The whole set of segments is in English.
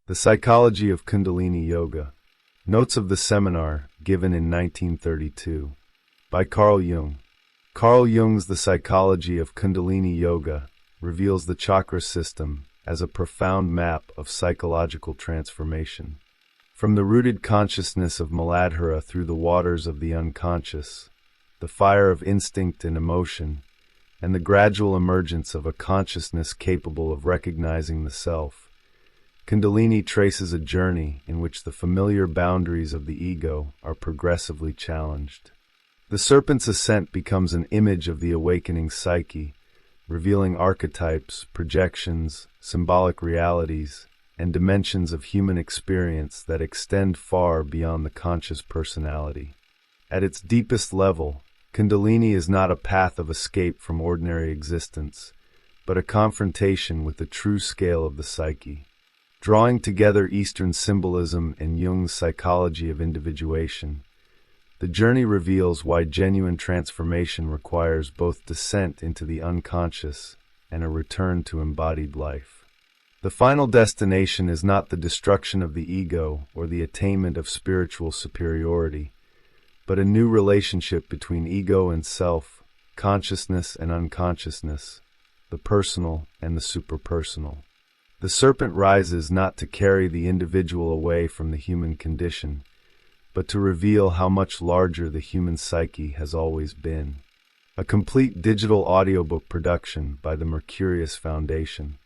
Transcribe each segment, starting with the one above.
The Psychology of Kundalini Yoga. Notes of the seminar, given in 1932. By Carl Jung. Carl Jung's The Psychology of Kundalini Yoga reveals the chakra system as a profound map of psychological transformation. From the rooted consciousness of Muladhara through the waters of the unconscious, the fire of instinct and emotion, and the gradual emergence of a consciousness capable of recognizing the self, Kundalini traces a journey in which the familiar boundaries of the ego are progressively challenged. The serpent's ascent becomes an image of the awakening psyche, revealing archetypes, projections, symbolic realities, and dimensions of human experience that extend far beyond the conscious personality. At its deepest level, Kundalini is not a path of escape from ordinary existence, but a confrontation with the true scale of the psyche. Drawing together Eastern symbolism and Jung's psychology of individuation, the journey reveals why genuine transformation requires both descent into the unconscious and a return to embodied life. The final destination is not the destruction of the ego or the attainment of spiritual superiority, but a new relationship between ego and self, consciousness and unconsciousness, the personal and the superpersonal. The serpent rises not to carry the individual away from the human condition, but to reveal how much larger the human psyche has always been. A complete digital audiobook production by the Mercurius Foundation.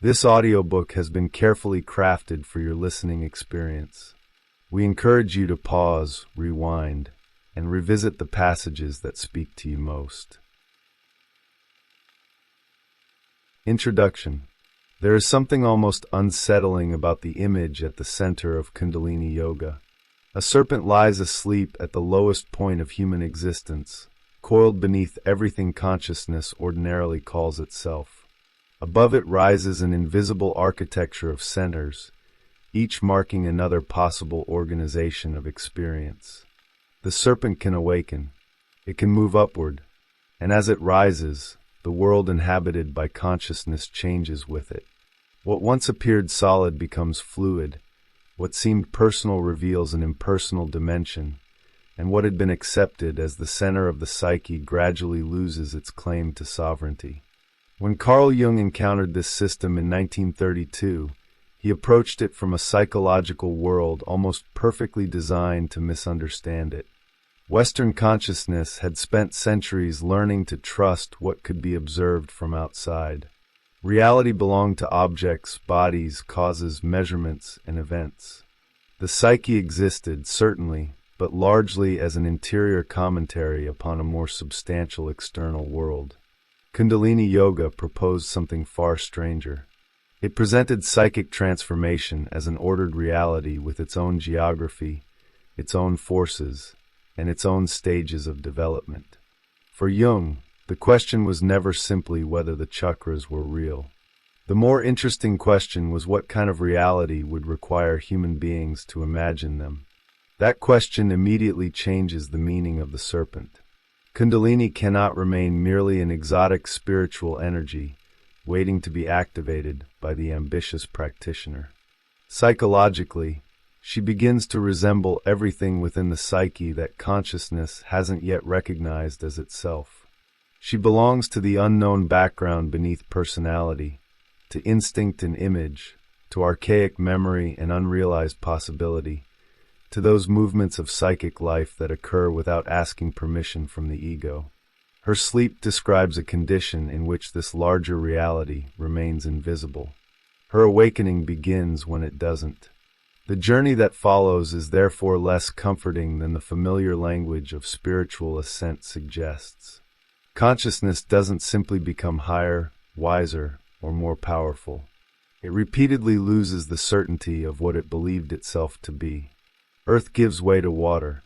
This audiobook has been carefully crafted for your listening experience. We encourage you to pause, rewind, and revisit the passages that speak to you most. Introduction. There is something almost unsettling about the image at the center of Kundalini Yoga. A serpent lies asleep at the lowest point of human existence, coiled beneath everything consciousness ordinarily calls itself. Above it rises an invisible architecture of centers, each marking another possible organization of experience. The serpent can awaken. It can move upward, and as it rises, the world inhabited by consciousness changes with it. What once appeared solid becomes fluid, what seemed personal reveals an impersonal dimension, and what had been accepted as the center of the psyche gradually loses its claim to sovereignty. When Carl Jung encountered this system in 1932, he approached it from a psychological world almost perfectly designed to misunderstand it. Western consciousness had spent centuries learning to trust what could be observed from outside. Reality belonged to objects, bodies, causes, measurements, and events. The psyche existed, certainly, but largely as an interior commentary upon a more substantial external world. Kundalini Yoga proposed something far stranger. It presented psychic transformation as an ordered reality with its own geography, its own forces, and its own stages of development. For Jung, the question was never simply whether the chakras were real. The more interesting question was what kind of reality would require human beings to imagine them. That question immediately changes the meaning of the serpent. Kundalini cannot remain merely an exotic spiritual energy, waiting to be activated by the ambitious practitioner. Psychologically, she begins to resemble everything within the psyche that consciousness hasn't yet recognized as itself. She belongs to the unknown background beneath personality, to instinct and image, to archaic memory and unrealized possibility, to those movements of psychic life that occur without asking permission from the ego. Her sleep describes a condition in which this larger reality remains invisible. Her awakening begins when it doesn't. The journey that follows is therefore less comforting than the familiar language of spiritual ascent suggests. Consciousness doesn't simply become higher, wiser, or more powerful. It repeatedly loses the certainty of what it believed itself to be. Earth gives way to water.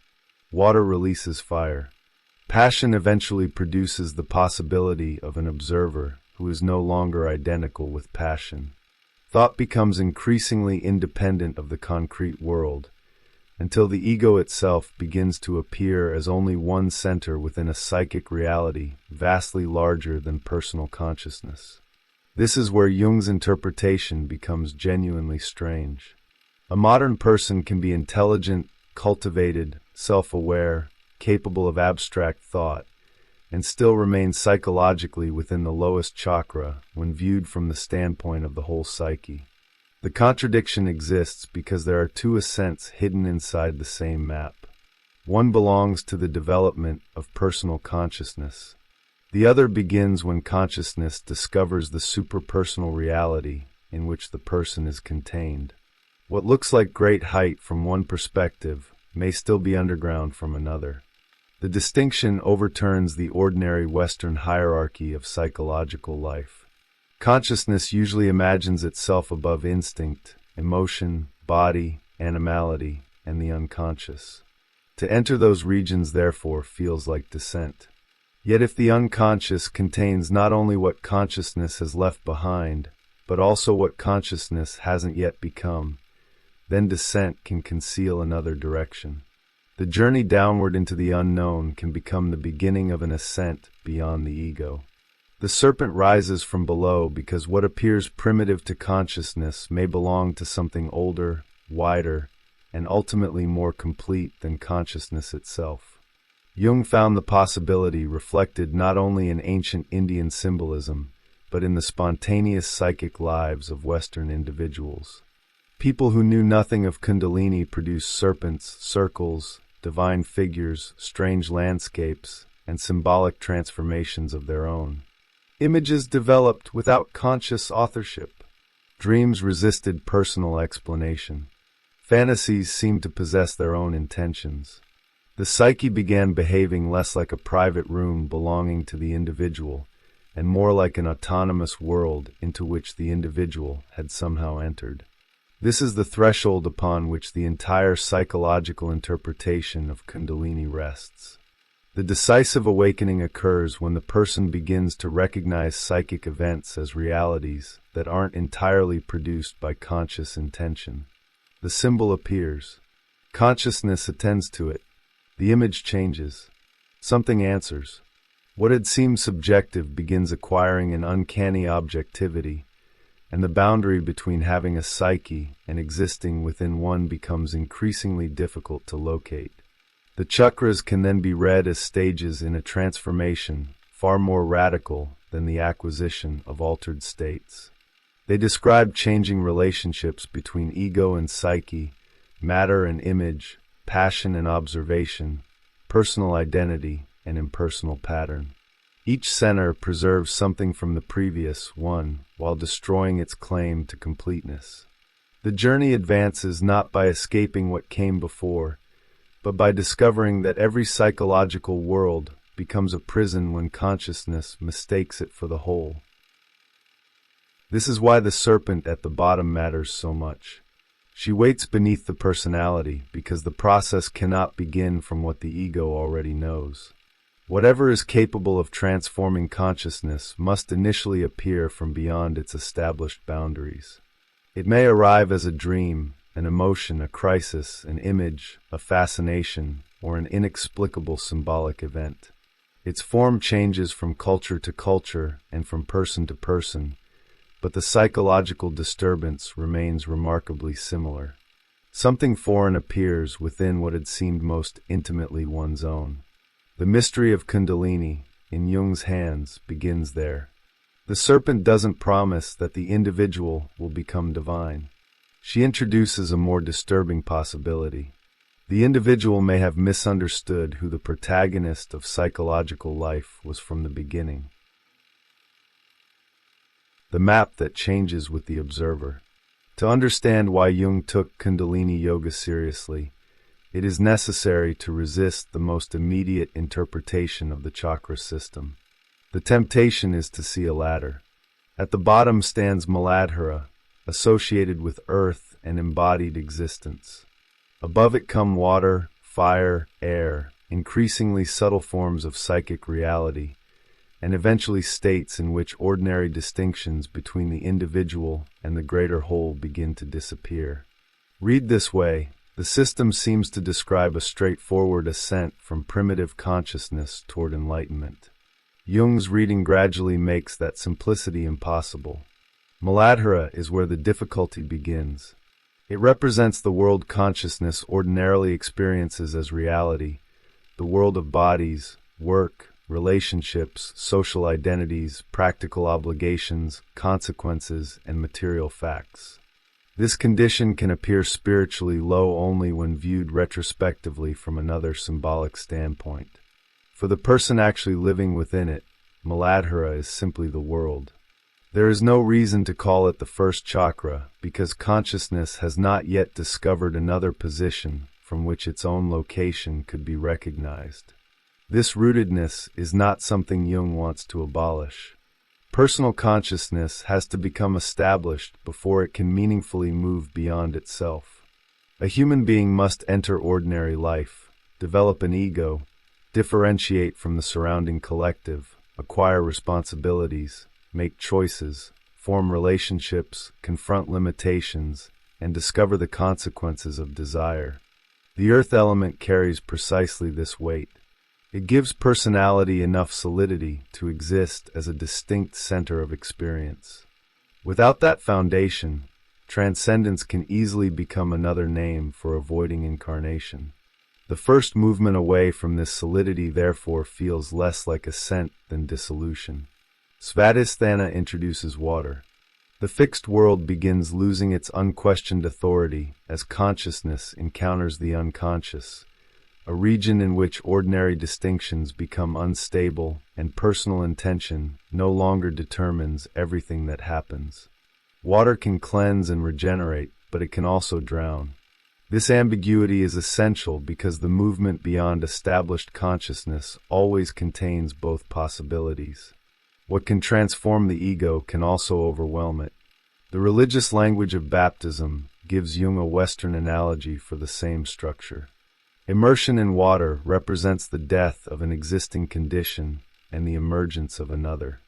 Water releases fire. Passion eventually produces the possibility of an observer who is no longer identical with passion. Thought becomes increasingly independent of the concrete world, until the ego itself begins to appear as only one center within a psychic reality vastly larger than personal consciousness. This is where Jung's interpretation becomes genuinely strange. A modern person can be intelligent, cultivated, self-aware, capable of abstract thought, and still remain psychologically within the lowest chakra when viewed from the standpoint of the whole psyche. The contradiction exists because there are two ascents hidden inside the same map. One belongs to the development of personal consciousness. The other begins when consciousness discovers the superpersonal reality in which the person is contained. What looks like great height from one perspective may still be underground from another. The distinction overturns the ordinary Western hierarchy of psychological life. Consciousness usually imagines itself above instinct, emotion, body, animality, and the unconscious. To enter those regions, therefore, feels like descent. Yet if the unconscious contains not only what consciousness has left behind, but also what consciousness hasn't yet become, then descent can conceal another direction. The journey downward into the unknown can become the beginning of an ascent beyond the ego. The serpent rises from below because what appears primitive to consciousness may belong to something older, wider, and ultimately more complete than consciousness itself. Jung found the possibility reflected not only in ancient Indian symbolism, but in the spontaneous psychic lives of Western individuals. People who knew nothing of Kundalini produced serpents, circles, divine figures, strange landscapes, and symbolic transformations of their own. Images developed without conscious authorship. Dreams resisted personal explanation. Fantasies seemed to possess their own intentions. The psyche began behaving less like a private room belonging to the individual, and more like an autonomous world into which the individual had somehow entered. This is the threshold upon which the entire psychological interpretation of Kundalini rests. The decisive awakening occurs when the person begins to recognize psychic events as realities that aren't entirely produced by conscious intention. The symbol appears. Consciousness attends to it. The image changes. Something answers. What had seemed subjective begins acquiring an uncanny objectivity, and the boundary between having a psyche and existing within one becomes increasingly difficult to locate. The chakras can then be read as stages in a transformation far more radical than the acquisition of altered states. They describe changing relationships between ego and psyche, matter and image, passion and observation, personal identity and impersonal pattern. Each center preserves something from the previous one while destroying its claim to completeness. The journey advances not by escaping what came before, but by discovering that every psychological world becomes a prison when consciousness mistakes it for the whole. This is why the serpent at the bottom matters so much. She waits beneath the personality because the process cannot begin from what the ego already knows. Whatever is capable of transforming consciousness must initially appear from beyond its established boundaries. It may arrive as a dream, an emotion, a crisis, an image, a fascination, or an inexplicable symbolic event. Its form changes from culture to culture and from person to person, but the psychological disturbance remains remarkably similar. Something foreign appears within what had seemed most intimately one's own. The mystery of Kundalini, in Jung's hands, begins there. The serpent doesn't promise that the individual will become divine. She introduces a more disturbing possibility. The individual may have misunderstood who the protagonist of psychological life was from the beginning. The map that changes with the observer. To understand why Jung took Kundalini Yoga seriously, it is necessary to resist the most immediate interpretation of the chakra system. The temptation is to see a ladder. At the bottom stands Muladhara, associated with earth and embodied existence. Above it come water, fire, air, increasingly subtle forms of psychic reality, and eventually states in which ordinary distinctions between the individual and the greater whole begin to disappear. Read this way, the system seems to describe a straightforward ascent from primitive consciousness toward enlightenment. Jung's reading gradually makes that simplicity impossible. Muladhara is where the difficulty begins. It represents the world consciousness ordinarily experiences as reality, the world of bodies, work, relationships, social identities, practical obligations, consequences, and material facts. This condition can appear spiritually low only when viewed retrospectively from another symbolic standpoint. For the person actually living within it, Muladhara is simply the world. There is no reason to call it the first chakra because consciousness has not yet discovered another position from which its own location could be recognized. This rootedness is not something Jung wants to abolish. Personal consciousness has to become established before it can meaningfully move beyond itself. A human being must enter ordinary life, develop an ego, differentiate from the surrounding collective, acquire responsibilities, make choices, form relationships, confront limitations, and discover the consequences of desire. The earth element carries precisely this weight. It gives personality enough solidity to exist as a distinct center of experience. Without that foundation, transcendence can easily become another name for avoiding incarnation. The first movement away from this solidity therefore feels less like ascent than dissolution. Svadhisthana introduces water. The fixed world begins losing its unquestioned authority as consciousness encounters the unconscious, a region in which ordinary distinctions become unstable and personal intention no longer determines everything that happens. Water can cleanse and regenerate, but it can also drown. This ambiguity is essential because the movement beyond established consciousness always contains both possibilities. What can transform the ego can also overwhelm it. The religious language of baptism gives Jung a Western analogy for the same structure. Immersion in water represents the death of an existing condition and the emergence of another.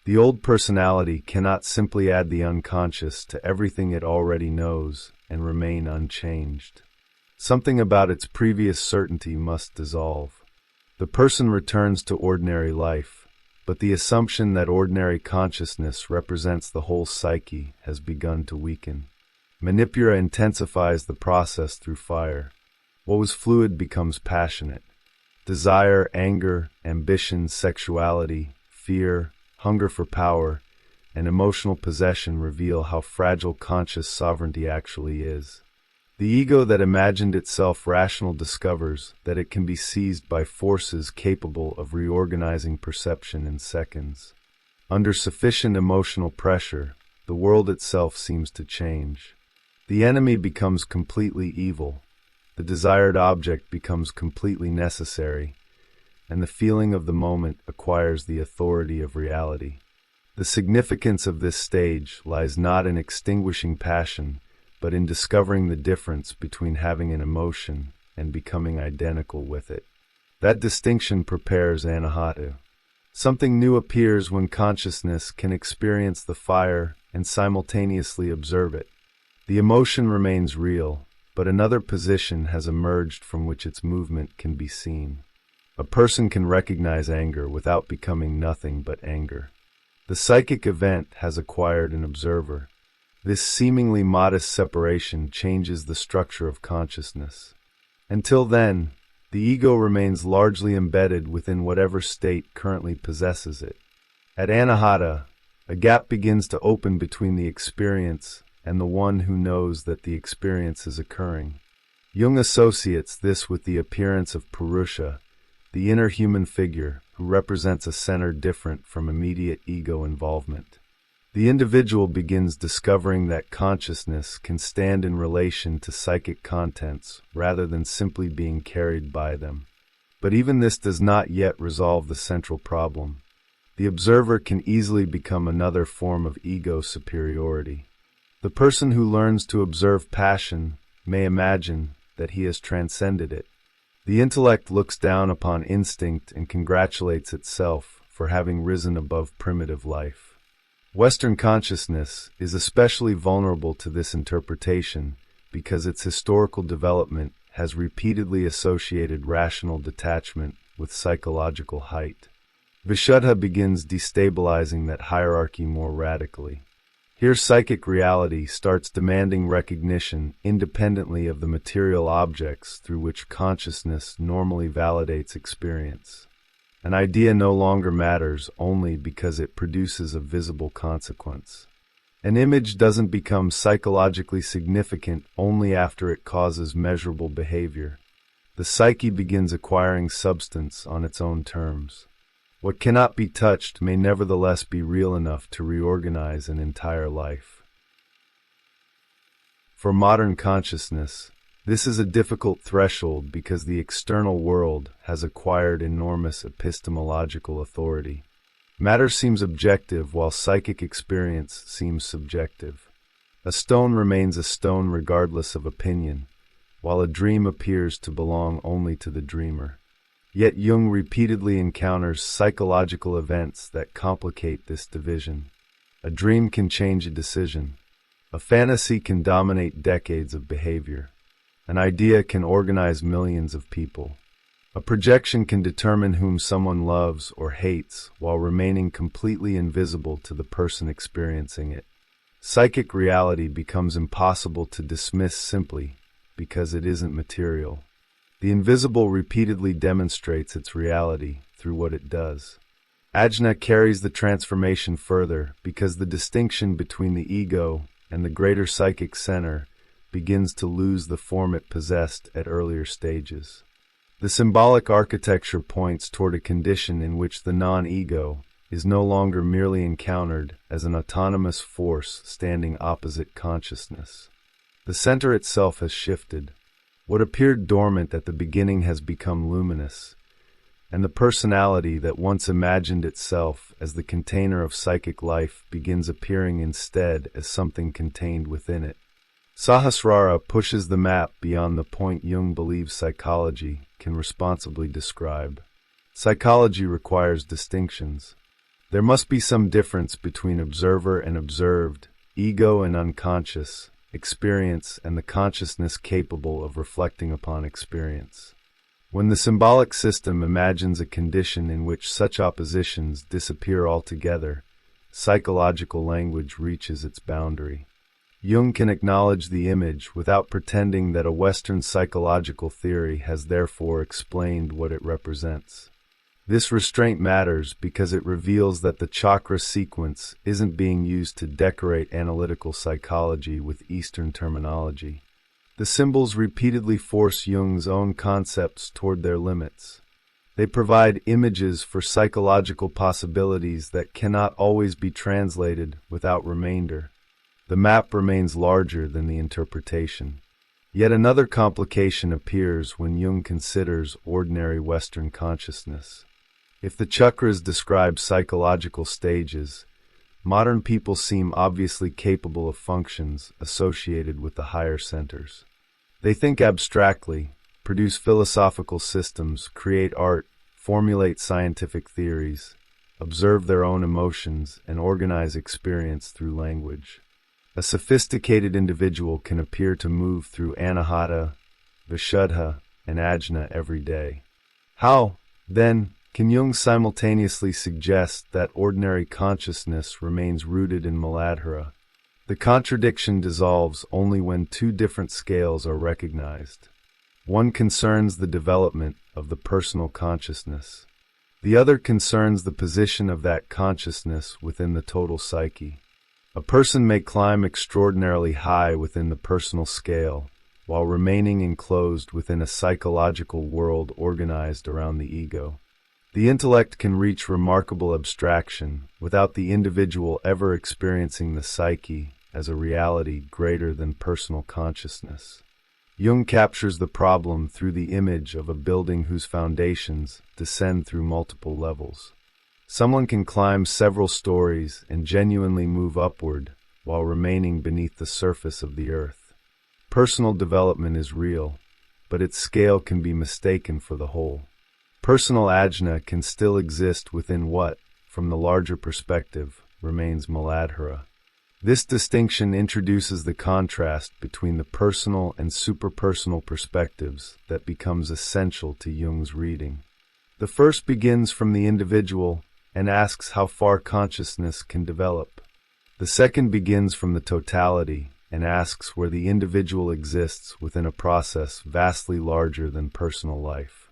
The old personality cannot simply add the unconscious to everything it already knows and remain unchanged. Something about its previous certainty must dissolve. The person returns to ordinary life, but the assumption that ordinary consciousness represents the whole psyche has begun to weaken. Manipura intensifies the process through fire. What was fluid becomes passionate. Desire, anger, ambition, sexuality, fear, hunger for power, and emotional possession reveal how fragile conscious sovereignty actually is. The ego that imagined itself rational discovers that it can be seized by forces capable of reorganizing perception in seconds. Under sufficient emotional pressure, the world itself seems to change. The enemy becomes completely evil, the desired object becomes completely necessary, and the feeling of the moment acquires the authority of reality. The significance of this stage lies not in extinguishing passion, but in discovering the difference between having an emotion and becoming identical with it. That distinction prepares anahata. Something new appears when consciousness can experience the fire and simultaneously observe it. The emotion remains real, but another position has emerged from which its movement can be seen. A person can recognize anger without becoming nothing but anger. The psychic event has acquired an observer. This seemingly modest separation changes the structure of consciousness. Until then, the ego remains largely embedded within whatever state currently possesses it. At anahata, a gap begins to open between the experience and the one who knows that the experience is occurring. Jung associates this with the appearance of Purusha, the inner human figure who represents a center different from immediate ego involvement. The individual begins discovering that consciousness can stand in relation to psychic contents rather than simply being carried by them. But even this does not yet resolve the central problem. The observer can easily become another form of ego superiority. The person who learns to observe passion may imagine that he has transcended it. The intellect looks down upon instinct and congratulates itself for having risen above primitive life. Western consciousness is especially vulnerable to this interpretation because its historical development has repeatedly associated rational detachment with psychological height. Vishuddha begins destabilizing that hierarchy more radically. Here psychic reality starts demanding recognition independently of the material objects through which consciousness normally validates experience. An idea no longer matters only because it produces a visible consequence. An image doesn't become psychologically significant only after it causes measurable behavior. The psyche begins acquiring substance on its own terms. What cannot be touched may nevertheless be real enough to reorganize an entire life. For modern consciousness, this is a difficult threshold because the external world has acquired enormous epistemological authority. Matter seems objective while psychic experience seems subjective. A stone remains a stone regardless of opinion, while a dream appears to belong only to the dreamer. Yet Jung repeatedly encounters psychological events that complicate this division. A dream can change a decision. A fantasy can dominate decades of behavior. An idea can organize millions of people. A projection can determine whom someone loves or hates while remaining completely invisible to the person experiencing it. Psychic reality becomes impossible to dismiss simply because it isn't material. The invisible repeatedly demonstrates its reality through what it does. Ajna carries the transformation further because the distinction between the ego and the greater psychic center begins to lose the form it possessed at earlier stages. The symbolic architecture points toward a condition in which the non-ego is no longer merely encountered as an autonomous force standing opposite consciousness. The center itself has shifted. What appeared dormant at the beginning has become luminous, and the personality that once imagined itself as the container of psychic life begins appearing instead as something contained within it. Sahasrara pushes the map beyond the point Jung believes psychology can responsibly describe. Psychology requires distinctions. There must be some difference between observer and observed, ego and unconscious, experience and the consciousness capable of reflecting upon experience. When the symbolic system imagines a condition in which such oppositions disappear altogether, psychological language reaches its boundary. Jung can acknowledge the image without pretending that a Western psychological theory has therefore explained what it represents. This restraint matters because it reveals that the chakra sequence isn't being used to decorate analytical psychology with Eastern terminology. The symbols repeatedly force Jung's own concepts toward their limits. They provide images for psychological possibilities that cannot always be translated without remainder. The map remains larger than the interpretation. Yet another complication appears when Jung considers ordinary Western consciousness. If the chakras describe psychological stages, modern people seem obviously capable of functions associated with the higher centers. They think abstractly, produce philosophical systems, create art, formulate scientific theories, observe their own emotions, and organize experience through language. A sophisticated individual can appear to move through Anahata, Vishuddha, and Ajna every day. How, then, can Jung simultaneously suggest that ordinary consciousness remains rooted in Muladhara? The contradiction dissolves only when two different scales are recognized. One concerns the development of the personal consciousness. The other concerns the position of that consciousness within the total psyche. A person may climb extraordinarily high within the personal scale, while remaining enclosed within a psychological world organized around the ego. The intellect can reach remarkable abstraction without the individual ever experiencing the psyche as a reality greater than personal consciousness. Jung captures the problem through the image of a building whose foundations descend through multiple levels. Someone can climb several stories and genuinely move upward while remaining beneath the surface of the earth. Personal development is real, but its scale can be mistaken for the whole. Personal ajna can still exist within what, from the larger perspective, remains Muladhara. This distinction introduces the contrast between the personal and superpersonal perspectives that becomes essential to Jung's reading. The first begins from the individual and asks how far consciousness can develop. The second begins from the totality and asks where the individual exists within a process vastly larger than personal life.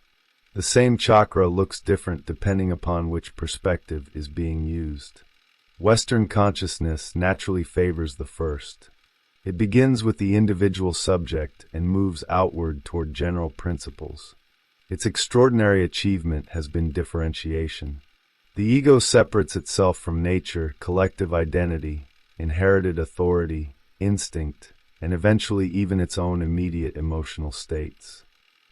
The same chakra looks different depending upon which perspective is being used. Western consciousness naturally favors the first. It begins with the individual subject and moves outward toward general principles. Its extraordinary achievement has been differentiation. The ego separates itself from nature, collective identity, inherited authority, instinct, and eventually even its own immediate emotional states.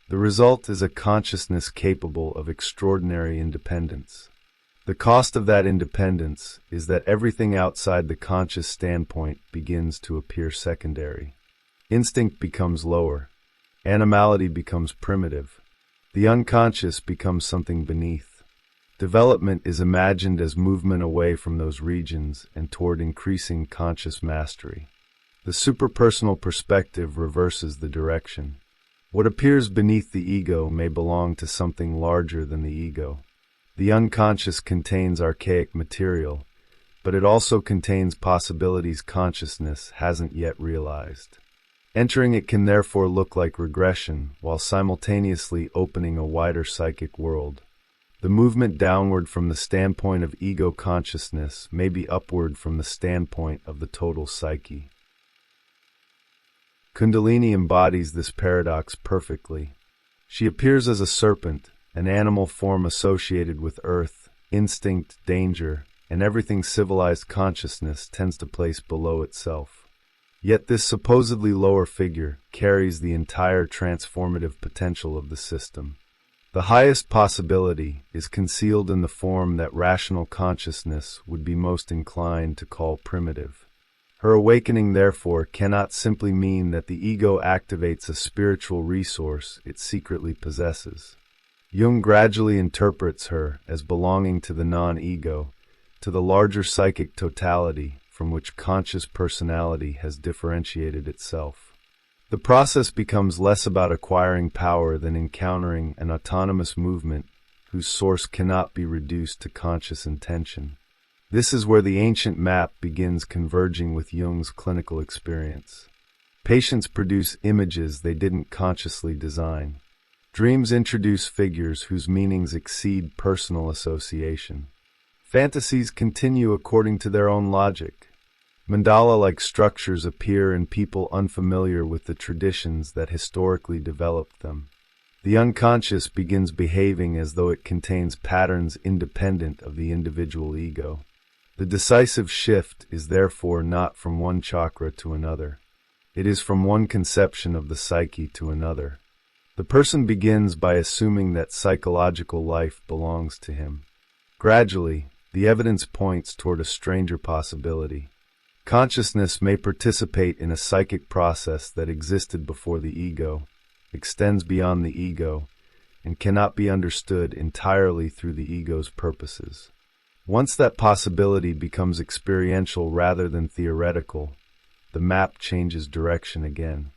The result is a consciousness capable of extraordinary independence. The cost of that independence is that everything outside the conscious standpoint begins to appear secondary. Instinct becomes lower. Animality becomes primitive. The unconscious becomes something beneath. Development is imagined as movement away from those regions and toward increasing conscious mastery. The superpersonal perspective reverses the direction. What appears beneath the ego may belong to something larger than the ego. The unconscious contains archaic material, but it also contains possibilities consciousness hasn't yet realized. Entering it can therefore look like regression, while simultaneously opening a wider psychic world. The movement downward from the standpoint of ego consciousness may be upward from the standpoint of the total psyche. Kundalini embodies this paradox perfectly. She appears as a serpent, an animal form associated with earth, instinct, danger, and everything civilized consciousness tends to place below itself. Yet this supposedly lower figure carries the entire transformative potential of the system. The highest possibility is concealed in the form that rational consciousness would be most inclined to call primitive. Her awakening, therefore, cannot simply mean that the ego activates a spiritual resource it secretly possesses. Jung gradually interprets her as belonging to the non-ego, to the larger psychic totality from which conscious personality has differentiated itself. The process becomes less about acquiring power than encountering an autonomous movement whose source cannot be reduced to conscious intention. This is where the ancient map begins converging with Jung's clinical experience. Patients produce images they didn't consciously design. Dreams introduce figures whose meanings exceed personal association. Fantasies continue according to their own logic. Mandala-like structures appear in people unfamiliar with the traditions that historically developed them. The unconscious begins behaving as though it contains patterns independent of the individual ego. The decisive shift is therefore not from one chakra to another. It is from one conception of the psyche to another. The person begins by assuming that psychological life belongs to him. Gradually, the evidence points toward a stranger possibility. Consciousness may participate in a psychic process that existed before the ego, extends beyond the ego, and cannot be understood entirely through the ego's purposes. Once that possibility becomes experiential rather than theoretical, the map changes direction again.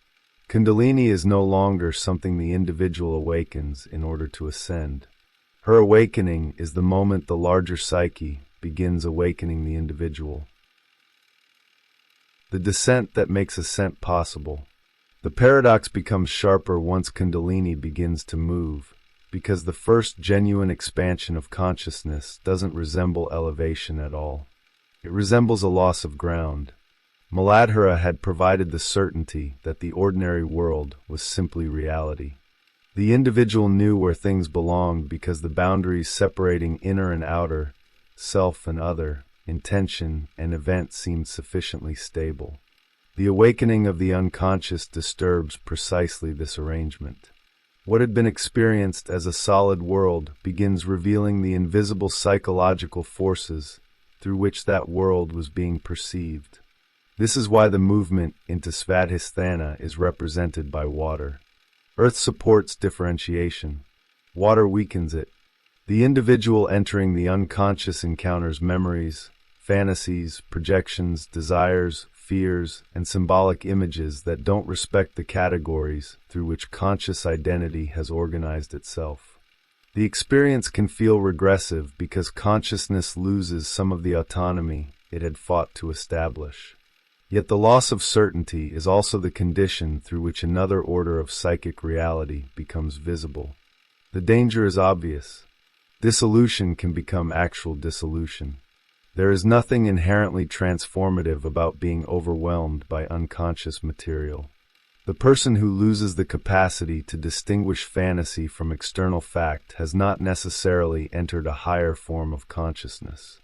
Kundalini is no longer something the individual awakens in order to ascend. Her awakening is the moment the larger psyche begins awakening the individual. The descent that makes ascent possible. The paradox becomes sharper once Kundalini begins to move, because the first genuine expansion of consciousness doesn't resemble elevation at all. It resembles a loss of ground. Muladhara had provided the certainty that the ordinary world was simply reality. The individual knew where things belonged because the boundaries separating inner and outer, self and other, intention and event seemed sufficiently stable. The awakening of the unconscious disturbs precisely this arrangement. What had been experienced as a solid world begins revealing the invisible psychological forces through which that world was being perceived. This is why the movement into Svadhisthana is represented by water. Earth supports differentiation. Water weakens it. The individual entering the unconscious encounters memories, fantasies, projections, desires, fears, and symbolic images that don't respect the categories through which conscious identity has organized itself. The experience can feel regressive because consciousness loses some of the autonomy it had fought to establish. Yet the loss of certainty is also the condition through which another order of psychic reality becomes visible. The danger is obvious. Dissolution can become actual dissolution. There is nothing inherently transformative about being overwhelmed by unconscious material. The person who loses the capacity to distinguish fantasy from external fact has not necessarily entered a higher form of consciousness.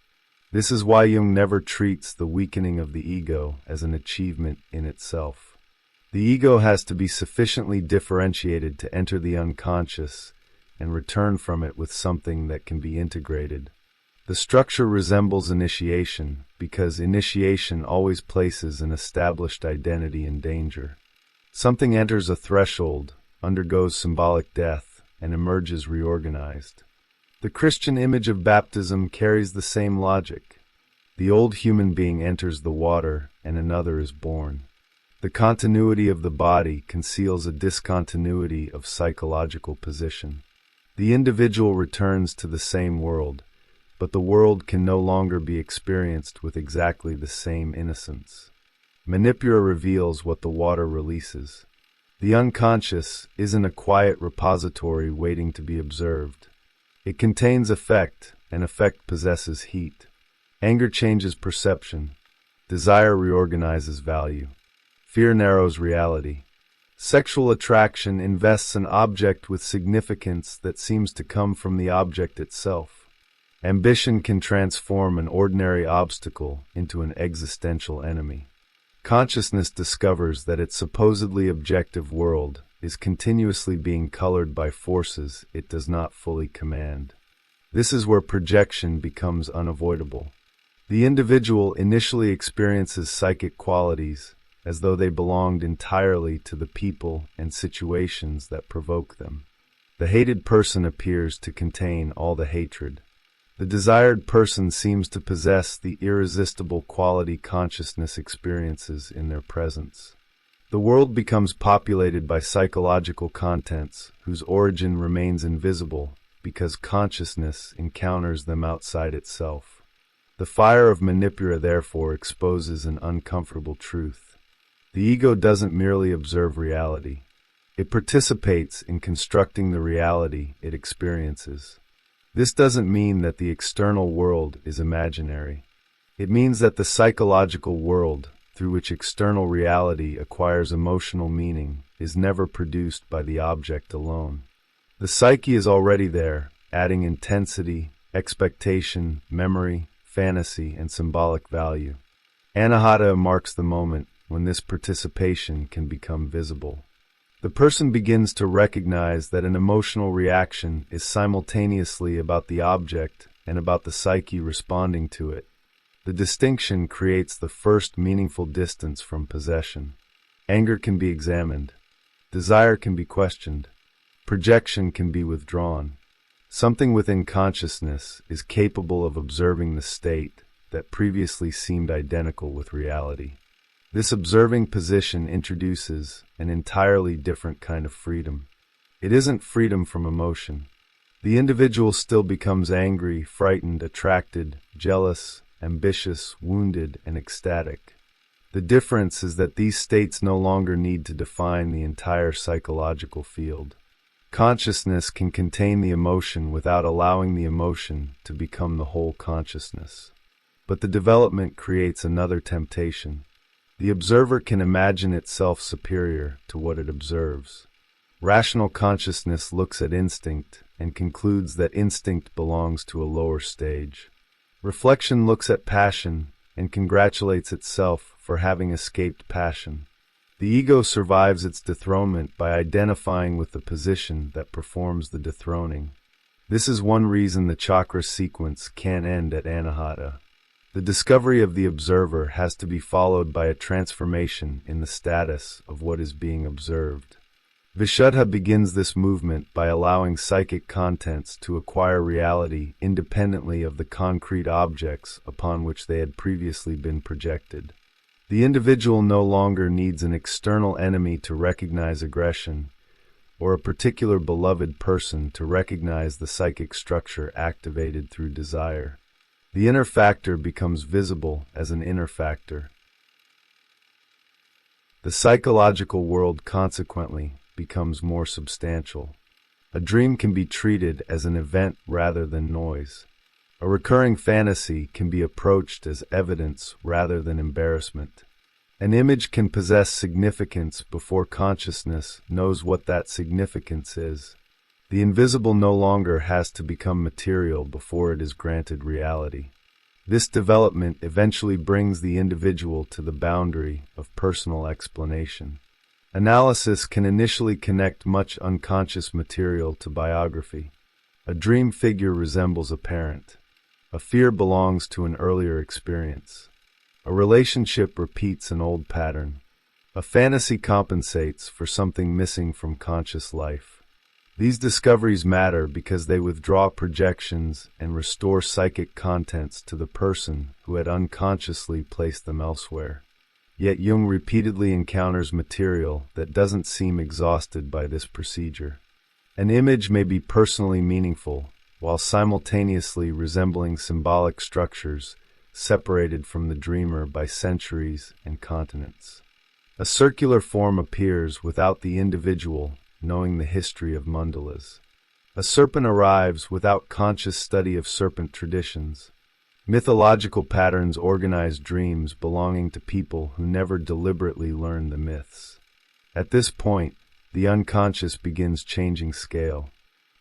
This is why Jung never treats the weakening of the ego as an achievement in itself. The ego has to be sufficiently differentiated to enter the unconscious and return from it with something that can be integrated. The structure resembles initiation because initiation always places an established identity in danger. Something enters a threshold, undergoes symbolic death, and emerges reorganized. The Christian image of baptism carries the same logic. The old human being enters the water and another is born. The continuity of the body conceals a discontinuity of psychological position. The individual returns to the same world, but the world can no longer be experienced with exactly the same innocence. Manipura reveals what the water releases. The unconscious isn't a quiet repository waiting to be observed. It contains effect, and effect possesses heat. Anger changes perception. Desire reorganizes value. Fear narrows reality. Sexual attraction invests an object with significance that seems to come from the object itself. Ambition can transform an ordinary obstacle into an existential enemy. Consciousness discovers that its supposedly objective world is continuously being colored by forces it does not fully command. This is where projection becomes unavoidable. The individual initially experiences psychic qualities as though they belonged entirely to the people and situations that provoke them. The hated person appears to contain all the hatred. The desired person seems to possess the irresistible quality consciousness experiences in their presence. The world becomes populated by psychological contents whose origin remains invisible because consciousness encounters them outside itself. The fire of Manipura therefore exposes an uncomfortable truth. The ego doesn't merely observe reality. It participates in constructing the reality it experiences. This doesn't mean that the external world is imaginary. It means that the psychological world, through which external reality acquires emotional meaning, is never produced by the object alone. The psyche is already there, adding intensity, expectation, memory, fantasy, and symbolic value. Anahata marks the moment when this participation can become visible. The person begins to recognize that an emotional reaction is simultaneously about the object and about the psyche responding to it. The distinction creates the first meaningful distance from possession. Anger can be examined. Desire can be questioned. Projection can be withdrawn. Something within consciousness is capable of observing the state that previously seemed identical with reality. This observing position introduces an entirely different kind of freedom. It isn't freedom from emotion. The individual still becomes angry, frightened, attracted, jealous, ambitious, wounded, and ecstatic. The difference is that these states no longer need to define the entire psychological field. Consciousness can contain the emotion without allowing the emotion to become the whole consciousness. But the development creates another temptation. The observer can imagine itself superior to what it observes. Rational consciousness looks at instinct and concludes that instinct belongs to a lower stage. Reflection looks at passion and congratulates itself for having escaped passion. The ego survives its dethronement by identifying with the position that performs the dethroning. This is one reason the chakra sequence can't end at Anahata. The discovery of the observer has to be followed by a transformation in the status of what is being observed. Vishuddha begins this movement by allowing psychic contents to acquire reality independently of the concrete objects upon which they had previously been projected. The individual no longer needs an external enemy to recognize aggression, or a particular beloved person to recognize the psychic structure activated through desire. The inner factor becomes visible as an inner factor. The psychological world consequently becomes more substantial. A dream can be treated as an event rather than noise. A recurring fantasy can be approached as evidence rather than embarrassment. An image can possess significance before consciousness knows what that significance is. The invisible no longer has to become material before it is granted reality. This development eventually brings the individual to the boundary of personal explanation. Analysis can initially connect much unconscious material to biography. A dream figure resembles a parent. A fear belongs to an earlier experience. A relationship repeats an old pattern. A fantasy compensates for something missing from conscious life. These discoveries matter because they withdraw projections and restore psychic contents to the person who had unconsciously placed them elsewhere. Yet Jung repeatedly encounters material that doesn't seem exhausted by this procedure. An image may be personally meaningful, while simultaneously resembling symbolic structures separated from the dreamer by centuries and continents. A circular form appears without the individual knowing the history of mandalas. A serpent arrives without conscious study of serpent traditions. Mythological patterns organize dreams belonging to people who never deliberately learned the myths. At this point, the unconscious begins changing scale.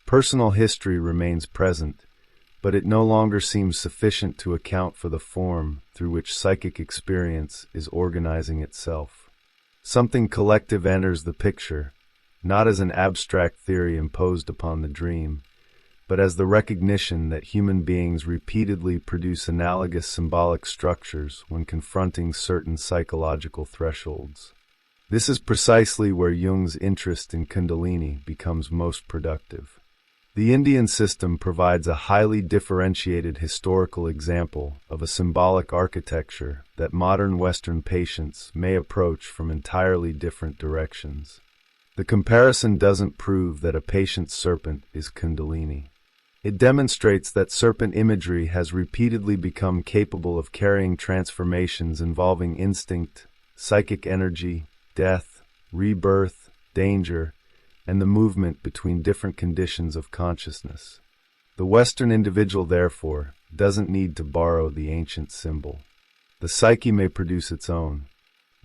Personal history remains present, but it no longer seems sufficient to account for the form through which psychic experience is organizing itself. Something collective enters the picture, not as an abstract theory imposed upon the dream, but as the recognition that human beings repeatedly produce analogous symbolic structures when confronting certain psychological thresholds. This is precisely where Jung's interest in Kundalini becomes most productive. The Indian system provides a highly differentiated historical example of a symbolic architecture that modern Western patients may approach from entirely different directions. The comparison doesn't prove that a patient's serpent is Kundalini. It demonstrates that serpent imagery has repeatedly become capable of carrying transformations involving instinct, psychic energy, death, rebirth, danger, and the movement between different conditions of consciousness. The Western individual, therefore, doesn't need to borrow the ancient symbol. The psyche may produce its own.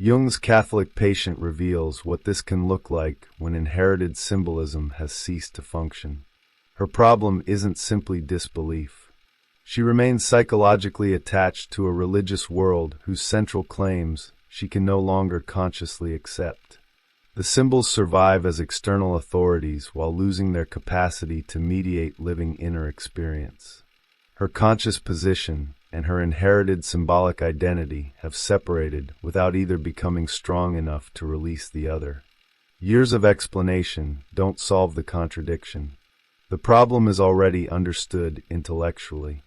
Jung's Catholic patient reveals what this can look like when inherited symbolism has ceased to function. Her problem isn't simply disbelief. She remains psychologically attached to a religious world whose central claims she can no longer consciously accept. The symbols survive as external authorities while losing their capacity to mediate living inner experience. Her conscious position and her inherited symbolic identity have separated without either becoming strong enough to release the other. Years of explanation don't solve the contradiction. The problem is already understood intellectually.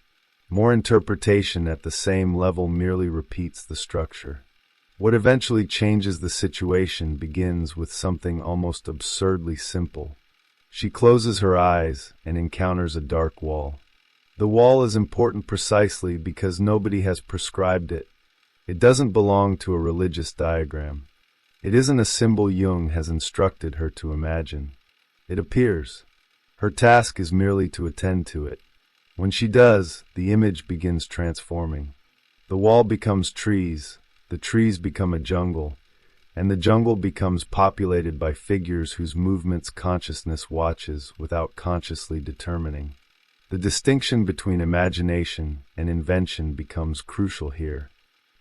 More interpretation at the same level merely repeats the structure. What eventually changes the situation begins with something almost absurdly simple. She closes her eyes and encounters a dark wall. The wall is important precisely because nobody has prescribed it. It doesn't belong to a religious diagram. It isn't a symbol Jung has instructed her to imagine. It appears. Her task is merely to attend to it. When she does, the image begins transforming. The wall becomes trees, the trees become a jungle, and the jungle becomes populated by figures whose movements consciousness watches without consciously determining. The distinction between imagination and invention becomes crucial here.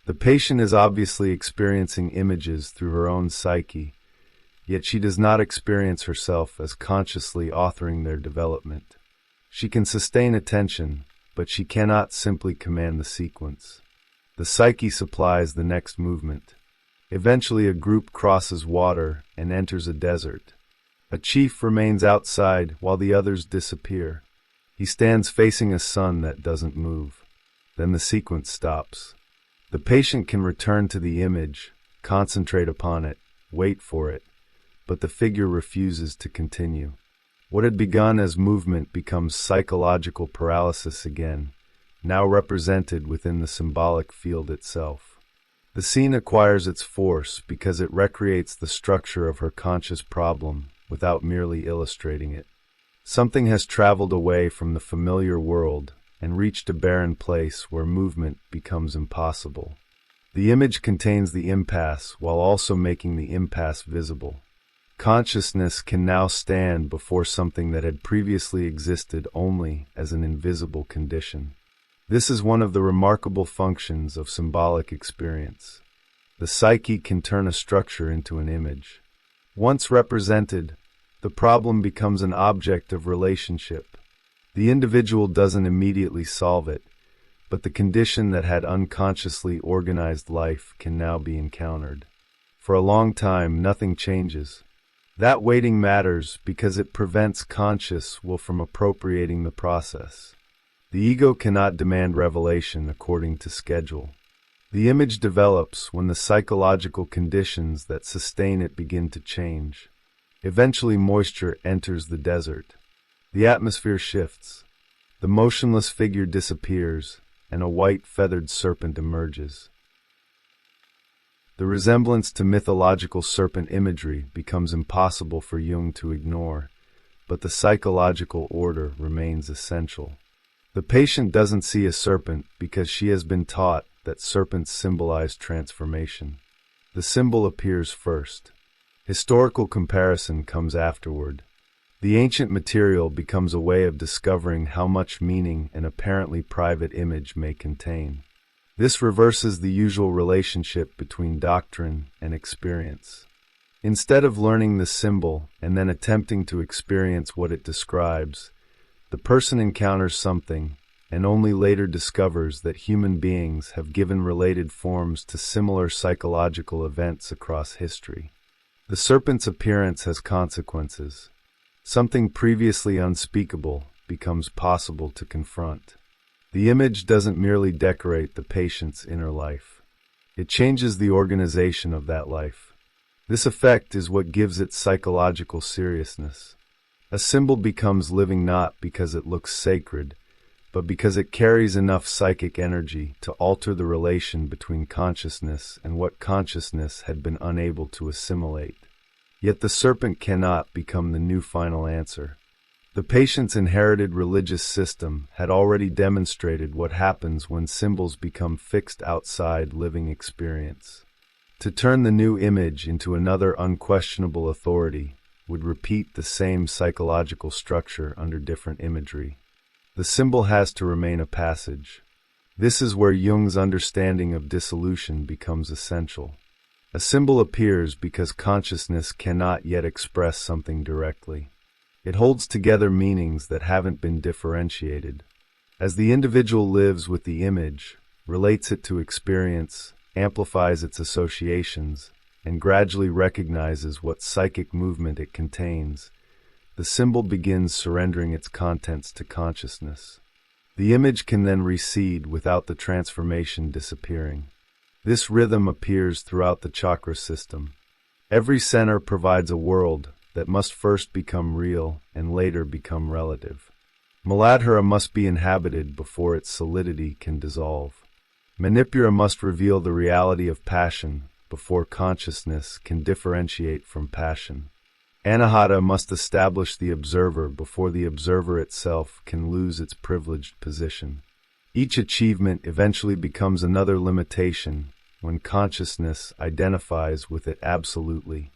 The patient is obviously experiencing images through her own psyche, yet she does not experience herself as consciously authoring their development. She can sustain attention, but she cannot simply command the sequence. The psyche supplies the next movement. Eventually a group crosses water and enters a desert. A chief remains outside while the others disappear. He stands facing a sun that doesn't move. Then the sequence stops. The patient can return to the image, concentrate upon it, wait for it, but the figure refuses to continue. What had begun as movement becomes psychological paralysis again, now represented within the symbolic field itself. The scene acquires its force because it recreates the structure of her conscious problem without merely illustrating it. Something has traveled away from the familiar world and reached a barren place where movement becomes impossible. The image contains the impasse while also making the impasse visible. Consciousness can now stand before something that had previously existed only as an invisible condition. This is one of the remarkable functions of symbolic experience. The psyche can turn a structure into an image. Once represented, the problem becomes an object of relationship. The individual doesn't immediately solve it, but the condition that had unconsciously organized life can now be encountered. For a long time, nothing changes. That waiting matters because it prevents conscious will from appropriating the process. The ego cannot demand revelation according to schedule. The image develops when the psychological conditions that sustain it begin to change. Eventually, moisture enters the desert. The atmosphere shifts. The motionless figure disappears, and a white feathered serpent emerges. The resemblance to mythological serpent imagery becomes impossible for Jung to ignore, but the psychological order remains essential. The patient doesn't see a serpent because she has been taught that serpents symbolize transformation. The symbol appears first. Historical comparison comes afterward. The ancient material becomes a way of discovering how much meaning an apparently private image may contain. This reverses the usual relationship between doctrine and experience. Instead of learning the symbol and then attempting to experience what it describes, the person encounters something and only later discovers that human beings have given related forms to similar psychological events across history. The serpent's appearance has consequences. Something previously unspeakable becomes possible to confront. The image doesn't merely decorate the patient's inner life. It changes the organization of that life. This effect is what gives it psychological seriousness. A symbol becomes living not because it looks sacred, but because it carries enough psychic energy to alter the relation between consciousness and what consciousness had been unable to assimilate. Yet the serpent cannot become the new final answer. The patient's inherited religious system had already demonstrated what happens when symbols become fixed outside living experience. To turn the new image into another unquestionable authority would repeat the same psychological structure under different imagery. The symbol has to remain a passage. This is where Jung's understanding of dissolution becomes essential. A symbol appears because consciousness cannot yet express something directly. It holds together meanings that haven't been differentiated. As the individual lives with the image, relates it to experience, amplifies its associations, and gradually recognizes what psychic movement it contains, the symbol begins surrendering its contents to consciousness. The image can then recede without the transformation disappearing. This rhythm appears throughout the chakra system. Every center provides a world that must first become real and later become relative. Muladhara must be inhabited before its solidity can dissolve. Manipura must reveal the reality of passion before consciousness can differentiate from passion. Anahata must establish the observer before the observer itself can lose its privileged position. Each achievement eventually becomes another limitation when consciousness identifies with it absolutely.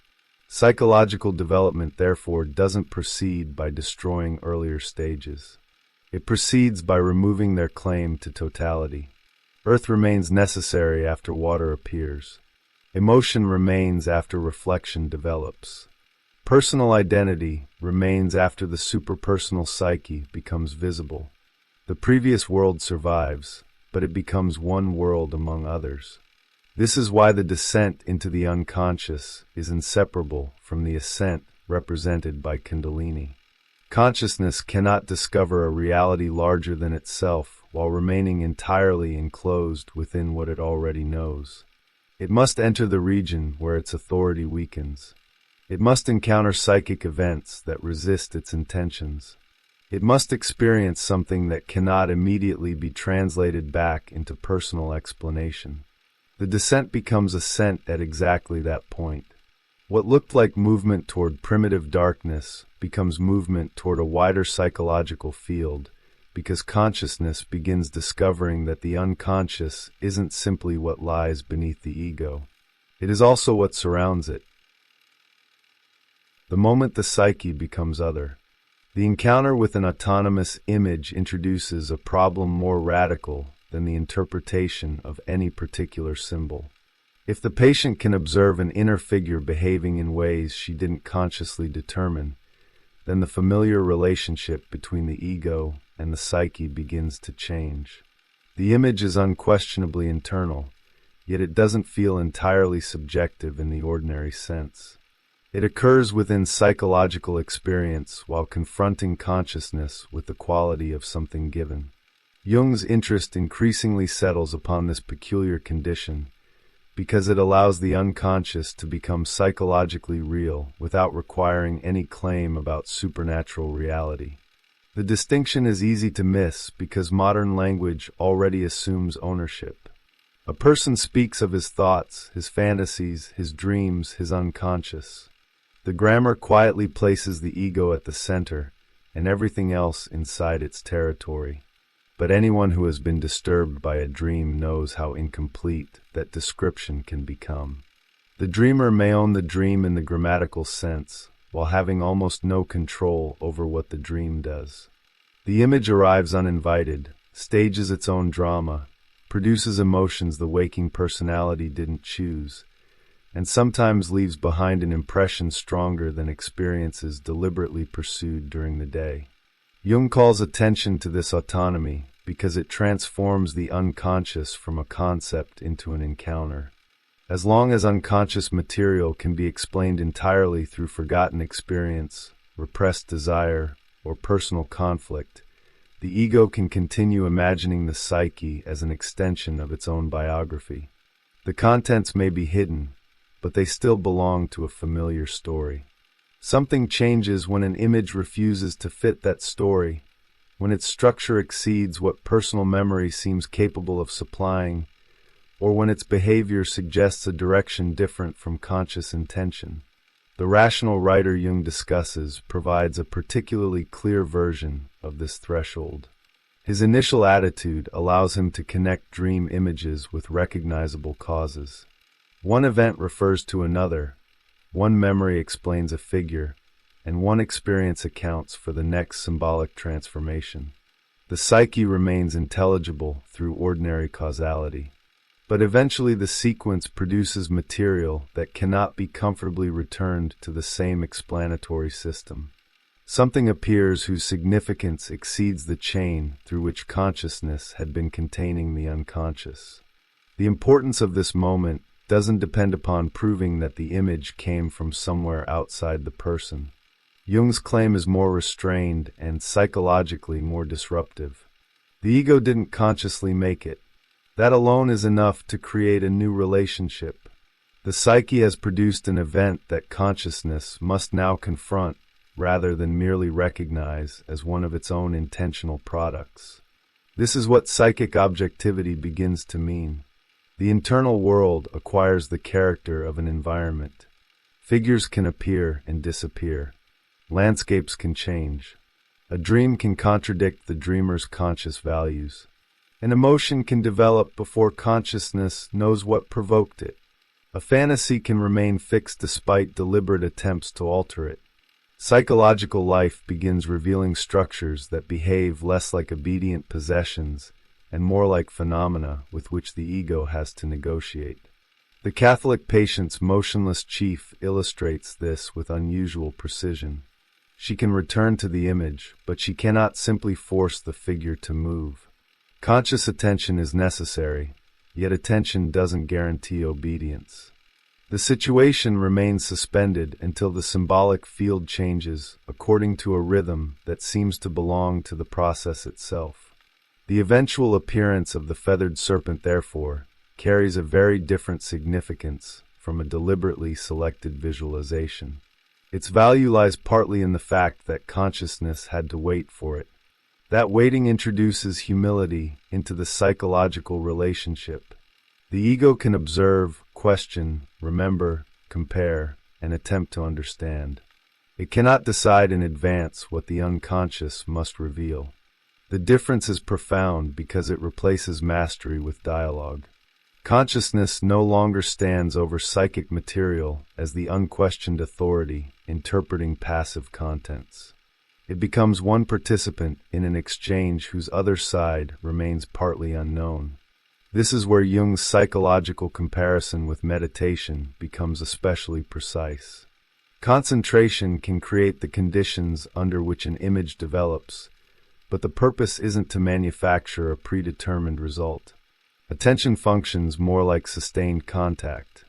Psychological development, therefore, doesn't proceed by destroying earlier stages. It proceeds by removing their claim to totality. Earth remains necessary after water appears. Emotion remains after reflection develops. Personal identity remains after the superpersonal psyche becomes visible. The previous world survives, but it becomes one world among others. This is why the descent into the unconscious is inseparable from the ascent represented by Kundalini. Consciousness cannot discover a reality larger than itself while remaining entirely enclosed within what it already knows. It must enter the region where its authority weakens. It must encounter psychic events that resist its intentions. It must experience something that cannot immediately be translated back into personal explanation. The descent becomes ascent at exactly that point. What looked like movement toward primitive darkness becomes movement toward a wider psychological field, because consciousness begins discovering that the unconscious isn't simply what lies beneath the ego. It is also what surrounds it. The moment the psyche becomes other, the encounter with an autonomous image introduces a problem more radical than the interpretation of any particular symbol. If the patient can observe an inner figure behaving in ways she didn't consciously determine, then the familiar relationship between the ego and the psyche begins to change. The image is unquestionably internal, yet it doesn't feel entirely subjective in the ordinary sense. It occurs within psychological experience while confronting consciousness with the quality of something given. Jung's interest increasingly settles upon this peculiar condition because it allows the unconscious to become psychologically real without requiring any claim about supernatural reality. The distinction is easy to miss because modern language already assumes ownership. A person speaks of his thoughts, his fantasies, his dreams, his unconscious. The grammar quietly places the ego at the center and everything else inside its territory. But anyone who has been disturbed by a dream knows how incomplete that description can become. The dreamer may own the dream in the grammatical sense, while having almost no control over what the dream does. The image arrives uninvited, stages its own drama, produces emotions the waking personality didn't choose, and sometimes leaves behind an impression stronger than experiences deliberately pursued during the day. Jung calls attention to this autonomy because it transforms the unconscious from a concept into an encounter. As long as unconscious material can be explained entirely through forgotten experience, repressed desire, or personal conflict, the ego can continue imagining the psyche as an extension of its own biography. The contents may be hidden, but they still belong to a familiar story. Something changes when an image refuses to fit that story, when its structure exceeds what personal memory seems capable of supplying, or when its behavior suggests a direction different from conscious intention. The rational writer Jung discusses provides a particularly clear version of this threshold. His initial attitude allows him to connect dream images with recognizable causes. One event refers to another, one memory explains a figure, and one experience accounts for the next symbolic transformation. The psyche remains intelligible through ordinary causality. But eventually the sequence produces material that cannot be comfortably returned to the same explanatory system. Something appears whose significance exceeds the chain through which consciousness had been containing the unconscious. The importance of this moment doesn't depend upon proving that the image came from somewhere outside the person. Jung's claim is more restrained and psychologically more disruptive. The ego didn't consciously make it. That alone is enough to create a new relationship. The psyche has produced an event that consciousness must now confront rather than merely recognize as one of its own intentional products. This is what psychic objectivity begins to mean. The internal world acquires the character of an environment. Figures can appear and disappear. Landscapes can change. A dream can contradict the dreamer's conscious values. An emotion can develop before consciousness knows what provoked it. A fantasy can remain fixed despite deliberate attempts to alter it. Psychological life begins revealing structures that behave less like obedient possessions and more like phenomena with which the ego has to negotiate. The Catholic patient's motionless chief illustrates this with unusual precision. She can return to the image, but she cannot simply force the figure to move. Conscious attention is necessary, yet attention doesn't guarantee obedience. The situation remains suspended until the symbolic field changes according to a rhythm that seems to belong to the process itself. The eventual appearance of the feathered serpent, therefore, carries a very different significance from a deliberately selected visualization. Its value lies partly in the fact that consciousness had to wait for it. That waiting introduces humility into the psychological relationship. The ego can observe, question, remember, compare, and attempt to understand. It cannot decide in advance what the unconscious must reveal. The difference is profound because it replaces mastery with dialogue. Consciousness no longer stands over psychic material as the unquestioned authority interpreting passive contents. It becomes one participant in an exchange whose other side remains partly unknown. This is where Jung's psychological comparison with meditation becomes especially precise. Concentration can create the conditions under which an image develops, but the purpose isn't to manufacture a predetermined result. Attention functions more like sustained contact.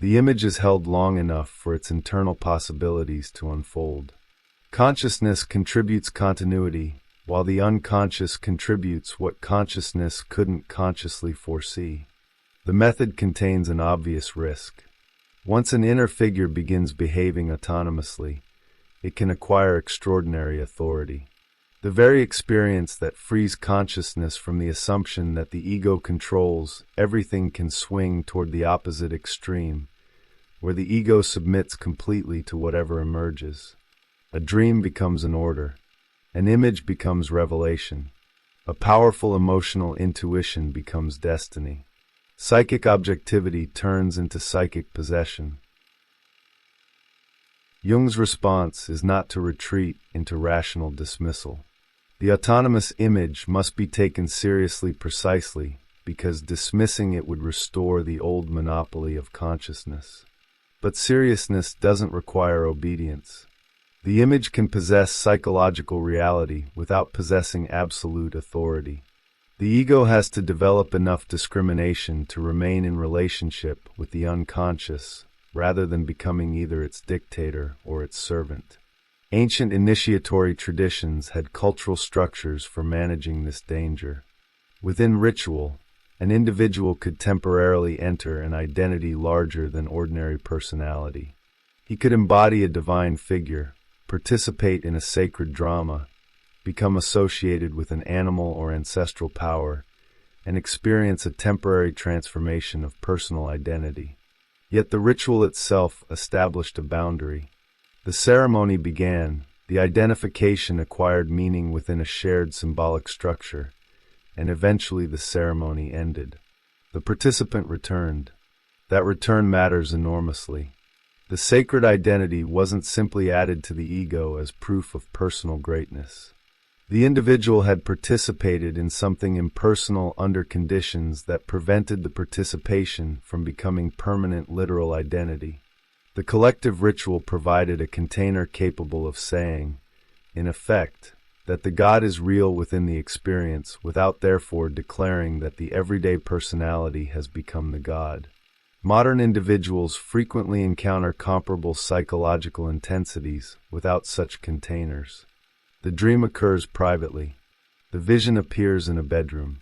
The image is held long enough for its internal possibilities to unfold. Consciousness contributes continuity, while the unconscious contributes what consciousness couldn't consciously foresee. The method contains an obvious risk. Once an inner figure begins behaving autonomously, it can acquire extraordinary authority. The very experience that frees consciousness from the assumption that the ego controls everything can swing toward the opposite extreme, where the ego submits completely to whatever emerges. A dream becomes an order. An image becomes revelation. A powerful emotional intuition becomes destiny. Psychic objectivity turns into psychic possession. Jung's response is not to retreat into rational dismissal. The autonomous image must be taken seriously precisely because dismissing it would restore the old monopoly of consciousness. But seriousness doesn't require obedience. The image can possess psychological reality without possessing absolute authority. The ego has to develop enough discrimination to remain in relationship with the unconscious, rather than becoming either its dictator or its servant. Ancient initiatory traditions had cultural structures for managing this danger. Within ritual, an individual could temporarily enter an identity larger than ordinary personality. He could embody a divine figure, participate in a sacred drama, become associated with an animal or ancestral power, and experience a temporary transformation of personal identity. Yet the ritual itself established a boundary. The ceremony began, the identification acquired meaning within a shared symbolic structure, and eventually the ceremony ended. The participant returned. That return matters enormously. The sacred identity wasn't simply added to the ego as proof of personal greatness. The individual had participated in something impersonal under conditions that prevented the participation from becoming permanent literal identity. The collective ritual provided a container capable of saying, in effect, that the God is real within the experience without therefore declaring that the everyday personality has become the God. Modern individuals frequently encounter comparable psychological intensities without such containers. The dream occurs privately. The vision appears in a bedroom.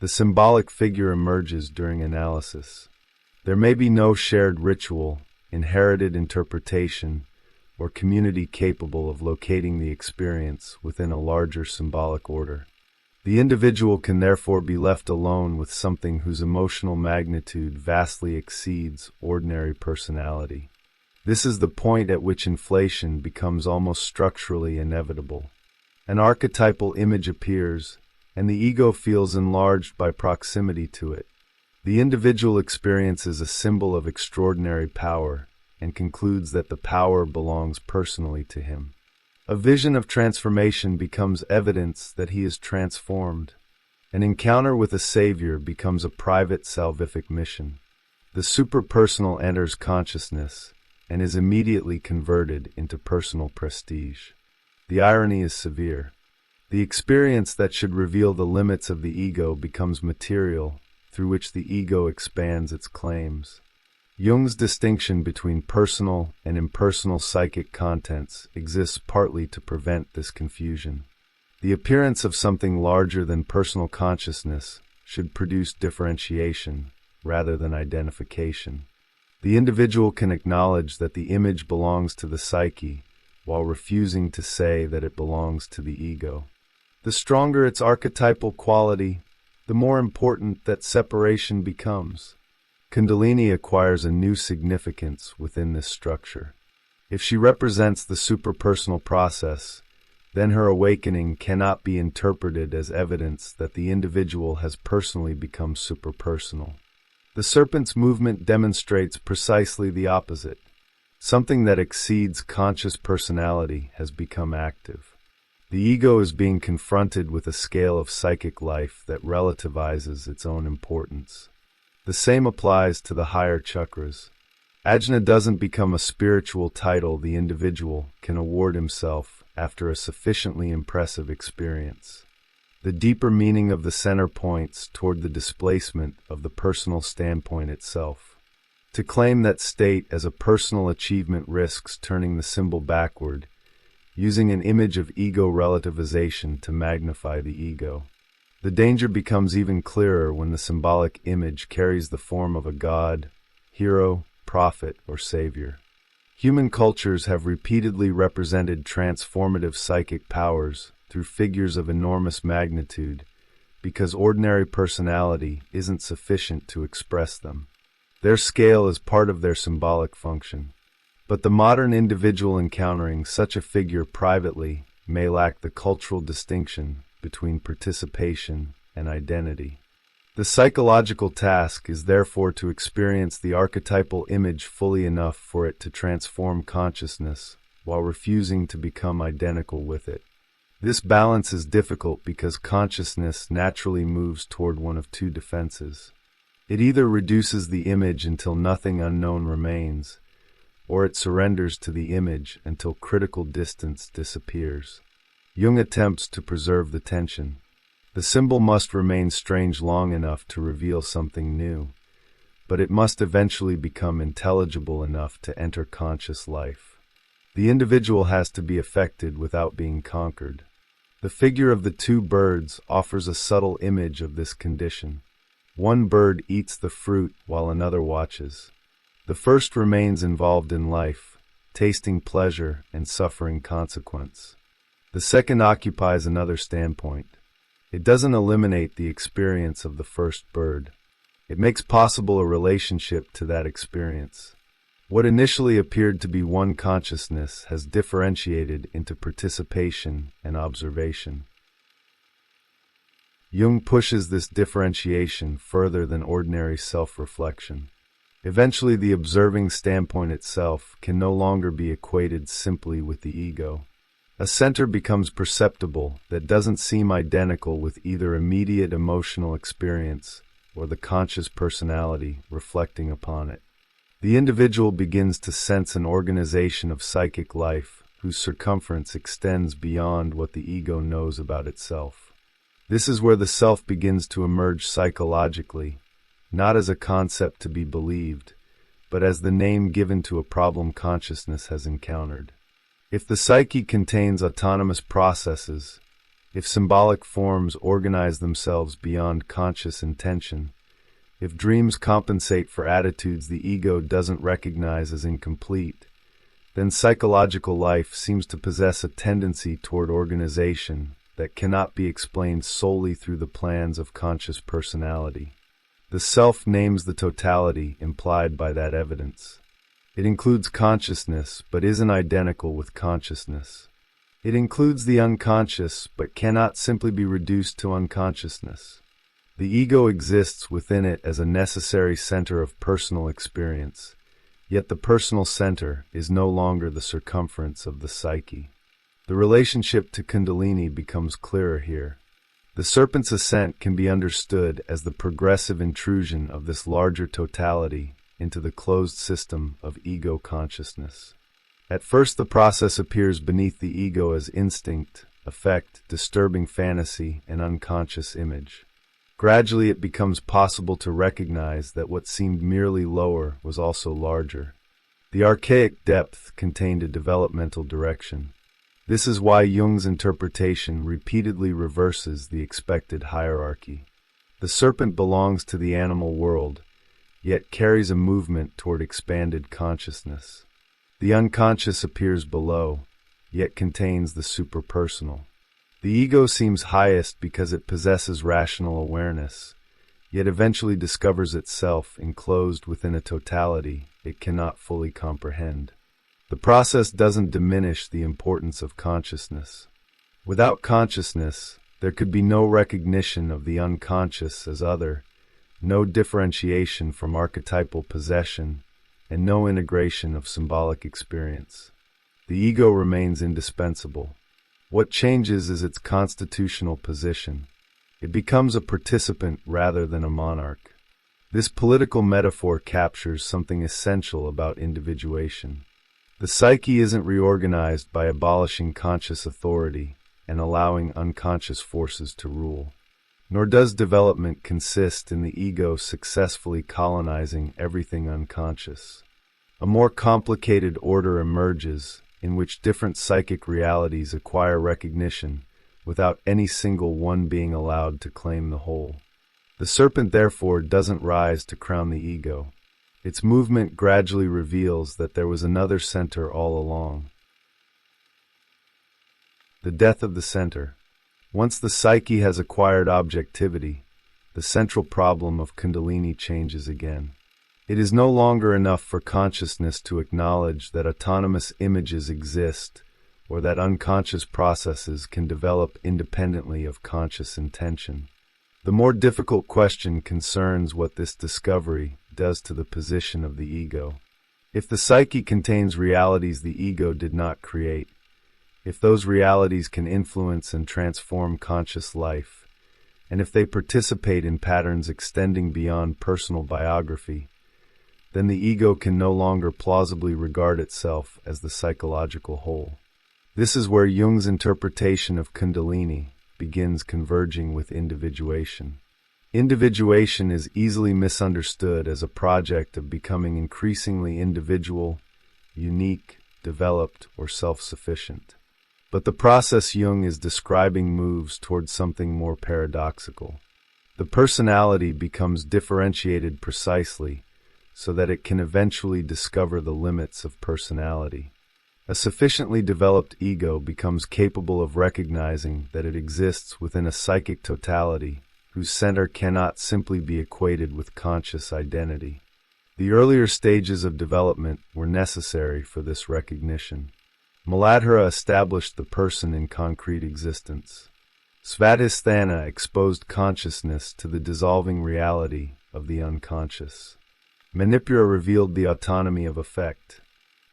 The symbolic figure emerges during analysis. There may be no shared ritual, inherited interpretation, or community capable of locating the experience within a larger symbolic order. The individual can therefore be left alone with something whose emotional magnitude vastly exceeds ordinary personality. This is the point at which inflation becomes almost structurally inevitable. An archetypal image appears, and the ego feels enlarged by proximity to it. The individual experiences a symbol of extraordinary power and concludes that the power belongs personally to him. A vision of transformation becomes evidence that he is transformed. An encounter with a savior becomes a private salvific mission. The superpersonal enters consciousness and is immediately converted into personal prestige. The irony is severe. The experience that should reveal the limits of the ego becomes material, through which the ego expands its claims. Jung's distinction between personal and impersonal psychic contents exists partly to prevent this confusion. The appearance of something larger than personal consciousness should produce differentiation rather than identification. The individual can acknowledge that the image belongs to the psyche, while refusing to say that it belongs to the ego. The stronger its archetypal quality, the more important that separation becomes. Kundalini acquires a new significance within this structure. If she represents the superpersonal process, then her awakening cannot be interpreted as evidence that the individual has personally become superpersonal. The serpent's movement demonstrates precisely the opposite. Something that exceeds conscious personality has become active. The ego is being confronted with a scale of psychic life that relativizes its own importance. The same applies to the higher chakras. Ajna doesn't become a spiritual title the individual can award himself after a sufficiently impressive experience. The deeper meaning of the center points toward the displacement of the personal standpoint itself. To claim that state as a personal achievement risks turning the symbol backward, using an image of ego relativization to magnify the ego. The danger becomes even clearer when the symbolic image carries the form of a god, hero, prophet, or savior. Human cultures have repeatedly represented transformative psychic powers through figures of enormous magnitude because ordinary personality isn't sufficient to express them. Their scale is part of their symbolic function. But the modern individual encountering such a figure privately may lack the cultural distinction between participation and identity. The psychological task is therefore to experience the archetypal image fully enough for it to transform consciousness while refusing to become identical with it. This balance is difficult because consciousness naturally moves toward one of two defenses. It either reduces the image until nothing unknown remains, or it surrenders to the image until critical distance disappears. Jung attempts to preserve the tension. The symbol must remain strange long enough to reveal something new, but it must eventually become intelligible enough to enter conscious life. The individual has to be affected without being conquered. The figure of the two birds offers a subtle image of this condition. One bird eats the fruit while another watches. The first remains involved in life, tasting pleasure and suffering consequence. The second occupies another standpoint. It doesn't eliminate the experience of the first bird. It makes possible a relationship to that experience. What initially appeared to be one consciousness has differentiated into participation and observation. Jung pushes this differentiation further than ordinary self-reflection. Eventually, the observing standpoint itself can no longer be equated simply with the ego. A center becomes perceptible that doesn't seem identical with either immediate emotional experience or the conscious personality reflecting upon it. The individual begins to sense an organization of psychic life whose circumference extends beyond what the ego knows about itself. This is where the self begins to emerge psychologically, not as a concept to be believed, but as the name given to a problem consciousness has encountered. If the psyche contains autonomous processes, if symbolic forms organize themselves beyond conscious intention, if dreams compensate for attitudes the ego doesn't recognize as incomplete, then psychological life seems to possess a tendency toward organization that cannot be explained solely through the plans of conscious personality. The self names the totality implied by that evidence. It includes consciousness, but isn't identical with consciousness. It includes the unconscious, but cannot simply be reduced to unconsciousness. The ego exists within it as a necessary center of personal experience, yet the personal center is no longer the circumference of the psyche. The relationship to Kundalini becomes clearer here. The serpent's ascent can be understood as the progressive intrusion of this larger totality into the closed system of ego consciousness. At first, the process appears beneath the ego as instinct, affect, disturbing fantasy, and unconscious image. Gradually, it becomes possible to recognize that what seemed merely lower was also larger. The archaic depth contained a developmental direction. This is why Jung's interpretation repeatedly reverses the expected hierarchy. The serpent belongs to the animal world, yet carries a movement toward expanded consciousness. The unconscious appears below, yet contains the superpersonal. The ego seems highest because it possesses rational awareness, yet eventually discovers itself enclosed within a totality it cannot fully comprehend. The process doesn't diminish the importance of consciousness. Without consciousness, there could be no recognition of the unconscious as other, no differentiation from archetypal possession, and no integration of symbolic experience. The ego remains indispensable. What changes is its constitutional position. It becomes a participant rather than a monarch. This political metaphor captures something essential about individuation. The psyche isn't reorganized by abolishing conscious authority and allowing unconscious forces to rule. Nor does development consist in the ego successfully colonizing everything unconscious. A more complicated order emerges in which different psychic realities acquire recognition without any single one being allowed to claim the whole. The serpent therefore doesn't rise to crown the ego. Its movement gradually reveals that there was another center all along. The death of the center. Once the psyche has acquired objectivity, the central problem of Kundalini changes again. It is no longer enough for consciousness to acknowledge that autonomous images exist or that unconscious processes can develop independently of conscious intention. The more difficult question concerns what this discovery does to the position of the ego. If the psyche contains realities the ego did not create, if those realities can influence and transform conscious life, and if they participate in patterns extending beyond personal biography, then the ego can no longer plausibly regard itself as the psychological whole. This is where Jung's interpretation of Kundalini begins converging with individuation. Individuation is easily misunderstood as a project of becoming increasingly individual, unique, developed, or self-sufficient. But the process Jung is describing moves towards something more paradoxical. The personality becomes differentiated precisely so that it can eventually discover the limits of personality. A sufficiently developed ego becomes capable of recognizing that it exists within a psychic totality whose center cannot simply be equated with conscious identity. The earlier stages of development were necessary for this recognition. Muladhara established the person in concrete existence. Svadhisthana exposed consciousness to the dissolving reality of the unconscious. Manipura revealed the autonomy of effect.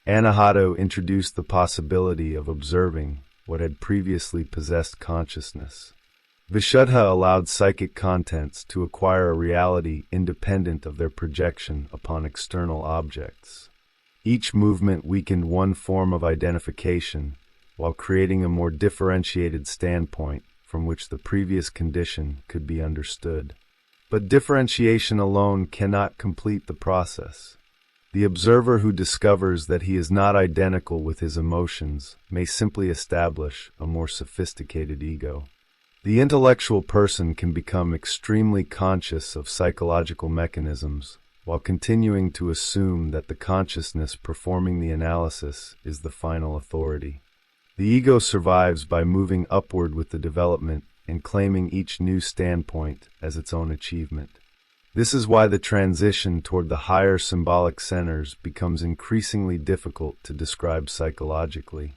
Anahata introduced the possibility of observing what had previously possessed consciousness. Vishuddha allowed psychic contents to acquire a reality independent of their projection upon external objects. Each movement weakened one form of identification while creating a more differentiated standpoint from which the previous condition could be understood. But differentiation alone cannot complete the process. The observer who discovers that he is not identical with his emotions may simply establish a more sophisticated ego. The intellectual person can become extremely conscious of psychological mechanisms while continuing to assume that the consciousness performing the analysis is the final authority. The ego survives by moving upward with the development and claiming each new standpoint as its own achievement. This is why the transition toward the higher symbolic centers becomes increasingly difficult to describe psychologically.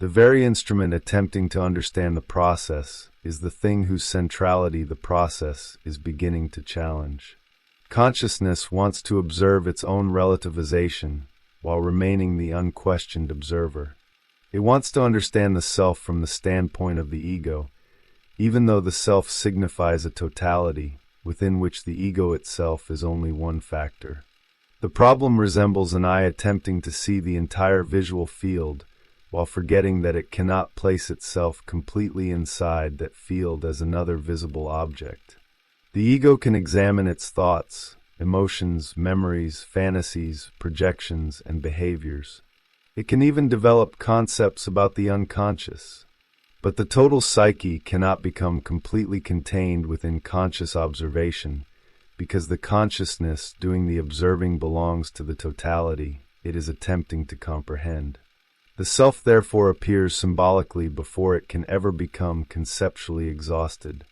The very instrument attempting to understand the process is the thing whose centrality the process is beginning to challenge. Consciousness wants to observe its own relativization while remaining the unquestioned observer. It wants to understand the self from the standpoint of the ego, even though the self signifies a totality within which the ego itself is only one factor. The problem resembles an eye attempting to see the entire visual field while forgetting that it cannot place itself completely inside that field as another visible object. The ego can examine its thoughts, emotions, memories, fantasies, projections, and behaviors. It can even develop concepts about the unconscious. But the total psyche cannot become completely contained within conscious observation because the consciousness doing the observing belongs to the totality it is attempting to comprehend. The self therefore appears symbolically before it can ever become conceptually exhausted.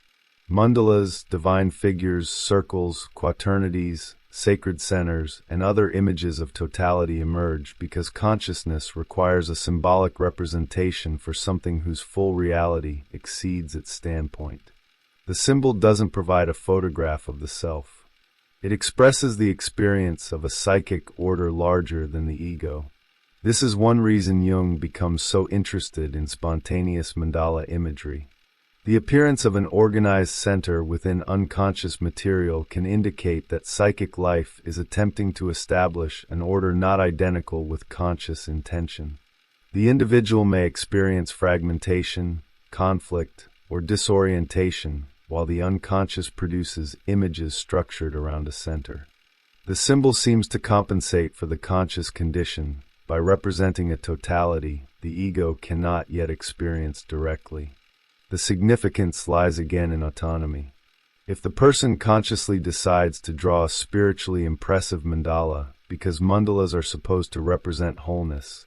Mandalas, divine figures, circles, quaternities, sacred centers, and other images of totality emerge because consciousness requires a symbolic representation for something whose full reality exceeds its standpoint. The symbol doesn't provide a photograph of the self. It expresses the experience of a psychic order larger than the ego. This is one reason Jung becomes so interested in spontaneous mandala imagery. The appearance of an organized center within unconscious material can indicate that psychic life is attempting to establish an order not identical with conscious intention. The individual may experience fragmentation, conflict, or disorientation, while the unconscious produces images structured around a center. The symbol seems to compensate for the conscious condition by representing a totality the ego cannot yet experience directly. The significance lies again in autonomy. If the person consciously decides to draw a spiritually impressive mandala because mandalas are supposed to represent wholeness,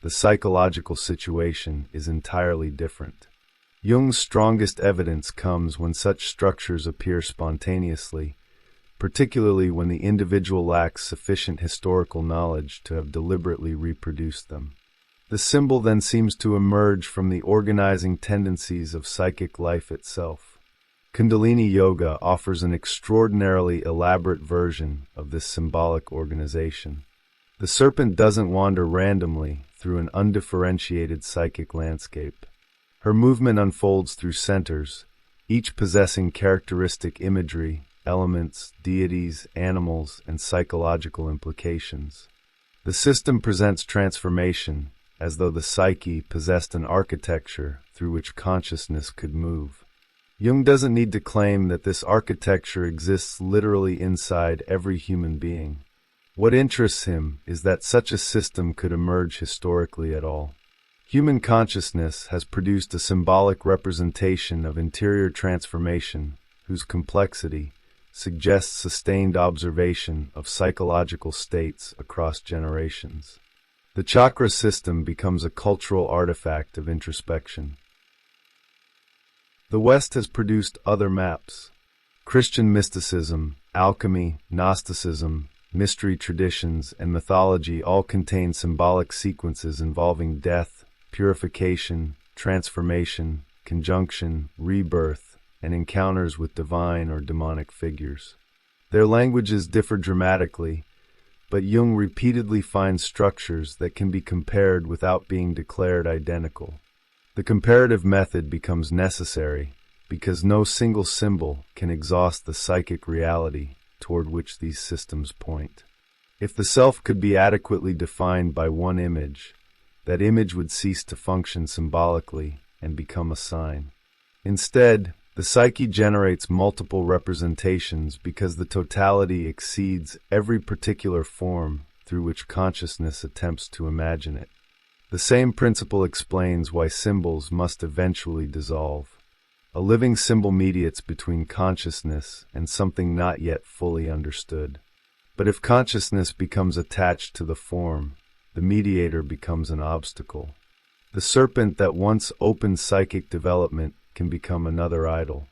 the psychological situation is entirely different. Jung's strongest evidence comes when such structures appear spontaneously, particularly when the individual lacks sufficient historical knowledge to have deliberately reproduced them. The symbol then seems to emerge from the organizing tendencies of psychic life itself. Kundalini Yoga offers an extraordinarily elaborate version of this symbolic organization. The serpent doesn't wander randomly through an undifferentiated psychic landscape. Her movement unfolds through centers, each possessing characteristic imagery, elements, deities, animals, and psychological implications. The system presents transformation, as though the psyche possessed an architecture through which consciousness could move. Jung doesn't need to claim that this architecture exists literally inside every human being. What interests him is that such a system could emerge historically at all. Human consciousness has produced a symbolic representation of interior transformation whose complexity suggests sustained observation of psychological states across generations. The chakra system becomes a cultural artifact of introspection. The West has produced other maps. Christian mysticism, alchemy, Gnosticism, mystery traditions, and mythology all contain symbolic sequences involving death, purification, transformation, conjunction, rebirth, and encounters with divine or demonic figures. Their languages differ dramatically, but Jung repeatedly finds structures that can be compared without being declared identical. The comparative method becomes necessary because no single symbol can exhaust the psychic reality toward which these systems point. If the self could be adequately defined by one image, that image would cease to function symbolically and become a sign. Instead, the psyche generates multiple representations because the totality exceeds every particular form through which consciousness attempts to imagine it. The same principle explains why symbols must eventually dissolve. A living symbol mediates between consciousness and something not yet fully understood. But if consciousness becomes attached to the form, the mediator becomes an obstacle. The serpent that once opened psychic development can become another idol.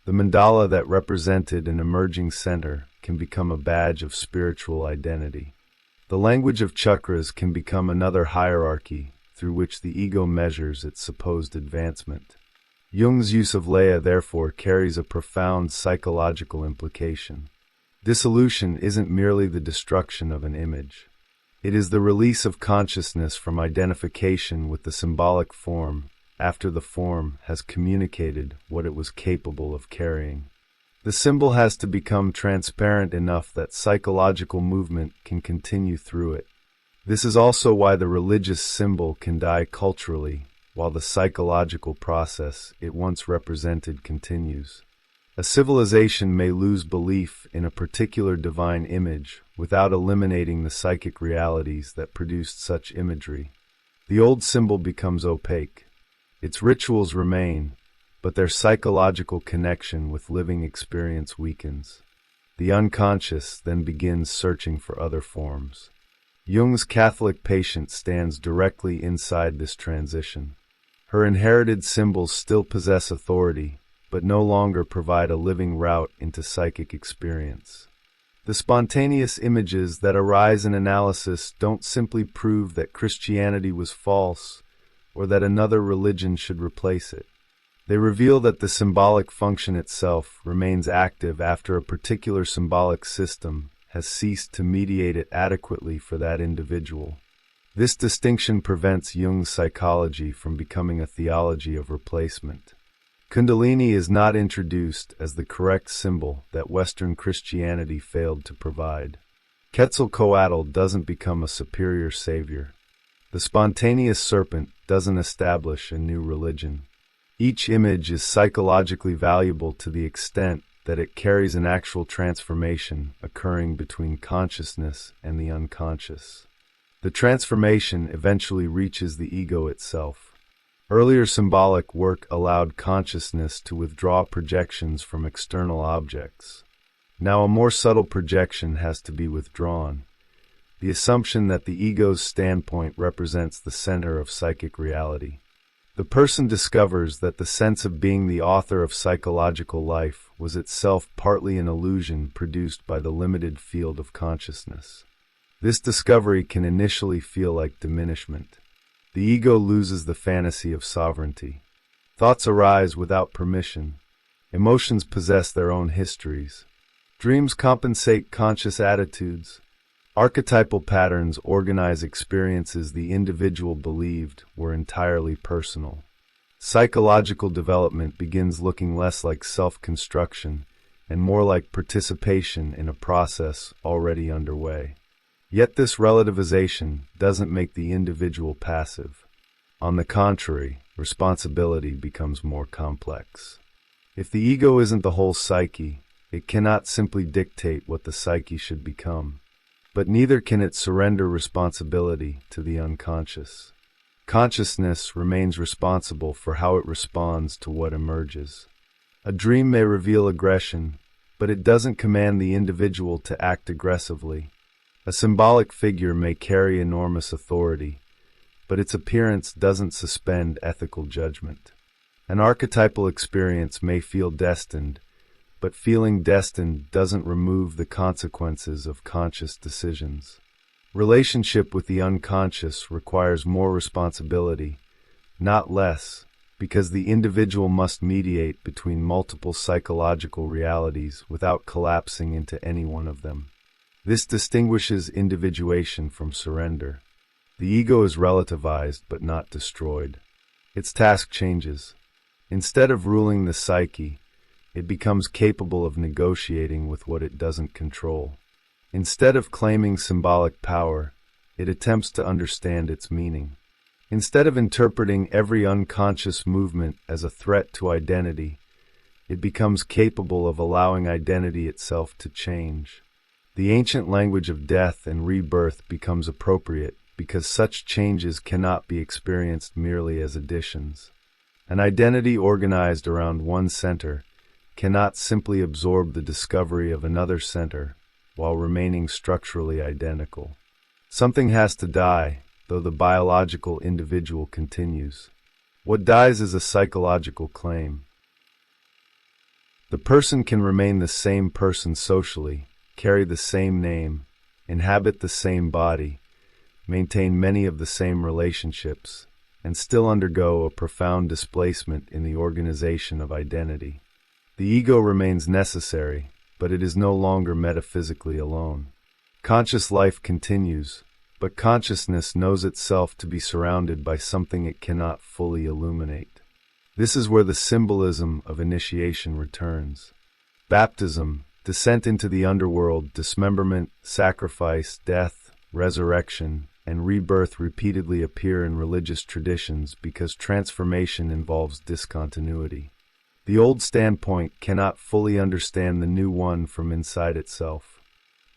The mandala that represented an emerging center can become a badge of spiritual identity. The language of chakras can become another hierarchy through which the ego measures its supposed advancement. Jung's use of Leia therefore carries a profound psychological implication. Dissolution isn't merely the destruction of an image. It is the release of consciousness from identification with the symbolic form after the form has communicated what it was capable of carrying. The symbol has to become transparent enough that psychological movement can continue through it. This is also why the religious symbol can die culturally, while the psychological process it once represented continues. A civilization may lose belief in a particular divine image without eliminating the psychic realities that produced such imagery. The old symbol becomes opaque. Its rituals remain, but their psychological connection with living experience weakens. The unconscious then begins searching for other forms. Jung's Catholic patient stands directly inside this transition. Her inherited symbols still possess authority, but no longer provide a living route into psychic experience. The spontaneous images that arise in analysis don't simply prove that Christianity was false or that another religion should replace it. They reveal that the symbolic function itself remains active after a particular symbolic system has ceased to mediate it adequately for that individual. This distinction prevents Jung's psychology from becoming a theology of replacement. Kundalini is not introduced as the correct symbol that Western Christianity failed to provide. Quetzalcoatl doesn't become a superior savior. The spontaneous serpent doesn't establish a new religion. Each image is psychologically valuable to the extent that it carries an actual transformation occurring between consciousness and the unconscious. The transformation eventually reaches the ego itself. Earlier symbolic work allowed consciousness to withdraw projections from external objects. Now a more subtle projection has to be withdrawn. The assumption that the ego's standpoint represents the center of psychic reality. The person discovers that the sense of being the author of psychological life was itself partly an illusion produced by the limited field of consciousness. This discovery can initially feel like diminishment. The ego loses the fantasy of sovereignty. Thoughts arise without permission. Emotions possess their own histories. Dreams compensate conscious attitudes. Archetypal patterns organize experiences the individual believed were entirely personal. Psychological development begins looking less like self-construction and more like participation in a process already underway. Yet this relativization doesn't make the individual passive. On the contrary, responsibility becomes more complex. If the ego isn't the whole psyche, it cannot simply dictate what the psyche should become. But neither can it surrender responsibility to the unconscious. Consciousness remains responsible for how it responds to what emerges. A dream may reveal aggression, but it doesn't command the individual to act aggressively. A symbolic figure may carry enormous authority, but its appearance doesn't suspend ethical judgment. An archetypal experience may feel destined, but feeling destined doesn't remove the consequences of conscious decisions. Relationship with the unconscious requires more responsibility, not less, because the individual must mediate between multiple psychological realities without collapsing into any one of them. This distinguishes individuation from surrender. The ego is relativized but not destroyed. Its task changes. Instead of ruling the psyche, it becomes capable of negotiating with what it doesn't control. Instead of claiming symbolic power, it attempts to understand its meaning. Instead of interpreting every unconscious movement as a threat to identity, it becomes capable of allowing identity itself to change. The ancient language of death and rebirth becomes appropriate because such changes cannot be experienced merely as additions. An identity organized around one center cannot simply absorb the discovery of another center while remaining structurally identical. Something has to die, though the biological individual continues. What dies is a psychological claim. The person can remain the same person socially, carry the same name, inhabit the same body, maintain many of the same relationships, and still undergo a profound displacement in the organization of identity. The ego remains necessary, but it is no longer metaphysically alone. Conscious life continues, but consciousness knows itself to be surrounded by something it cannot fully illuminate. This is where the symbolism of initiation returns. Baptism, descent into the underworld, dismemberment, sacrifice, death, resurrection, and rebirth repeatedly appear in religious traditions because transformation involves discontinuity. The old standpoint cannot fully understand the new one from inside itself.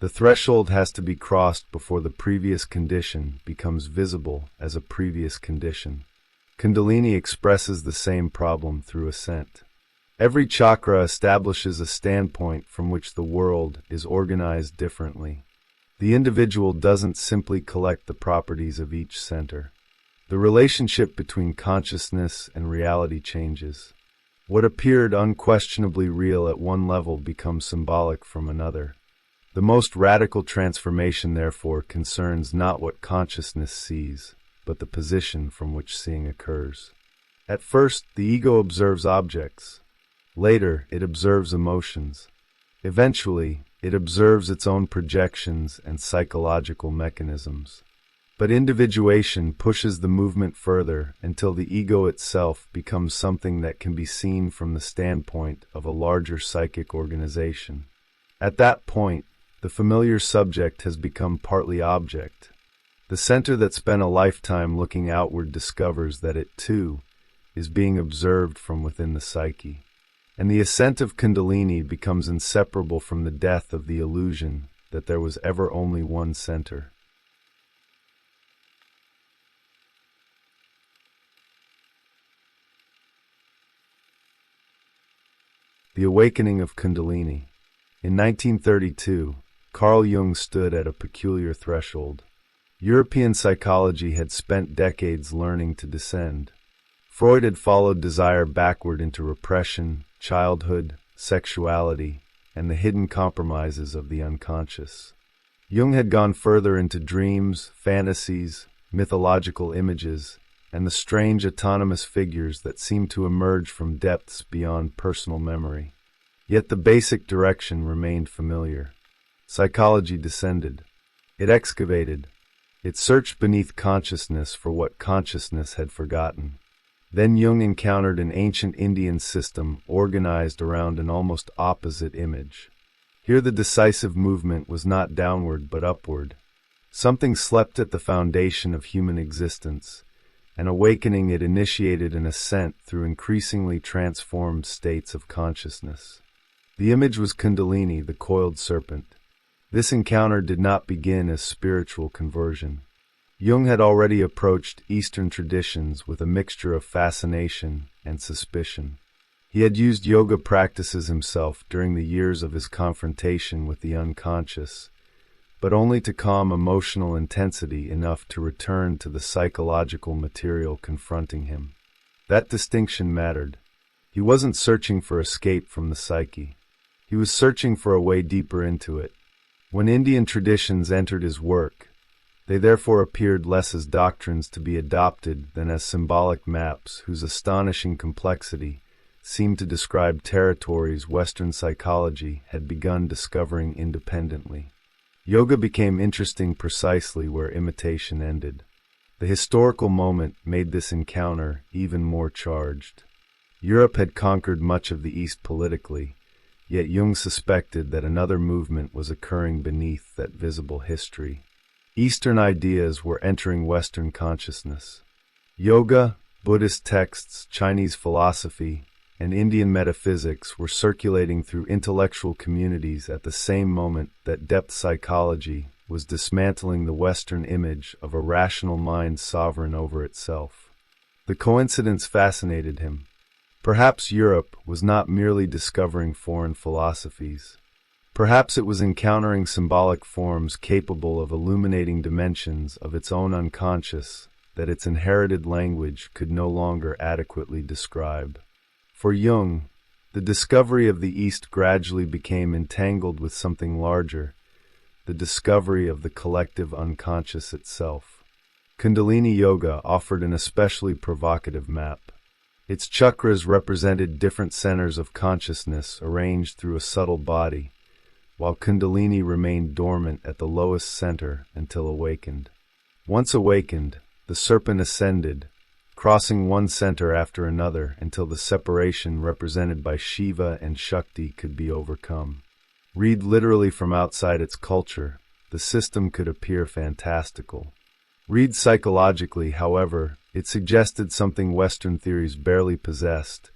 The threshold has to be crossed before the previous condition becomes visible as a previous condition. Kundalini expresses the same problem through ascent. Every chakra establishes a standpoint from which the world is organized differently. The individual doesn't simply collect the properties of each center. The relationship between consciousness and reality changes. What appeared unquestionably real at one level becomes symbolic from another. The most radical transformation, therefore, concerns not what consciousness sees, but the position from which seeing occurs. At first, the ego observes objects. Later, it observes emotions. Eventually, it observes its own projections and psychological mechanisms. But individuation pushes the movement further until the ego itself becomes something that can be seen from the standpoint of a larger psychic organization. At that point, the familiar subject has become partly object. The center that spent a lifetime looking outward discovers that it, too, is being observed from within the psyche. And the ascent of Kundalini becomes inseparable from the death of the illusion that there was ever only one center. The Awakening of Kundalini. In 1932, Carl Jung stood at a peculiar threshold. European psychology had spent decades learning to descend. Freud had followed desire backward into repression, childhood, sexuality, and the hidden compromises of the unconscious. Jung had gone further into dreams, fantasies, mythological images, and the strange autonomous figures that seemed to emerge from depths beyond personal memory. Yet the basic direction remained familiar. Psychology descended. It excavated. It searched beneath consciousness for what consciousness had forgotten. Then Jung encountered an ancient Indian system organized around an almost opposite image. Here the decisive movement was not downward but upward. Something slept at the foundation of human existence, and awakening it initiated an ascent through increasingly transformed states of consciousness. The image was Kundalini, the coiled serpent. This encounter did not begin as spiritual conversion. Jung had already approached Eastern traditions with a mixture of fascination and suspicion. He had used yoga practices himself during the years of his confrontation with the unconscious, but only to calm emotional intensity enough to return to the psychological material confronting him. That distinction mattered. He wasn't searching for escape from the psyche. He was searching for a way deeper into it. When Indian traditions entered his work, they therefore appeared less as doctrines to be adopted than as symbolic maps whose astonishing complexity seemed to describe territories Western psychology had begun discovering independently. Yoga became interesting precisely where imitation ended. The historical moment made this encounter even more charged. Europe had conquered much of the East politically, yet Jung suspected that another movement was occurring beneath that visible history. Eastern ideas were entering Western consciousness. Yoga, Buddhist texts, Chinese philosophy, and Indian metaphysics were circulating through intellectual communities at the same moment that depth psychology was dismantling the Western image of a rational mind sovereign over itself. The coincidence fascinated him. Perhaps Europe was not merely discovering foreign philosophies. Perhaps it was encountering symbolic forms capable of illuminating dimensions of its own unconscious that its inherited language could no longer adequately describe. For Jung, the discovery of the East gradually became entangled with something larger, the discovery of the collective unconscious itself. Kundalini Yoga offered an especially provocative map. Its chakras represented different centers of consciousness arranged through a subtle body, while Kundalini remained dormant at the lowest center until awakened. Once awakened, the serpent ascended, crossing one center after another until the separation represented by Shiva and Shakti could be overcome. Read literally from outside its culture, the system could appear fantastical. Read psychologically, however, it suggested something Western theories barely possessed,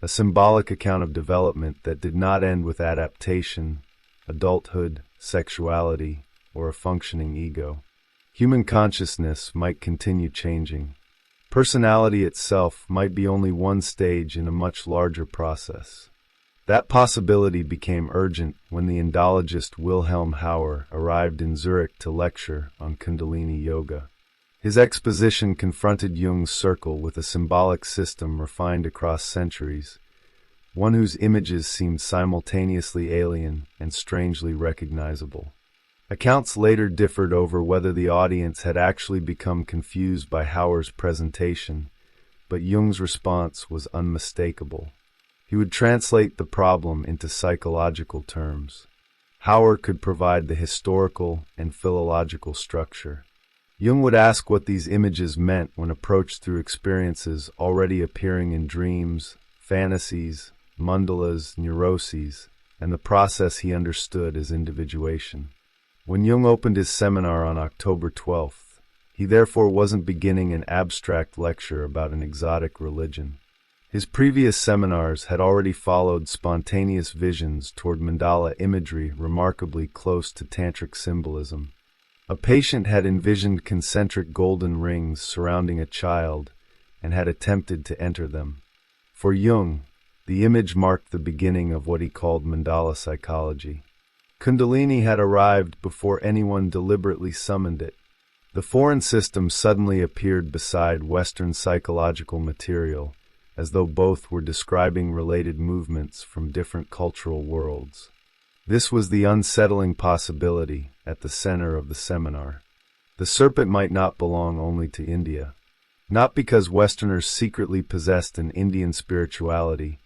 a symbolic account of development that did not end with adaptation, adulthood, sexuality, or a functioning ego. Human consciousness might continue changing. Personality itself might be only one stage in a much larger process. That possibility became urgent when the Indologist Wilhelm Hauer arrived in Zurich to lecture on Kundalini Yoga. His exposition confronted Jung's circle with a symbolic system refined across centuries, one whose images seemed simultaneously alien and strangely recognizable. Accounts later differed over whether the audience had actually become confused by Hauer's presentation, but Jung's response was unmistakable. He would translate the problem into psychological terms. Hauer could provide the historical and philological structure. Jung would ask what these images meant when approached through experiences already appearing in dreams, fantasies, mandalas, neuroses, and the process he understood as individuation. When Jung opened his seminar on October 12th, he therefore wasn't beginning an abstract lecture about an exotic religion. His previous seminars had already followed spontaneous visions toward mandala imagery remarkably close to tantric symbolism. A patient had envisioned concentric golden rings surrounding a child and had attempted to enter them. For Jung, the image marked the beginning of what he called mandala psychology. Kundalini had arrived before anyone deliberately summoned it. The foreign system suddenly appeared beside Western psychological material, as though both were describing related movements from different cultural worlds. This was the unsettling possibility at the center of the seminar. The serpent might not belong only to India. Not because Westerners secretly possessed an Indian spirituality,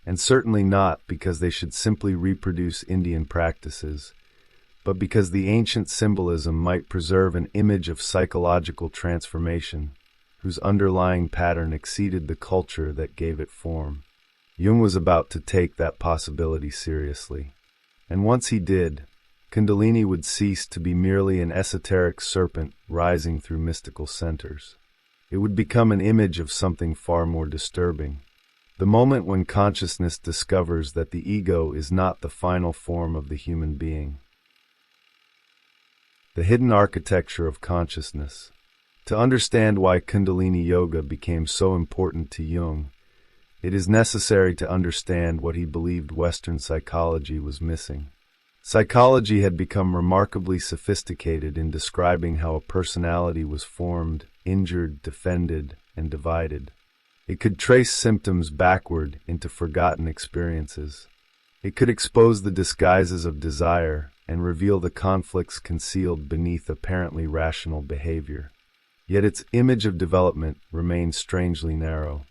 and certainly not because they should simply reproduce Indian practices, but because the ancient symbolism might preserve an image of psychological transformation, whose underlying pattern exceeded the culture that gave it form. Jung was about to take that possibility seriously. And once he did, Kundalini would cease to be merely an esoteric serpent rising through mystical centers. It would become an image of something far more disturbing. The moment when consciousness discovers that the ego is not the final form of the human being. The hidden architecture of consciousness. To understand why Kundalini Yoga became so important to Jung, it is necessary to understand what he believed Western psychology was missing. Psychology had become remarkably sophisticated in describing how a personality was formed, injured, defended, and divided. It could trace symptoms backward into forgotten experiences. It could expose the disguises of desire and reveal the conflicts concealed beneath apparently rational behavior. Yet its image of development remained strangely narrow.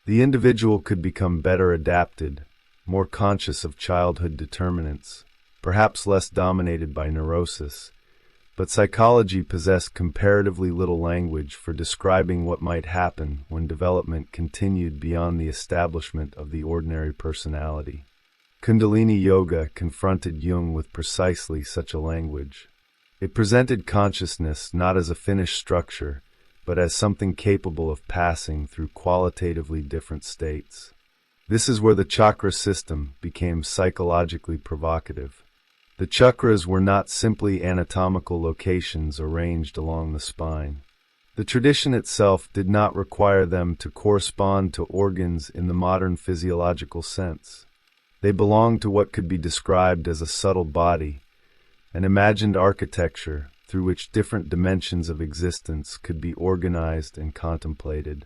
The individual could become better adapted, more conscious of childhood determinants, perhaps less dominated by neurosis, but psychology possessed comparatively little language for describing what might happen when development continued beyond the establishment of the ordinary personality. Kundalini Yoga confronted Jung with precisely such a language. It presented consciousness not as a finished structure, but as something capable of passing through qualitatively different states. This is where the chakra system became psychologically provocative. The chakras were not simply anatomical locations arranged along the spine. The tradition itself did not require them to correspond to organs in the modern physiological sense. They belonged to what could be described as a subtle body, an imagined architecture through which different dimensions of existence could be organized and contemplated.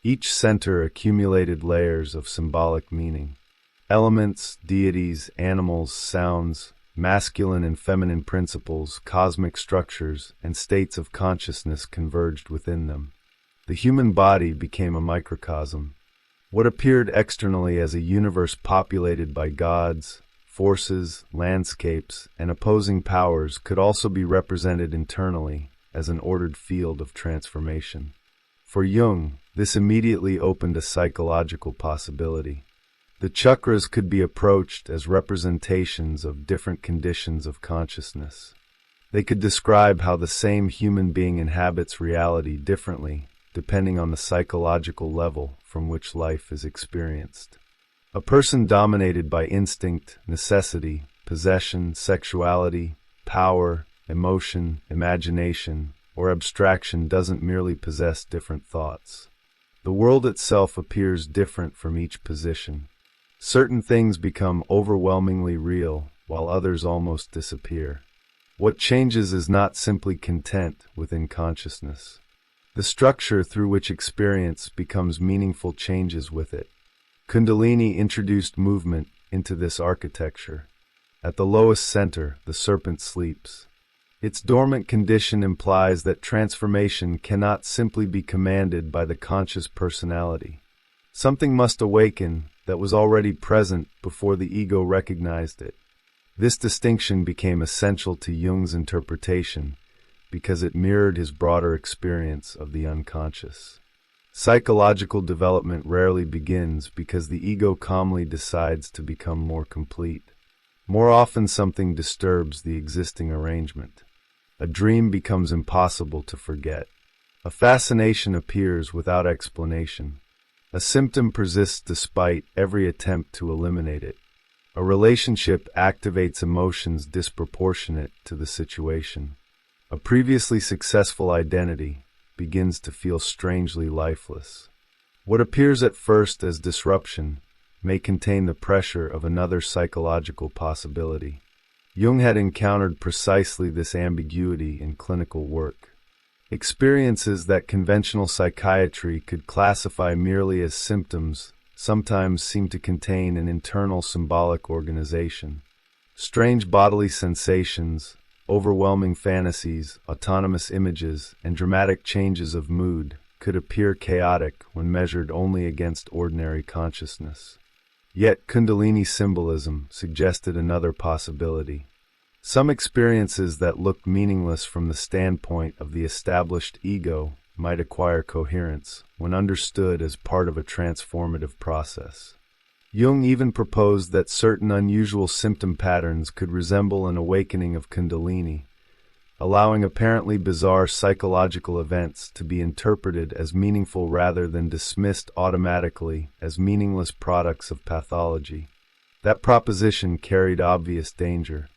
Each center accumulated layers of symbolic meaning. Elements, deities, animals, sounds, masculine and feminine principles, cosmic structures, and states of consciousness converged within them. The human body became a microcosm. What appeared externally as a universe populated by gods, forces, landscapes, and opposing powers could also be represented internally as an ordered field of transformation. For Jung, this immediately opened a psychological possibility. The chakras could be approached as representations of different conditions of consciousness. They could describe how the same human being inhabits reality differently, depending on the psychological level from which life is experienced. A person dominated by instinct, necessity, possession, sexuality, power, emotion, imagination, or abstraction doesn't merely possess different thoughts. The world itself appears different from each position. Certain things become overwhelmingly real, while others almost disappear. What changes is not simply content within consciousness. The structure through which experience becomes meaningful changes with it. Kundalini introduced movement into this architecture. At the lowest center, the serpent sleeps. Its dormant condition implies that transformation cannot simply be commanded by the conscious personality. Something must awaken that was already present before the ego recognized it. This distinction became essential to Jung's interpretation because it mirrored his broader experience of the unconscious. Psychological development rarely begins because the ego calmly decides to become more complete. More often, something disturbs the existing arrangement. A dream becomes impossible to forget. A fascination appears without explanation. A symptom persists despite every attempt to eliminate it. A relationship activates emotions disproportionate to the situation. A previously successful identity begins to feel strangely lifeless. What appears at first as disruption may contain the pressure of another psychological possibility. Jung had encountered precisely this ambiguity in clinical work. Experiences that conventional psychiatry could classify merely as symptoms sometimes seem to contain an internal symbolic organization. Strange bodily sensations, overwhelming fantasies, autonomous images, and dramatic changes of mood could appear chaotic when measured only against ordinary consciousness. Yet Kundalini symbolism suggested another possibility. Some experiences that looked meaningless from the standpoint of the established ego might acquire coherence when understood as part of a transformative process. Jung even proposed that certain unusual symptom patterns could resemble an awakening of Kundalini, allowing apparently bizarre psychological events to be interpreted as meaningful rather than dismissed automatically as meaningless products of pathology. That proposition carried obvious danger.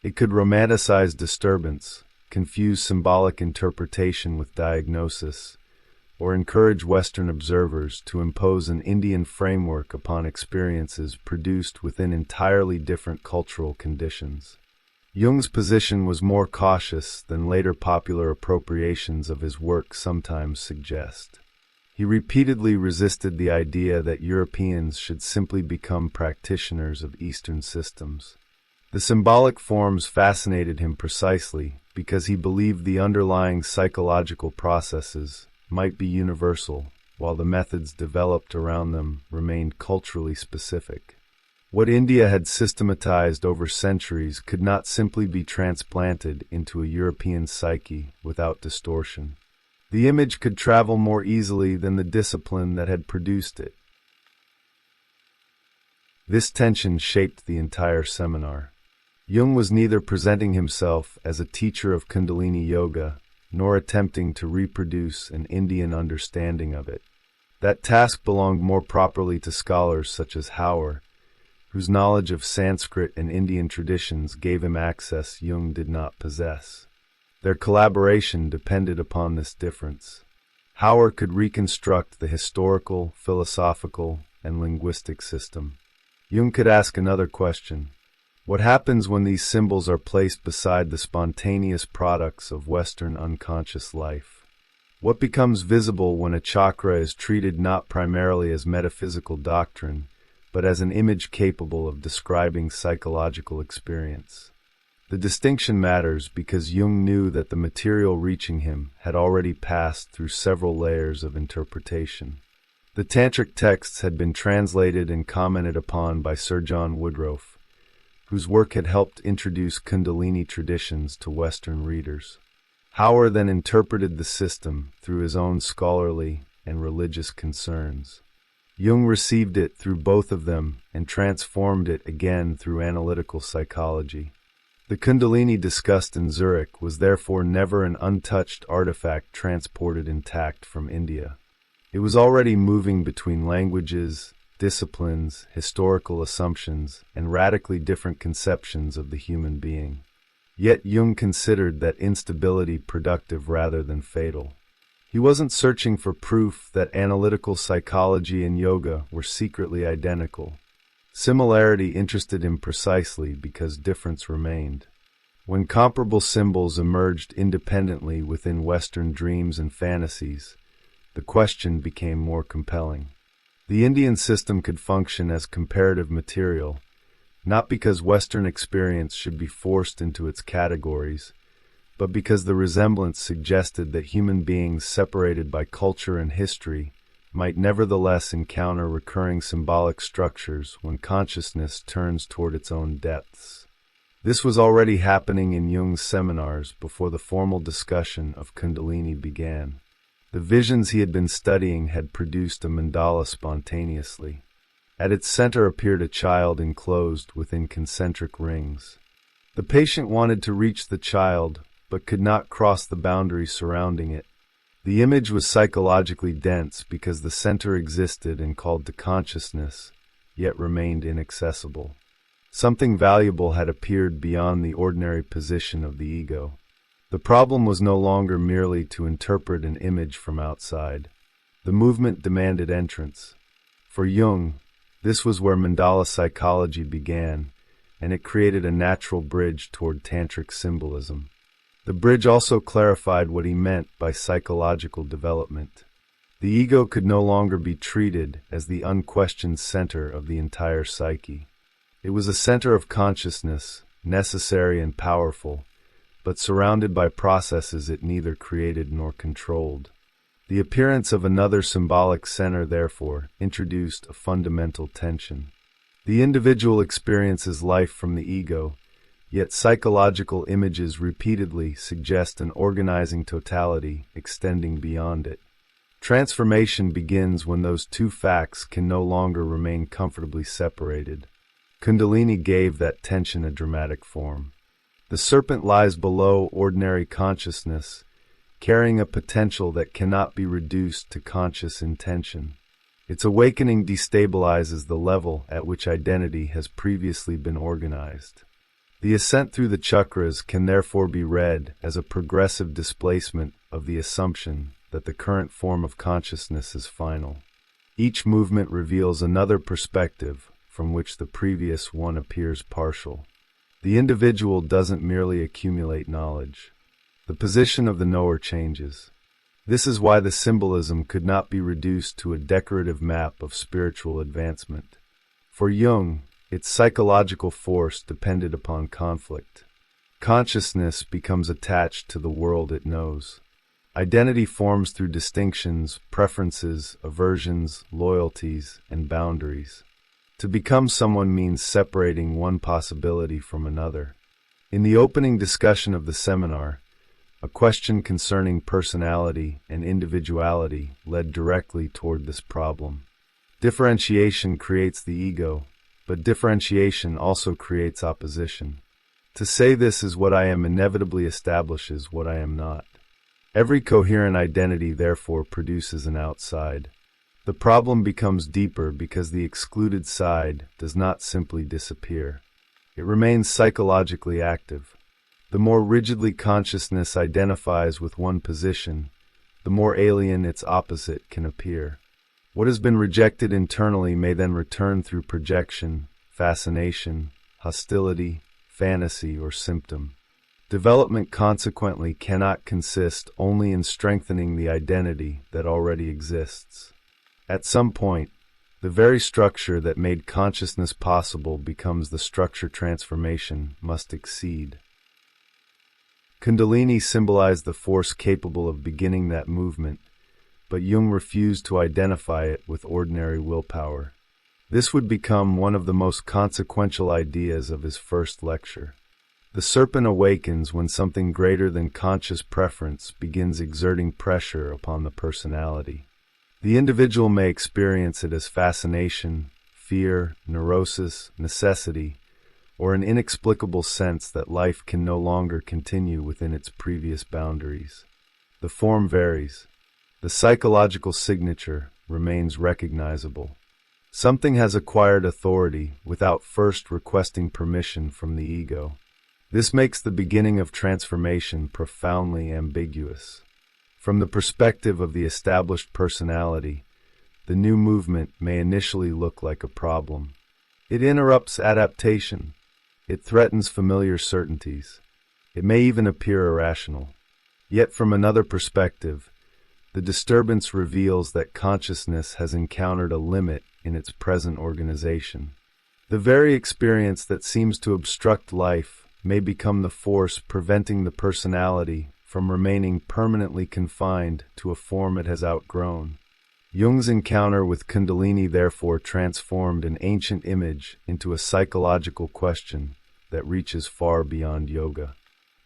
It could romanticize disturbance, confuse symbolic interpretation with diagnosis, or encourage Western observers to impose an Indian framework upon experiences produced within entirely different cultural conditions. Jung's position was more cautious than later popular appropriations of his work sometimes suggest. He repeatedly resisted the idea that Europeans should simply become practitioners of Eastern systems. The symbolic forms fascinated him precisely because he believed the underlying psychological processes might be universal, while the methods developed around them remained culturally specific. What India had systematized over centuries could not simply be transplanted into a European psyche without distortion. The image could travel more easily than the discipline that had produced it. This tension shaped the entire seminar. Jung was neither presenting himself as a teacher of Kundalini Yoga nor attempting to reproduce an Indian understanding of it. That task belonged more properly to scholars such as Hauer, whose knowledge of Sanskrit and Indian traditions gave him access Jung did not possess. Their collaboration depended upon this difference. Hauer could reconstruct the historical, philosophical, and linguistic system. Jung could ask another question. What happens when these symbols are placed beside the spontaneous products of Western unconscious life? What becomes visible when a chakra is treated not primarily as metaphysical doctrine, but as an image capable of describing psychological experience? The distinction matters because Jung knew that the material reaching him had already passed through several layers of interpretation. The tantric texts had been translated and commented upon by Sir John Woodroffe, whose work had helped introduce Kundalini traditions to Western readers. Hauer then interpreted the system through his own scholarly and religious concerns. Jung received it through both of them and transformed it again through analytical psychology. The Kundalini discussed in Zurich was therefore never an untouched artifact transported intact from India. It was already moving between languages, disciplines, historical assumptions, and radically different conceptions of the human being. Yet Jung considered that instability productive rather than fatal. He wasn't searching for proof that analytical psychology and yoga were secretly identical. Similarity interested him precisely because difference remained. When comparable symbols emerged independently within Western dreams and fantasies, the question became more compelling. The Indian system could function as comparative material, not because Western experience should be forced into its categories, but because the resemblance suggested that human beings separated by culture and history might nevertheless encounter recurring symbolic structures when consciousness turns toward its own depths. This was already happening in Jung's seminars before the formal discussion of Kundalini began. The visions he had been studying had produced a mandala spontaneously. At its center appeared a child enclosed within concentric rings. The patient wanted to reach the child, but could not cross the boundary surrounding it. The image was psychologically dense because the center existed and called to consciousness, yet remained inaccessible. Something valuable had appeared beyond the ordinary position of the ego. The problem was no longer merely to interpret an image from outside. The movement demanded entrance. For Jung, this was where mandala psychology began, and it created a natural bridge toward tantric symbolism. The bridge also clarified what he meant by psychological development. The ego could no longer be treated as the unquestioned center of the entire psyche. It was a center of consciousness, necessary and powerful, but surrounded by processes it neither created nor controlled. The appearance of another symbolic center, therefore, introduced a fundamental tension. The individual experiences life from the ego, yet psychological images repeatedly suggest an organizing totality extending beyond it. Transformation begins when those two facts can no longer remain comfortably separated. Kundalini gave that tension a dramatic form. The serpent lies below ordinary consciousness, carrying a potential that cannot be reduced to conscious intention. Its awakening destabilizes the level at which identity has previously been organized. The ascent through the chakras can therefore be read as a progressive displacement of the assumption that the current form of consciousness is final. Each movement reveals another perspective from which the previous one appears partial. The individual doesn't merely accumulate knowledge. The position of the knower changes. This is why the symbolism could not be reduced to a decorative map of spiritual advancement. For Jung, its psychological force depended upon conflict. Consciousness becomes attached to the world it knows. Identity forms through distinctions, preferences, aversions, loyalties, and boundaries. To become someone means separating one possibility from another. In the opening discussion of the seminar, a question concerning personality and individuality led directly toward this problem. Differentiation creates the ego, but differentiation also creates opposition. To say this is what I am inevitably establishes what I am not. Every coherent identity therefore produces an outside. The problem becomes deeper because the excluded side does not simply disappear. It remains psychologically active. The more rigidly consciousness identifies with one position, the more alien its opposite can appear. What has been rejected internally may then return through projection, fascination, hostility, fantasy, or symptom. Development consequently cannot consist only in strengthening the identity that already exists. At some point, the very structure that made consciousness possible becomes the structure transformation must exceed. Kundalini symbolized the force capable of beginning that movement, but Jung refused to identify it with ordinary willpower. This would become one of the most consequential ideas of his first lecture. The serpent awakens when something greater than conscious preference begins exerting pressure upon the personality. The individual may experience it as fascination, fear, neurosis, necessity, or an inexplicable sense that life can no longer continue within its previous boundaries. The form varies. The psychological signature remains recognizable. Something has acquired authority without first requesting permission from the ego. This makes the beginning of transformation profoundly ambiguous. From the perspective of the established personality, the new movement may initially look like a problem. It interrupts adaptation. It threatens familiar certainties. It may even appear irrational. Yet from another perspective, the disturbance reveals that consciousness has encountered a limit in its present organization. The very experience that seems to obstruct life may become the force preventing the personality from remaining permanently confined to a form it has outgrown. Jung's encounter with Kundalini therefore transformed an ancient image into a psychological question that reaches far beyond yoga.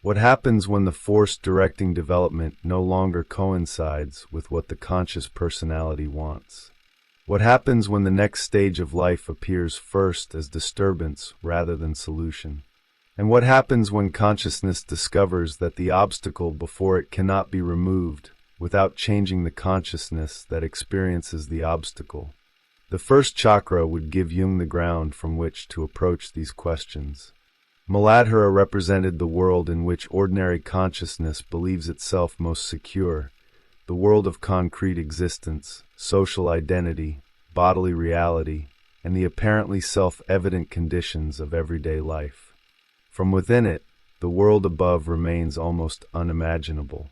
What happens when the force directing development no longer coincides with what the conscious personality wants? What happens when the next stage of life appears first as disturbance rather than solution? And what happens when consciousness discovers that the obstacle before it cannot be removed without changing the consciousness that experiences the obstacle? The first chakra would give Jung the ground from which to approach these questions. Muladhara represented the world in which ordinary consciousness believes itself most secure, the world of concrete existence, social identity, bodily reality, and the apparently self-evident conditions of everyday life. From within it, the world above remains almost unimaginable.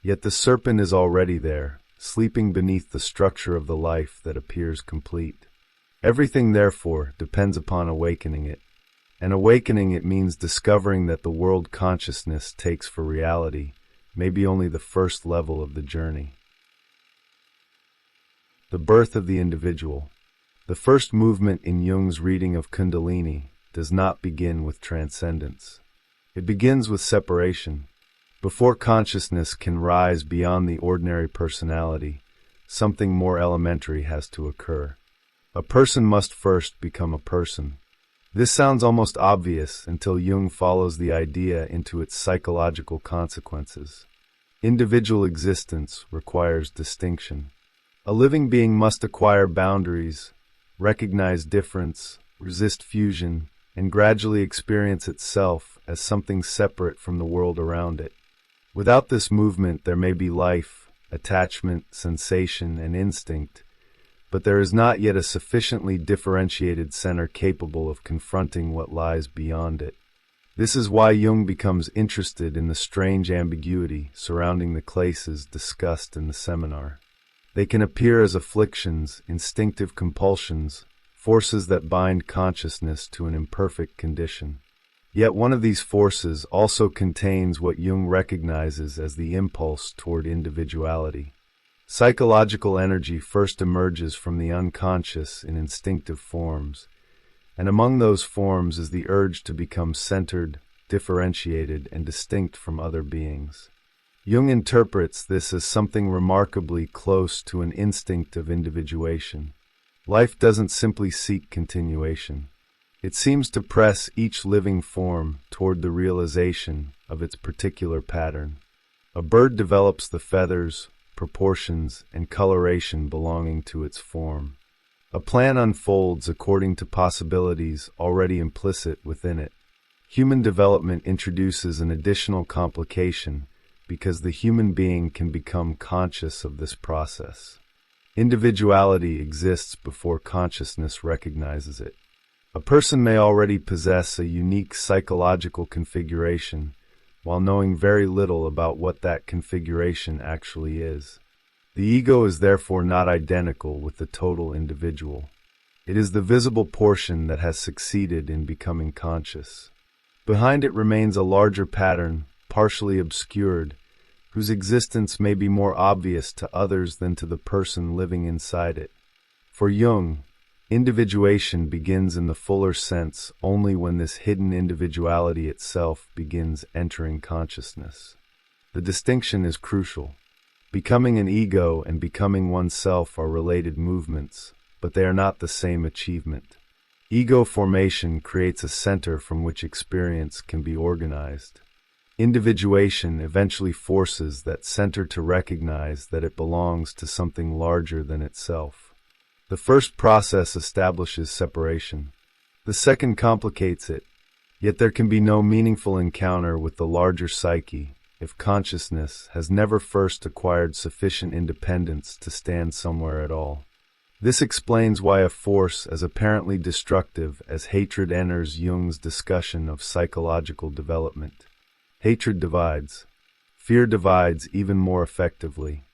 Yet the serpent is already there, sleeping beneath the structure of the life that appears complete. Everything, therefore, depends upon awakening it. And awakening it means discovering that the world consciousness takes for reality may be only the first level of the journey. The birth of the individual. The first movement in Jung's reading of Kundalini does not begin with transcendence. It begins with separation. Before consciousness can rise beyond the ordinary personality, something more elementary has to occur. A person must first become a person. This sounds almost obvious until Jung follows the idea into its psychological consequences. Individual existence requires distinction. A living being must acquire boundaries, recognize difference, resist fusion, and gradually experience itself as something separate from the world around it. Without this movement, there may be life, attachment, sensation, and instinct, but there is not yet a sufficiently differentiated center capable of confronting what lies beyond it. This is why Jung becomes interested in the strange ambiguity surrounding the classes discussed in the seminar. They can appear as afflictions, instinctive compulsions, forces that bind consciousness to an imperfect condition. Yet one of these forces also contains what Jung recognizes as the impulse toward individuality. Psychological energy first emerges from the unconscious in instinctive forms, and among those forms is the urge to become centered, differentiated, and distinct from other beings. Jung interprets this as something remarkably close to an instinct of individuation. Life doesn't simply seek continuation. It seems to press each living form toward the realization of its particular pattern. A bird develops the feathers, proportions, and coloration belonging to its form. A plan unfolds according to possibilities already implicit within it. Human development introduces an additional complication because the human being can become conscious of this process. Individuality exists before consciousness recognizes it. A person may already possess a unique psychological configuration, while knowing very little about what that configuration actually is. The ego is therefore not identical with the total individual. It is the visible portion that has succeeded in becoming conscious. Behind it remains a larger pattern, partially obscured, whose existence may be more obvious to others than to the person living inside it. For Jung, individuation begins in the fuller sense only when this hidden individuality itself begins entering consciousness. The distinction is crucial. Becoming an ego and becoming oneself are related movements, but they are not the same achievement. Ego formation creates a center from which experience can be organized. Individuation eventually forces that center to recognize that it belongs to something larger than itself. The first process establishes separation. The second complicates it, yet there can be no meaningful encounter with the larger psyche if consciousness has never first acquired sufficient independence to stand somewhere at all. This explains why a force as apparently destructive as hatred enters Jung's discussion of psychological development. Hatred divides. Fear divides even more effectively.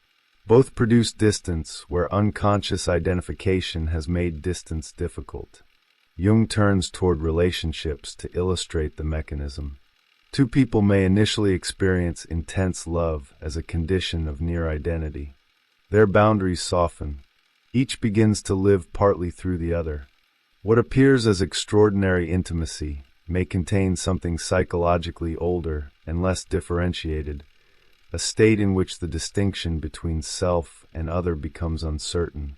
Both produce distance where unconscious identification has made distance difficult. Jung turns toward relationships to illustrate the mechanism. Two people may initially experience intense love as a condition of near identity. Their boundaries soften. Each begins to live partly through the other. What appears as extraordinary intimacy may contain something psychologically older and less differentiated, a state in which the distinction between self and other becomes uncertain.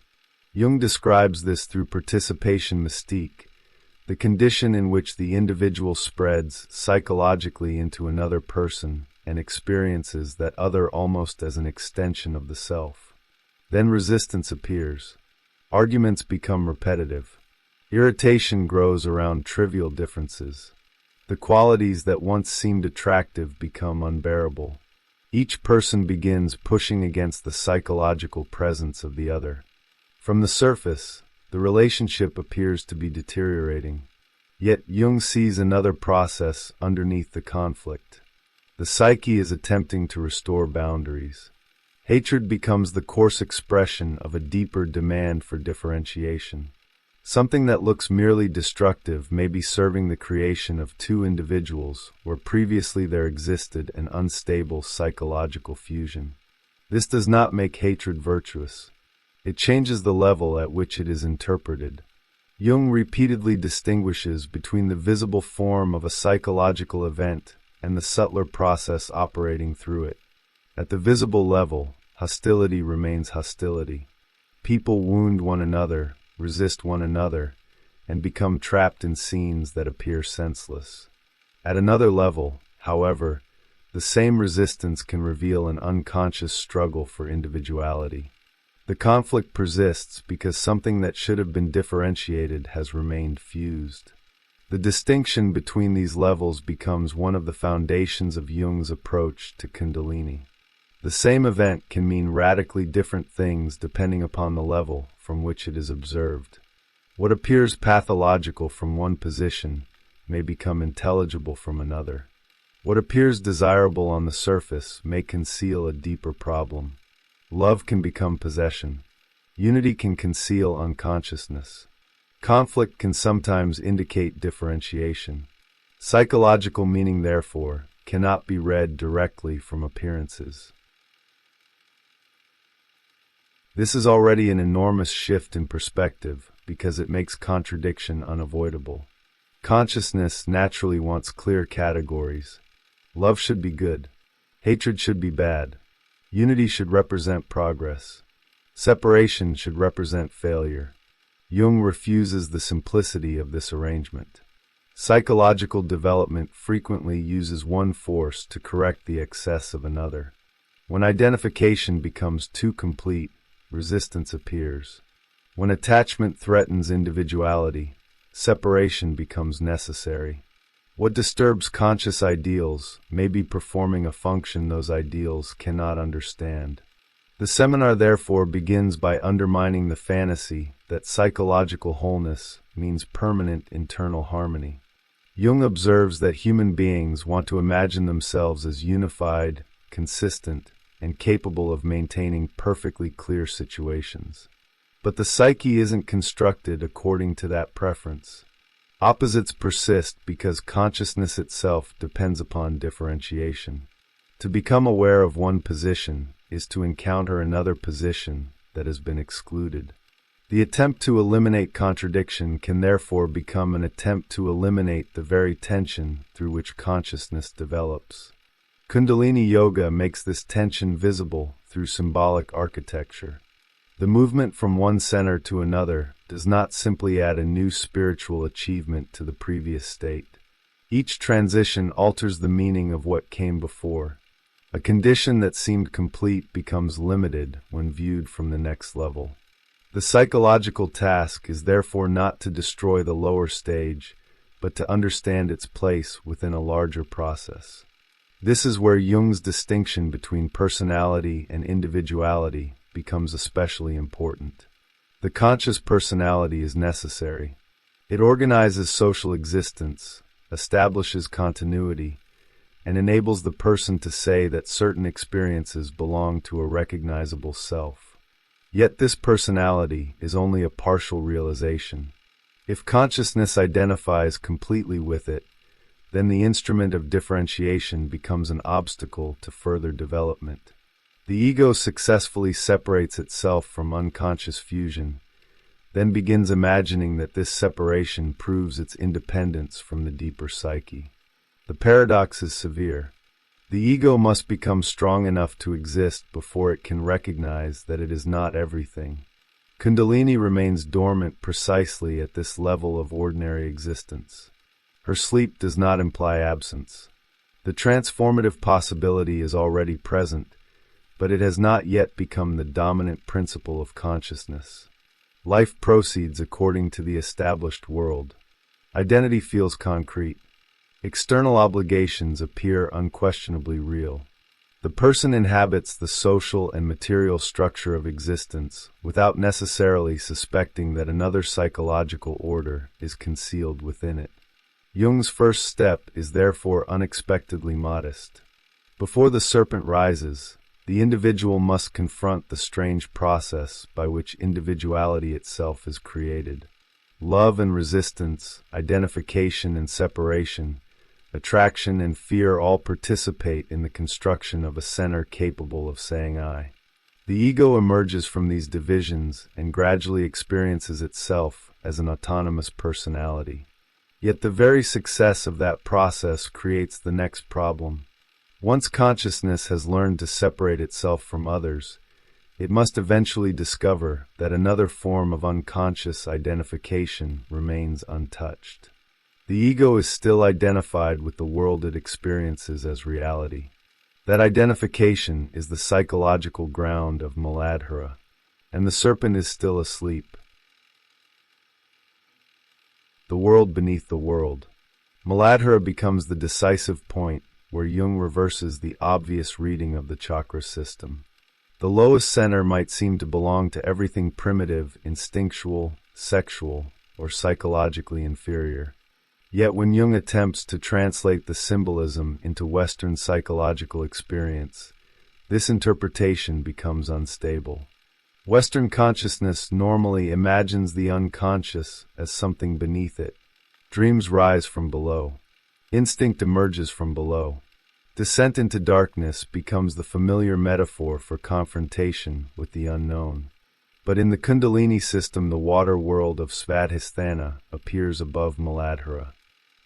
Jung describes this through participation mystique, the condition in which the individual spreads psychologically into another person and experiences that other almost as an extension of the self. Then resistance appears. Arguments become repetitive. Irritation grows around trivial differences. The qualities that once seemed attractive become unbearable. Each person begins pushing against the psychological presence of the other. From the surface, the relationship appears to be deteriorating. Yet Jung sees another process underneath the conflict. The psyche is attempting to restore boundaries. Hatred becomes the coarse expression of a deeper demand for differentiation. Something that looks merely destructive may be serving the creation of two individuals where previously there existed an unstable psychological fusion. This does not make hatred virtuous. It changes the level at which it is interpreted. Jung repeatedly distinguishes between the visible form of a psychological event and the subtler process operating through it. At the visible level, hostility remains hostility. People wound one another, resist one another, and become trapped in scenes that appear senseless. At another level, however, the same resistance can reveal an unconscious struggle for individuality. The conflict persists because something that should have been differentiated has remained fused. The distinction between these levels becomes one of the foundations of Jung's approach to Kundalini. The same event can mean radically different things depending upon the level from which it is observed. What appears pathological from one position may become intelligible from another. What appears desirable on the surface may conceal a deeper problem. Love can become possession. Unity can conceal unconsciousness. Conflict can sometimes indicate differentiation. Psychological meaning, therefore, cannot be read directly from appearances. This is already an enormous shift in perspective because it makes contradiction unavoidable. Consciousness naturally wants clear categories. Love should be good. Hatred should be bad. Unity should represent progress. Separation should represent failure. Jung refuses the simplicity of this arrangement. Psychological development frequently uses one force to correct the excess of another. When identification becomes too complete, resistance appears. When attachment threatens individuality, separation becomes necessary. What disturbs conscious ideals may be performing a function those ideals cannot understand. The seminar therefore begins by undermining the fantasy that psychological wholeness means permanent internal harmony. Jung observes that human beings want to imagine themselves as unified, consistent, and capable of maintaining perfectly clear situations. But the psyche isn't constructed according to that preference. Opposites persist because consciousness itself depends upon differentiation. To become aware of one position is to encounter another position that has been excluded. The attempt to eliminate contradiction can therefore become an attempt to eliminate the very tension through which consciousness develops. Kundalini Yoga makes this tension visible through symbolic architecture. The movement from one center to another does not simply add a new spiritual achievement to the previous state. Each transition alters the meaning of what came before. A condition that seemed complete becomes limited when viewed from the next level. The psychological task is therefore not to destroy the lower stage, but to understand its place within a larger process. This is where Jung's distinction between personality and individuality becomes especially important. The conscious personality is necessary. It organizes social existence, establishes continuity, and enables the person to say that certain experiences belong to a recognizable self. Yet this personality is only a partial realization. If consciousness identifies completely with it, then the instrument of differentiation becomes an obstacle to further development. The ego successfully separates itself from unconscious fusion, then begins imagining that this separation proves its independence from the deeper psyche. The paradox is severe. The ego must become strong enough to exist before it can recognize that it is not everything. Kundalini remains dormant precisely at this level of ordinary existence. Her sleep does not imply absence. The transformative possibility is already present, but it has not yet become the dominant principle of consciousness. Life proceeds according to the established world. Identity feels concrete. External obligations appear unquestionably real. The person inhabits the social and material structure of existence without necessarily suspecting that another psychological order is concealed within it. Jung's first step is therefore unexpectedly modest. Before the serpent rises, the individual must confront the strange process by which individuality itself is created. Love and resistance, identification and separation, attraction and fear all participate in the construction of a center capable of saying I. The ego emerges from these divisions and gradually experiences itself as an autonomous personality. Yet the very success of that process creates the next problem. Once consciousness has learned to separate itself from others, it must eventually discover that another form of unconscious identification remains untouched. The ego is still identified with the world it experiences as reality. That identification is the psychological ground of Muladhara, and the serpent is still asleep. The world beneath the world. Muladhara becomes the decisive point where Jung reverses the obvious reading of the chakra system. The lowest center might seem to belong to everything primitive, instinctual, sexual, or psychologically inferior. Yet when Jung attempts to translate the symbolism into Western psychological experience, this interpretation becomes unstable. Western consciousness normally imagines the unconscious as something beneath it. Dreams rise from below. Instinct emerges from below. Descent into darkness becomes the familiar metaphor for confrontation with the unknown. But in the Kundalini system, the water world of Svadhisthana appears above Muladhara.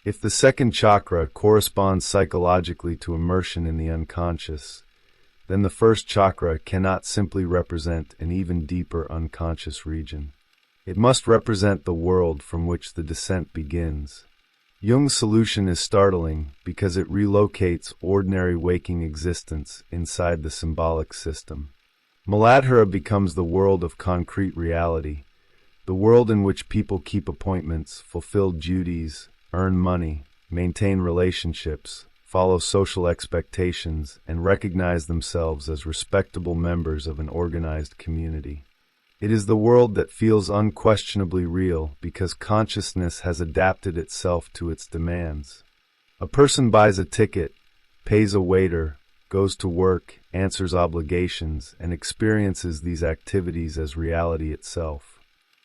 If the second chakra corresponds psychologically to immersion in the unconscious, then the first chakra cannot simply represent an even deeper unconscious region. It must represent the world from which the descent begins. Jung's solution is startling because it relocates ordinary waking existence inside the symbolic system. Muladhara becomes the world of concrete reality, the world in which people keep appointments, fulfill duties, earn money, maintain relationships, follow social expectations, and recognize themselves as respectable members of an organized community. It is the world that feels unquestionably real because consciousness has adapted itself to its demands. A person buys a ticket, pays a waiter, goes to work, answers obligations, and experiences these activities as reality itself.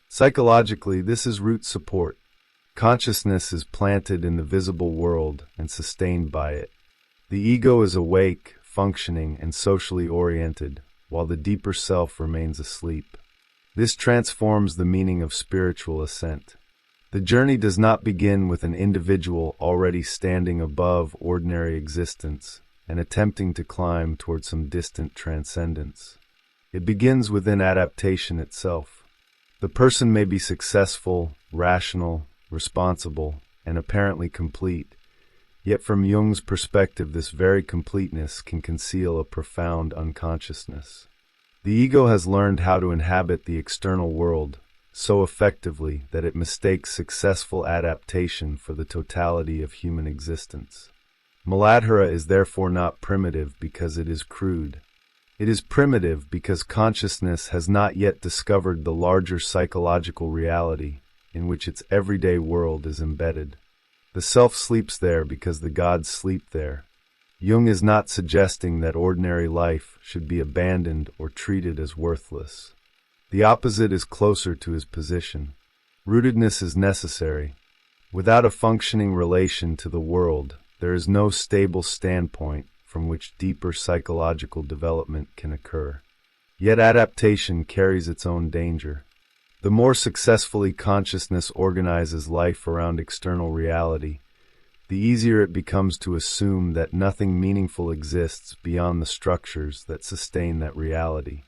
Psychologically, this is root support. Consciousness is planted in the visible world and sustained by it. The ego is awake, functioning, and socially oriented, while the deeper self remains asleep. This transforms the meaning of spiritual ascent. The journey does not begin with an individual already standing above ordinary existence and attempting to climb toward some distant transcendence. It begins within adaptation itself. The person may be successful, rational, responsible, and apparently complete, yet from Jung's perspective this very completeness can conceal a profound unconsciousness. The ego has learned how to inhabit the external world so effectively that it mistakes successful adaptation for the totality of human existence. Muladhara is therefore not primitive because it is crude. It is primitive because consciousness has not yet discovered the larger psychological reality in which its everyday world is embedded. The self sleeps there because the gods sleep there. Jung is not suggesting that ordinary life should be abandoned or treated as worthless. The opposite is closer to his position. Rootedness is necessary. Without a functioning relation to the world, there is no stable standpoint from which deeper psychological development can occur. Yet adaptation carries its own danger. The more successfully consciousness organizes life around external reality, the easier it becomes to assume that nothing meaningful exists beyond the structures that sustain that reality.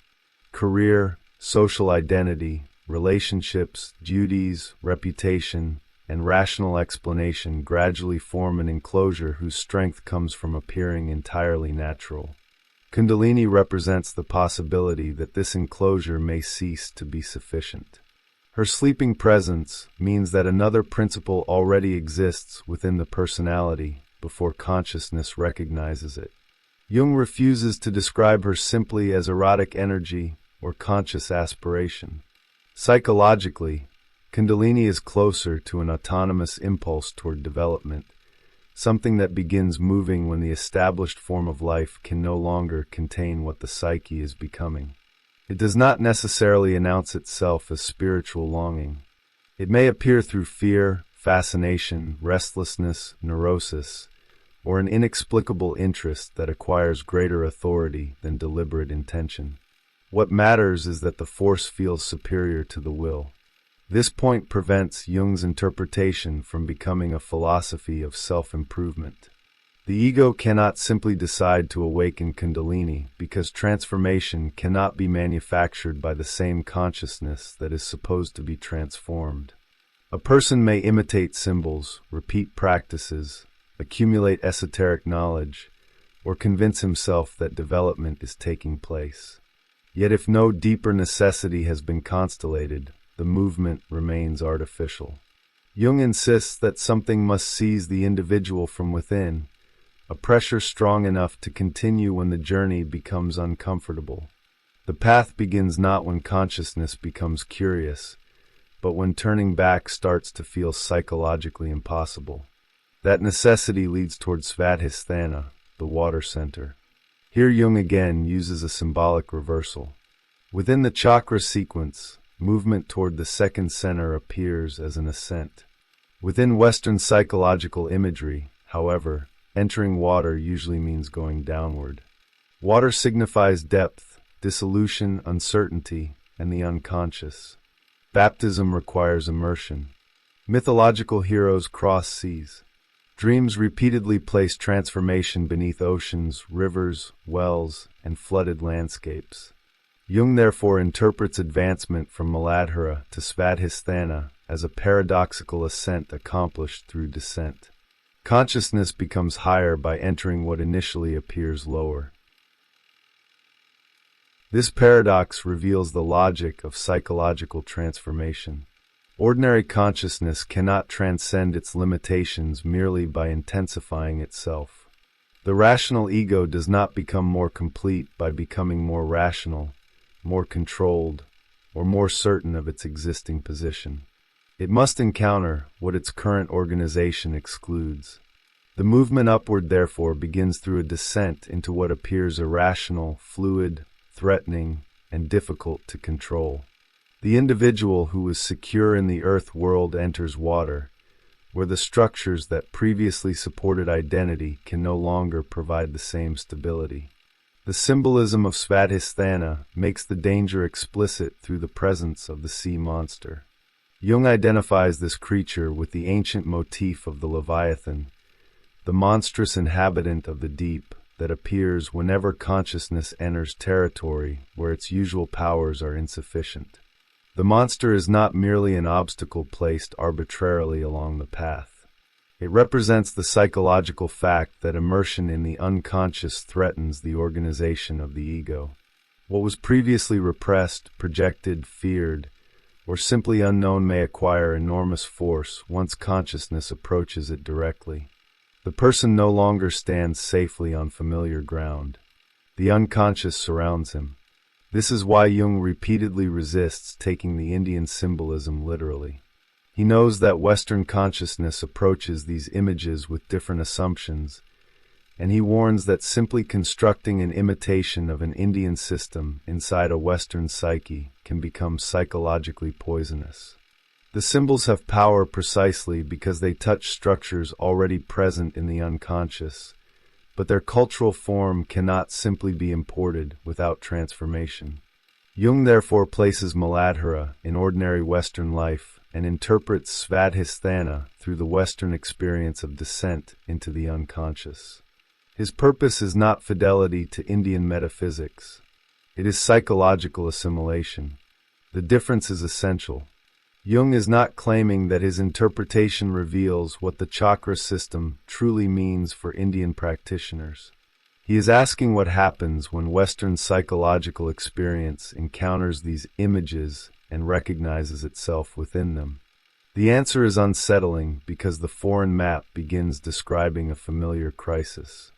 Career, social identity, relationships, duties, reputation, and rational explanation gradually form an enclosure whose strength comes from appearing entirely natural. Kundalini represents the possibility that this enclosure may cease to be sufficient. Her sleeping presence means that another principle already exists within the personality before consciousness recognizes it. Jung refuses to describe her simply as erotic energy or conscious aspiration. Psychologically, Kundalini is closer to an autonomous impulse toward development, something that begins moving when the established form of life can no longer contain what the psyche is becoming. It does not necessarily announce itself as spiritual longing. It may appear through fear, fascination, restlessness, neurosis, or an inexplicable interest that acquires greater authority than deliberate intention. What matters is that the force feels superior to the will. This point prevents Jung's interpretation from becoming a philosophy of self-improvement. The ego cannot simply decide to awaken Kundalini because transformation cannot be manufactured by the same consciousness that is supposed to be transformed. A person may imitate symbols, repeat practices, accumulate esoteric knowledge, or convince himself that development is taking place. Yet if no deeper necessity has been constellated, the movement remains artificial. Jung insists that something must seize the individual from within, a pressure strong enough to continue when the journey becomes uncomfortable. The path begins not when consciousness becomes curious, but when turning back starts to feel psychologically impossible. That necessity leads toward Svadhisthana, the water center. Here Jung again uses a symbolic reversal. Within the chakra sequence, movement toward the second center appears as an ascent. Within Western psychological imagery, however, entering water usually means going downward. Water signifies depth, dissolution, uncertainty, and the unconscious. Baptism requires immersion. Mythological heroes cross seas. Dreams repeatedly place transformation beneath oceans, rivers, wells, and flooded landscapes. Jung therefore interprets advancement from Muladhara to Svadhisthana as a paradoxical ascent accomplished through descent. Consciousness becomes higher by entering what initially appears lower. This paradox reveals the logic of psychological transformation. Ordinary consciousness cannot transcend its limitations merely by intensifying itself. The rational ego does not become more complete by becoming more rational, more controlled, or more certain of its existing position. It must encounter what its current organization excludes. The movement upward, therefore, begins through a descent into what appears irrational, fluid, threatening, and difficult to control. The individual who is secure in the earth world enters water, where the structures that previously supported identity can no longer provide the same stability. The symbolism of Svadhisthana makes the danger explicit through the presence of the sea monster. Jung identifies this creature with the ancient motif of the Leviathan, the monstrous inhabitant of the deep that appears whenever consciousness enters territory where its usual powers are insufficient. The monster is not merely an obstacle placed arbitrarily along the path. It represents the psychological fact that immersion in the unconscious threatens the organization of the ego. What was previously repressed, projected, feared, or simply unknown may acquire enormous force once consciousness approaches it directly. The person no longer stands safely on familiar ground. The unconscious surrounds him. This is why Jung repeatedly resists taking the Indian symbolism literally. He knows that Western consciousness approaches these images with different assumptions, and he warns that simply constructing an imitation of an Indian system inside a Western psyche can become psychologically poisonous. The symbols have power precisely because they touch structures already present in the unconscious, but their cultural form cannot simply be imported without transformation. Jung therefore places Muladhara in ordinary Western life and interprets Svadhisthana through the Western experience of descent into the unconscious. His purpose is not fidelity to Indian metaphysics. It is psychological assimilation. The difference is essential. Jung is not claiming that his interpretation reveals what the chakra system truly means for Indian practitioners. He is asking what happens when Western psychological experience encounters these images and recognizes itself within them. The answer is unsettling because the foreign map begins describing a familiar crisis.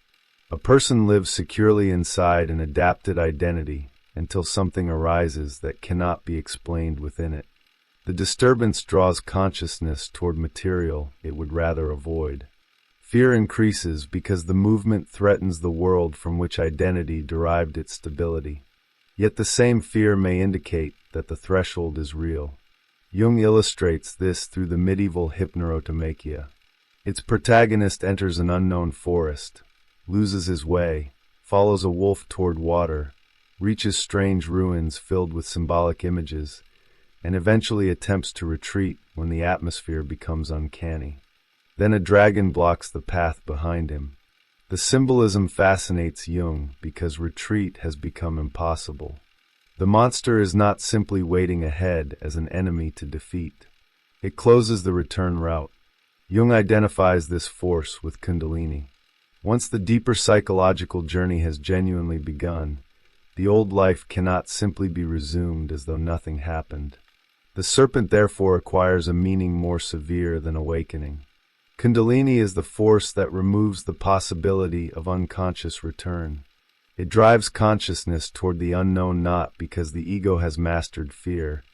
A person lives securely inside an adapted identity until something arises that cannot be explained within it. The disturbance draws consciousness toward material it would rather avoid. Fear increases because the movement threatens the world from which identity derived its stability. Yet the same fear may indicate that the threshold is real. Jung illustrates this through the medieval hypnerotomachia. Its protagonist enters an unknown forest, loses his way, follows a wolf toward water, reaches strange ruins filled with symbolic images, and eventually attempts to retreat when the atmosphere becomes uncanny. Then a dragon blocks the path behind him. The symbolism fascinates Jung because retreat has become impossible. The monster is not simply waiting ahead as an enemy to defeat. It closes the return route. Jung identifies this force with Kundalini. Once the deeper psychological journey has genuinely begun, the old life cannot simply be resumed as though nothing happened. The serpent therefore acquires a meaning more severe than awakening. Kundalini is the force that removes the possibility of unconscious return. It drives consciousness toward the unknown not because the ego has mastered fear,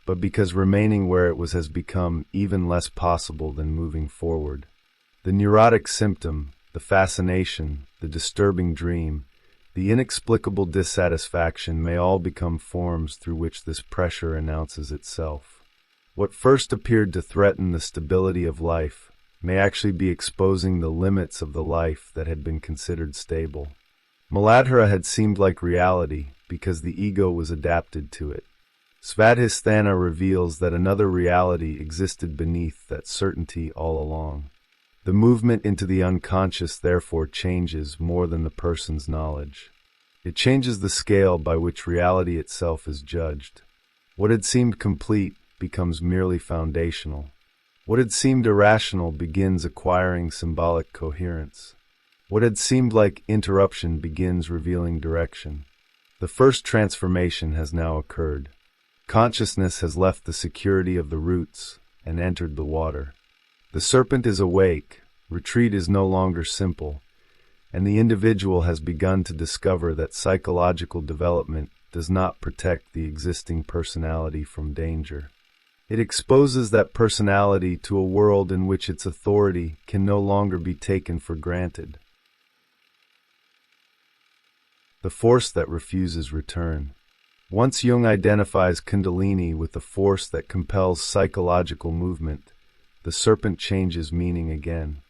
but because remaining where it was has become even less possible than moving forward. The neurotic symptom, the fascination, the disturbing dream, the inexplicable dissatisfaction may all become forms through which this pressure announces itself. What first appeared to threaten the stability of life may actually be exposing the limits of the life that had been considered stable. Muladhara had seemed like reality because the ego was adapted to it. Svadhisthana reveals that another reality existed beneath that certainty all along. The movement into the unconscious therefore changes more than the person's knowledge. It changes the scale by which reality itself is judged. What had seemed complete becomes merely foundational. What had seemed irrational begins acquiring symbolic coherence. What had seemed like interruption begins revealing direction. The first transformation has now occurred. Consciousness has left the security of the roots and entered the water. The serpent is awake, retreat is no longer simple, and the individual has begun to discover that psychological development does not protect the existing personality from danger. It exposes that personality to a world in which its authority can no longer be taken for granted. The force that refuses return. Once Jung identifies Kundalini with the force that compels psychological movement, the serpent changes meaning again.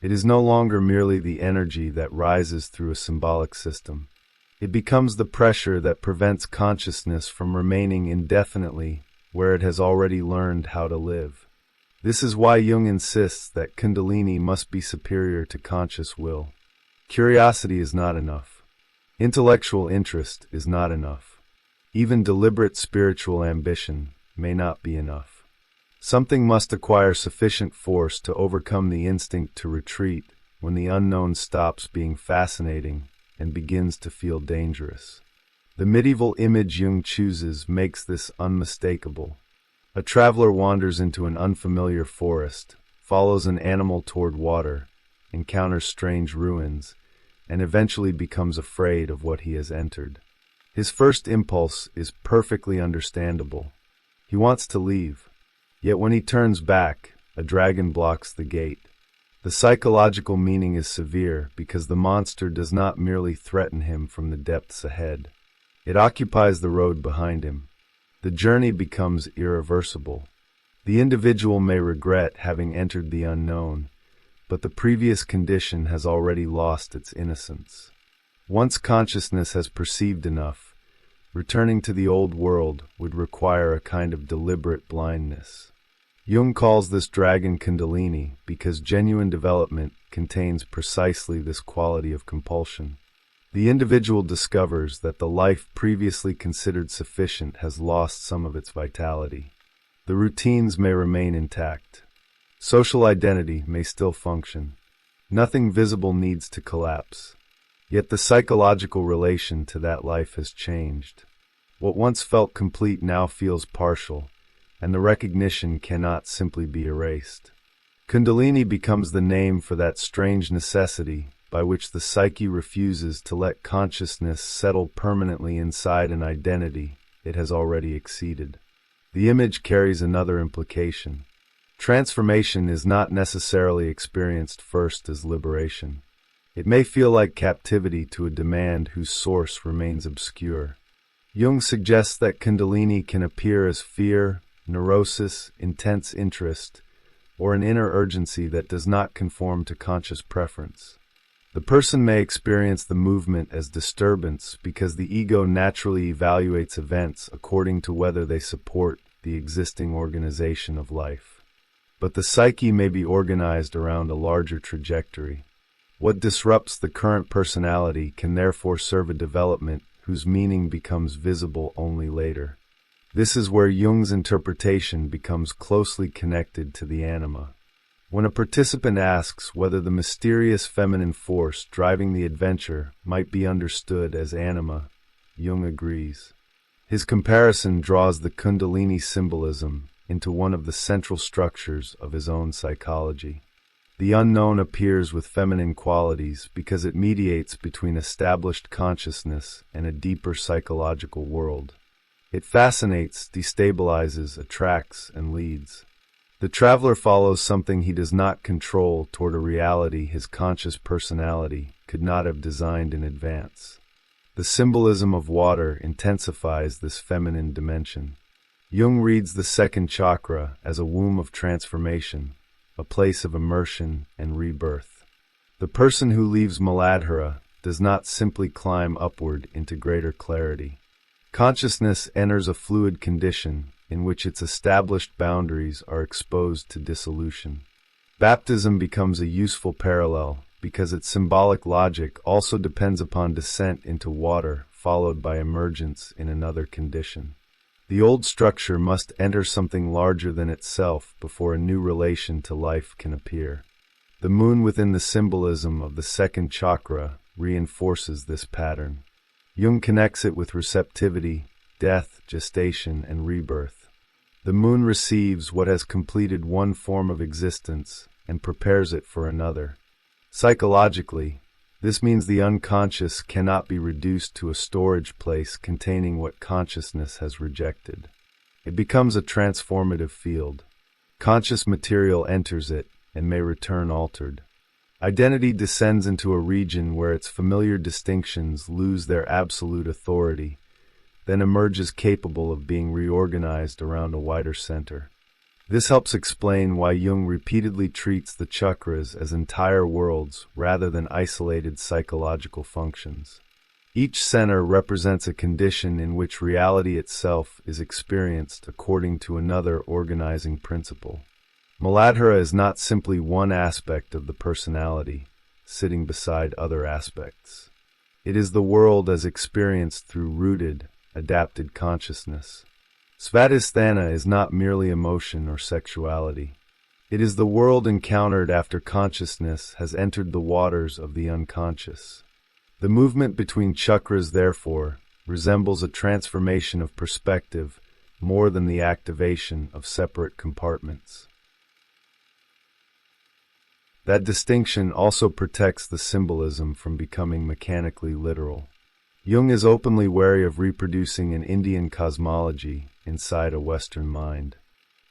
It is no longer merely the energy that rises through a symbolic system. It becomes the pressure that prevents consciousness from remaining indefinitely where it has already learned how to live. This is why Jung insists that Kundalini must be superior to conscious will. Curiosity is not enough. Intellectual interest is not enough. Even deliberate spiritual ambition may not be enough. Something must acquire sufficient force to overcome the instinct to retreat when the unknown stops being fascinating and begins to feel dangerous. The medieval image Jung chooses makes this unmistakable. A traveler wanders into an unfamiliar forest, follows an animal toward water, encounters strange ruins, and eventually becomes afraid of what he has entered. His first impulse is perfectly understandable. He wants to leave. Yet when he turns back, a dragon blocks the gate. The psychological meaning is severe because the monster does not merely threaten him from the depths ahead. It occupies the road behind him. The journey becomes irreversible. The individual may regret having entered the unknown, but the previous condition has already lost its innocence. Once consciousness has perceived enough, returning to the old world would require a kind of deliberate blindness. Jung calls this dragon Kundalini because genuine development contains precisely this quality of compulsion. The individual discovers that the life previously considered sufficient has lost some of its vitality. The routines may remain intact. Social identity may still function. Nothing visible needs to collapse. Yet the psychological relation to that life has changed. What once felt complete now feels partial, and the recognition cannot simply be erased. Kundalini becomes the name for that strange necessity by which the psyche refuses to let consciousness settle permanently inside an identity it has already exceeded. The image carries another implication. Transformation is not necessarily experienced first as liberation. It may feel like captivity to a demand whose source remains obscure. Jung suggests that Kundalini can appear as fear, neurosis, intense interest, or an inner urgency that does not conform to conscious preference. The person may experience the movement as disturbance because the ego naturally evaluates events according to whether they support the existing organization of life. But the psyche may be organized around a larger trajectory. What disrupts the current personality can therefore serve a development whose meaning becomes visible only later. This is where Jung's interpretation becomes closely connected to the anima. When a participant asks whether the mysterious feminine force driving the adventure might be understood as anima, Jung agrees. His comparison draws the Kundalini symbolism into one of the central structures of his own psychology. The unknown appears with feminine qualities because it mediates between established consciousness and a deeper psychological world. It fascinates, destabilizes, attracts, and leads. The traveler follows something he does not control toward a reality his conscious personality could not have designed in advance. The symbolism of water intensifies this feminine dimension. Jung reads the second chakra as a womb of transformation, a place of immersion and rebirth. The person who leaves Muladhara does not simply climb upward into greater clarity. Consciousness enters a fluid condition in which its established boundaries are exposed to dissolution. Baptism becomes a useful parallel because its symbolic logic also depends upon descent into water followed by emergence in another condition. The old structure must enter something larger than itself before a new relation to life can appear. The moon within the symbolism of the second chakra reinforces this pattern. Jung connects it with receptivity, death, gestation, and rebirth. The moon receives what has completed one form of existence and prepares it for another. Psychologically, this means the unconscious cannot be reduced to a storage place containing what consciousness has rejected. It becomes a transformative field. Conscious material enters it and may return altered. Identity descends into a region where its familiar distinctions lose their absolute authority, then emerges capable of being reorganized around a wider center. This helps explain why Jung repeatedly treats the chakras as entire worlds rather than isolated psychological functions. Each center represents a condition in which reality itself is experienced according to another organizing principle. Muladhara is not simply one aspect of the personality, sitting beside other aspects. It is the world as experienced through rooted, adapted consciousness. Svadhisthana is not merely emotion or sexuality. It is the world encountered after consciousness has entered the waters of the unconscious. The movement between chakras, therefore, resembles a transformation of perspective more than the activation of separate compartments. That distinction also protects the symbolism from becoming mechanically literal. Jung is openly wary of reproducing an Indian cosmology inside a Western mind.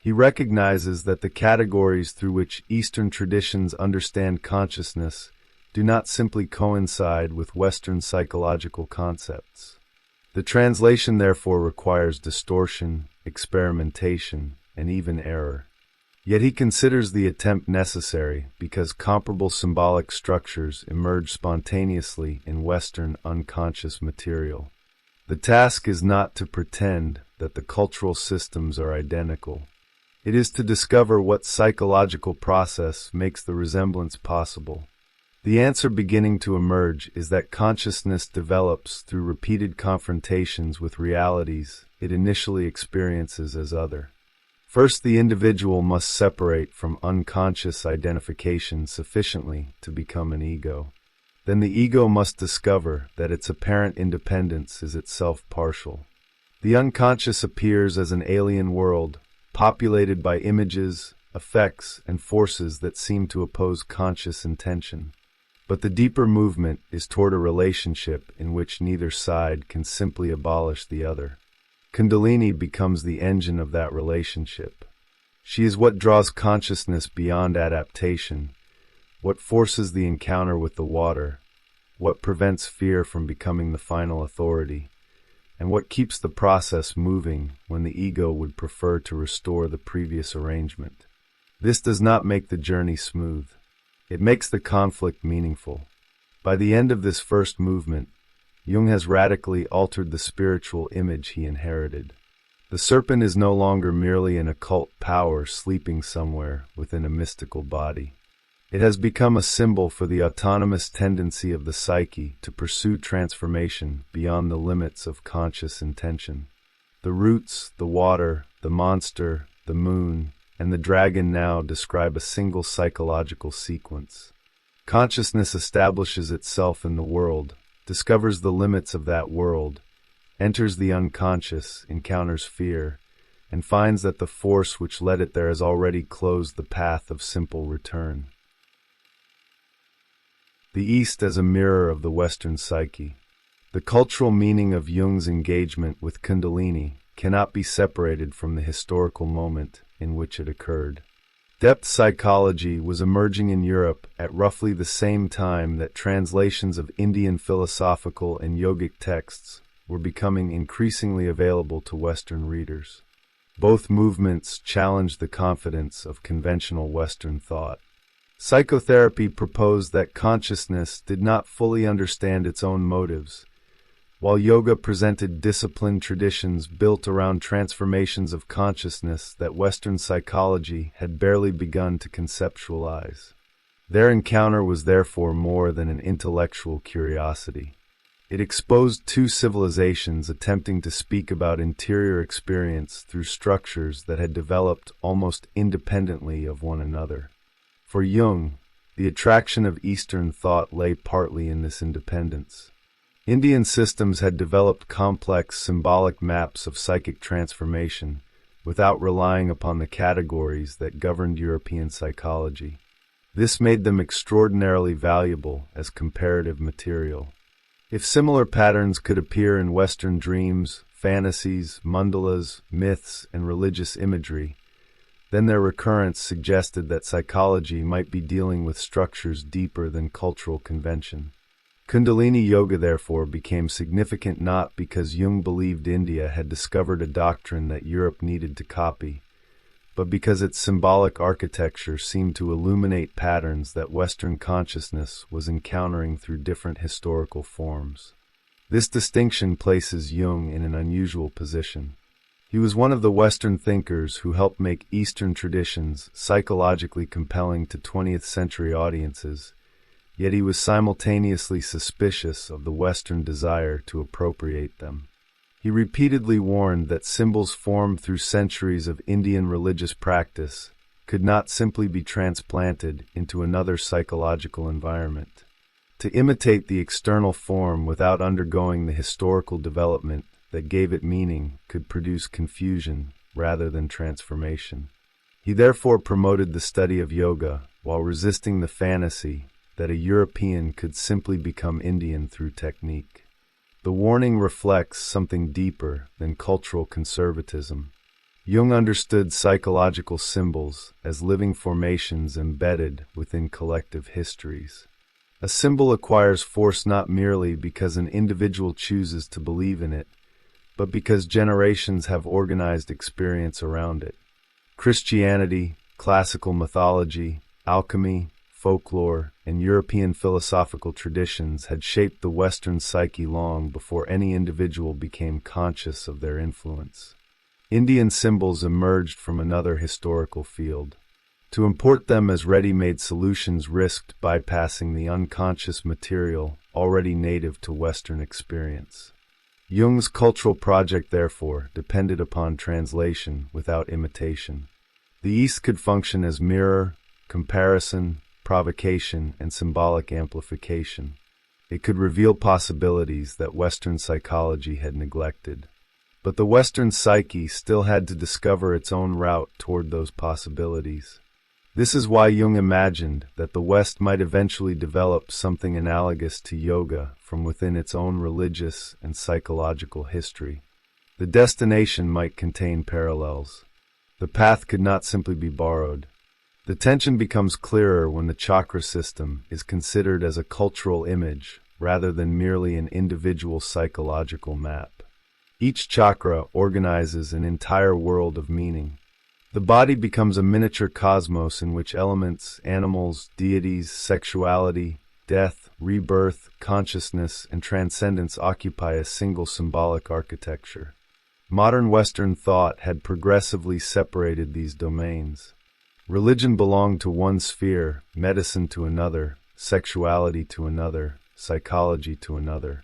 He recognizes that the categories through which Eastern traditions understand consciousness do not simply coincide with Western psychological concepts. The translation therefore requires distortion, experimentation, and even error. Yet he considers the attempt necessary because comparable symbolic structures emerge spontaneously in Western unconscious material. The task is not to pretend that the cultural systems are identical. It is to discover what psychological process makes the resemblance possible. The answer beginning to emerge is that consciousness develops through repeated confrontations with realities it initially experiences as other. First, the individual must separate from unconscious identification sufficiently to become an ego. Then the ego must discover that its apparent independence is itself partial. The unconscious appears as an alien world, populated by images, effects, and forces that seem to oppose conscious intention. But the deeper movement is toward a relationship in which neither side can simply abolish the other. Kundalini becomes the engine of that relationship. She is what draws consciousness beyond adaptation, what forces the encounter with the water, what prevents fear from becoming the final authority, and what keeps the process moving when the ego would prefer to restore the previous arrangement. This does not make the journey smooth. It makes the conflict meaningful. By the end of this first movement, Jung has radically altered the spiritual image he inherited. The serpent is no longer merely an occult power sleeping somewhere within a mystical body. It has become a symbol for the autonomous tendency of the psyche to pursue transformation beyond the limits of conscious intention. The roots, the water, the monster, the moon, and the dragon now describe a single psychological sequence. Consciousness establishes itself in the world, discovers the limits of that world, enters the unconscious, encounters fear, and finds that the force which led it there has already closed the path of simple return. The East as a mirror of the Western psyche. The cultural meaning of Jung's engagement with Kundalini cannot be separated from the historical moment in which it occurred. Depth psychology was emerging in Europe at roughly the same time that translations of Indian philosophical and yogic texts were becoming increasingly available to Western readers. Both movements challenged the confidence of conventional Western thought. Psychotherapy proposed that consciousness did not fully understand its own motives, while yoga presented disciplined traditions built around transformations of consciousness that Western psychology had barely begun to conceptualize. Their encounter was therefore more than an intellectual curiosity. It exposed two civilizations attempting to speak about interior experience through structures that had developed almost independently of one another. For Jung, the attraction of Eastern thought lay partly in this independence. Indian systems had developed complex symbolic maps of psychic transformation without relying upon the categories that governed European psychology. This made them extraordinarily valuable as comparative material. If similar patterns could appear in Western dreams, fantasies, mandalas, myths, and religious imagery, then their recurrence suggested that psychology might be dealing with structures deeper than cultural convention. Kundalini Yoga therefore became significant not because Jung believed India had discovered a doctrine that Europe needed to copy, but because its symbolic architecture seemed to illuminate patterns that Western consciousness was encountering through different historical forms. This distinction places Jung in an unusual position. He was one of the Western thinkers who helped make Eastern traditions psychologically compelling to 20th century audiences, yet he was simultaneously suspicious of the Western desire to appropriate them. He repeatedly warned that symbols formed through centuries of Indian religious practice could not simply be transplanted into another psychological environment. To imitate the external form without undergoing the historical development that gave it meaning could produce confusion rather than transformation. He therefore promoted the study of yoga, while resisting the fantasy that a European could simply become Indian through technique. The warning reflects something deeper than cultural conservatism. Jung understood psychological symbols as living formations embedded within collective histories. A symbol acquires force not merely because an individual chooses to believe in it, but because generations have organized experience around it. Christianity, classical mythology, alchemy, folklore, and European philosophical traditions had shaped the Western psyche long before any individual became conscious of their influence. Indian symbols emerged from another historical field. To import them as ready-made solutions risked bypassing the unconscious material already native to Western experience. Jung's cultural project, therefore, depended upon translation without imitation. The East could function as mirror, comparison, provocation, and symbolic amplification. It could reveal possibilities that Western psychology had neglected. But the Western psyche still had to discover its own route toward those possibilities. This is why Jung imagined that the West might eventually develop something analogous to yoga from within its own religious and psychological history. The destination might contain parallels. The path could not simply be borrowed. The tension becomes clearer when the chakra system is considered as a cultural image rather than merely an individual psychological map. Each chakra organizes an entire world of meaning. The body becomes a miniature cosmos in which elements, animals, deities, sexuality, death, rebirth, consciousness, and transcendence occupy a single symbolic architecture. Modern Western thought had progressively separated these domains. Religion belonged to one sphere, medicine to another, sexuality to another, psychology to another.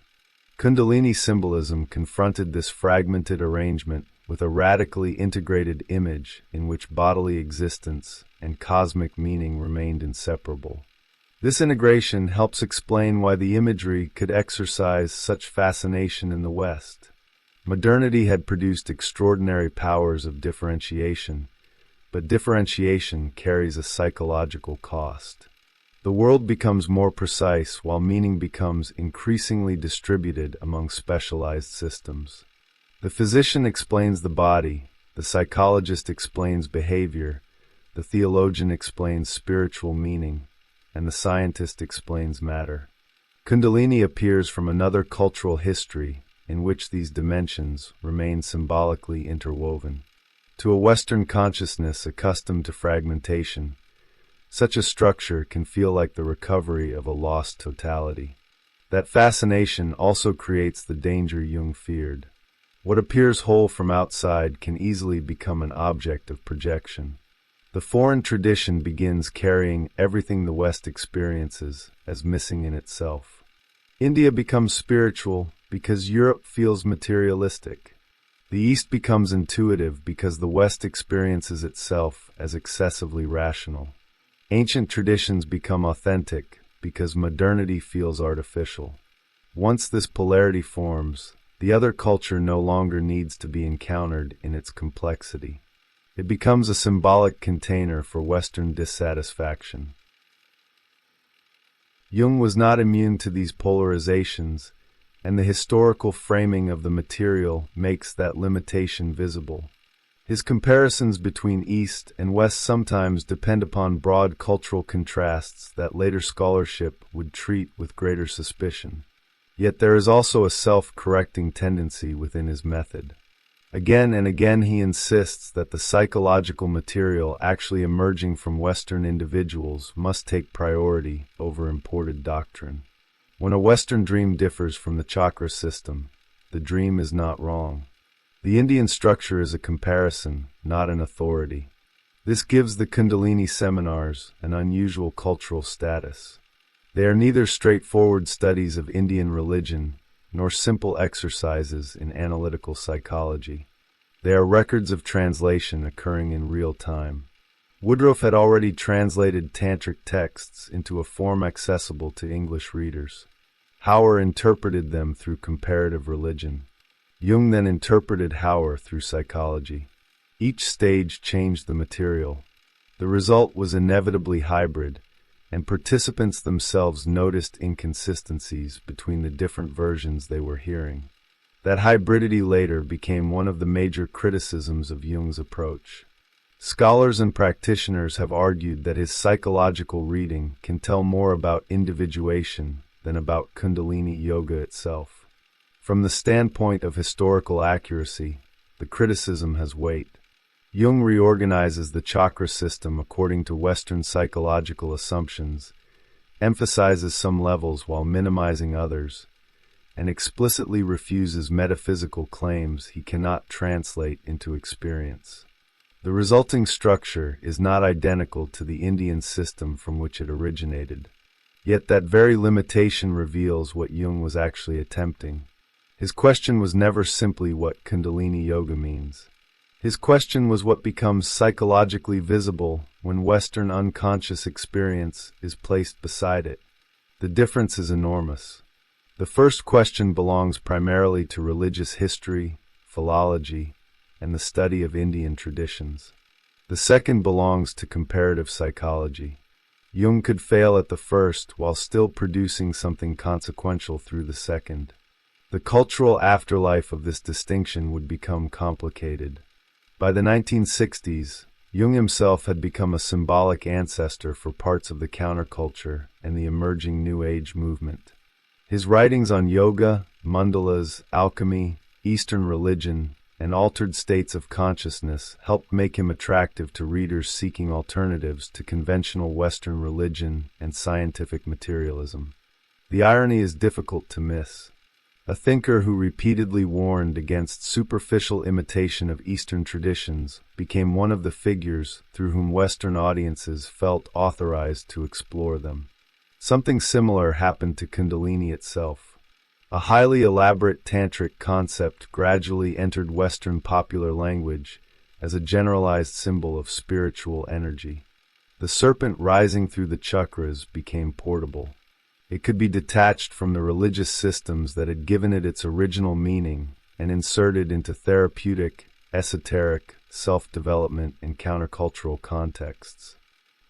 Kundalini symbolism confronted this fragmented arrangement with a radically integrated image in which bodily existence and cosmic meaning remained inseparable. This integration helps explain why the imagery could exercise such fascination in the West. Modernity had produced extraordinary powers of differentiation, but differentiation carries a psychological cost. The world becomes more precise while meaning becomes increasingly distributed among specialized systems. The physician explains the body, the psychologist explains behavior, the theologian explains spiritual meaning, and the scientist explains matter. Kundalini appears from another cultural history in which these dimensions remain symbolically interwoven. To a Western consciousness accustomed to fragmentation, such a structure can feel like the recovery of a lost totality. That fascination also creates the danger Jung feared. What appears whole from outside can easily become an object of projection. The foreign tradition begins carrying everything the West experiences as missing in itself. India becomes spiritual because Europe feels materialistic. The East becomes intuitive because the West experiences itself as excessively rational. Ancient traditions become authentic because modernity feels artificial. Once this polarity forms, the other culture no longer needs to be encountered in its complexity. It becomes a symbolic container for Western dissatisfaction. Jung was not immune to these polarizations, and the historical framing of the material makes that limitation visible. His comparisons between East and West sometimes depend upon broad cultural contrasts that later scholarship would treat with greater suspicion. Yet there is also a self-correcting tendency within his method. Again and again he insists that the psychological material actually emerging from Western individuals must take priority over imported doctrine. When a Western dream differs from the chakra system, the dream is not wrong. The Indian structure is a comparison, not an authority. This gives the Kundalini seminars an unusual cultural status. They are neither straightforward studies of Indian religion, nor simple exercises in analytical psychology. They are records of translation occurring in real time. Woodruff had already translated tantric texts into a form accessible to English readers. Hauer interpreted them through comparative religion. Jung then interpreted Hauer through psychology. Each stage changed the material. The result was inevitably hybrid, and participants themselves noticed inconsistencies between the different versions they were hearing. That hybridity later became one of the major criticisms of Jung's approach. Scholars and practitioners have argued that his psychological reading can tell more about individuation than about Kundalini yoga itself. From the standpoint of historical accuracy, the criticism has weight. Jung reorganizes the chakra system according to Western psychological assumptions, emphasizes some levels while minimizing others, and explicitly refuses metaphysical claims he cannot translate into experience. The resulting structure is not identical to the Indian system from which it originated. Yet that very limitation reveals what Jung was actually attempting. His question was never simply what Kundalini yoga means. His question was what becomes psychologically visible when Western unconscious experience is placed beside it. The difference is enormous. The first question belongs primarily to religious history, philology, and the study of Indian traditions. The second belongs to comparative psychology. Jung could fail at the first while still producing something consequential through the second. The cultural afterlife of this distinction would become complicated. By the 1960s, Jung himself had become a symbolic ancestor for parts of the counterculture and the emerging New Age movement. His writings on yoga, mandalas, alchemy, Eastern religion, and altered states of consciousness helped make him attractive to readers seeking alternatives to conventional Western religion and scientific materialism. The irony is difficult to miss. A thinker who repeatedly warned against superficial imitation of Eastern traditions became one of the figures through whom Western audiences felt authorized to explore them. Something similar happened to Kundalini itself. A highly elaborate tantric concept gradually entered Western popular language as a generalized symbol of spiritual energy. The serpent rising through the chakras became portable. It could be detached from the religious systems that had given it its original meaning and inserted into therapeutic, esoteric, self-development, and countercultural contexts.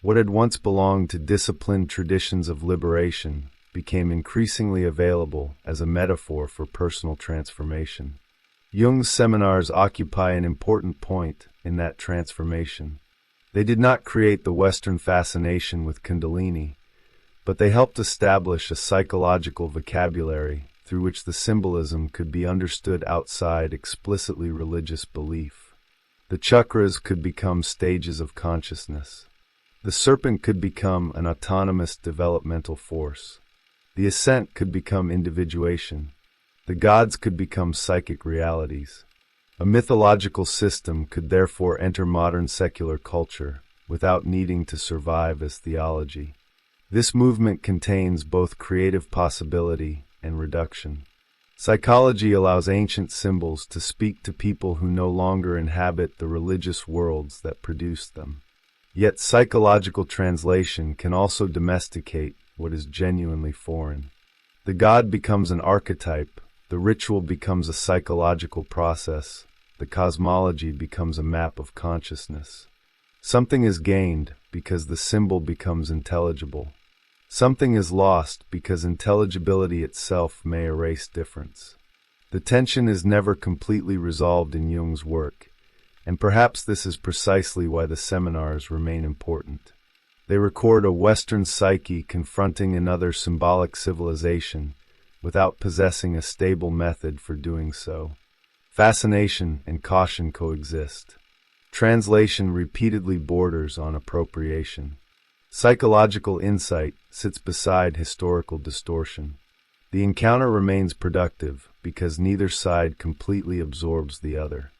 What had once belonged to disciplined traditions of liberation became increasingly available as a metaphor for personal transformation. Jung's seminars occupy an important point in that transformation. They did not create the Western fascination with Kundalini, but they helped establish a psychological vocabulary through which the symbolism could be understood outside explicitly religious belief. The chakras could become stages of consciousness. The serpent could become an autonomous developmental force. The ascent could become individuation. The gods could become psychic realities. A mythological system could therefore enter modern secular culture without needing to survive as theology. This movement contains both creative possibility and reduction. Psychology allows ancient symbols to speak to people who no longer inhabit the religious worlds that produced them. Yet psychological translation can also domesticate what is genuinely foreign. The god becomes an archetype, the ritual becomes a psychological process, the cosmology becomes a map of consciousness. Something is gained because the symbol becomes intelligible. Something is lost because intelligibility itself may erase difference. The tension is never completely resolved in Jung's work, and perhaps this is precisely why the seminars remain important. They record a Western psyche confronting another symbolic civilization without possessing a stable method for doing so. Fascination and caution coexist. Translation repeatedly borders on appropriation. Psychological insight sits beside historical distortion. The encounter remains productive because neither side completely absorbs the other.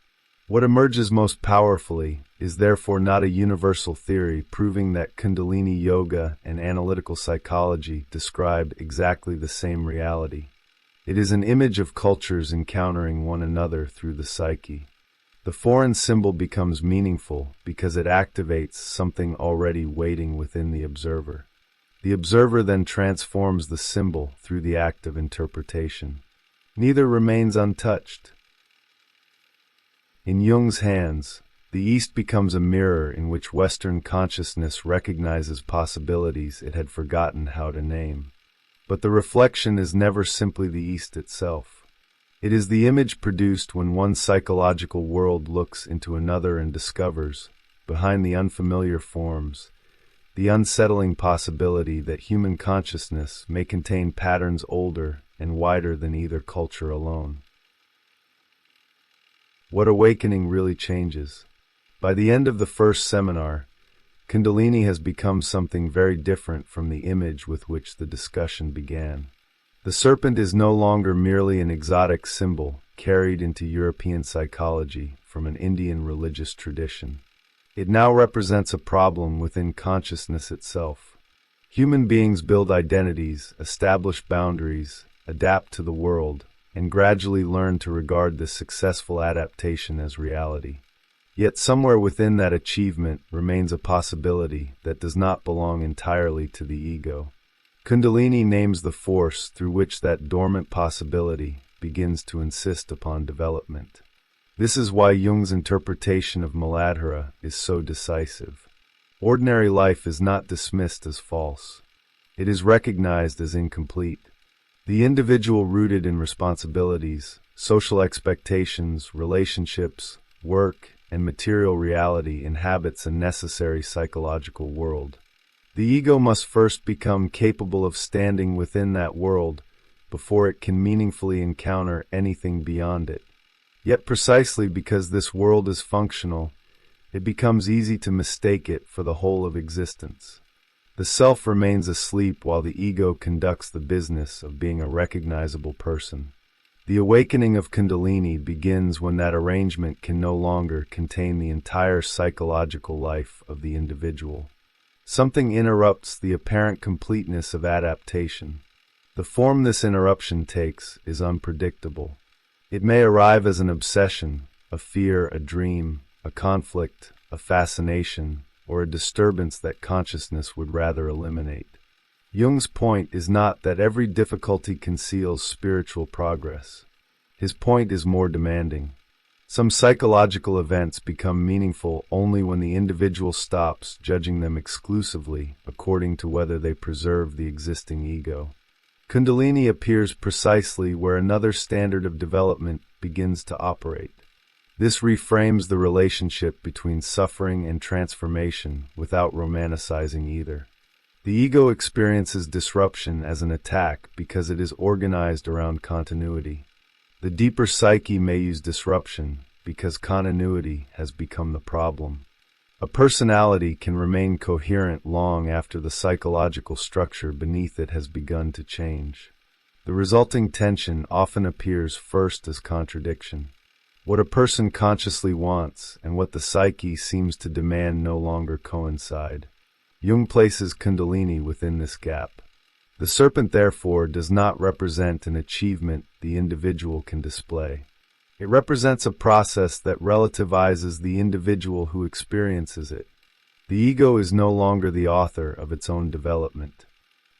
What emerges most powerfully is therefore not a universal theory proving that Kundalini yoga and analytical psychology describe exactly the same reality. It is an image of cultures encountering one another through the psyche. The foreign symbol becomes meaningful because it activates something already waiting within the observer. The observer then transforms the symbol through the act of interpretation. Neither remains untouched. In Jung's hands, The East becomes a mirror in which Western consciousness recognizes possibilities it had forgotten how to name. But the reflection is never simply the East itself. It is the image produced when one psychological world looks into another and discovers, behind the unfamiliar forms, the unsettling possibility that human consciousness may contain patterns older and wider than either culture alone. What awakening really changes? By the end of the first seminar, Kundalini has become something very different from the image with which the discussion began. The serpent is no longer merely an exotic symbol carried into European psychology from an Indian religious tradition. It now represents a problem within consciousness itself. Human beings build identities, establish boundaries, adapt to the world, and gradually learn to regard this successful adaptation as reality. Yet somewhere within that achievement remains a possibility that does not belong entirely to the ego. Kundalini names the force through which that dormant possibility begins to insist upon development. This is why Jung's interpretation of Muladhara is so decisive. Ordinary life is not dismissed as false. It is recognized as incomplete. The individual rooted in responsibilities, social expectations, relationships, work, and material reality inhabits a necessary psychological world. The ego must first become capable of standing within that world before it can meaningfully encounter anything beyond it. Yet precisely because this world is functional, it becomes easy to mistake it for the whole of existence. The self remains asleep while the ego conducts the business of being a recognizable person. The awakening of Kundalini begins when that arrangement can no longer contain the entire psychological life of the individual. Something interrupts the apparent completeness of adaptation. The form this interruption takes is unpredictable. It may arrive as an obsession, a fear, a dream, a conflict, a fascination, or a disturbance that consciousness would rather eliminate. Jung's point is not that every difficulty conceals spiritual progress. His point is more demanding. Some psychological events become meaningful only when the individual stops judging them exclusively according to whether they preserve the existing ego. Kundalini appears precisely where another standard of development begins to operate. This reframes the relationship between suffering and transformation without romanticizing either. The ego experiences disruption as an attack because it is organized around continuity. The deeper psyche may use disruption because continuity has become the problem. A personality can remain coherent long after the psychological structure beneath it has begun to change. The resulting tension often appears first as contradiction. What a person consciously wants and what the psyche seems to demand no longer coincide. Jung places Kundalini within this gap. The serpent, therefore, does not represent an achievement the individual can display. It represents a process that relativizes the individual who experiences it. The ego is no longer the author of its own development.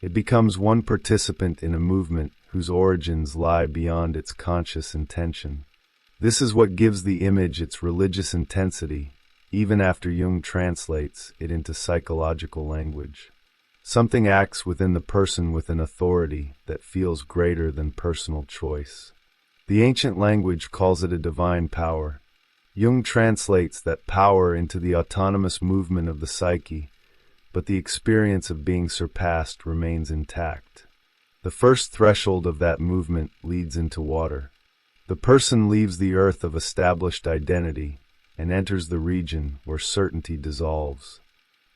It becomes one participant in a movement whose origins lie beyond its conscious intention. This is what gives the image its religious intensity, even after Jung translates it into psychological language. Something acts within the person with an authority that feels greater than personal choice. The ancient language calls it a divine power. Jung translates that power into the autonomous movement of the psyche, but the experience of being surpassed remains intact. The first threshold of that movement leads into water. The person leaves the earth of established identity and enters the region where certainty dissolves.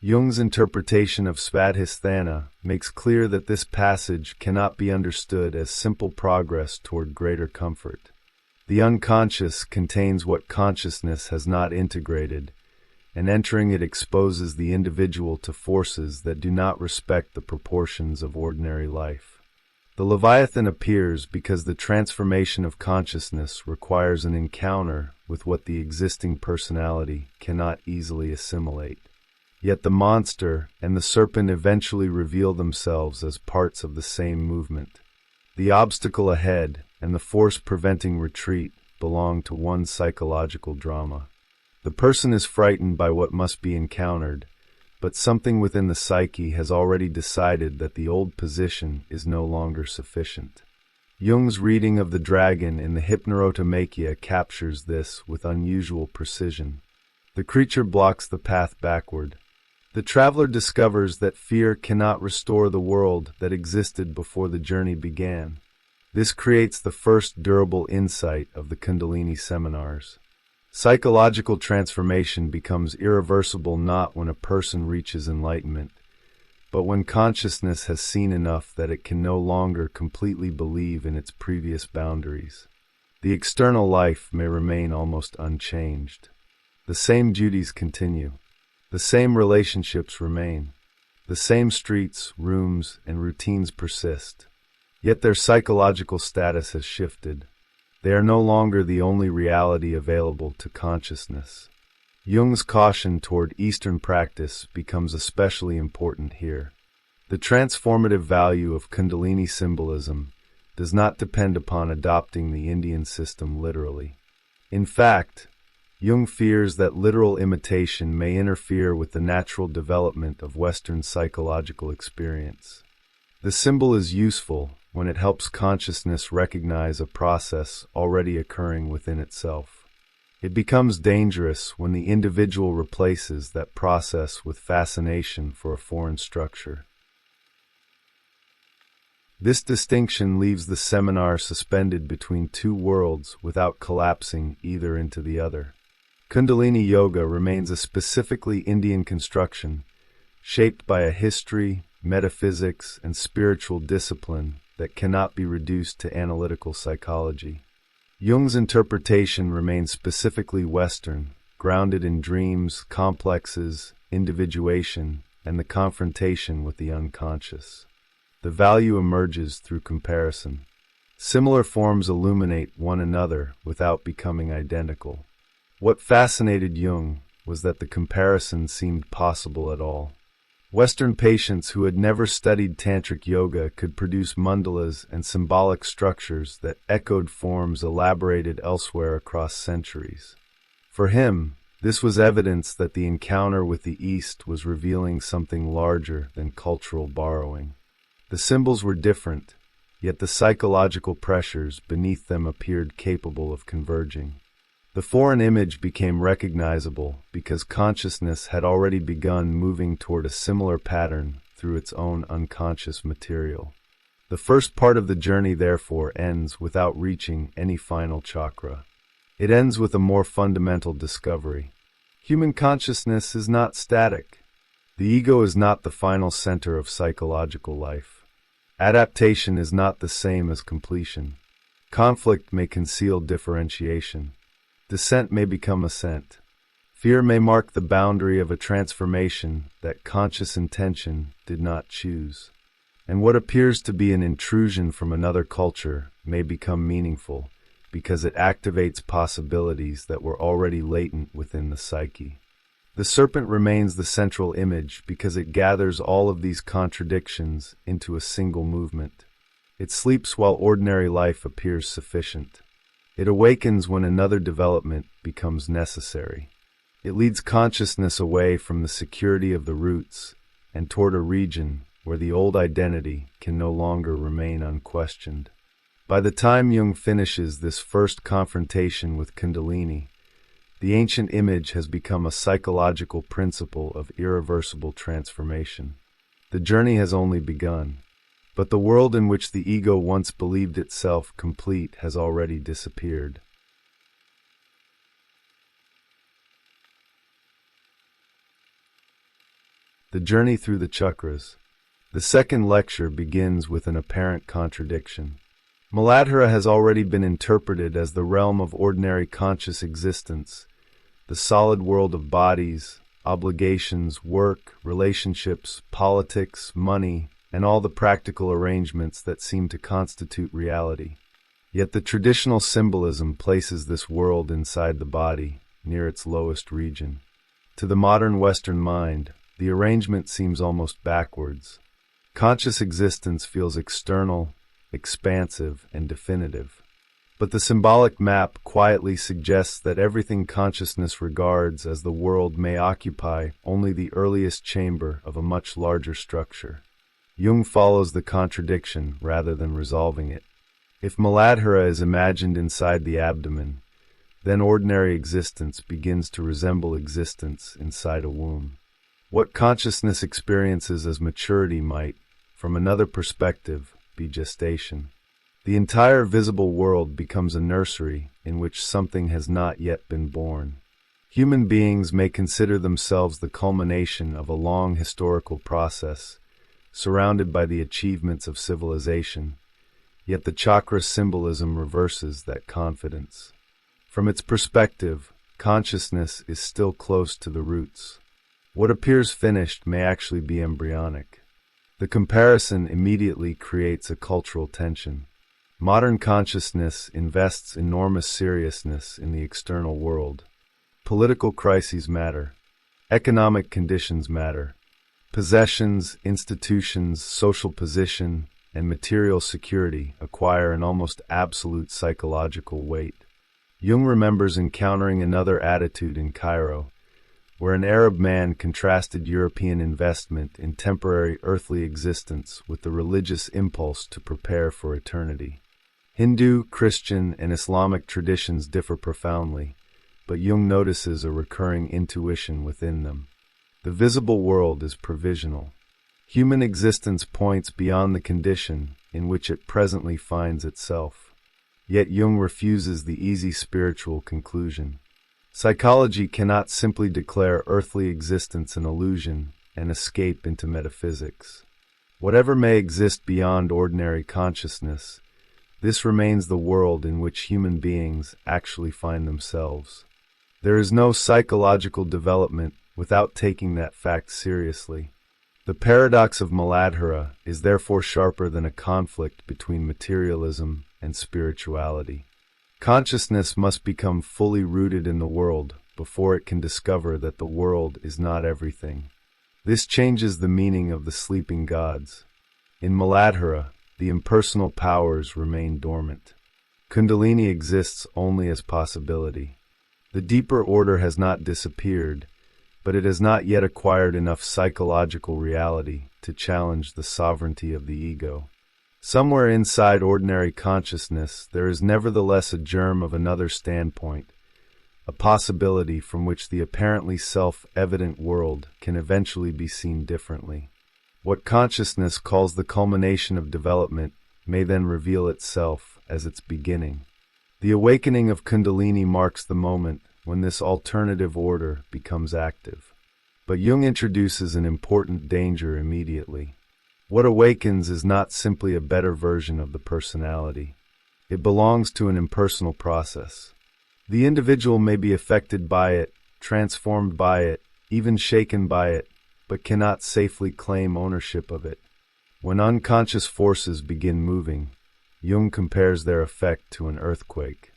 Jung's interpretation of Svadhisthana makes clear that this passage cannot be understood as simple progress toward greater comfort. The unconscious contains what consciousness has not integrated, and entering it exposes the individual to forces that do not respect the proportions of ordinary life. The Leviathan appears because the transformation of consciousness requires an encounter with what the existing personality cannot easily assimilate. Yet the monster and the serpent eventually reveal themselves as parts of the same movement. The obstacle ahead and the force preventing retreat belong to one psychological drama. The person is frightened by what must be encountered, but something within the psyche has already decided that the old position is no longer sufficient. Jung's reading of the dragon in the Hypnerotomachia captures this with unusual precision. The creature blocks the path backward. The traveler discovers that fear cannot restore the world that existed before the journey began. This creates the first durable insight of the Kundalini seminars. Psychological transformation becomes irreversible not when a person reaches enlightenment, but when consciousness has seen enough that it can no longer completely believe in its previous boundaries. The external life may remain almost unchanged. The same duties continue. The same relationships remain. The same streets, rooms, and routines persist. Yet their psychological status has shifted. They are no longer the only reality available to consciousness. Jung's caution toward Eastern practice becomes especially important here. The transformative value of Kundalini symbolism does not depend upon adopting the Indian system literally. In fact, Jung fears that literal imitation may interfere with the natural development of Western psychological experience. The symbol is useful when it helps consciousness recognize a process already occurring within itself. It becomes dangerous when the individual replaces that process with fascination for a foreign structure. This distinction leaves the seminar suspended between two worlds without collapsing either into the other. Kundalini Yoga remains a specifically Indian construction, shaped by a history, metaphysics, and spiritual discipline that cannot be reduced to analytical psychology. Jung's interpretation remains specifically Western, grounded in dreams, complexes, individuation, and the confrontation with the unconscious. The value emerges through comparison. Similar forms illuminate one another without becoming identical. What fascinated Jung was that the comparison seemed possible at all. Western patients who had never studied tantric yoga could produce mandalas and symbolic structures that echoed forms elaborated elsewhere across centuries. For him, this was evidence that the encounter with the East was revealing something larger than cultural borrowing. The symbols were different, yet the psychological pressures beneath them appeared capable of converging. The foreign image became recognizable because consciousness had already begun moving toward a similar pattern through its own unconscious material. The first part of the journey, therefore, ends without reaching any final chakra. It ends with a more fundamental discovery. Human consciousness is not static. The ego is not the final center of psychological life. Adaptation is not the same as completion. Conflict may conceal differentiation. Dissent may become ascent. Fear may mark the boundary of a transformation that conscious intention did not choose. And what appears to be an intrusion from another culture may become meaningful because it activates possibilities that were already latent within the psyche. The serpent remains the central image because it gathers all of these contradictions into a single movement. It sleeps while ordinary life appears sufficient. It awakens when another development becomes necessary. It leads consciousness away from the security of the roots and toward a region where the old identity can no longer remain unquestioned. By the time Jung finishes this first confrontation with Kundalini, the ancient image has become a psychological principle of irreversible transformation. The journey has only begun. But the world in which the ego once believed itself complete has already disappeared. The journey through the chakras. The second lecture begins with an apparent contradiction. Muladhara has already been interpreted as the realm of ordinary conscious existence, the solid world of bodies, obligations, work, relationships, politics, money, and all the practical arrangements that seem to constitute reality. Yet the traditional symbolism places this world inside the body, near its lowest region. To the modern Western mind, the arrangement seems almost backwards. Conscious existence feels external, expansive, and definitive. But the symbolic map quietly suggests that everything consciousness regards as the world may occupy only the earliest chamber of a much larger structure. Jung follows the contradiction rather than resolving it. If Muladhara is imagined inside the abdomen, then ordinary existence begins to resemble existence inside a womb. What consciousness experiences as maturity might, from another perspective, be gestation. The entire visible world becomes a nursery in which something has not yet been born. Human beings may consider themselves the culmination of a long historical process, surrounded by the achievements of civilization, yet the chakra symbolism reverses that confidence. From its perspective, consciousness is still close to the roots. What appears finished may actually be embryonic. The comparison immediately creates a cultural tension. Modern consciousness invests enormous seriousness in the external world. Political crises matter. Economic conditions matter. Possessions, institutions, social position, and material security acquire an almost absolute psychological weight. Jung remembers encountering another attitude in Cairo, where an Arab man contrasted European investment in temporary earthly existence with the religious impulse to prepare for eternity. Hindu, Christian, and Islamic traditions differ profoundly, but Jung notices a recurring intuition within them. The visible world is provisional. Human existence points beyond the condition in which it presently finds itself. Yet Jung refuses the easy spiritual conclusion. Psychology cannot simply declare earthly existence an illusion and escape into metaphysics. Whatever may exist beyond ordinary consciousness, this remains the world in which human beings actually find themselves. There is no psychological development without taking that fact seriously. The paradox of Muladhara is therefore sharper than a conflict between materialism and spirituality. Consciousness must become fully rooted in the world before it can discover that the world is not everything. This changes the meaning of the sleeping gods. In Muladhara, the impersonal powers remain dormant. Kundalini exists only as possibility. The deeper order has not disappeared, but it has not yet acquired enough psychological reality to challenge the sovereignty of the ego. Somewhere inside ordinary consciousness, there is nevertheless a germ of another standpoint, a possibility from which the apparently self-evident world can eventually be seen differently. What consciousness calls the culmination of development may then reveal itself as its beginning. The awakening of Kundalini marks the moment when this alternative order becomes active. But Jung introduces an important danger immediately. What awakens is not simply a better version of the personality. It belongs to an impersonal process. The individual may be affected by it, transformed by it, even shaken by it, but cannot safely claim ownership of it. When unconscious forces begin moving, Jung compares their effect to an earthquake.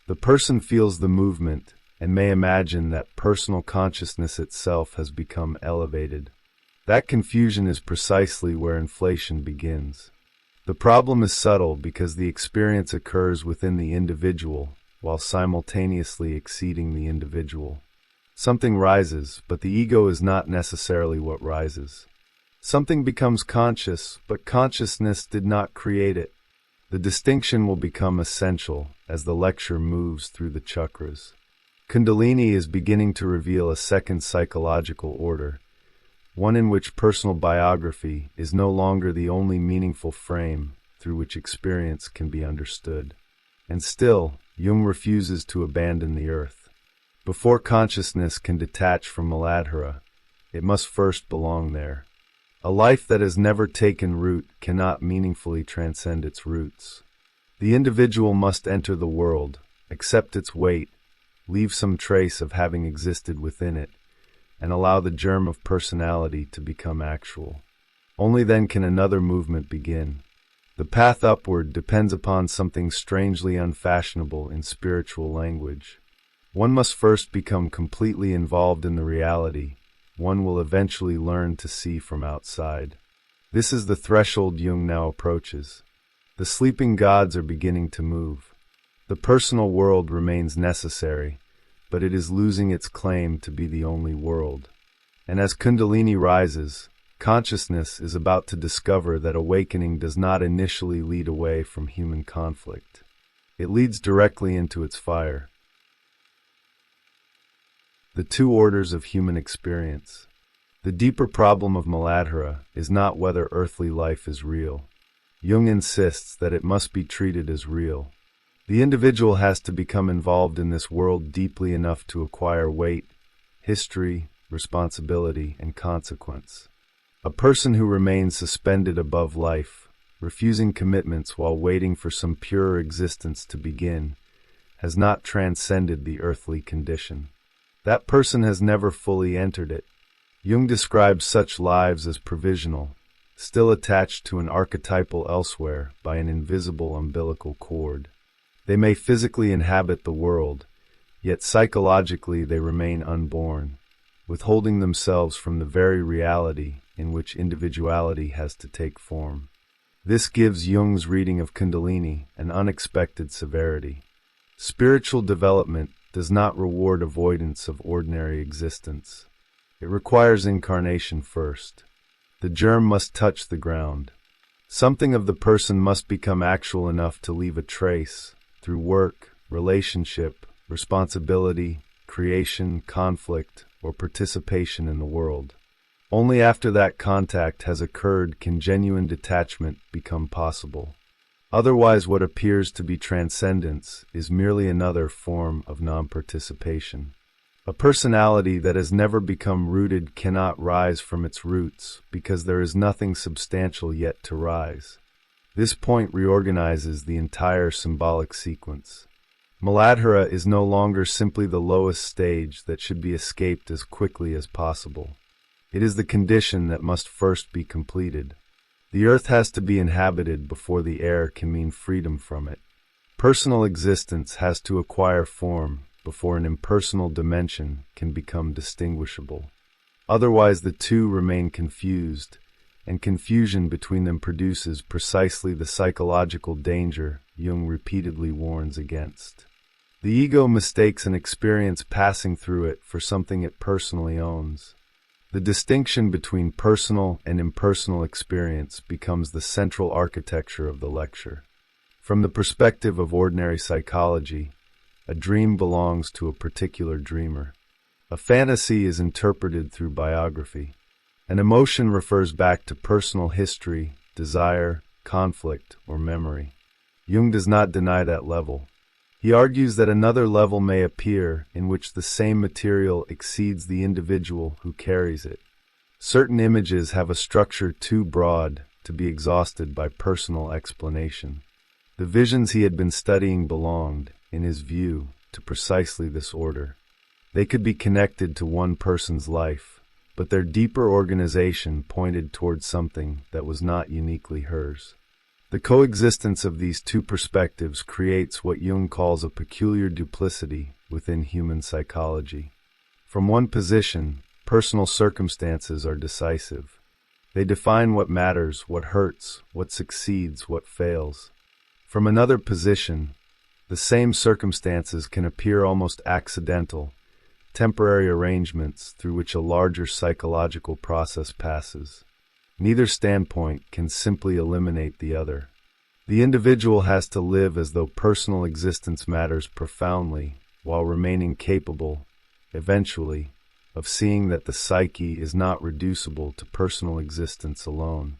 The person feels the movement and may imagine that personal consciousness itself has become elevated. That confusion is precisely where inflation begins. The problem is subtle because the experience occurs within the individual while simultaneously exceeding the individual. Something rises, but the ego is not necessarily what rises. Something becomes conscious, but consciousness did not create it. The distinction will become essential as the lecture moves through the chakras. Kundalini is beginning to reveal a second psychological order, one in which personal biography is no longer the only meaningful frame through which experience can be understood. And still, Jung refuses to abandon the earth. Before consciousness can detach from Muladhara, it must first belong there. A life that has never taken root cannot meaningfully transcend its roots. The individual must enter the world, accept its weight, leave some trace of having existed within it, and allow the germ of personality to become actual. Only then can another movement begin. The path upward depends upon something strangely unfashionable in spiritual language. One must first become completely involved in the reality one will eventually learn to see from outside. This is the threshold Jung now approaches. The sleeping gods are beginning to move. The personal world remains necessary, but it is losing its claim to be the only world. And as Kundalini rises, consciousness is about to discover that awakening does not initially lead away from human conflict. It leads directly into its fire. The two orders of human experience. The deeper problem of Muladhara is not whether earthly life is real. Jung insists that it must be treated as real. The individual has to become involved in this world deeply enough to acquire weight, history, responsibility, and consequence. A person who remains suspended above life, refusing commitments while waiting for some purer existence to begin, has not transcended the earthly condition. That person has never fully entered it. Jung describes such lives as provisional, still attached to an archetypal elsewhere by an invisible umbilical cord. They may physically inhabit the world, yet psychologically they remain unborn, withholding themselves from the very reality in which individuality has to take form. This gives Jung's reading of Kundalini an unexpected severity. Spiritual development does not reward avoidance of ordinary existence. It requires incarnation first. The germ must touch the ground. Something of the person must become actual enough to leave a trace through work, relationship, responsibility, creation, conflict, or participation in the world. Only after that contact has occurred can genuine detachment become possible. Otherwise, what appears to be transcendence is merely another form of non-participation. A personality that has never become rooted cannot rise from its roots because there is nothing substantial yet to rise. This point reorganizes the entire symbolic sequence. Muladhara is no longer simply the lowest stage that should be escaped as quickly as possible. It is the condition that must first be completed. The earth has to be inhabited before the air can mean freedom from it. Personal existence has to acquire form before an impersonal dimension can become distinguishable. Otherwise, the two remain confused, and confusion between them produces precisely the psychological danger Jung repeatedly warns against. The ego mistakes an experience passing through it for something it personally owns. The distinction between personal and impersonal experience becomes the central architecture of the lecture. From the perspective of ordinary psychology, a dream belongs to a particular dreamer. A fantasy is interpreted through biography. An emotion refers back to personal history, desire, conflict, or memory. Jung does not deny that level. He argues that another level may appear in which the same material exceeds the individual who carries it. Certain images have a structure too broad to be exhausted by personal explanation. The visions he had been studying belonged, in his view, to precisely this order. They could be connected to one person's life, but their deeper organization pointed towards something that was not uniquely hers. The coexistence of these two perspectives creates what Jung calls a peculiar duplicity within human psychology. From one position, personal circumstances are decisive. They define what matters, what hurts, what succeeds, what fails. From another position, the same circumstances can appear almost accidental, temporary arrangements through which a larger psychological process passes. Neither standpoint can simply eliminate the other. The individual has to live as though personal existence matters profoundly, while remaining capable, eventually, of seeing that the psyche is not reducible to personal existence alone.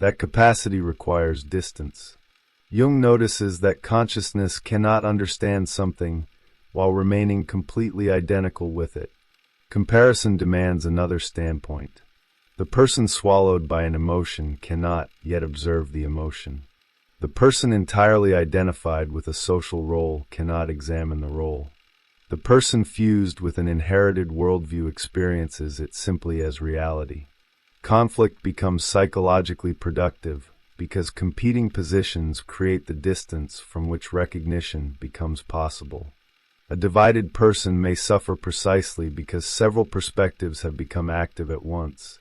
That capacity requires distance. Jung notices that consciousness cannot understand something while remaining completely identical with it. Comparison demands another standpoint. The person swallowed by an emotion cannot yet observe the emotion. The person entirely identified with a social role cannot examine the role. The person fused with an inherited worldview experiences it simply as reality. Conflict becomes psychologically productive because competing positions create the distance from which recognition becomes possible. A divided person may suffer precisely because several perspectives have become active at once,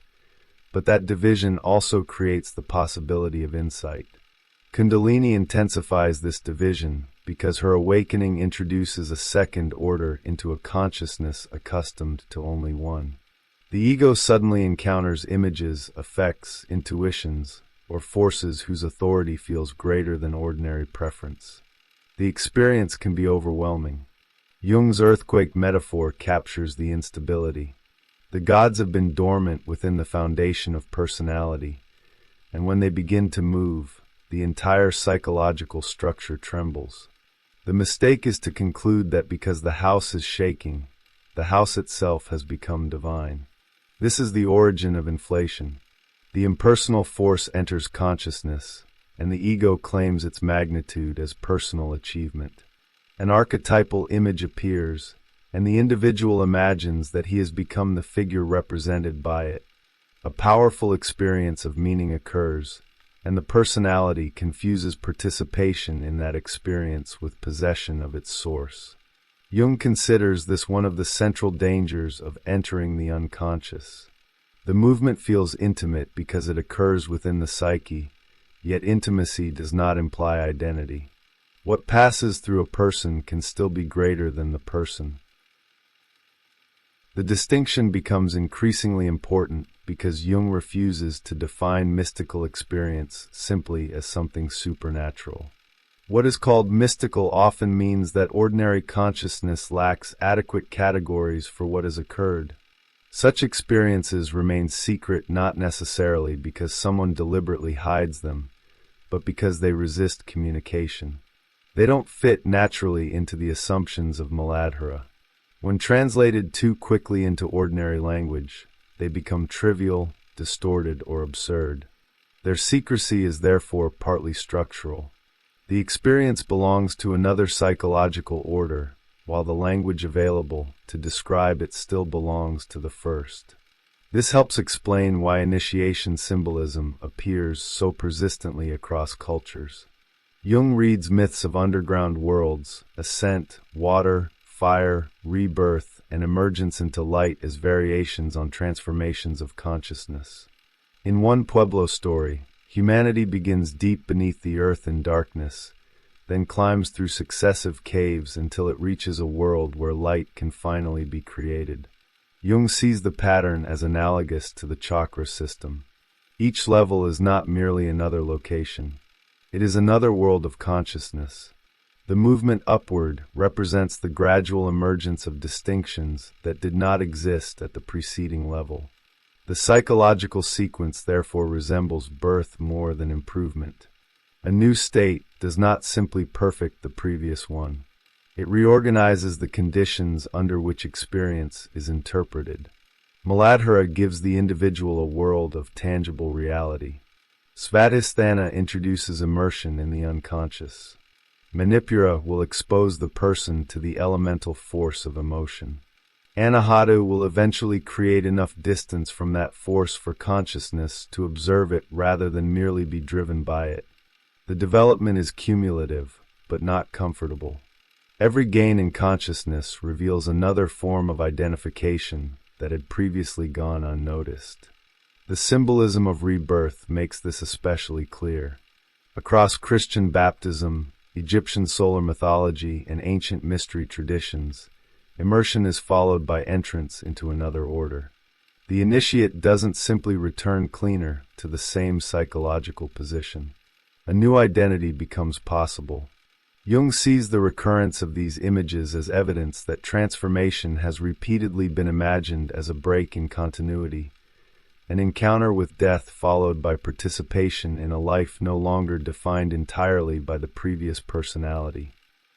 but that division also creates the possibility of insight. Kundalini intensifies this division because her awakening introduces a second order into a consciousness accustomed to only one. The ego suddenly encounters images, effects, intuitions, or forces whose authority feels greater than ordinary preference. The experience can be overwhelming. Jung's earthquake metaphor captures the instability. The gods have been dormant within the foundation of personality, and when they begin to move, the entire psychological structure trembles. The mistake is to conclude that because the house is shaking, the house itself has become divine. This is the origin of inflation. The impersonal force enters consciousness, and the ego claims its magnitude as personal achievement. An archetypal image appears, and the individual imagines that he has become the figure represented by it. A powerful experience of meaning occurs, and the personality confuses participation in that experience with possession of its source. Jung considers this one of the central dangers of entering the unconscious. The movement feels intimate because it occurs within the psyche, yet intimacy does not imply identity. What passes through a person can still be greater than the person. The distinction becomes increasingly important because Jung refuses to define mystical experience simply as something supernatural. What is called mystical often means that ordinary consciousness lacks adequate categories for what has occurred. Such experiences remain secret not necessarily because someone deliberately hides them, but because they resist communication. They don't fit naturally into the assumptions of Muladhara. When translated too quickly into ordinary language, they become trivial, distorted, or absurd. Their secrecy is therefore partly structural. The experience belongs to another psychological order, while the language available to describe it still belongs to the first. This helps explain why initiation symbolism appears so persistently across cultures. Jung reads myths of underground worlds, ascent, water, fire, rebirth, and emergence into light as variations on transformations of consciousness. In one Pueblo story, humanity begins deep beneath the earth in darkness, then climbs through successive caves until it reaches a world where light can finally be created. Jung sees the pattern as analogous to the chakra system. Each level is not merely another location. It is another world of consciousness. The movement upward represents the gradual emergence of distinctions that did not exist at the preceding level. The psychological sequence therefore resembles birth more than improvement. A new state does not simply perfect the previous one. It reorganizes the conditions under which experience is interpreted. Muladhara gives the individual a world of tangible reality. Svadhisthana introduces immersion in the unconscious. Manipura will expose the person to the elemental force of emotion. Anahata will eventually create enough distance from that force for consciousness to observe it rather than merely be driven by it. The development is cumulative, but not comfortable. Every gain in consciousness reveals another form of identification that had previously gone unnoticed. The symbolism of rebirth makes this especially clear. Across Christian baptism, Egyptian solar mythology, and ancient mystery traditions, immersion is followed by entrance into another order. The initiate doesn't simply return cleaner to the same psychological position. A new identity becomes possible. Jung sees the recurrence of these images as evidence that transformation has repeatedly been imagined as a break in continuity, an encounter with death followed by participation in a life no longer defined entirely by the previous personality.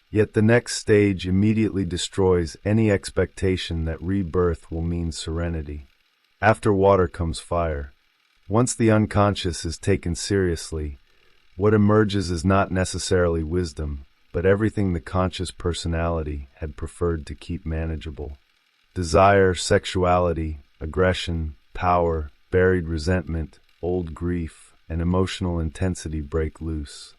Yet the next stage immediately destroys any expectation that rebirth will mean serenity. After water comes fire. Once the unconscious is taken seriously, what emerges is not necessarily wisdom, but everything the conscious personality had preferred to keep manageable. Desire, sexuality, aggression, power, buried resentment, old grief, and emotional intensity break loose.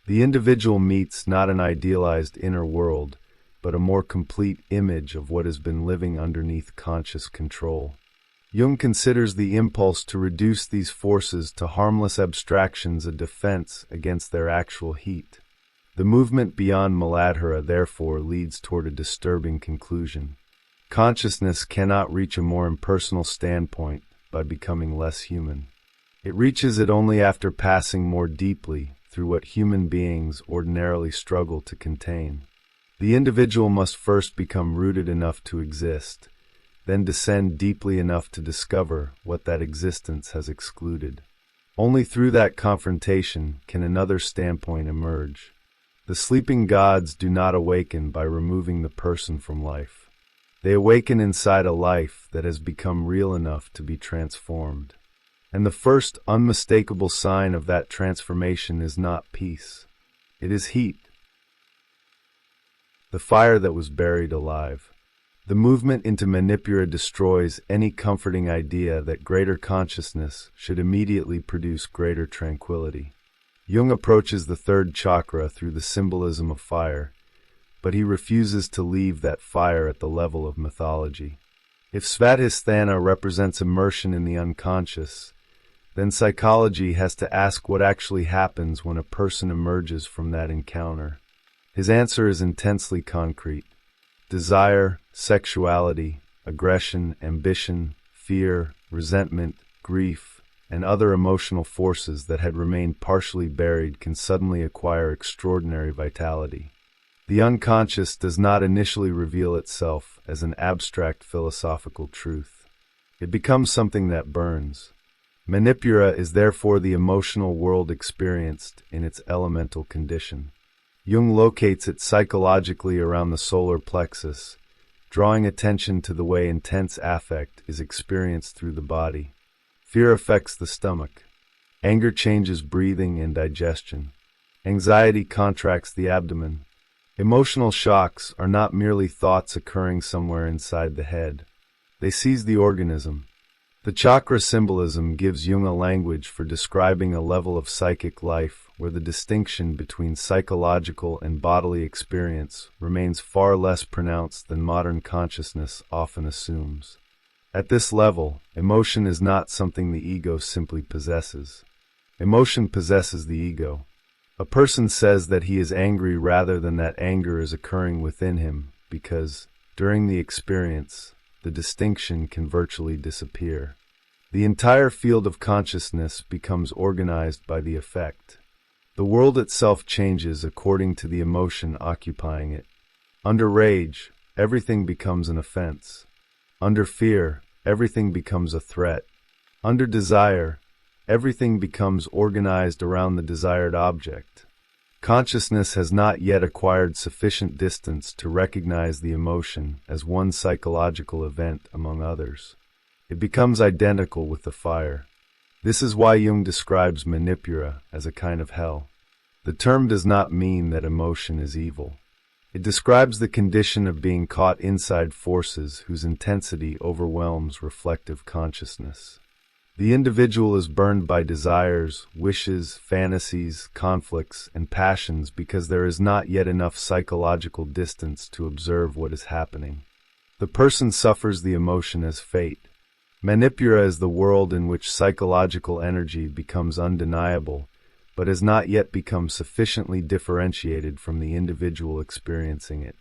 The individual meets not an idealized inner world, but a more complete image of what has been living underneath conscious control. Jung considers the impulse to reduce these forces to harmless abstractions a defense against their actual heat. The movement beyond Muladhara therefore leads toward a disturbing conclusion. Consciousness cannot reach a more impersonal standpoint by becoming less human. It reaches it only after passing more deeply through what human beings ordinarily struggle to contain. The individual must first become rooted enough to exist, then descend deeply enough to discover what that existence has excluded. Only through that confrontation can another standpoint emerge. The sleeping gods do not awaken by removing the person from life. They awaken inside a life that has become real enough to be transformed. And the first unmistakable sign of that transformation is not peace. It is heat. The fire that was buried alive. The movement into Manipura destroys any comforting idea that greater consciousness should immediately produce greater tranquility. Jung approaches the third chakra through the symbolism of fire, but he refuses to leave that fire at the level of mythology. If Svadhisthana represents immersion in the unconscious, then psychology has to ask what actually happens when a person emerges from that encounter. His answer is intensely concrete. Desire, sexuality, aggression, ambition, fear, resentment, grief, and other emotional forces that had remained partially buried can suddenly acquire extraordinary vitality. The unconscious does not initially reveal itself as an abstract philosophical truth. It becomes something that burns. Manipura is therefore the emotional world experienced in its elemental condition. Jung locates it psychologically around the solar plexus, drawing attention to the way intense affect is experienced through the body. Fear affects the stomach. Anger changes breathing and digestion. Anxiety contracts the abdomen. Emotional shocks are not merely thoughts occurring somewhere inside the head. They seize the organism. The chakra symbolism gives Jung a language for describing a level of psychic life where the distinction between psychological and bodily experience remains far less pronounced than modern consciousness often assumes. At this level, emotion is not something the ego simply possesses. Emotion possesses the ego. A person says that he is angry rather than that anger is occurring within him because, during the experience, the distinction can virtually disappear. The entire field of consciousness becomes organized by the effect. The world itself changes according to the emotion occupying it. Under rage, everything becomes an offense. Under fear, everything becomes a threat. Under desire, everything becomes organized around the desired object. Consciousness has not yet acquired sufficient distance to recognize the emotion as one psychological event among others. It becomes identical with the fire. This is why Jung describes Manipura as a kind of hell. The term does not mean that emotion is evil. It describes the condition of being caught inside forces whose intensity overwhelms reflective consciousness. The individual is burned by desires, wishes, fantasies, conflicts, and passions because there is not yet enough psychological distance to observe what is happening. The person suffers the emotion as fate. Manipura is the world in which psychological energy becomes undeniable, but has not yet become sufficiently differentiated from the individual experiencing it.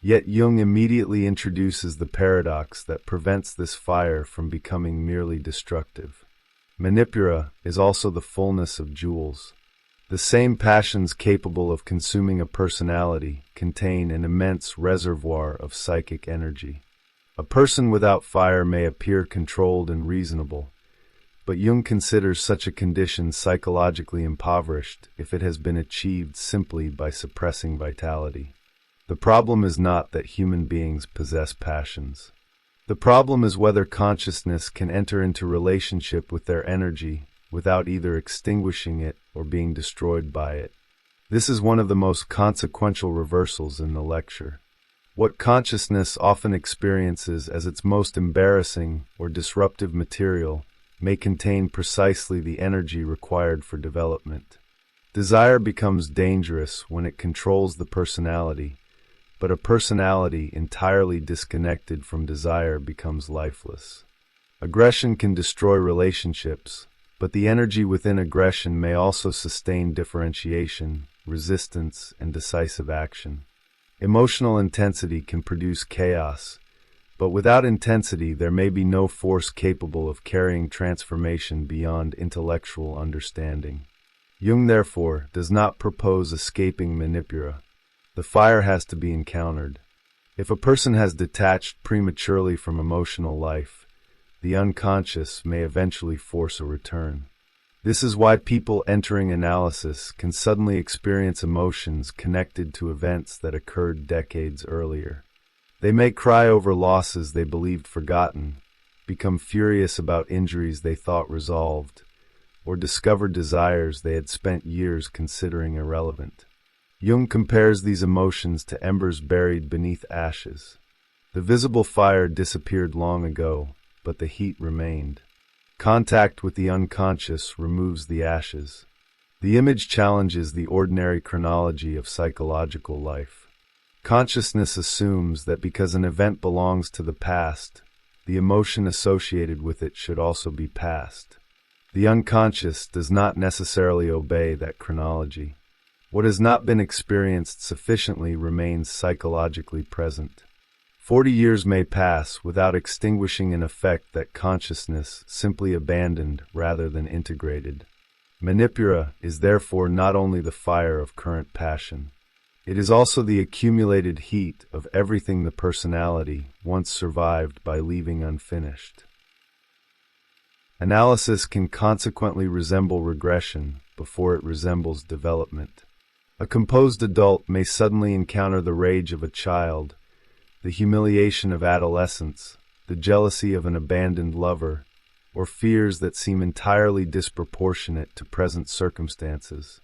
Yet Jung immediately introduces the paradox that prevents this fire from becoming merely destructive. Manipura is also the fullness of jewels. The same passions capable of consuming a personality contain an immense reservoir of psychic energy. A person without fire may appear controlled and reasonable, but Jung considers such a condition psychologically impoverished if it has been achieved simply by suppressing vitality. The problem is not that human beings possess passions. The problem is whether consciousness can enter into relationship with their energy without either extinguishing it or being destroyed by it. This is one of the most consequential reversals in the lecture. What consciousness often experiences as its most embarrassing or disruptive material may contain precisely the energy required for development. Desire becomes dangerous when it controls the personality, but a personality entirely disconnected from desire becomes lifeless. Aggression can destroy relationships, But the energy within aggression may also sustain differentiation, resistance, and decisive action. Emotional intensity can produce chaos, but without intensity there may be no force capable of carrying transformation beyond intellectual understanding. Jung, therefore, does not propose escaping manipura. The fire has to be encountered. If a person has detached prematurely from emotional life, the unconscious may eventually force a return. This is why people entering analysis can suddenly experience emotions connected to events that occurred decades earlier. They may cry over losses they believed forgotten, become furious about injuries they thought resolved, or discover desires they had spent years considering irrelevant. Jung compares these emotions to embers buried beneath ashes. The visible fire disappeared long ago, but the heat remained. Contact with the unconscious removes the ashes. The image challenges the ordinary chronology of psychological life. Consciousness assumes that because an event belongs to the past, the emotion associated with it should also be past. The unconscious does not necessarily obey that chronology. What has not been experienced sufficiently remains psychologically present. 40 years may pass without extinguishing an effect that consciousness simply abandoned rather than integrated. Manipura is therefore not only the fire of current passion. It is also the accumulated heat of everything the personality once survived by leaving unfinished. Analysis can consequently resemble regression before it resembles development. A composed adult may suddenly encounter the rage of a child, the humiliation of adolescence, the jealousy of an abandoned lover, or fears that seem entirely disproportionate to present circumstances.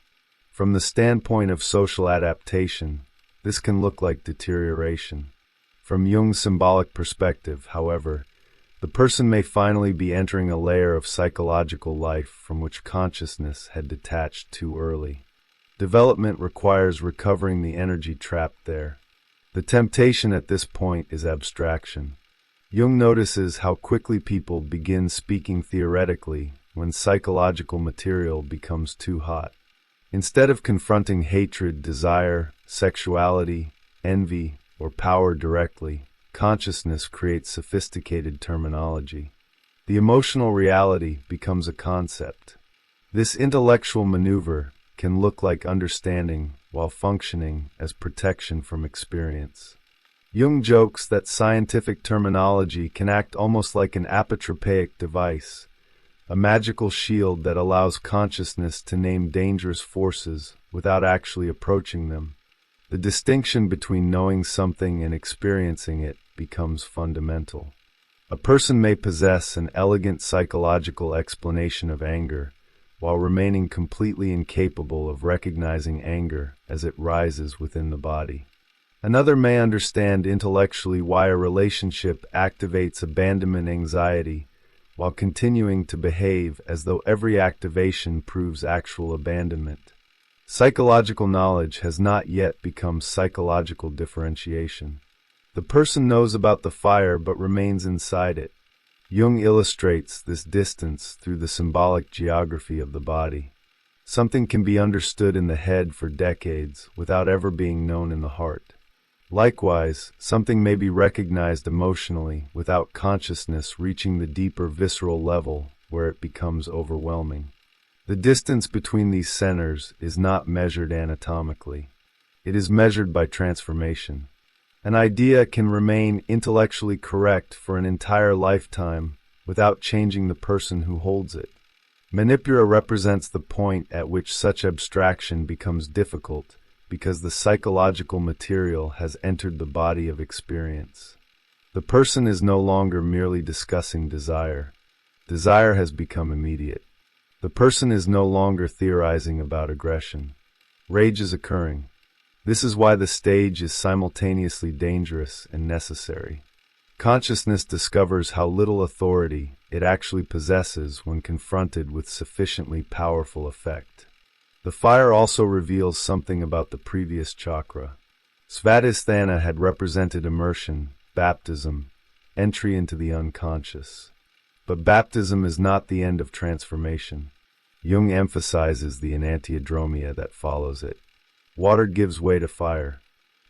From the standpoint of social adaptation, this can look like deterioration. From Jung's symbolic perspective, however, the person may finally be entering a layer of psychological life from which consciousness had detached too early. Development requires recovering the energy trapped there. The temptation at this point is abstraction. Jung notices how quickly people begin speaking theoretically when psychological material becomes too hot. Instead of confronting hatred, desire, sexuality, envy, or power directly, consciousness creates sophisticated terminology. The emotional reality becomes a concept. This intellectual maneuver can look like understanding while functioning as protection from experience. Jung jokes that scientific terminology can act almost like an apotropaic device, a magical shield that allows consciousness to name dangerous forces without actually approaching them. The distinction between knowing something and experiencing it becomes fundamental. A person may possess an elegant psychological explanation of anger, while remaining completely incapable of recognizing anger as it rises within the body. Another may understand intellectually why a relationship activates abandonment anxiety, while continuing to behave as though every activation proves actual abandonment. Psychological knowledge has not yet become psychological differentiation. The person knows about the fire but remains inside it. Jung illustrates this distance through the symbolic geography of the body. Something can be understood in the head for decades without ever being known in the heart. Likewise, something may be recognized emotionally without consciousness reaching the deeper visceral level where it becomes overwhelming. The distance between these centers is not measured anatomically. It is measured by transformation. An idea can remain intellectually correct for an entire lifetime without changing the person who holds it. Manipura represents the point at which such abstraction becomes difficult because the psychological material has entered the body of experience. The person is no longer merely discussing desire. Desire has become immediate. The person is no longer theorizing about aggression. Rage is occurring. This is why the stage is simultaneously dangerous and necessary. Consciousness discovers how little authority it actually possesses when confronted with sufficiently powerful effect. The fire also reveals something about the previous chakra. Svadhisthana had represented immersion, baptism, entry into the unconscious. But baptism is not the end of transformation. Jung emphasizes the enantiodromia that follows it. Water gives way to fire.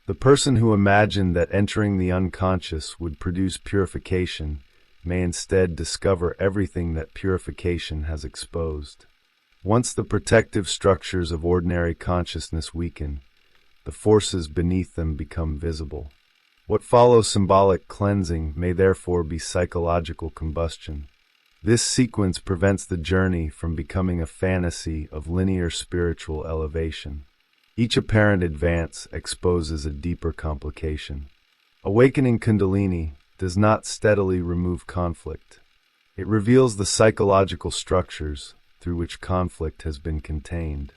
The person who imagined that entering the unconscious would produce purification may instead discover everything that purification has exposed. Once the protective structures of ordinary consciousness weaken, the forces beneath them become visible. What follows symbolic cleansing may therefore be psychological combustion. This sequence prevents the journey from becoming a fantasy of linear spiritual elevation. Each apparent advance exposes a deeper complication. Awakening Kundalini does not steadily remove conflict. It reveals the psychological structures through which conflict has been contained.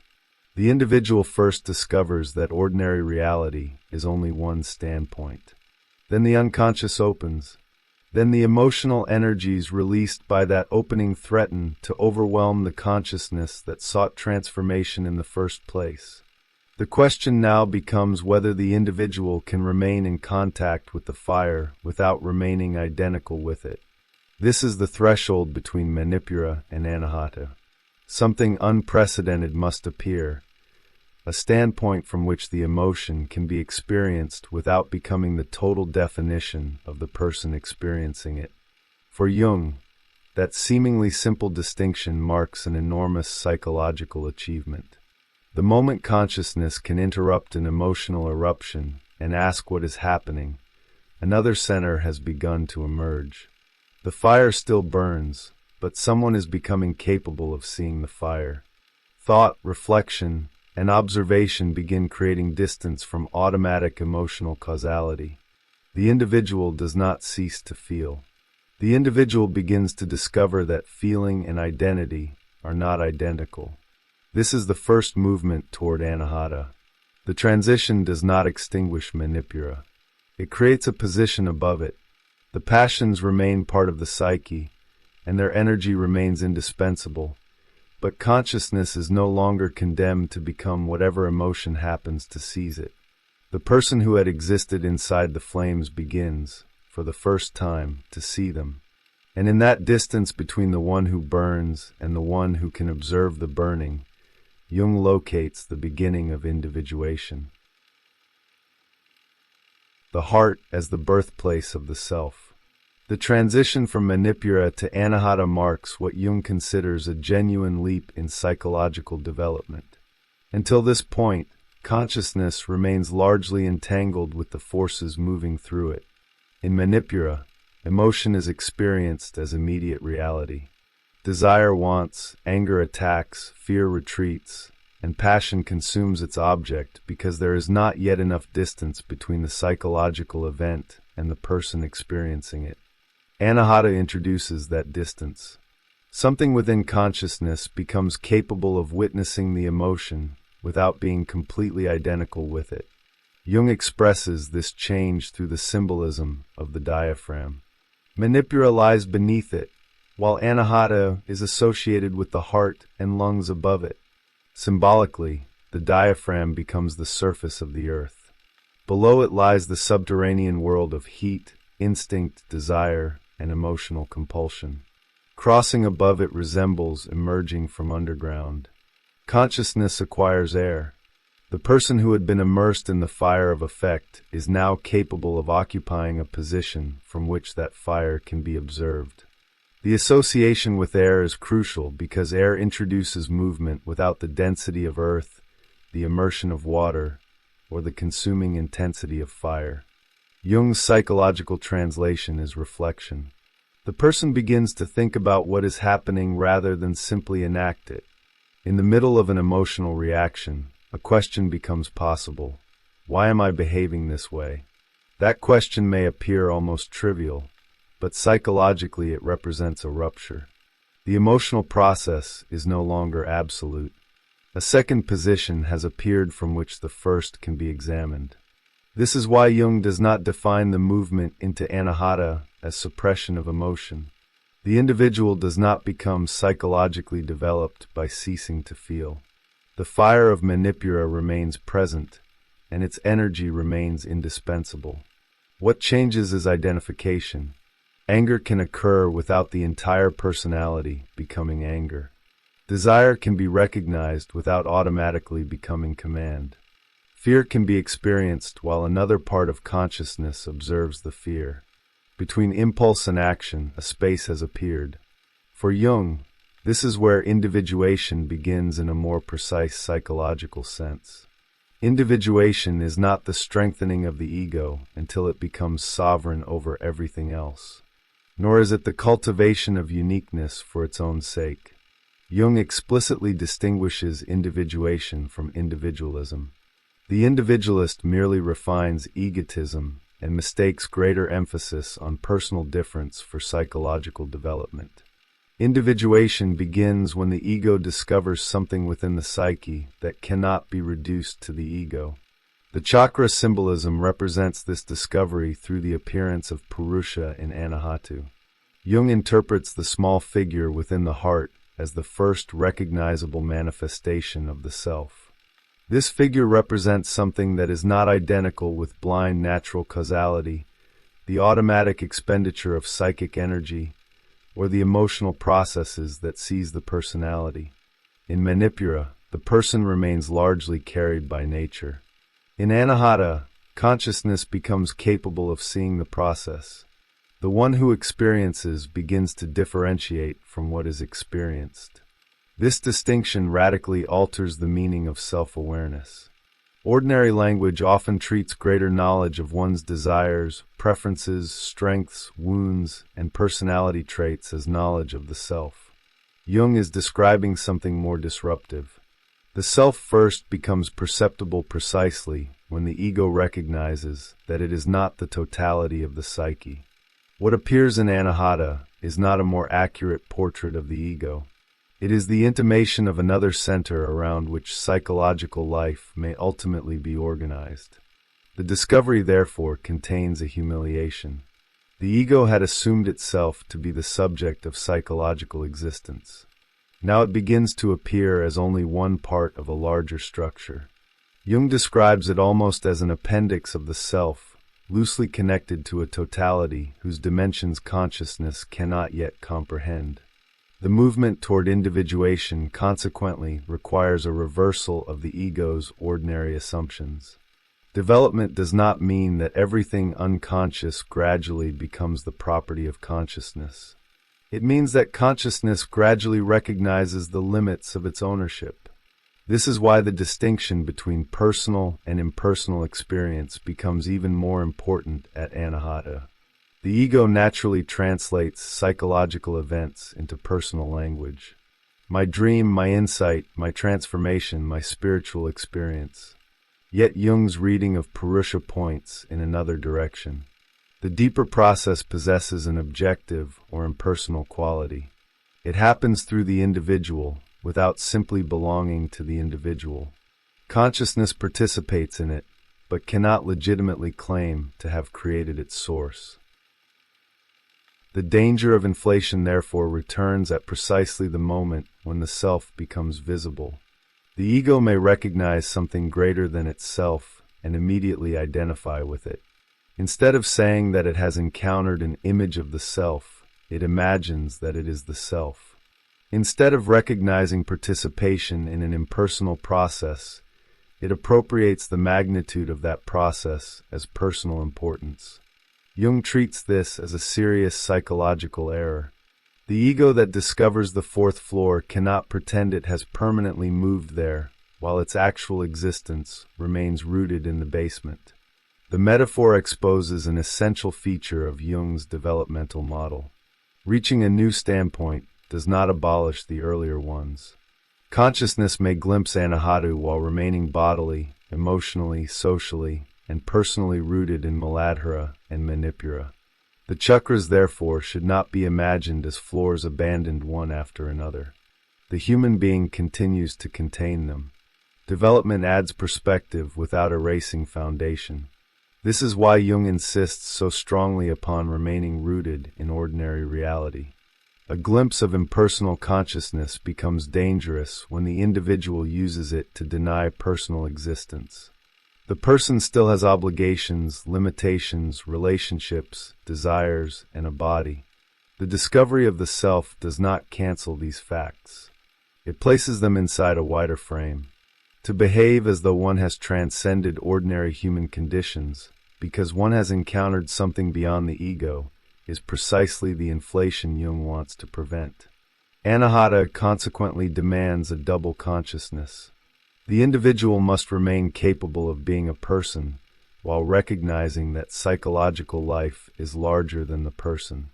The individual first discovers that ordinary reality is only one standpoint. Then the unconscious opens. Then the emotional energies released by that opening threaten to overwhelm the consciousness that sought transformation in the first place. The question now becomes whether the individual can remain in contact with the fire without remaining identical with it. This is the threshold between manipura and anahata. Something unprecedented must appear, a standpoint from which the emotion can be experienced without becoming the total definition of the person experiencing it. For Jung, that seemingly simple distinction marks an enormous psychological achievement. The moment consciousness can interrupt an emotional eruption and ask what is happening, another center has begun to emerge. The fire still burns, but someone is becoming capable of seeing the fire. Thought, reflection, and observation begin creating distance from automatic emotional causality. The individual does not cease to feel. The individual begins to discover that feeling and identity are not identical. This is the first movement toward anahata. The transition does not extinguish manipura. It creates a position above it. The passions remain part of the psyche, and their energy remains indispensable. But consciousness is no longer condemned to become whatever emotion happens to seize it. The person who had existed inside the flames begins, for the first time, to see them. And in that distance between the one who burns and the one who can observe the burning, Jung locates the beginning of individuation. The heart as the birthplace of the self. The transition from manipura to anahata marks what Jung considers a genuine leap in psychological development. Until this point, consciousness remains largely entangled with the forces moving through it. In manipura, emotion is experienced as immediate reality. Desire wants, anger attacks, fear retreats, and passion consumes its object because there is not yet enough distance between the psychological event and the person experiencing it. Anahata introduces that distance. Something within consciousness becomes capable of witnessing the emotion without being completely identical with it. Jung expresses this change through the symbolism of the diaphragm. Manipura lies beneath it, while anahata is associated with the heart and lungs above it. Symbolically, the diaphragm becomes the surface of the earth. Below it lies the subterranean world of heat, instinct, desire, and emotional compulsion. Crossing above it resembles emerging from underground. Consciousness acquires air. The person who had been immersed in the fire of affect is now capable of occupying a position from which that fire can be observed. The association with air is crucial because air introduces movement without the density of earth, the immersion of water, or the consuming intensity of fire. Jung's psychological translation is reflection. The person begins to think about what is happening rather than simply enact it. In the middle of an emotional reaction, a question becomes possible. Why am I behaving this way? That question may appear almost trivial, but psychologically it represents a rupture. The emotional process is no longer absolute. A second position has appeared from which the first can be examined. This is why Jung does not define the movement into anahata as suppression of emotion. The individual does not become psychologically developed by ceasing to feel. The fire of manipura remains present, and its energy remains indispensable. What changes is identification. Anger can occur without the entire personality becoming anger. Desire can be recognized without automatically becoming command. Fear can be experienced while another part of consciousness observes the fear. Between impulse and action, a space has appeared. For Jung, this is where individuation begins in a more precise psychological sense. Individuation is not the strengthening of the ego until it becomes sovereign over everything else, nor is it the cultivation of uniqueness for its own sake. Jung explicitly distinguishes individuation from individualism. The individualist merely refines egotism and mistakes greater emphasis on personal difference for psychological development. Individuation begins when the ego discovers something within the psyche that cannot be reduced to the ego. The chakra symbolism represents this discovery through the appearance of Purusha in Anahatu. Jung interprets the small figure within the heart as the first recognizable manifestation of the self. This figure represents something that is not identical with blind natural causality, the automatic expenditure of psychic energy, or the emotional processes that seize the personality. In Manipura, the person remains largely carried by nature. In Anahata, consciousness becomes capable of seeing the process. The one who experiences begins to differentiate from what is experienced. This distinction radically alters the meaning of self-awareness. Ordinary language often treats greater knowledge of one's desires, preferences, strengths, wounds, and personality traits as knowledge of the self. Jung is describing something more disruptive. The self first becomes perceptible precisely when the ego recognizes that it is not the totality of the psyche. What appears in Anahata is not a more accurate portrait of the ego. It is the intimation of another center around which psychological life may ultimately be organized. The discovery, therefore, contains a humiliation. The ego had assumed itself to be the subject of psychological existence. Now it begins to appear as only one part of a larger structure. Jung describes it almost as an appendix of the self, loosely connected to a totality whose dimensions consciousness cannot yet comprehend. The movement toward individuation consequently requires a reversal of the ego's ordinary assumptions. Development does not mean that everything unconscious gradually becomes the property of consciousness. It means that consciousness gradually recognizes the limits of its ownership. This is why the distinction between personal and impersonal experience becomes even more important at Anahata. The ego naturally translates psychological events into personal language. My dream, my insight, my transformation, my spiritual experience. Yet Jung's reading of Purusha points in another direction. The deeper process possesses an objective or impersonal quality. It happens through the individual without simply belonging to the individual. Consciousness participates in it, but cannot legitimately claim to have created its source. The danger of inflation therefore returns at precisely the moment when the self becomes visible. The ego may recognize something greater than itself and immediately identify with it. Instead of saying that it has encountered an image of the self, it imagines that it is the self. Instead of recognizing participation in an impersonal process, it appropriates the magnitude of that process as personal importance. Jung treats this as a serious psychological error. The ego that discovers the fourth floor cannot pretend it has permanently moved there, while its actual existence remains rooted in the basement. The metaphor exposes an essential feature of Jung's developmental model. Reaching a new standpoint does not abolish the earlier ones. Consciousness may glimpse Anahatu while remaining bodily, emotionally, socially, and personally rooted in Muladhara and Manipura. The chakras, therefore, should not be imagined as floors abandoned one after another. The human being continues to contain them. Development adds perspective without erasing foundation. This is why Jung insists so strongly upon remaining rooted in ordinary reality. A glimpse of impersonal consciousness becomes dangerous when the individual uses it to deny personal existence. The person still has obligations, limitations, relationships, desires, and a body. The discovery of the self does not cancel these facts. It places them inside a wider frame. To behave as though one has transcended ordinary human conditions, because one has encountered something beyond the ego, is precisely the inflation Jung wants to prevent. Anahata consequently demands a double consciousness. The individual must remain capable of being a person, while recognizing that psychological life is larger than the person.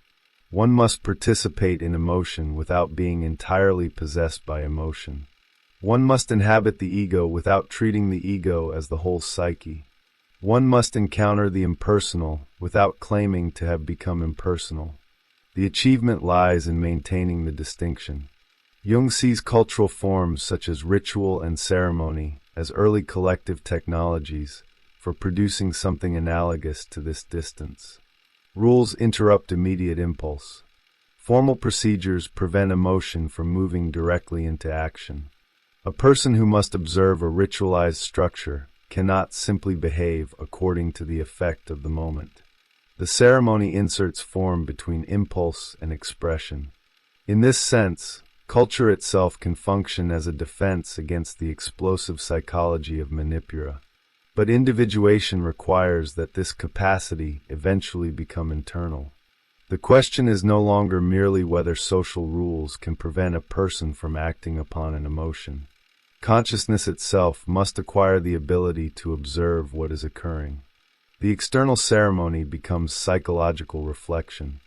One must participate in emotion without being entirely possessed by emotion. One must inhabit the ego without treating the ego as the whole psyche. One must encounter the impersonal without claiming to have become impersonal. The achievement lies in maintaining the distinction. Jung sees cultural forms such as ritual and ceremony as early collective technologies for producing something analogous to this distance. Rules interrupt immediate impulse. Formal procedures prevent emotion from moving directly into action. A person who must observe a ritualized structure cannot simply behave according to the effect of the moment. The ceremony inserts form between impulse and expression. In this sense, culture itself can function as a defense against the explosive psychology of manipura. But individuation requires that this capacity eventually become internal. The question is no longer merely whether social rules can prevent a person from acting upon an emotion. Consciousness itself must acquire the ability to observe what is occurring. The external ceremony becomes psychological reflection.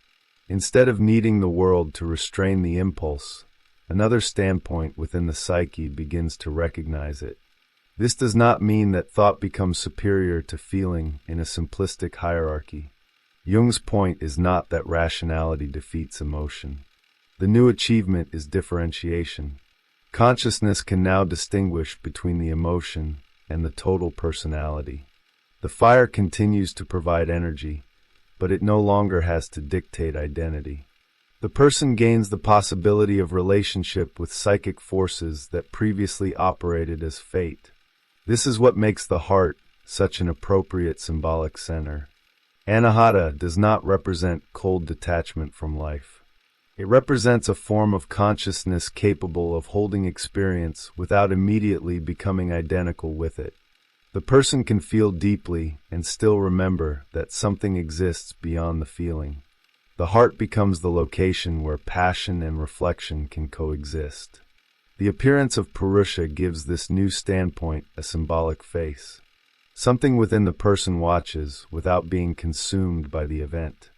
Instead of needing the world to restrain the impulse, another standpoint within the psyche begins to recognize it. This does not mean that thought becomes superior to feeling in a simplistic hierarchy. Jung's point is not that rationality defeats emotion. The new achievement is differentiation. Consciousness can now distinguish between the emotion and the total personality. The fire continues to provide energy, but it no longer has to dictate identity. The person gains the possibility of relationship with psychic forces that previously operated as fate. This is what makes the heart such an appropriate symbolic center. Anahata does not represent cold detachment from life. It represents a form of consciousness capable of holding experience without immediately becoming identical with it. The person can feel deeply and still remember that something exists beyond the feeling. The heart becomes the location where passion and reflection can coexist. The appearance of Purusha gives this new standpoint a symbolic face. Something within the person watches without being consumed by the event.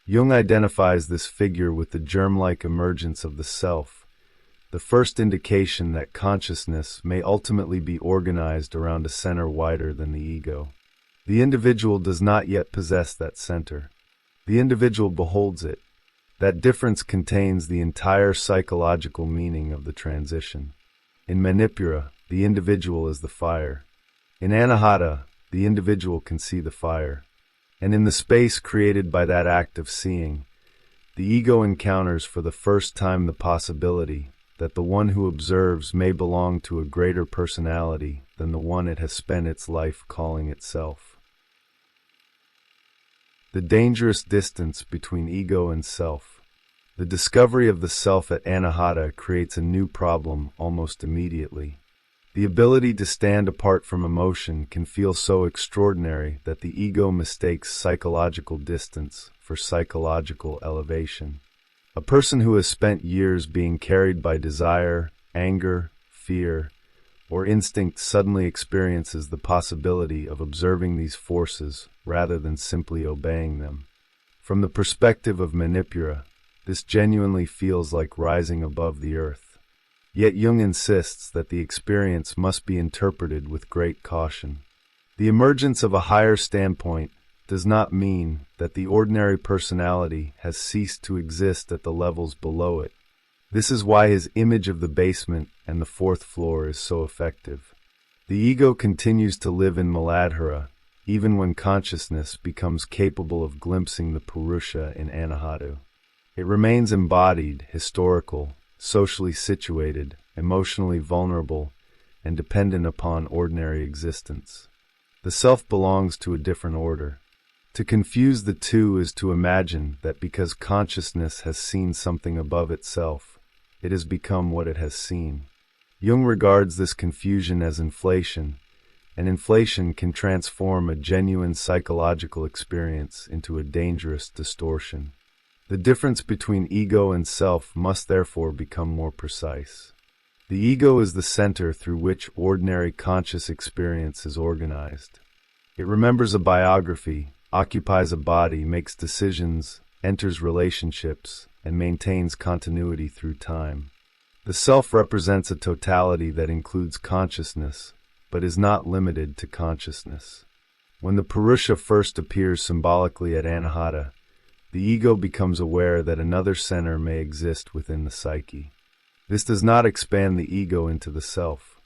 Jung identifies this figure with the germ-like emergence of the self, the first indication that consciousness may ultimately be organized around a center wider than the ego. The individual does not yet possess that center. The individual beholds it. That difference contains the entire psychological meaning of the transition. In Manipura, the individual is the fire. In Anahata, the individual can see the fire. And in the space created by that act of seeing, the ego encounters for the first time the possibility that the one who observes may belong to a greater personality than the one it has spent its life calling itself. The dangerous distance between ego and self. The discovery of the self at Anahata creates a new problem almost immediately. The ability to stand apart from emotion can feel so extraordinary that the ego mistakes psychological distance for psychological elevation. A person who has spent years being carried by desire, anger, fear, or instinct suddenly experiences the possibility of observing these forces rather than simply obeying them. From the perspective of Manipura, this genuinely feels like rising above the earth. Yet Jung insists that the experience must be interpreted with great caution. The emergence of a higher standpoint does not mean that the ordinary personality has ceased to exist at the levels below it. This is why his image of the basement and the fourth floor is so effective. The ego continues to live in Muladhara, even when consciousness becomes capable of glimpsing the Purusha in Anahata. It remains embodied, historical, socially situated, emotionally vulnerable, and dependent upon ordinary existence. The self belongs to a different order. To confuse the two is to imagine that because consciousness has seen something above itself, it has become what it has seen. Jung regards this confusion as inflation, and inflation can transform a genuine psychological experience into a dangerous distortion. The difference between ego and self must therefore become more precise. The ego is the center through which ordinary conscious experience is organized. It remembers a biography, occupies a body, makes decisions, enters relationships, and maintains continuity through time. The self represents a totality that includes consciousness, but is not limited to consciousness. When the Purusha first appears symbolically at Anahata, the ego becomes aware that another center may exist within the psyche. This does not expand the ego into the self.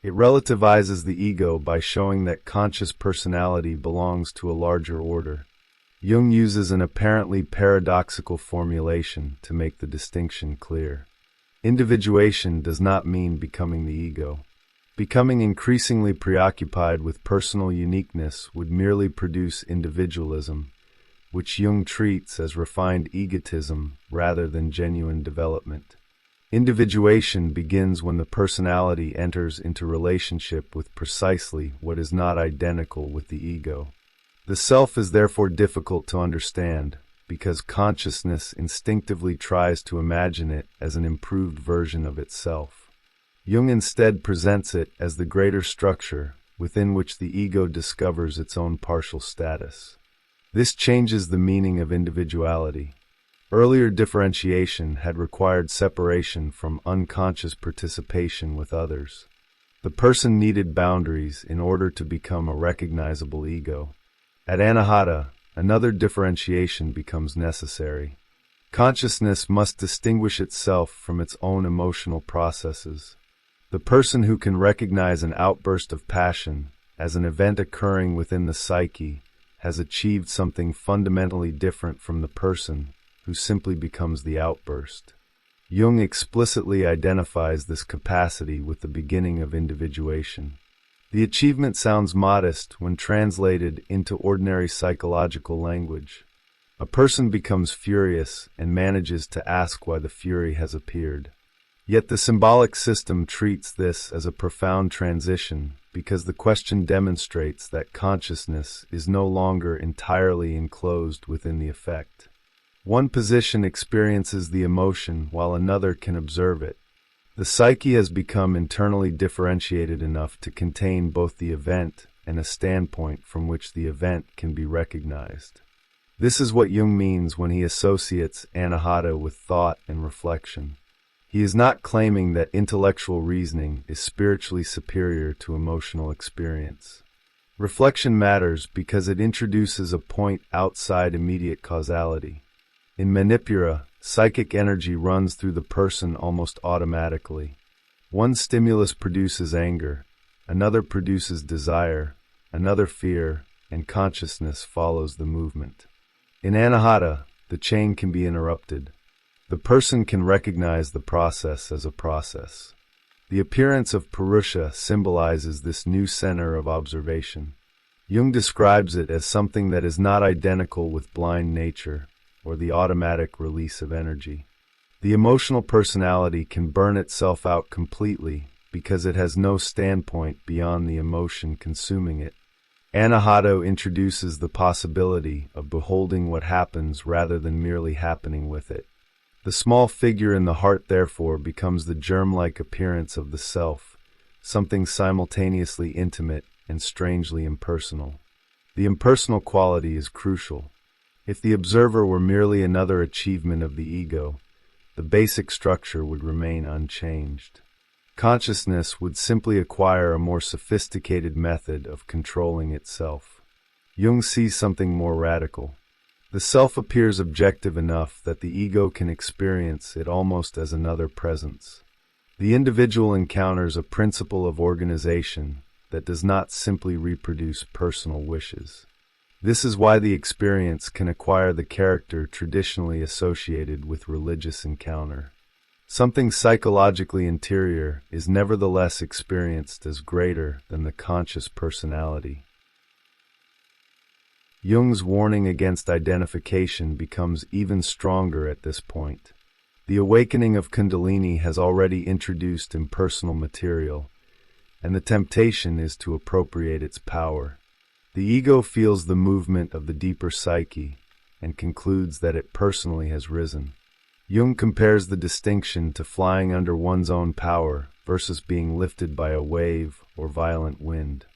It relativizes the ego by showing that conscious personality belongs to a larger order. Jung uses an apparently paradoxical formulation to make the distinction clear. Individuation does not mean becoming the ego. Becoming increasingly preoccupied with personal uniqueness would merely produce individualism, which Jung treats as refined egotism rather than genuine development. Individuation begins when the personality enters into relationship with precisely what is not identical with the ego. The self is therefore difficult to understand, because consciousness instinctively tries to imagine it as an improved version of itself. Jung instead presents it as the greater structure within which the ego discovers its own partial status. This changes the meaning of individuality. Earlier differentiation had required separation from unconscious participation with others. The person needed boundaries in order to become a recognizable ego. At Anahata, another differentiation becomes necessary. Consciousness must distinguish itself from its own emotional processes. The person who can recognize an outburst of passion as an event occurring within the psyche has achieved something fundamentally different from the person who simply becomes the outburst. Jung explicitly identifies this capacity with the beginning of individuation. The achievement sounds modest when translated into ordinary psychological language. A person becomes furious and manages to ask why the fury has appeared. Yet the symbolic system treats this as a profound transition because the question demonstrates that consciousness is no longer entirely enclosed within the effect. One position experiences the emotion while another can observe it. The psyche has become internally differentiated enough to contain both the event and a standpoint from which the event can be recognized. This is what Jung means when he associates Anahata with thought and reflection. He is not claiming that intellectual reasoning is spiritually superior to emotional experience. Reflection matters because it introduces a point outside immediate causality. In Manipura, psychic energy runs through the person almost automatically. One stimulus produces anger, another produces desire, another fear, and consciousness follows the movement. In Anahata, the chain can be interrupted. The person can recognize the process as a process. The appearance of Purusha symbolizes this new center of observation. Jung describes it as something that is not identical with blind nature, or the automatic release of energy. The emotional personality can burn itself out completely because it has no standpoint beyond the emotion consuming it. Anahata introduces the possibility of beholding what happens rather than merely happening with it. The small figure in the heart therefore becomes the germ-like appearance of the self, something simultaneously intimate and strangely impersonal. The impersonal quality is crucial. If the observer were merely another achievement of the ego, the basic structure would remain unchanged. Consciousness would simply acquire a more sophisticated method of controlling itself. Jung sees something more radical. The self appears objective enough that the ego can experience it almost as another presence. The individual encounters a principle of organization that does not simply reproduce personal wishes. This is why the experience can acquire the character traditionally associated with religious encounter. Something psychologically interior is nevertheless experienced as greater than the conscious personality. Jung's warning against identification becomes even stronger at this point. The awakening of Kundalini has already introduced impersonal material, and the temptation is to appropriate its power. The ego feels the movement of the deeper psyche and concludes that it personally has risen. Jung compares the distinction to flying under one's own power versus being lifted by a wave or violent wind.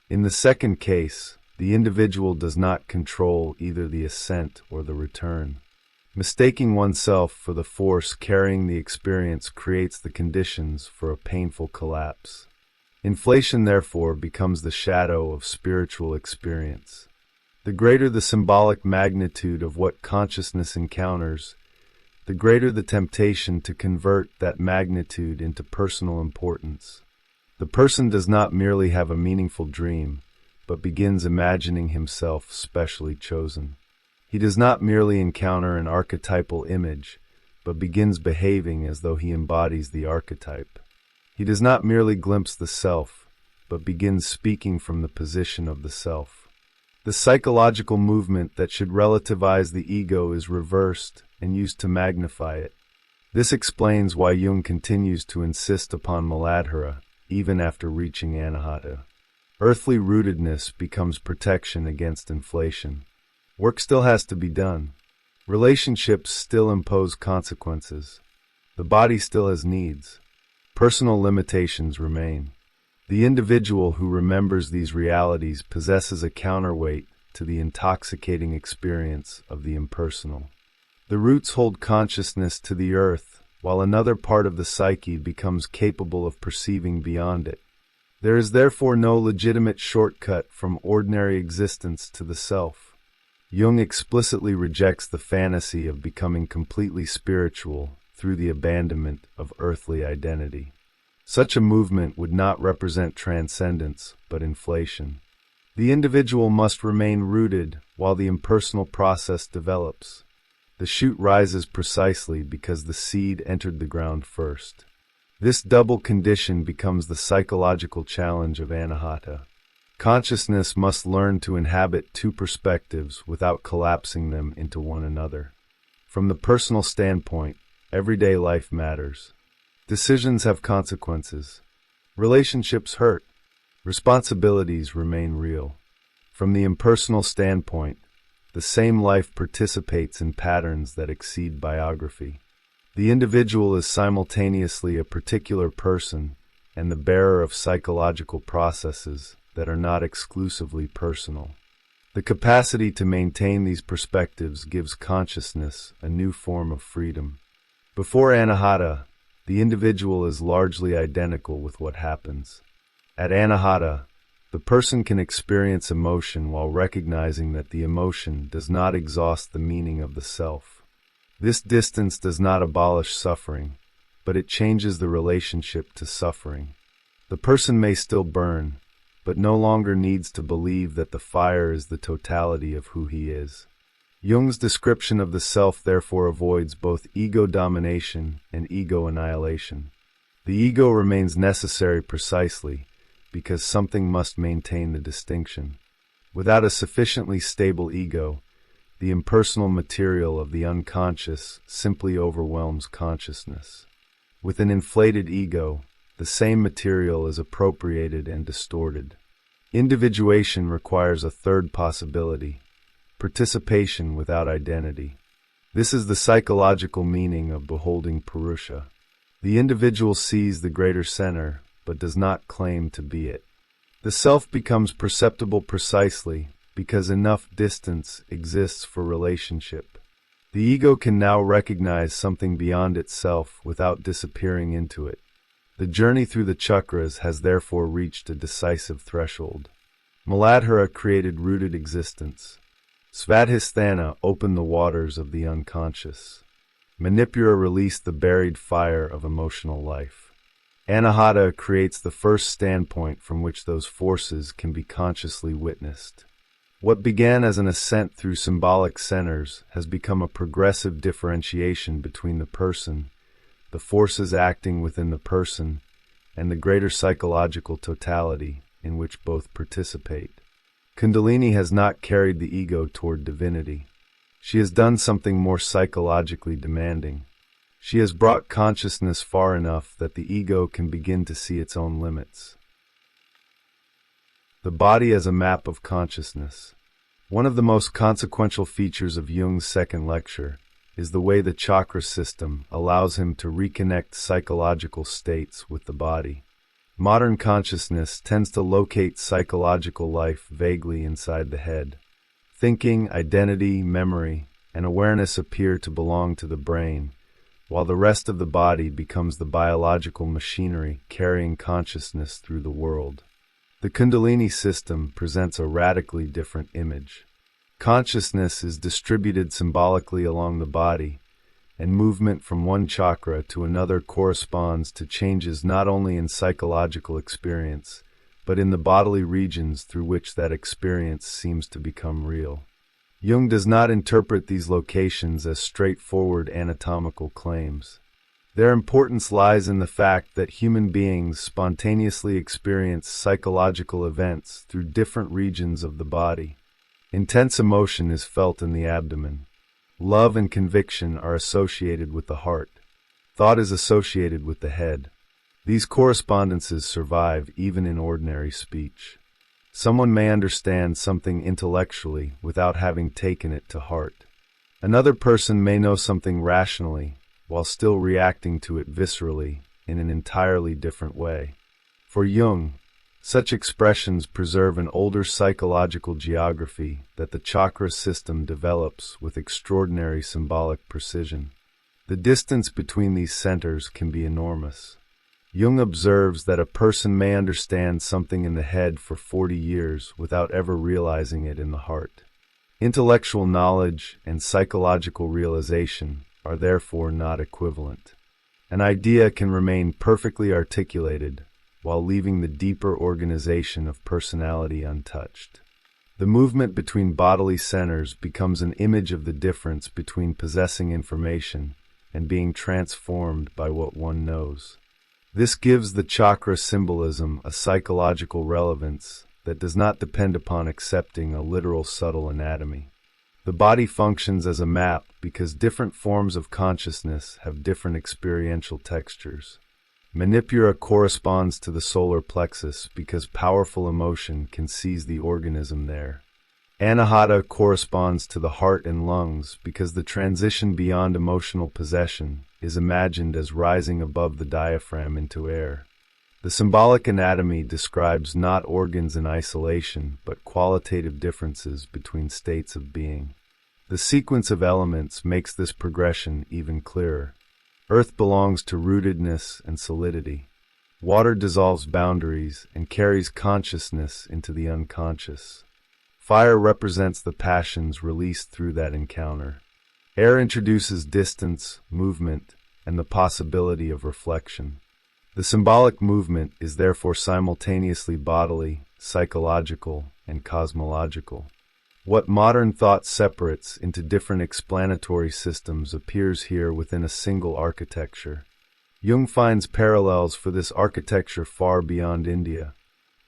In the second case, the individual does not control either the ascent or the return. Mistaking oneself for the force carrying the experience creates the conditions for a painful collapse. Inflation, therefore, becomes the shadow of spiritual experience. The greater the symbolic magnitude of what consciousness encounters, the greater the temptation to convert that magnitude into personal importance. The person does not merely have a meaningful dream, but begins imagining himself specially chosen. He does not merely encounter an archetypal image, but begins behaving as though he embodies the archetype. He does not merely glimpse the self, but begins speaking from the position of the self. The psychological movement that should relativize the ego is reversed and used to magnify it. This explains why Jung continues to insist upon Muladhara even after reaching Anahata. Earthly rootedness becomes protection against inflation. Work still has to be done. Relationships still impose consequences. The body still has needs. Personal limitations remain. The individual who remembers these realities possesses a counterweight to the intoxicating experience of the impersonal. The roots hold consciousness to the earth, while another part of the psyche becomes capable of perceiving beyond it. There is therefore no legitimate shortcut from ordinary existence to the self. Jung explicitly rejects the fantasy of becoming completely spiritual through the abandonment of earthly identity. Such a movement would not represent transcendence, but inflation. The individual must remain rooted while the impersonal process develops. The shoot rises precisely because the seed entered the ground first. This double condition becomes the psychological challenge of Anahata. Consciousness must learn to inhabit two perspectives without collapsing them into one another. From the personal standpoint, everyday life matters. Decisions have consequences. Relationships hurt. Responsibilities remain real. From the impersonal standpoint, the same life participates in patterns that exceed biography. The individual is simultaneously a particular person and the bearer of psychological processes that are not exclusively personal. The capacity to maintain these perspectives gives consciousness a new form of freedom. Before Anahata, the individual is largely identical with what happens. At Anahata, the person can experience emotion while recognizing that the emotion does not exhaust the meaning of the self. This distance does not abolish suffering, but it changes the relationship to suffering. The person may still burn, but no longer needs to believe that the fire is the totality of who he is. Jung's description of the self therefore avoids both ego domination and ego annihilation. The ego remains necessary precisely because something must maintain the distinction. Without a sufficiently stable ego, the impersonal material of the unconscious simply overwhelms consciousness. With an inflated ego, the same material is appropriated and distorted. Individuation requires a third possibility, participation without identity. This is the psychological meaning of beholding Purusha. The individual sees the greater center, but does not claim to be it. The self becomes perceptible precisely because enough distance exists for relationship. The ego can now recognize something beyond itself without disappearing into it. The journey through the chakras has therefore reached a decisive threshold. Muladhara created rooted existence. Svadhisthana opened the waters of the unconscious. Manipura released the buried fire of emotional life. Anahata creates the first standpoint from which those forces can be consciously witnessed. What began as an ascent through symbolic centers has become a progressive differentiation between the person, the forces acting within the person, and the greater psychological totality in which both participate. Kundalini has not carried the ego toward divinity. She has done something more psychologically demanding. She has brought consciousness far enough that the ego can begin to see its own limits. The body as a map of consciousness. One of the most consequential features of Jung's second lecture is the way the chakra system allows him to reconnect psychological states with the body. Modern consciousness tends to locate psychological life vaguely inside the head. Thinking, identity, memory, and awareness appear to belong to the brain, while the rest of the body becomes the biological machinery carrying consciousness through the world. The Kundalini system presents a radically different image. Consciousness is distributed symbolically along the body, and movement from one chakra to another corresponds to changes not only in psychological experience, but in the bodily regions through which that experience seems to become real. Jung does not interpret these locations as straightforward anatomical claims. Their importance lies in the fact that human beings spontaneously experience psychological events through different regions of the body. Intense emotion is felt in the abdomen. Love and conviction are associated with the heart. Thought is associated with the head. These correspondences survive even in ordinary speech. Someone may understand something intellectually without having taken it to heart. Another person may know something rationally while still reacting to it viscerally in an entirely different way. For Jung, such expressions preserve an older psychological geography that the chakra system develops with extraordinary symbolic precision. The distance between these centers can be enormous. Jung observes that a person may understand something in the head for 40 years without ever realizing it in the heart. Intellectual knowledge and psychological realization are therefore not equivalent. An idea can remain perfectly articulated while leaving the deeper organization of personality untouched. The movement between bodily centers becomes an image of the difference between possessing information and being transformed by what one knows. This gives the chakra symbolism a psychological relevance that does not depend upon accepting a literal subtle anatomy. The body functions as a map because different forms of consciousness have different experiential textures. Manipura corresponds to the solar plexus because powerful emotion can seize the organism there. Anahata corresponds to the heart and lungs because the transition beyond emotional possession is imagined as rising above the diaphragm into air. The symbolic anatomy describes not organs in isolation, but qualitative differences between states of being. The sequence of elements makes this progression even clearer. Earth belongs to rootedness and solidity. Water dissolves boundaries and carries consciousness into the unconscious. Fire represents the passions released through that encounter. Air introduces distance, movement, and the possibility of reflection. The symbolic movement is therefore simultaneously bodily, psychological, and cosmological. What modern thought separates into different explanatory systems appears here within a single architecture. Jung finds parallels for this architecture far beyond India.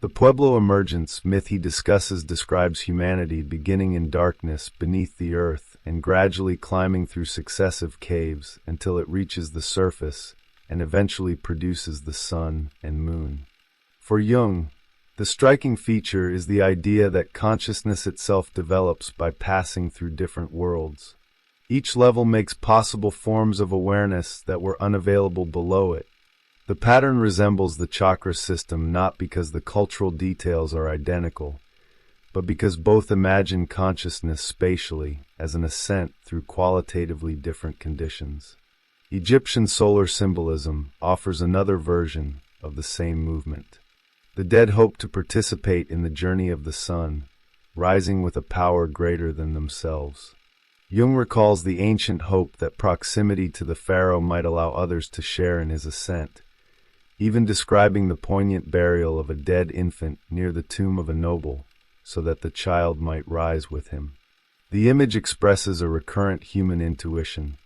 The Pueblo emergence myth he discusses describes humanity beginning in darkness beneath the earth and gradually climbing through successive caves until it reaches the surface and eventually produces the sun and moon. For Jung, the striking feature is the idea that consciousness itself develops by passing through different worlds. Each level makes possible forms of awareness that were unavailable below it. The pattern resembles the chakra system not because the cultural details are identical, but because both imagine consciousness spatially as an ascent through qualitatively different conditions. Egyptian solar symbolism offers another version of the same movement. The dead hope to participate in the journey of the sun, rising with a power greater than themselves. Jung recalls the ancient hope that proximity to the pharaoh might allow others to share in his ascent, even describing the poignant burial of a dead infant near the tomb of a noble, so that the child might rise with him. The image expresses a recurrent human intuition.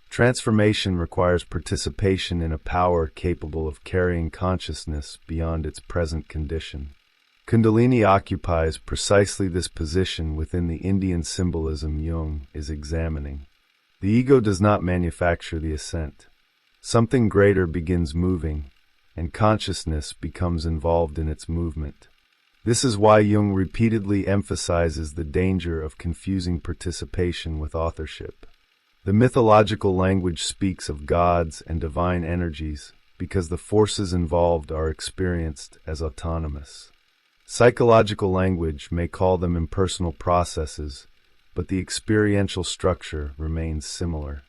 Transformation requires participation in a power capable of carrying consciousness beyond its present condition. Kundalini occupies precisely this position within the Indian symbolism Jung is examining. The ego does not manufacture the ascent. Something greater begins moving, and consciousness becomes involved in its movement. This is why Jung repeatedly emphasizes the danger of confusing participation with authorship. The mythological language speaks of gods and divine energies because the forces involved are experienced as autonomous. Psychological language may call them impersonal processes, but the experiential structure remains similar.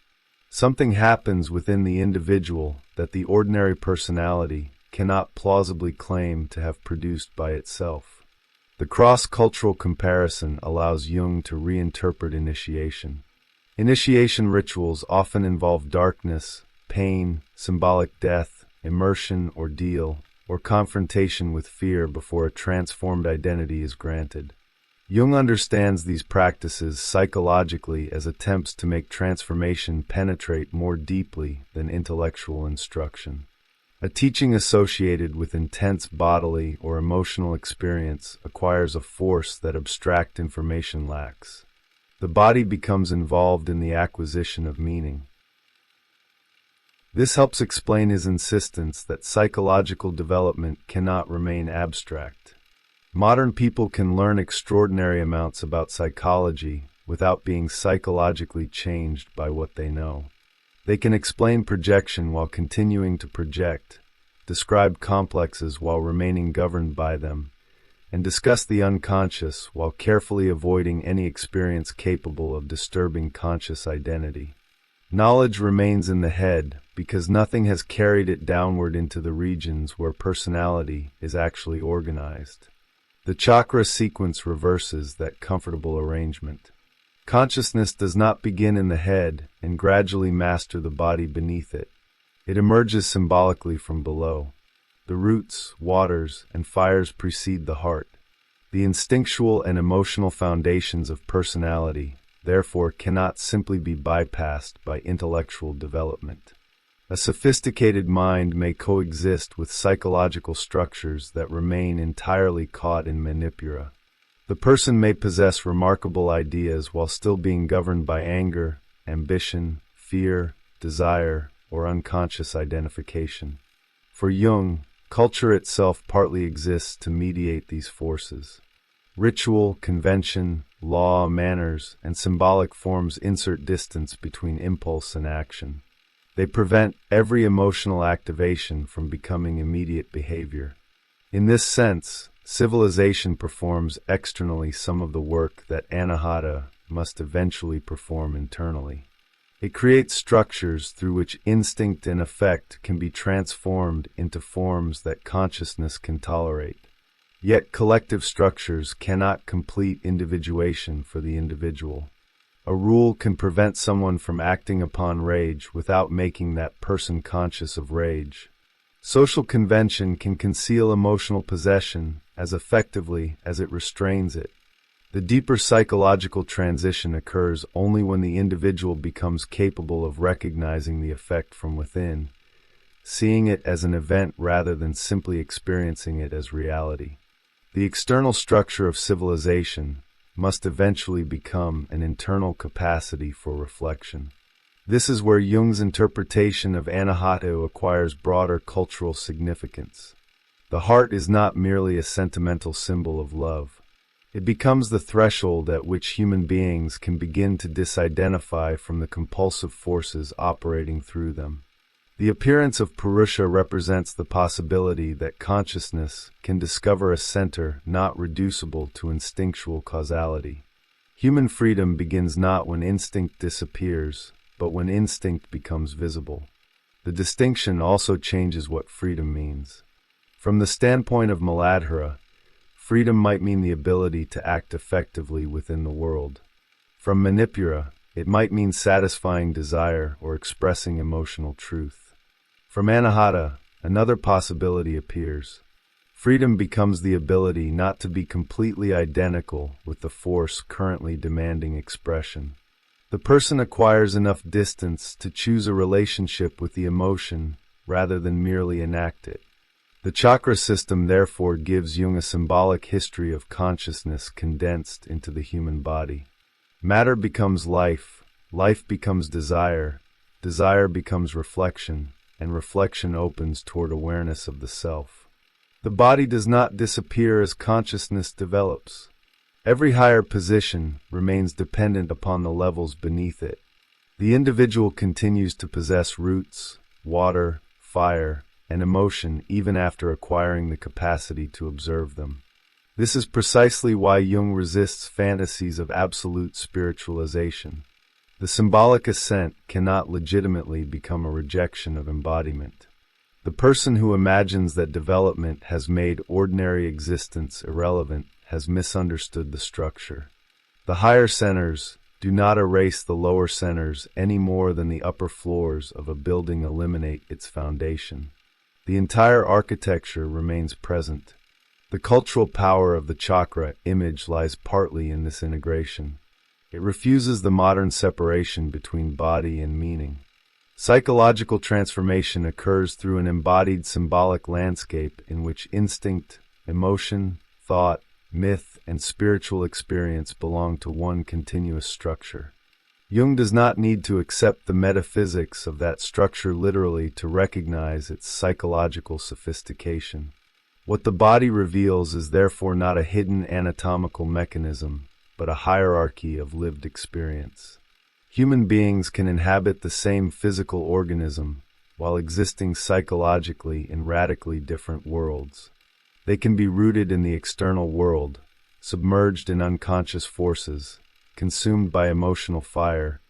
Something happens within the individual that the ordinary personality cannot plausibly claim to have produced by itself. The cross-cultural comparison allows Jung to reinterpret initiation. Initiation rituals often involve darkness, pain, symbolic death, immersion, ordeal, or confrontation with fear before a transformed identity is granted. Jung understands these practices psychologically as attempts to make transformation penetrate more deeply than intellectual instruction. A teaching associated with intense bodily or emotional experience acquires a force that abstract information lacks. The body becomes involved in the acquisition of meaning. This helps explain his insistence that psychological development cannot remain abstract. Modern people can learn extraordinary amounts about psychology without being psychologically changed by what they know. They can explain projection while continuing to project, describe complexes while remaining governed by them, and discuss the unconscious while carefully avoiding any experience capable of disturbing conscious identity. Knowledge remains in the head because nothing has carried it downward into the regions where personality is actually organized. The chakra sequence reverses that comfortable arrangement. Consciousness does not begin in the head and gradually master the body beneath it. It emerges symbolically from below. The roots, waters, and fires precede the heart. The instinctual and emotional foundations of personality, therefore, cannot simply be bypassed by intellectual development. A sophisticated mind may coexist with psychological structures that remain entirely caught in manipura. The person may possess remarkable ideas while still being governed by anger, ambition, fear, desire, or unconscious identification. For Jung, culture itself partly exists to mediate these forces. Ritual, convention, law, manners, and symbolic forms insert distance between impulse and action. They prevent every emotional activation from becoming immediate behavior. In this sense, civilization performs externally some of the work that anahata must eventually perform internally. It creates structures through which instinct and affect can be transformed into forms that consciousness can tolerate. Yet collective structures cannot complete individuation for the individual. A rule can prevent someone from acting upon rage without making that person conscious of rage. Social convention can conceal emotional possession as effectively as it restrains it. The deeper psychological transition occurs only when the individual becomes capable of recognizing the effect from within, seeing it as an event rather than simply experiencing it as reality. The external structure of civilization must eventually become an internal capacity for reflection. This is where Jung's interpretation of anahata acquires broader cultural significance. The heart is not merely a sentimental symbol of love. It becomes the threshold at which human beings can begin to disidentify from the compulsive forces operating through them. The appearance of Purusha represents the possibility that consciousness can discover a center not reducible to instinctual causality. Human freedom begins not when instinct disappears, but when instinct becomes visible. The distinction also changes what freedom means. From the standpoint of Muladhara, freedom might mean the ability to act effectively within the world. From manipura, it might mean satisfying desire or expressing emotional truth. From anahata, another possibility appears. Freedom becomes the ability not to be completely identical with the force currently demanding expression. The person acquires enough distance to choose a relationship with the emotion rather than merely enact it. The chakra system therefore gives Jung a symbolic history of consciousness condensed into the human body. Matter becomes life, life becomes desire, desire becomes reflection, and reflection opens toward awareness of the self. The body does not disappear as consciousness develops. Every higher position remains dependent upon the levels beneath it. The individual continues to possess roots, water, fire, and emotion even after acquiring the capacity to observe them. This is precisely why Jung resists fantasies of absolute spiritualization. The symbolic ascent cannot legitimately become a rejection of embodiment. The person who imagines that development has made ordinary existence irrelevant has misunderstood the structure. The higher centers do not erase the lower centers any more than the upper floors of a building eliminate its foundation. The entire architecture remains present. The cultural power of the chakra image lies partly in this integration. It refuses the modern separation between body and meaning. Psychological transformation occurs through an embodied symbolic landscape in which instinct, emotion, thought, myth, and spiritual experience belong to one continuous structure. Jung does not need to accept the metaphysics of that structure literally to recognize its psychological sophistication. What the body reveals is therefore not a hidden anatomical mechanism, but a hierarchy of lived experience. Human beings can inhabit the same physical organism while existing psychologically in radically different worlds. They can be rooted in the external world, submerged in unconscious forces, consumed by emotional fire,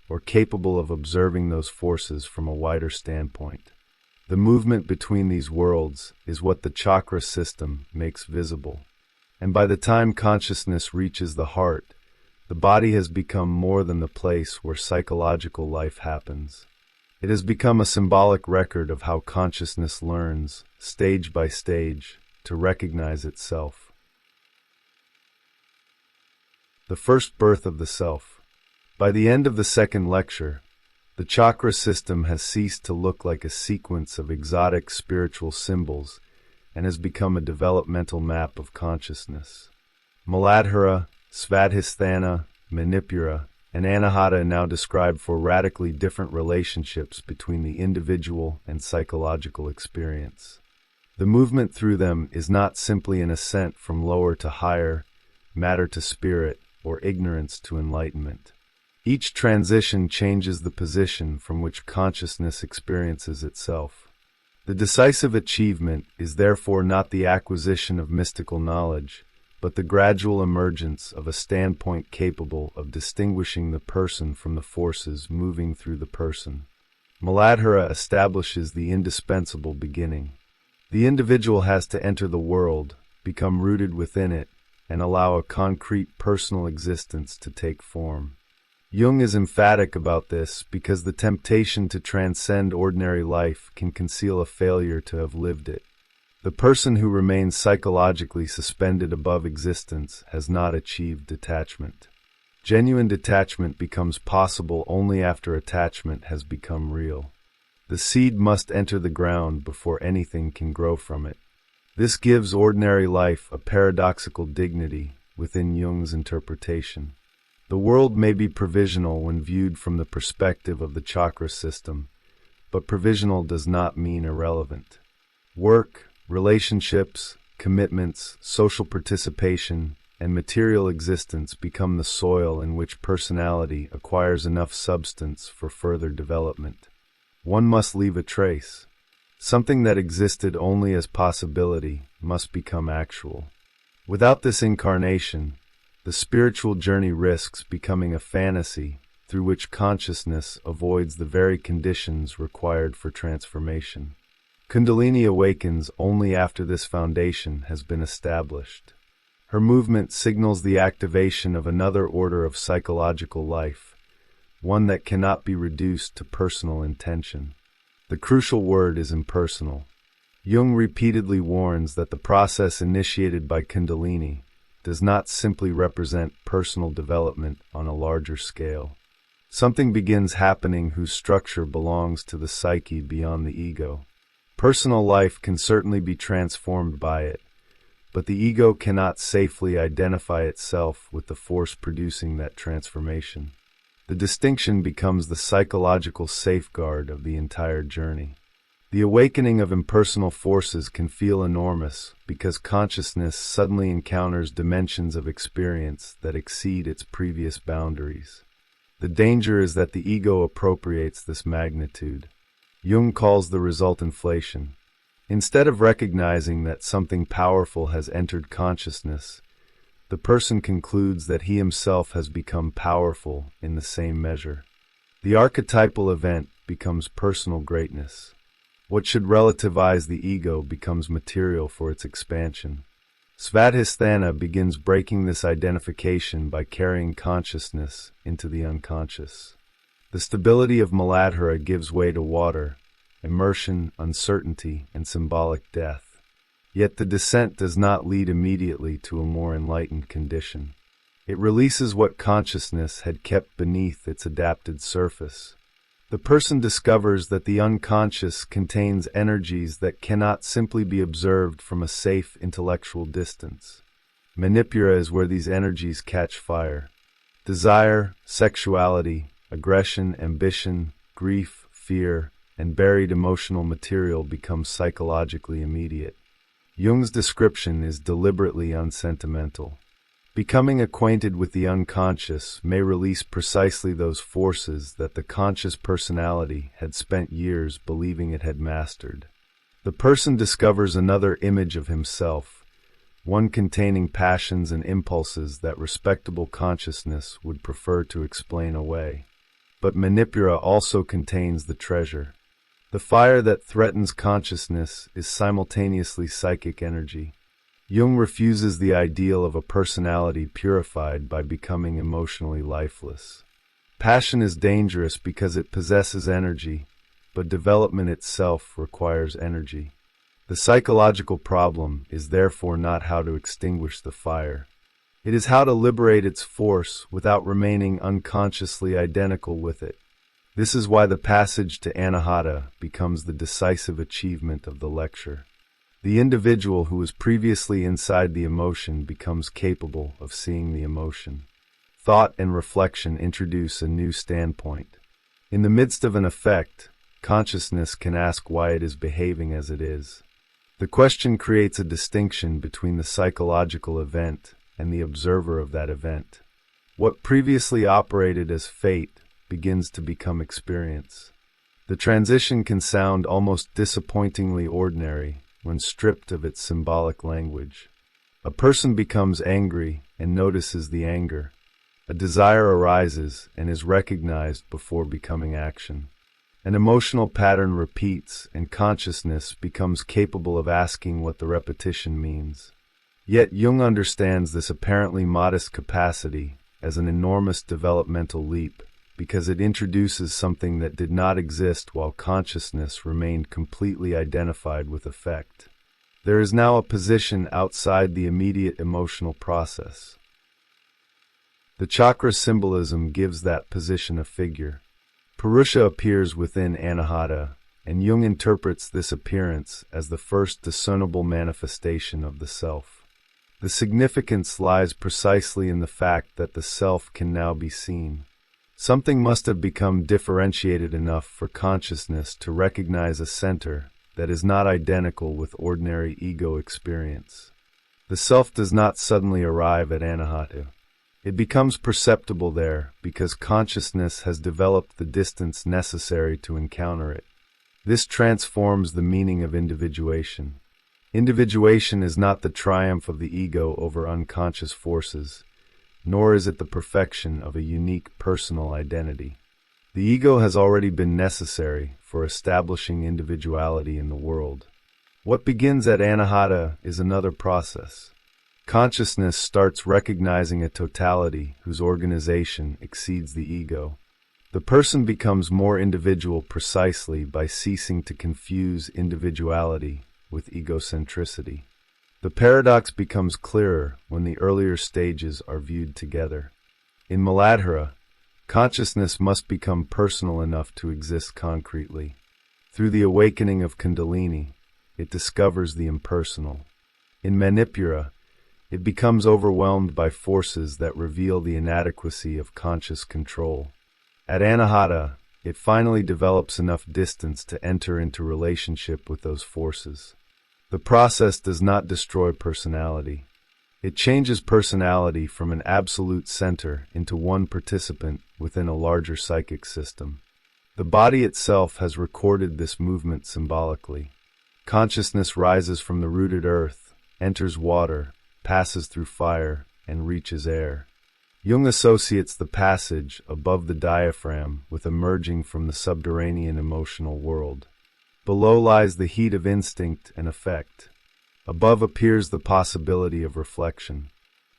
or capable of observing those forces from a wider standpoint. The movement between these worlds is what the chakra system makes visible. And by the time consciousness reaches the heart, the body has become more than the place where psychological life happens. It has become a symbolic record of how consciousness learns, stage by stage, to recognize itself. The first birth of the self. By the end of the second lecture, the chakra system has ceased to look like a sequence of exotic spiritual symbols and has become a developmental map of consciousness. Muladhara, Svadhisthana, Manipura, and Anahata now describe four radically different relationships between the individual and psychological experience. The movement through them is not simply an ascent from lower to higher, matter to spirit, or ignorance to enlightenment. Each transition changes the position from which consciousness experiences itself. The decisive achievement is therefore not the acquisition of mystical knowledge, but the gradual emergence of a standpoint capable of distinguishing the person from the forces moving through the person. Muladhara establishes the indispensable beginning. The individual has to enter the world, become rooted within it, and allow a concrete personal existence to take form. Jung is emphatic about this because the temptation to transcend ordinary life can conceal a failure to have lived it. The person who remains psychologically suspended above existence has not achieved detachment. Genuine detachment becomes possible only after attachment has become real. The seed must enter the ground before anything can grow from it. This gives ordinary life a paradoxical dignity within Jung's interpretation. The world may be provisional when viewed from the perspective of the chakra system, but provisional does not mean irrelevant. Work, relationships, commitments, social participation, and material existence become the soil in which personality acquires enough substance for further development. One must leave a trace. Something that existed only as possibility must become actual. Without this incarnation, the spiritual journey risks becoming a fantasy through which consciousness avoids the very conditions required for transformation. Kundalini awakens only after this foundation has been established. Her movement signals the activation of another order of psychological life, one that cannot be reduced to personal intention. The crucial word is impersonal. Jung repeatedly warns that the process initiated by Kundalini does not simply represent personal development on a larger scale. Something begins happening whose structure belongs to the psyche beyond the ego. Personal life can certainly be transformed by it, but the ego cannot safely identify itself with the force producing that transformation. The distinction becomes the psychological safeguard of the entire journey. The awakening of impersonal forces can feel enormous because consciousness suddenly encounters dimensions of experience that exceed its previous boundaries. The danger is that the ego appropriates this magnitude. Jung calls the result inflation. Instead of recognizing that something powerful has entered consciousness, the person concludes that he himself has become powerful in the same measure. The archetypal event becomes personal greatness. What should relativize the ego becomes material for its expansion. Svadhisthana begins breaking this identification by carrying consciousness into the unconscious. The stability of Muladhara gives way to water, immersion, uncertainty, and symbolic death. Yet the descent does not lead immediately to a more enlightened condition. It releases what consciousness had kept beneath its adapted surface. The person discovers that the unconscious contains energies that cannot simply be observed from a safe intellectual distance. Manipura is where these energies catch fire. Desire, sexuality, aggression, ambition, grief, fear, and buried emotional material become psychologically immediate. Jung's description is deliberately unsentimental. Becoming acquainted with the unconscious may release precisely those forces that the conscious personality had spent years believing it had mastered. The person discovers another image of himself, one containing passions and impulses that respectable consciousness would prefer to explain away. But Manipura also contains the treasure. The fire that threatens consciousness is simultaneously psychic energy. Jung refuses the ideal of a personality purified by becoming emotionally lifeless. Passion is dangerous because it possesses energy, but development itself requires energy. The psychological problem is therefore not how to extinguish the fire. It is how to liberate its force without remaining unconsciously identical with it. This is why the passage to Anahata becomes the decisive achievement of the lecture. The individual who was previously inside the emotion becomes capable of seeing the emotion. Thought and reflection introduce a new standpoint. In the midst of an effect, consciousness can ask why it is behaving as it is. The question creates a distinction between the psychological event and the observer of that event. What previously operated as fate begins to become experience. The transition can sound almost disappointingly ordinary when stripped of its symbolic language. A person becomes angry and notices the anger. A desire arises and is recognized before becoming action. An emotional pattern repeats and consciousness becomes capable of asking what the repetition means. Yet Jung understands this apparently modest capacity as an enormous developmental leap because it introduces something that did not exist while consciousness remained completely identified with effect. There is now a position outside the immediate emotional process. The chakra symbolism gives that position a figure. Purusha appears within Anahata, and Jung interprets this appearance as the first discernible manifestation of the self. The significance lies precisely in the fact that the self can now be seen. Something must have become differentiated enough for consciousness to recognize a center that is not identical with ordinary ego experience. The self does not suddenly arrive at Anahata. It becomes perceptible there because consciousness has developed the distance necessary to encounter it. This transforms the meaning of individuation. Individuation is not the triumph of the ego over unconscious forces, nor is it the perfection of a unique personal identity. The ego has already been necessary for establishing individuality in the world. What begins at Anahata is another process. Consciousness starts recognizing a totality whose organization exceeds the ego. The person becomes more individual precisely by ceasing to confuse individuality with egocentricity. The paradox becomes clearer when the earlier stages are viewed together. In Muladhara, consciousness must become personal enough to exist concretely. Through the awakening of Kundalini, it discovers the impersonal. In Manipura, it becomes overwhelmed by forces that reveal the inadequacy of conscious control. At Anahata, it finally develops enough distance to enter into relationship with those forces. The process does not destroy personality. It changes personality from an absolute center into one participant within a larger psychic system. The body itself has recorded this movement symbolically. Consciousness rises from the rooted earth, enters water, passes through fire, and reaches air. Jung associates the passage above the diaphragm with emerging from the subterranean emotional world. Below lies the heat of instinct and effect. Above appears the possibility of reflection.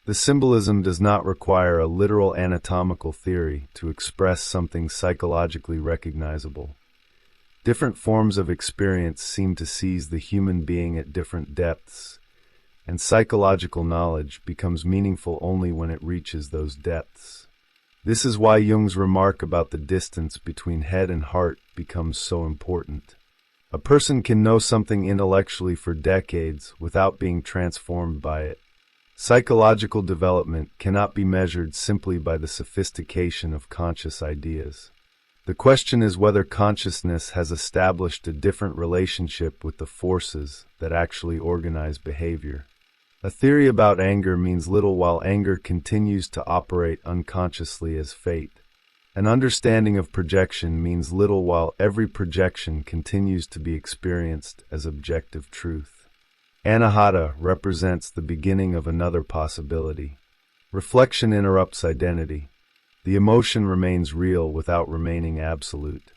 The symbolism does not require a literal anatomical theory to express something psychologically recognizable. Different forms of experience seem to seize the human being at different depths, and psychological knowledge becomes meaningful only when it reaches those depths. This is why Jung's remark about the distance between head and heart becomes so important. A person can know something intellectually for decades without being transformed by it. Psychological development cannot be measured simply by the sophistication of conscious ideas. The question is whether consciousness has established a different relationship with the forces that actually organize behavior. A theory about anger means little while anger continues to operate unconsciously as fate. An understanding of projection means little while every projection continues to be experienced as objective truth. Anahata represents the beginning of another possibility. Reflection interrupts identity. The emotion remains real without remaining absolute.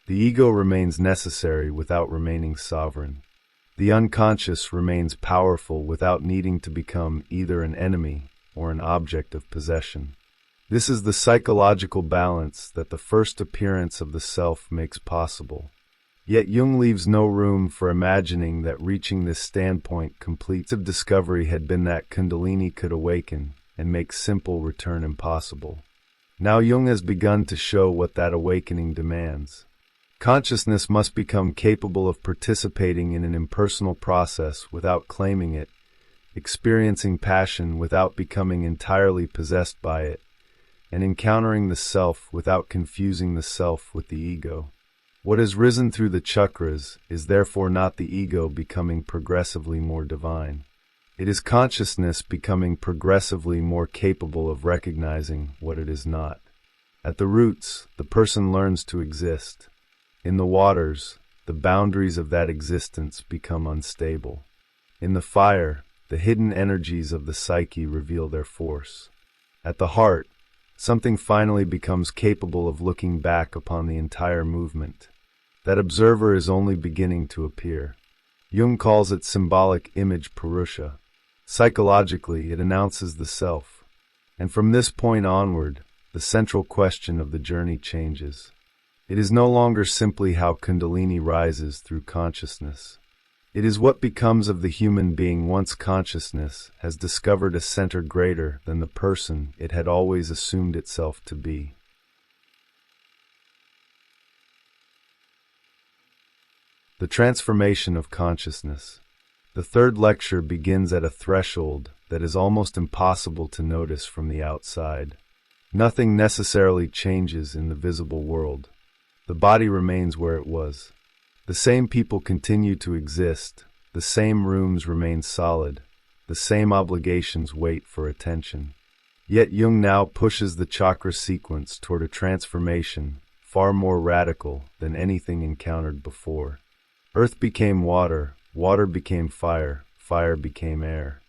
The ego remains necessary without remaining sovereign. The unconscious remains powerful without needing to become either an enemy or an object of possession. This is the psychological balance that the first appearance of the self makes possible. Yet Jung leaves no room for imagining that reaching this standpoint complete of discovery had been that Kundalini could awaken and make simple return impossible. Now Jung has begun to show what that awakening demands. Consciousness must become capable of participating in an impersonal process without claiming it, experiencing passion without becoming entirely possessed by it, and encountering the self without confusing the self with the ego. What has risen through the chakras is therefore not the ego becoming progressively more divine. It is consciousness becoming progressively more capable of recognizing what it is not. At the roots, the person learns to exist. In the waters, the boundaries of that existence become unstable. In the fire, the hidden energies of the psyche reveal their force. At the heart, something finally becomes capable of looking back upon the entire movement. That observer is only beginning to appear. Jung calls it symbolic image Purusha. Psychologically, it announces the self. And from this point onward, the central question of the journey changes. It is no longer simply how Kundalini rises through consciousness. It is what becomes of the human being once consciousness has discovered a center greater than the person it had always assumed itself to be. The transformation of consciousness. The third lecture begins at a threshold that is almost impossible to notice from the outside. Nothing necessarily changes in the visible world. The body remains where it was. The same people continue to exist. The same rooms remain solid. The same obligations wait for attention. Yet Jung now pushes the chakra sequence toward a transformation far more radical than anything encountered before. Earth became water, water became fire, fire became air.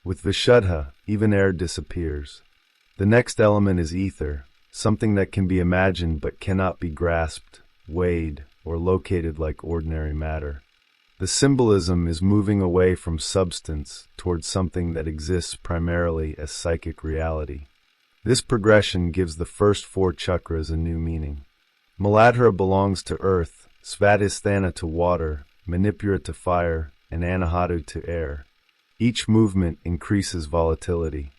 With Vishuddha, even air disappears. The next element is ether, something that can be imagined but cannot be grasped, weighed, or located like ordinary matter. The symbolism is moving away from substance towards something that exists primarily as psychic reality. This progression gives the first four chakras a new meaning. Muladhara belongs to earth, Svadhisthana to water, Manipura to fire, and Anahata to air. Each movement increases volatility.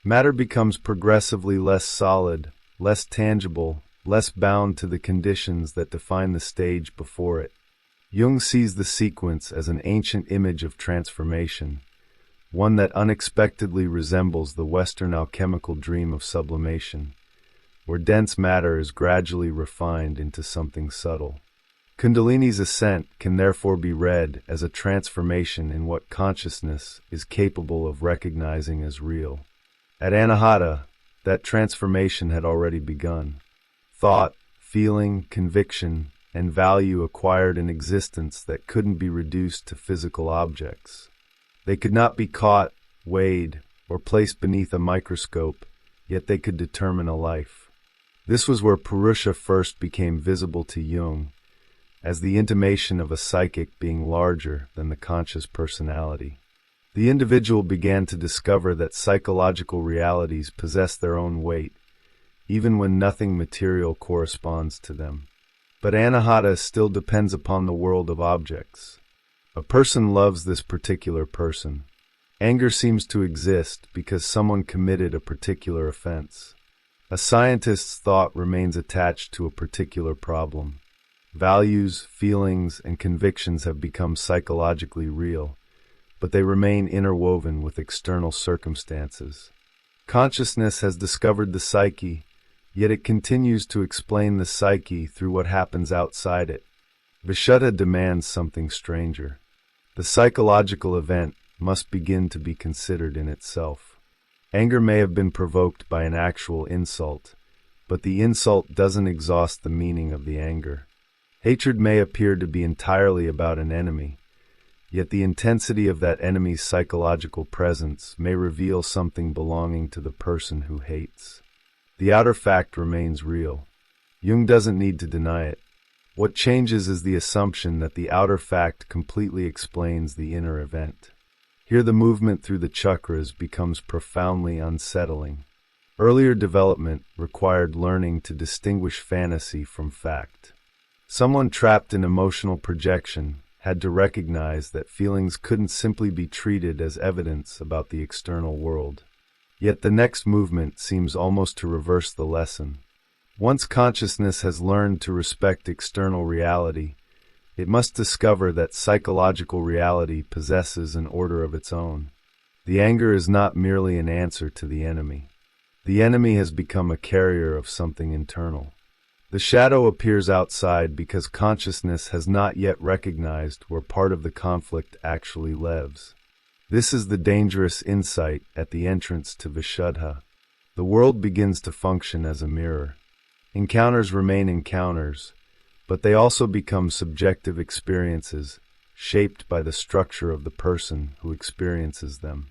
Matter becomes progressively less solid, less tangible, less bound to the conditions that define the stage before it. Jung sees the sequence as an ancient image of transformation, one that unexpectedly resembles the Western alchemical dream of sublimation, where dense matter is gradually refined into something subtle. Kundalini's ascent can therefore be read as a transformation in what consciousness is capable of recognizing as real. At Anahata, that transformation had already begun. Thought, feeling, conviction, and value acquired an existence that couldn't be reduced to physical objects. They could not be caught, weighed, or placed beneath a microscope, yet they could determine a life. This was where Purusha first became visible to Jung, as the intimation of a psychic being larger than the conscious personality. The individual began to discover that psychological realities possess their own weight, even when nothing material corresponds to them. But Anahata still depends upon the world of objects. A person loves this particular person. Anger seems to exist because someone committed a particular offense. A scientist's thought remains attached to a particular problem. Values, feelings, and convictions have become psychologically real, but they remain interwoven with external circumstances. Consciousness has discovered the psyche, yet it continues to explain the psyche through what happens outside it. Vishuddha demands something stranger. The psychological event must begin to be considered in itself. Anger may have been provoked by an actual insult, but the insult doesn't exhaust the meaning of the anger. Hatred may appear to be entirely about an enemy, yet the intensity of that enemy's psychological presence may reveal something belonging to the person who hates. The outer fact remains real. Jung doesn't need to deny it. What changes is the assumption that the outer fact completely explains the inner event. Here the movement through the chakras becomes profoundly unsettling. Earlier development required learning to distinguish fantasy from fact. Someone trapped in emotional projection had to recognize that feelings couldn't simply be treated as evidence about the external world. Yet the next movement seems almost to reverse the lesson. Once consciousness has learned to respect external reality, it must discover that psychological reality possesses an order of its own. The anger is not merely an answer to the enemy. The enemy has become a carrier of something internal. The shadow appears outside because consciousness has not yet recognized where part of the conflict actually lives. This is the dangerous insight at the entrance to Vishuddha. The world begins to function as a mirror. Encounters remain encounters, but they also become subjective experiences, shaped by the structure of the person who experiences them.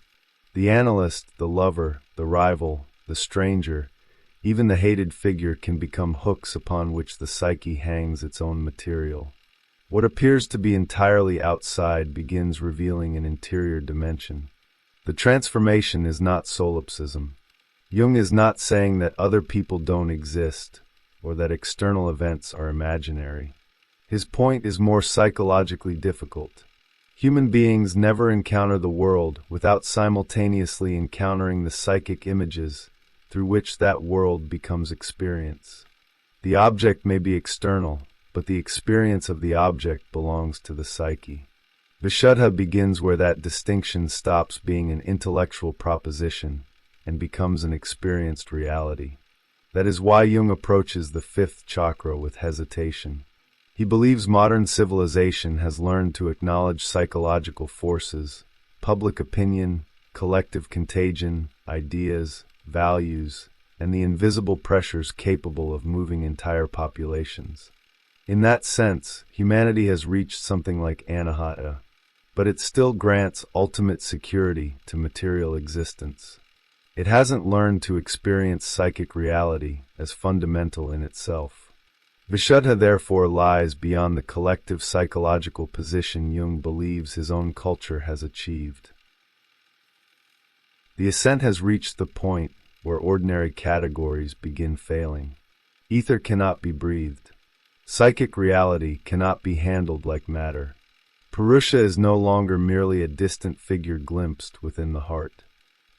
The analyst, the lover, the rival, the stranger, even the hated figure can become hooks upon which the psyche hangs its own material. What appears to be entirely outside begins revealing an interior dimension. The transformation is not solipsism. Jung is not saying that other people don't exist, or that external events are imaginary. His point is more psychologically difficult. Human beings never encounter the world without simultaneously encountering the psychic images through which that world becomes experience. The object may be external, but the experience of the object belongs to the psyche. Vishuddha begins where that distinction stops being an intellectual proposition and becomes an experienced reality. That is why Jung approaches the fifth chakra with hesitation. He believes modern civilization has learned to acknowledge psychological forces, public opinion, collective contagion, ideas, values, and the invisible pressures capable of moving entire populations. In that sense, humanity has reached something like Anahata, but it still grants ultimate security to material existence. It hasn't learned to experience psychic reality as fundamental in itself. Vishuddha therefore lies beyond the collective psychological position Jung believes his own culture has achieved. The ascent has reached the point where ordinary categories begin failing. Ether cannot be breathed. Psychic reality cannot be handled like matter. Purusha is no longer merely a distant figure glimpsed within the heart.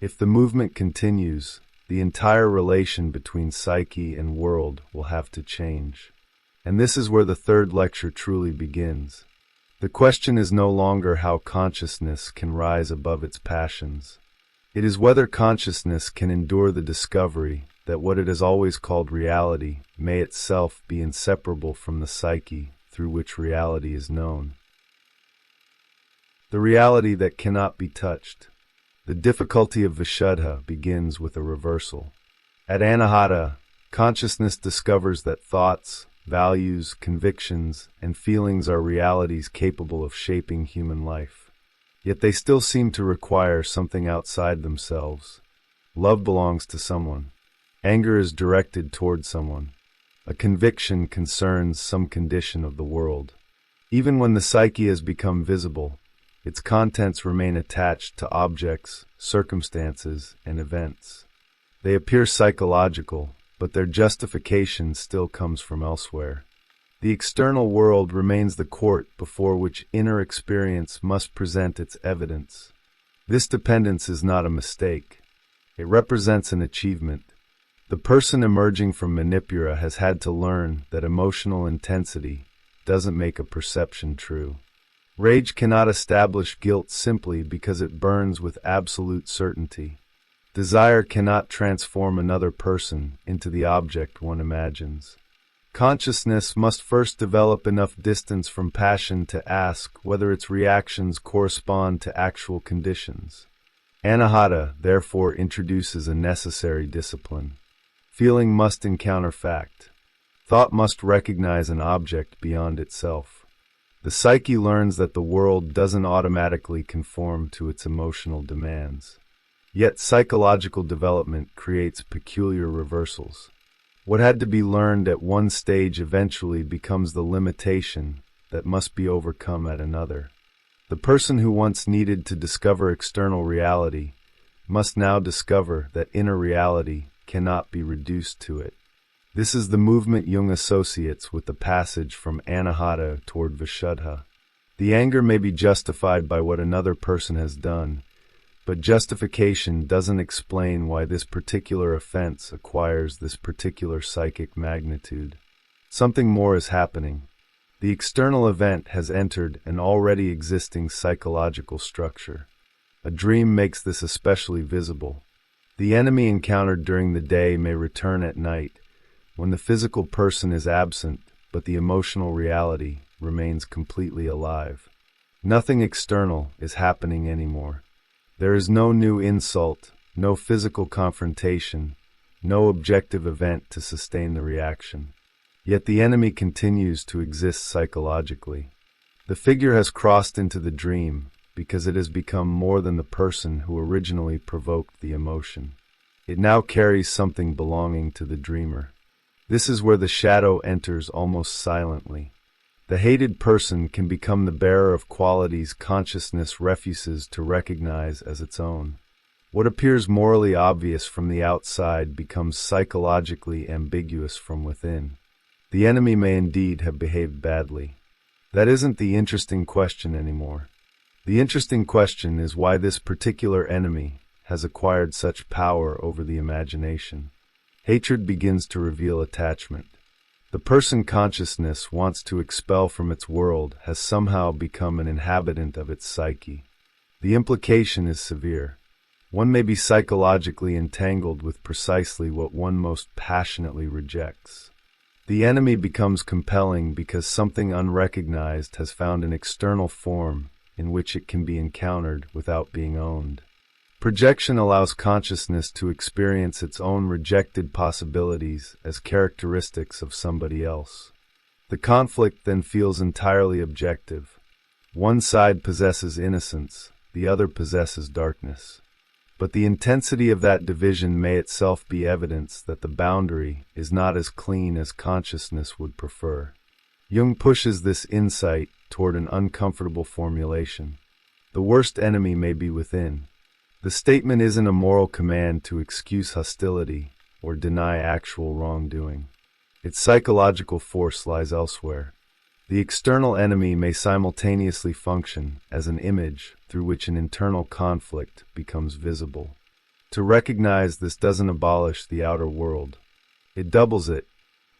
If the movement continues, the entire relation between psyche and world will have to change. And this is where the third lecture truly begins. The question is no longer how consciousness can rise above its passions. It is whether consciousness can endure the discovery that what it has always called reality may itself be inseparable from the psyche through which reality is known. The reality that cannot be touched. The difficulty of Vishuddha begins with a reversal. At Anahata, consciousness discovers that thoughts, values, convictions, and feelings are realities capable of shaping human life. Yet they still seem to require something outside themselves. Love belongs to someone. Anger is directed toward someone. A conviction concerns some condition of the world. Even when the psyche has become visible, its contents remain attached to objects, circumstances, and events. They appear psychological, but their justification still comes from elsewhere. The external world remains the court before which inner experience must present its evidence. This dependence is not a mistake. It represents an achievement. The person emerging from Manipura has had to learn that emotional intensity doesn't make a perception true. Rage cannot establish guilt simply because it burns with absolute certainty. Desire cannot transform another person into the object one imagines. Consciousness must first develop enough distance from passion to ask whether its reactions correspond to actual conditions. Anahata, therefore, introduces a necessary discipline. Feeling must encounter fact. Thought must recognize an object beyond itself. The psyche learns that the world doesn't automatically conform to its emotional demands. Yet psychological development creates peculiar reversals. What had to be learned at one stage eventually becomes the limitation that must be overcome at another. The person who once needed to discover external reality must now discover that inner reality cannot be reduced to it. This is the movement Jung associates with the passage from Anahata toward Vishuddha. The anger may be justified by what another person has done, but justification doesn't explain why this particular offense acquires this particular psychic magnitude. Something more is happening. The external event has entered an already existing psychological structure. A dream makes this especially visible. The enemy encountered during the day may return at night, when the physical person is absent, but the emotional reality remains completely alive. Nothing external is happening anymore. There is no new insult, no physical confrontation, no objective event to sustain the reaction. Yet the enemy continues to exist psychologically. The figure has crossed into the dream because it has become more than the person who originally provoked the emotion. It now carries something belonging to the dreamer. This is where the shadow enters almost silently. The hated person can become the bearer of qualities consciousness refuses to recognize as its own. What appears morally obvious from the outside becomes psychologically ambiguous from within. The enemy may indeed have behaved badly. That isn't the interesting question anymore. The interesting question is why this particular enemy has acquired such power over the imagination. Hatred begins to reveal attachment. The person consciousness wants to expel from its world has somehow become an inhabitant of its psyche. The implication is severe. One may be psychologically entangled with precisely what one most passionately rejects. The enemy becomes compelling because something unrecognized has found an external form in which it can be encountered without being owned. Projection allows consciousness to experience its own rejected possibilities as characteristics of somebody else. The conflict then feels entirely objective. One side possesses innocence, the other possesses darkness. But the intensity of that division may itself be evidence that the boundary is not as clean as consciousness would prefer. Jung pushes this insight toward an uncomfortable formulation. The worst enemy may be within. The statement isn't a moral command to excuse hostility or deny actual wrongdoing. Its psychological force lies elsewhere. The external enemy may simultaneously function as an image through which an internal conflict becomes visible. To recognize this doesn't abolish the outer world. It doubles it.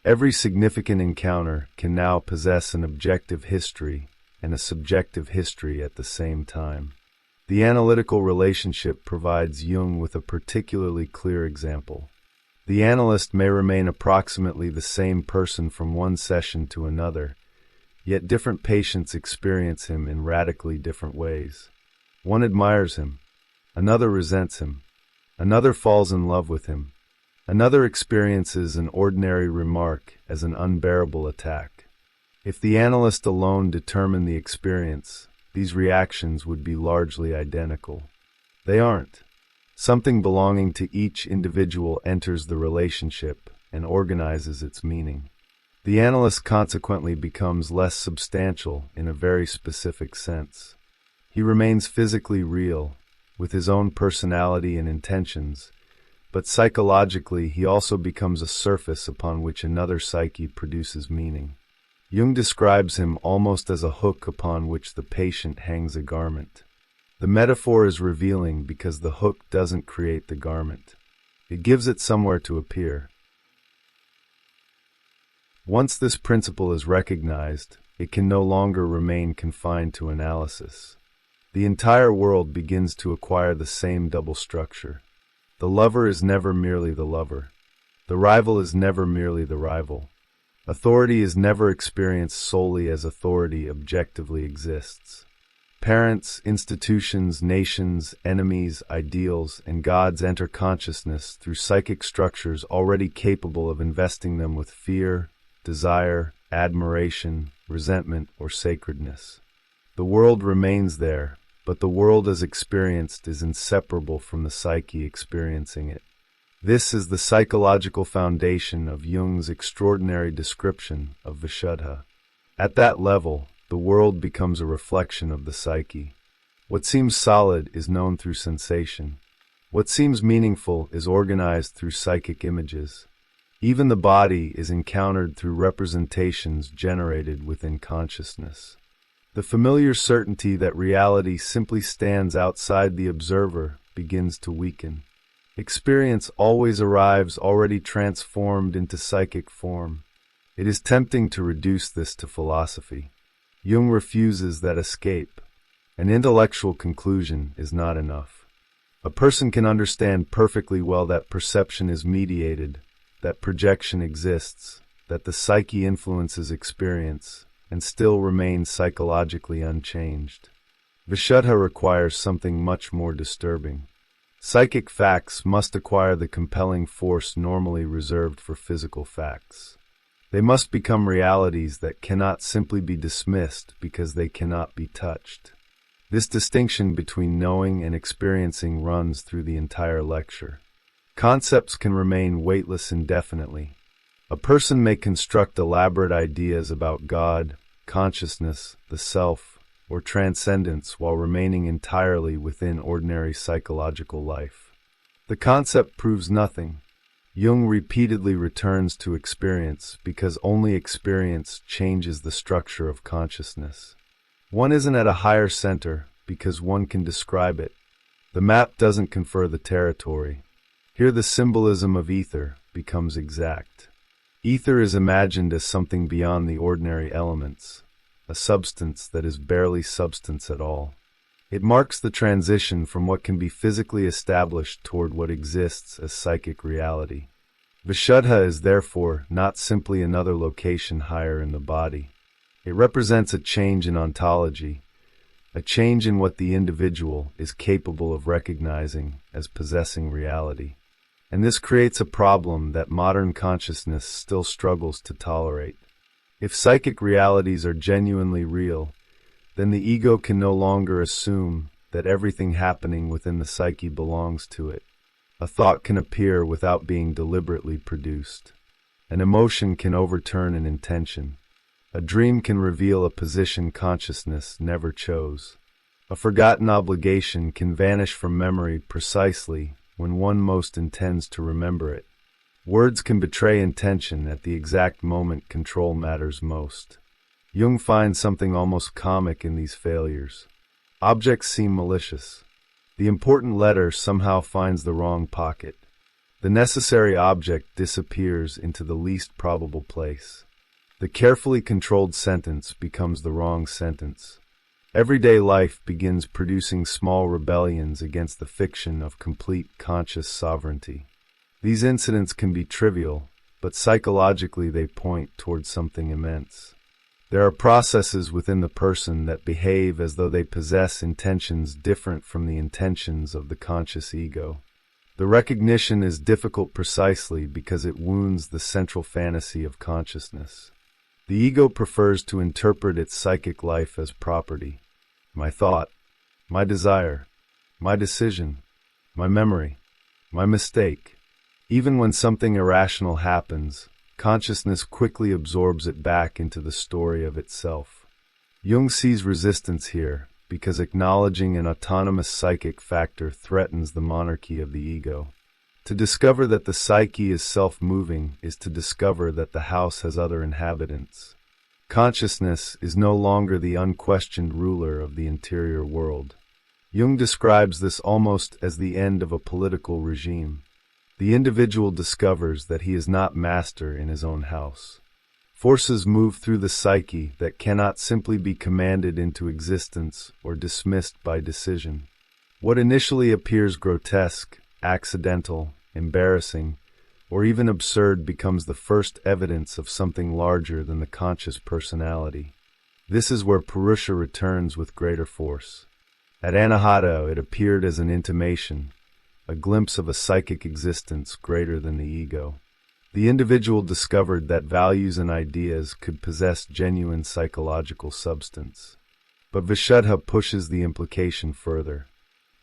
Every significant encounter can now possess an objective history and a subjective history at the same time. The analytical relationship provides Jung with a particularly clear example. The analyst may remain approximately the same person from one session to another, yet different patients experience him in radically different ways. One admires him, another resents him, another falls in love with him, another experiences an ordinary remark as an unbearable attack. If the analyst alone determined the experience, these reactions would be largely identical. They aren't. Something belonging to each individual enters the relationship and organizes its meaning. The analyst consequently becomes less substantial in a very specific sense. He remains physically real, with his own personality and intentions, but psychologically he also becomes a surface upon which another psyche produces meaning. Jung describes him almost as a hook upon which the patient hangs a garment. The metaphor is revealing because the hook doesn't create the garment. It gives it somewhere to appear. Once this principle is recognized, it can no longer remain confined to analysis. The entire world begins to acquire the same double structure. The lover is never merely the lover. The rival is never merely the rival. Authority is never experienced solely as authority objectively exists. Parents, institutions, nations, enemies, ideals, and gods enter consciousness through psychic structures already capable of investing them with fear, desire, admiration, resentment, or sacredness. The world remains there, but the world as experienced is inseparable from the psyche experiencing it. This is the psychological foundation of Jung's extraordinary description of Vishuddha. At that level, the world becomes a reflection of the psyche. What seems solid is known through sensation. What seems meaningful is organized through psychic images. Even the body is encountered through representations generated within consciousness. The familiar certainty that reality simply stands outside the observer begins to weaken. Experience always arrives already transformed into psychic form. It is tempting to reduce this to philosophy. Jung refuses that escape. An intellectual conclusion is not enough. A person can understand perfectly well that perception is mediated, that projection exists, that the psyche influences experience, and still remain psychologically unchanged. Vishuddha requires something much more disturbing. Psychic facts must acquire the compelling force normally reserved for physical facts. They must become realities that cannot simply be dismissed because they cannot be touched. This distinction between knowing and experiencing runs through the entire lecture. Concepts can remain weightless indefinitely. A person may construct elaborate ideas about God, consciousness, the self, or transcendence while remaining entirely within ordinary psychological life. The concept proves nothing. Jung repeatedly returns to experience because only experience changes the structure of consciousness. One isn't at a higher center because one can describe it. The map doesn't confer the territory. Here the symbolism of ether becomes exact. Ether is imagined as something beyond the ordinary elements, a substance that is barely substance at all. It marks the transition from what can be physically established toward what exists as psychic reality. Vishuddha is therefore not simply another location higher in the body. It represents a change in ontology, a change in what the individual is capable of recognizing as possessing reality. And this creates a problem that modern consciousness still struggles to tolerate. If psychic realities are genuinely real, then the ego can no longer assume that everything happening within the psyche belongs to it. A thought can appear without being deliberately produced. An emotion can overturn an intention. A dream can reveal a position consciousness never chose. A forgotten obligation can vanish from memory precisely when one most intends to remember it. Words can betray intention at the exact moment control matters most. Jung finds something almost comic in these failures. Objects seem malicious. The important letter somehow finds the wrong pocket. The necessary object disappears into the least probable place. The carefully controlled sentence becomes the wrong sentence. Everyday life begins producing small rebellions against the fiction of complete conscious sovereignty. These incidents can be trivial, but psychologically they point towards something immense. There are processes within the person that behave as though they possess intentions different from the intentions of the conscious ego. The recognition is difficult precisely because it wounds the central fantasy of consciousness. The ego prefers to interpret its psychic life as property. My thought, my desire, my decision, my memory, my mistake. Even when something irrational happens, consciousness quickly absorbs it back into the story of itself. Jung sees resistance here because acknowledging an autonomous psychic factor threatens the monarchy of the ego. To discover that the psyche is self-moving is to discover that the house has other inhabitants. Consciousness is no longer the unquestioned ruler of the interior world. Jung describes this almost as the end of a political regime. The individual discovers that he is not master in his own house. Forces move through the psyche that cannot simply be commanded into existence or dismissed by decision. What initially appears grotesque, accidental, embarrassing, or even absurd becomes the first evidence of something larger than the conscious personality. This is where Purusha returns with greater force. At Anahata, it appeared as an intimation, a glimpse of a psychic existence greater than the ego. The individual discovered that values and ideas could possess genuine psychological substance. But Vishuddha pushes the implication further.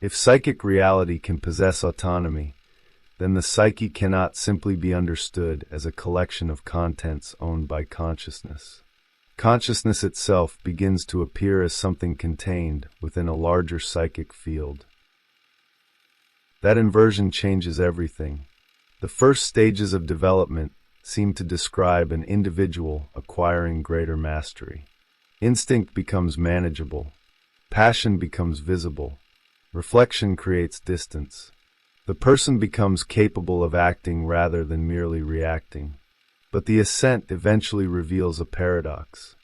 If psychic reality can possess autonomy, then the psyche cannot simply be understood as a collection of contents owned by consciousness. Consciousness itself begins to appear as something contained within a larger psychic field. That inversion changes everything. The first stages of development seem to describe an individual acquiring greater mastery. Instinct becomes manageable. Passion becomes visible. Reflection creates distance. The person becomes capable of acting rather than merely reacting. But the ascent eventually reveals a paradox.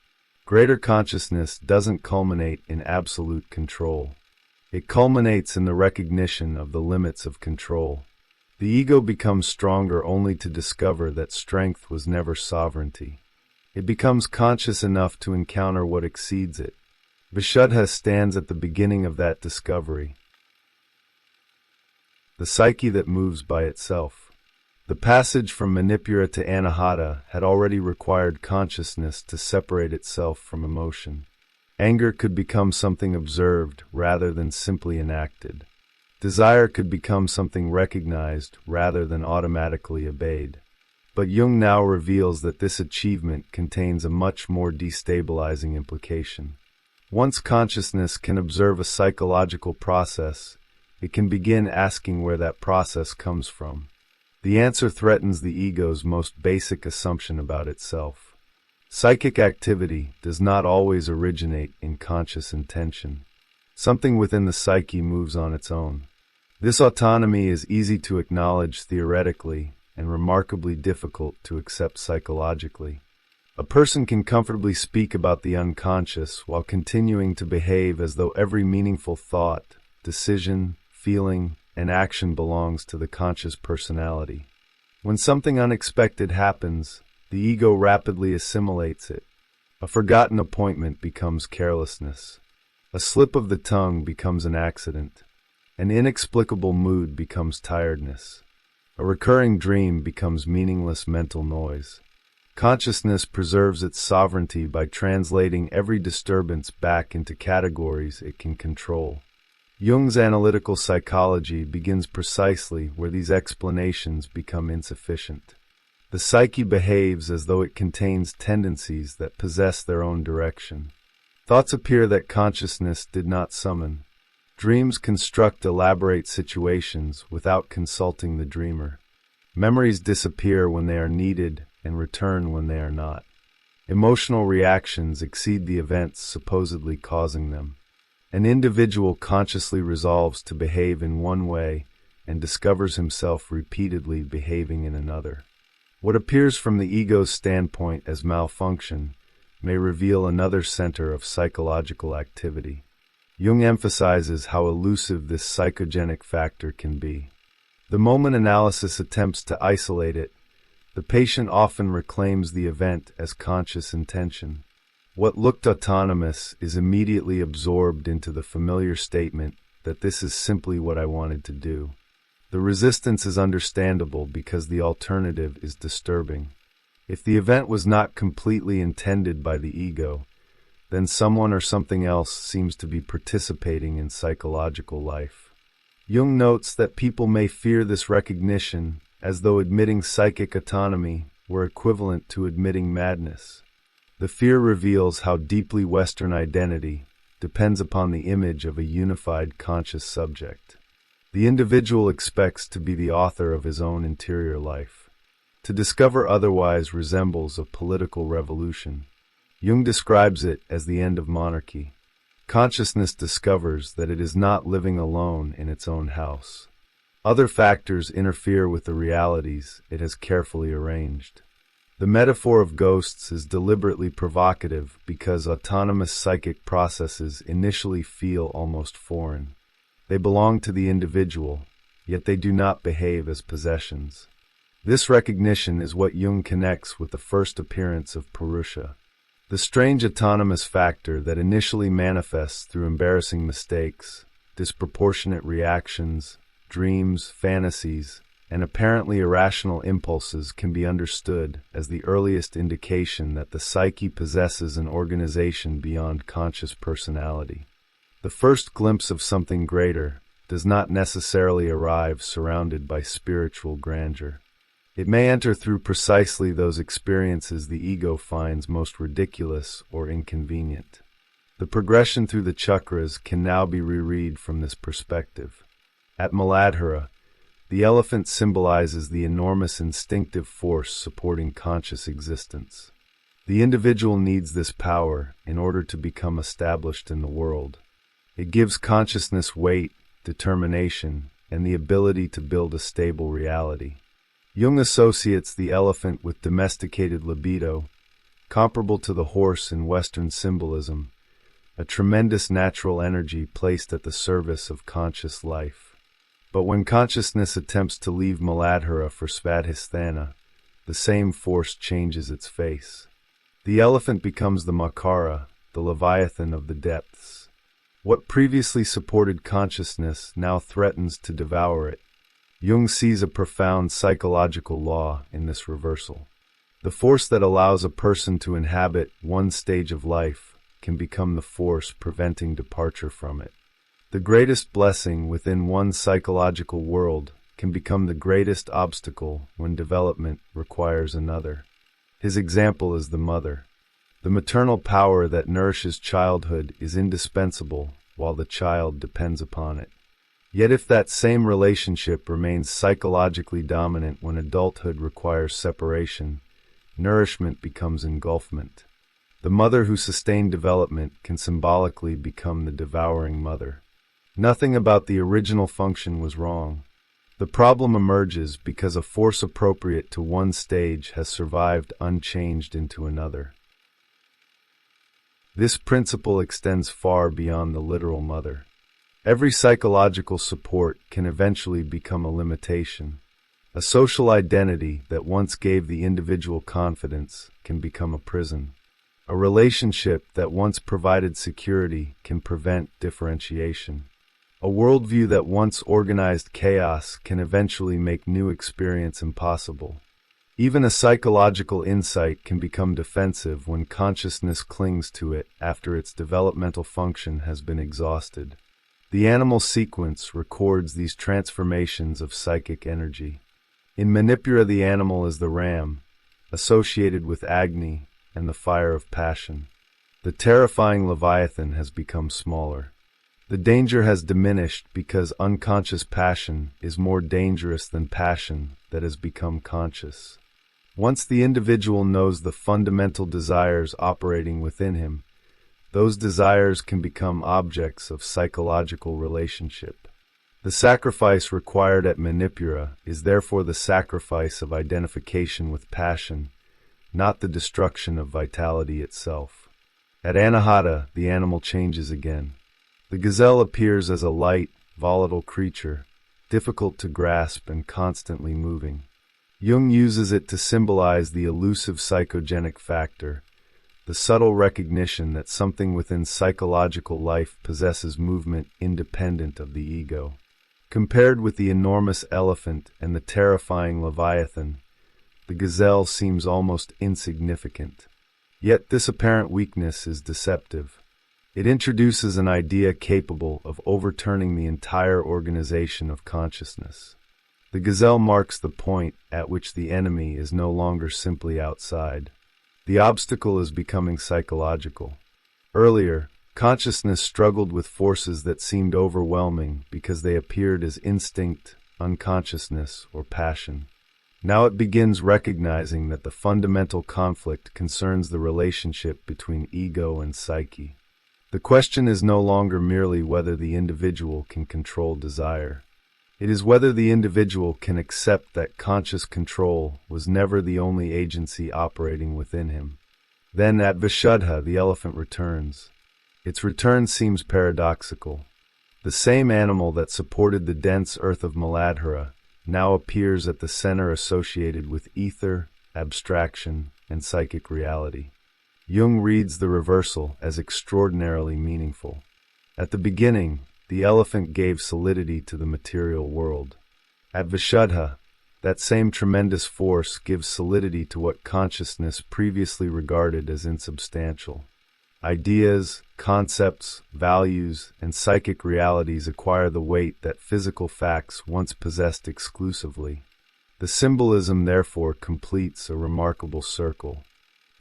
Greater consciousness doesn't culminate in absolute control. It culminates in the recognition of the limits of control. The ego becomes stronger only to discover that strength was never sovereignty. It becomes conscious enough to encounter what exceeds it. Vishuddha stands at the beginning of that discovery. The psyche that moves by itself. The passage from Manipura to Anahata had already required consciousness to separate itself from emotion. Anger could become something observed rather than simply enacted. Desire could become something recognized rather than automatically obeyed. But Jung now reveals that this achievement contains a much more destabilizing implication. Once consciousness can observe a psychological process, it can begin asking where that process comes from. The answer threatens the ego's most basic assumption about itself. Psychic activity does not always originate in conscious intention. Something within the psyche moves on its own. This autonomy is easy to acknowledge theoretically and remarkably difficult to accept psychologically. A person can comfortably speak about the unconscious while continuing to behave as though every meaningful thought, decision, feeling, and action belongs to the conscious personality. When something unexpected happens, the ego rapidly assimilates it. A forgotten appointment becomes carelessness. A slip of the tongue becomes an accident. An inexplicable mood becomes tiredness. A recurring dream becomes meaningless mental noise. Consciousness preserves its sovereignty by translating every disturbance back into categories it can control. Jung's analytical psychology begins precisely where these explanations become insufficient. The psyche behaves as though it contains tendencies that possess their own direction. Thoughts appear that consciousness did not summon. Dreams construct elaborate situations without consulting the dreamer. Memories disappear when they are needed and return when they are not. Emotional reactions exceed the events supposedly causing them. An individual consciously resolves to behave in one way and discovers himself repeatedly behaving in another. What appears from the ego's standpoint as malfunction may reveal another center of psychological activity. Jung emphasizes how elusive this psychogenic factor can be. The moment analysis attempts to isolate it, the patient often reclaims the event as conscious intention. What looked autonomous is immediately absorbed into the familiar statement that this is simply what I wanted to do. The resistance is understandable because the alternative is disturbing. If the event was not completely intended by the ego, then someone or something else seems to be participating in psychological life. Jung notes that people may fear this recognition as though admitting psychic autonomy were equivalent to admitting madness. The fear reveals how deeply Western identity depends upon the image of a unified conscious subject. The individual expects to be the author of his own interior life. To discover otherwise resembles a political revolution. Jung describes it as the end of monarchy. Consciousness discovers that it is not living alone in its own house. Other factors interfere with the realities it has carefully arranged. The metaphor of ghosts is deliberately provocative because autonomous psychic processes initially feel almost foreign. They belong to the individual, yet they do not behave as possessions. This recognition is what Jung connects with the first appearance of Purusha. The strange autonomous factor that initially manifests through embarrassing mistakes, disproportionate reactions, dreams, fantasies, and apparently irrational impulses can be understood as the earliest indication that the psyche possesses an organization beyond conscious personality. The first glimpse of something greater does not necessarily arrive surrounded by spiritual grandeur. It may enter through precisely those experiences the ego finds most ridiculous or inconvenient. The progression through the chakras can now be reread from this perspective. At Muladhara, the elephant symbolizes the enormous instinctive force supporting conscious existence. The individual needs this power in order to become established in the world. It gives consciousness weight, determination, and the ability to build a stable reality. Jung associates the elephant with domesticated libido, comparable to the horse in Western symbolism, a tremendous natural energy placed at the service of conscious life. But when consciousness attempts to leave Muladhara for Svadhisthana, the same force changes its face. The elephant becomes the Makara, the leviathan of the depths. What previously supported consciousness now threatens to devour it. Jung sees a profound psychological law in this reversal. The force that allows a person to inhabit one stage of life can become the force preventing departure from it. The greatest blessing within one psychological world can become the greatest obstacle when development requires another. His example is the mother. The maternal power that nourishes childhood is indispensable while the child depends upon it. Yet if that same relationship remains psychologically dominant when adulthood requires separation, nourishment becomes engulfment. The mother who sustained development can symbolically become the devouring mother. Nothing about the original function was wrong. The problem emerges because a force appropriate to one stage has survived unchanged into another. This principle extends far beyond the literal mother. Every psychological support can eventually become a limitation. A social identity that once gave the individual confidence can become a prison. A relationship that once provided security can prevent differentiation. A worldview that once organized chaos can eventually make new experience impossible. Even a psychological insight can become defensive when consciousness clings to it after its developmental function has been exhausted. The animal sequence records these transformations of psychic energy. In Manipura, the animal is the ram, associated with Agni and the fire of passion. The terrifying Leviathan has become smaller. The danger has diminished because unconscious passion is more dangerous than passion that has become conscious. Once the individual knows the fundamental desires operating within him, those desires can become objects of psychological relationship. The sacrifice required at Manipura is therefore the sacrifice of identification with passion, not the destruction of vitality itself. At Anahata, the animal changes again. The gazelle appears as a light, volatile creature, difficult to grasp and constantly moving. Jung uses it to symbolize the elusive psychogenic factor, the subtle recognition that something within psychological life possesses movement independent of the ego. Compared with the enormous elephant and the terrifying leviathan, the gazelle seems almost insignificant. Yet this apparent weakness is deceptive. It introduces an idea capable of overturning the entire organization of consciousness. The gazelle marks the point at which the enemy is no longer simply outside. The obstacle is becoming psychological. Earlier, consciousness struggled with forces that seemed overwhelming because they appeared as instinct, unconsciousness, or passion. Now it begins recognizing that the fundamental conflict concerns the relationship between ego and psyche. The question is no longer merely whether the individual can control desire. It is whether the individual can accept that conscious control was never the only agency operating within him. Then at Vishuddha, the elephant returns. Its return seems paradoxical. The same animal that supported the dense earth of Muladhara now appears at the center associated with ether, abstraction, and psychic reality. Jung reads the reversal as extraordinarily meaningful. At the beginning, the elephant gave solidity to the material world. At Vishuddha, that same tremendous force gives solidity to what consciousness previously regarded as insubstantial. Ideas, concepts, values, and psychic realities acquire the weight that physical facts once possessed exclusively. The symbolism therefore completes a remarkable circle.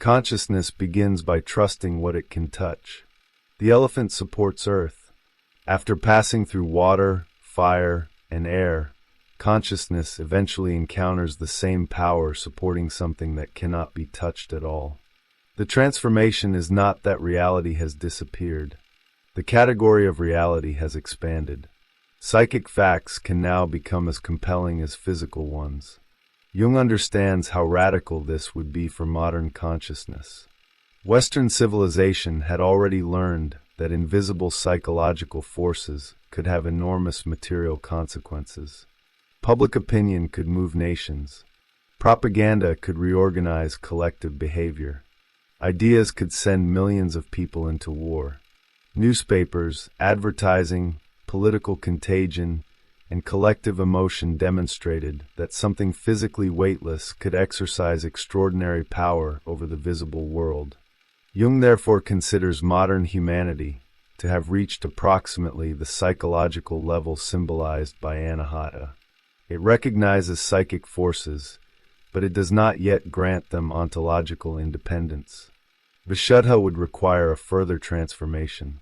Consciousness begins by trusting what it can touch. The elephant supports earth. After passing through water, fire, and air, consciousness eventually encounters the same power supporting something that cannot be touched at all. The transformation is not that reality has disappeared. The category of reality has expanded. Psychic facts can now become as compelling as physical ones. Jung understands how radical this would be for modern consciousness. Western civilization had already learned that invisible psychological forces could have enormous material consequences. Public opinion could move nations. Propaganda could reorganize collective behavior. Ideas could send millions of people into war. Newspapers, advertising, political contagion, and collective emotion demonstrated that something physically weightless could exercise extraordinary power over the visible world. Jung therefore considers modern humanity to have reached approximately the psychological level symbolized by Anahata. It recognizes psychic forces, but it does not yet grant them ontological independence. Vishuddha would require a further transformation.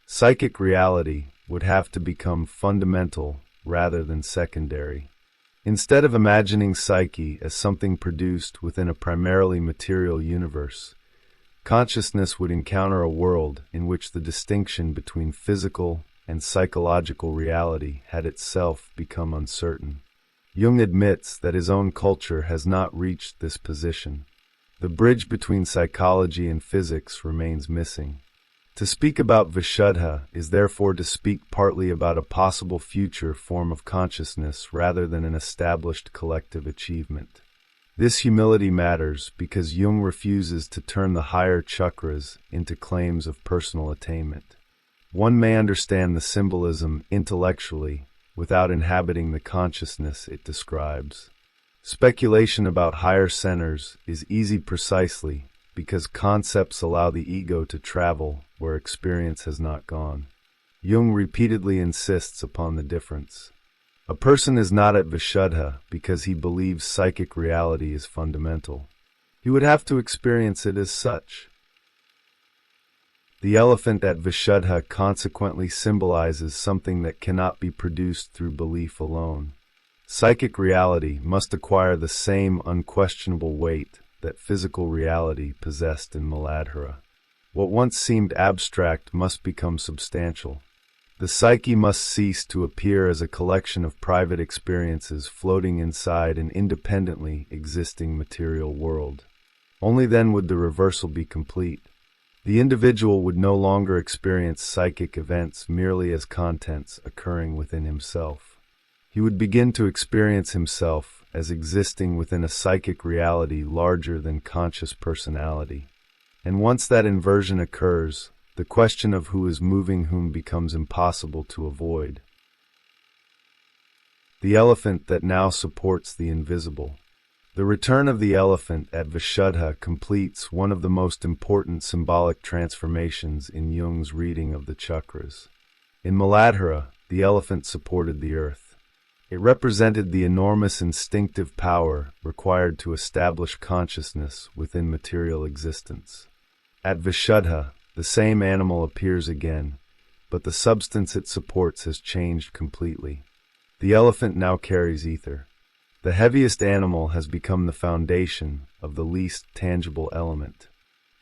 Psychic reality would have to become fundamental rather than secondary. Instead of imagining psyche as something produced within a primarily material universe, consciousness would encounter a world in which the distinction between physical and psychological reality had itself become uncertain. Jung admits that his own culture has not reached this position. The bridge between psychology and physics remains missing. To speak about Vishuddha is therefore to speak partly about a possible future form of consciousness rather than an established collective achievement. This humility matters because Jung refuses to turn the higher chakras into claims of personal attainment. One may understand the symbolism intellectually without inhabiting the consciousness it describes. Speculation about higher centers is easy precisely because concepts allow the ego to travel where experience has not gone. Jung repeatedly insists upon the difference. A person is not at Vishuddha because he believes psychic reality is fundamental. He would have to experience it as such. The elephant at Vishuddha consequently symbolizes something that cannot be produced through belief alone. Psychic reality must acquire the same unquestionable weight that physical reality possessed in Muladhara. What once seemed abstract must become substantial. The psyche must cease to appear as a collection of private experiences floating inside an independently existing material world. Only then would the reversal be complete. The individual would no longer experience psychic events merely as contents occurring within himself. He would begin to experience himself as existing within a psychic reality larger than conscious personality. And once that inversion occurs, the question of who is moving whom becomes impossible to avoid. The elephant that now supports the invisible. The return of the elephant at Vishuddha completes one of the most important symbolic transformations in Jung's reading of the chakras. In Muladhara, the elephant supported the earth. It represented the enormous instinctive power required to establish consciousness within material existence. At Vishuddha, the same animal appears again, but the substance it supports has changed completely. The elephant now carries ether. The heaviest animal has become the foundation of the least tangible element.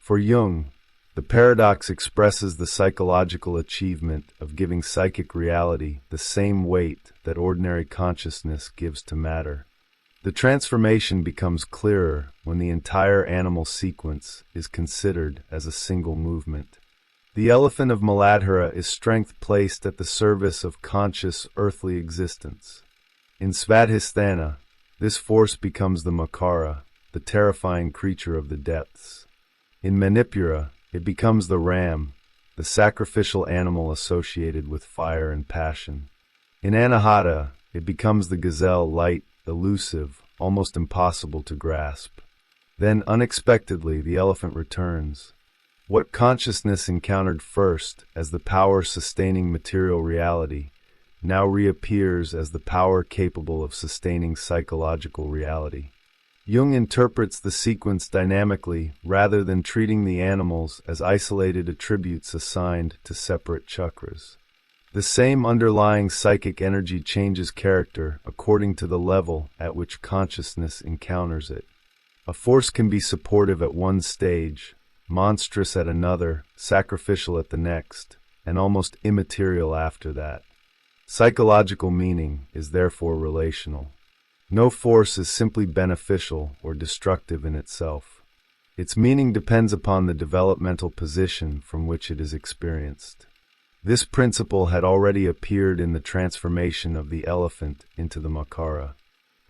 For Jung, the paradox expresses the psychological achievement of giving psychic reality the same weight that ordinary consciousness gives to matter. The transformation becomes clearer when the entire animal sequence is considered as a single movement. The elephant of Muladhara is strength placed at the service of conscious earthly existence. In Svadhisthana, this force becomes the Makara, the terrifying creature of the depths. In Manipura, it becomes the ram, the sacrificial animal associated with fire and passion. In Anahata, it becomes the gazelle, light, elusive, almost impossible to grasp. Then, unexpectedly, the elephant returns. What consciousness encountered first as the power sustaining material reality now reappears as the power capable of sustaining psychological reality. Jung interprets the sequence dynamically rather than treating the animals as isolated attributes assigned to separate chakras. The same underlying psychic energy changes character according to the level at which consciousness encounters it. A force can be supportive at one stage, monstrous at another, sacrificial at the next, and almost immaterial after that. Psychological meaning is therefore relational. No force is simply beneficial or destructive in itself. Its meaning depends upon the developmental position from which it is experienced. This principle had already appeared in the transformation of the elephant into the Makara.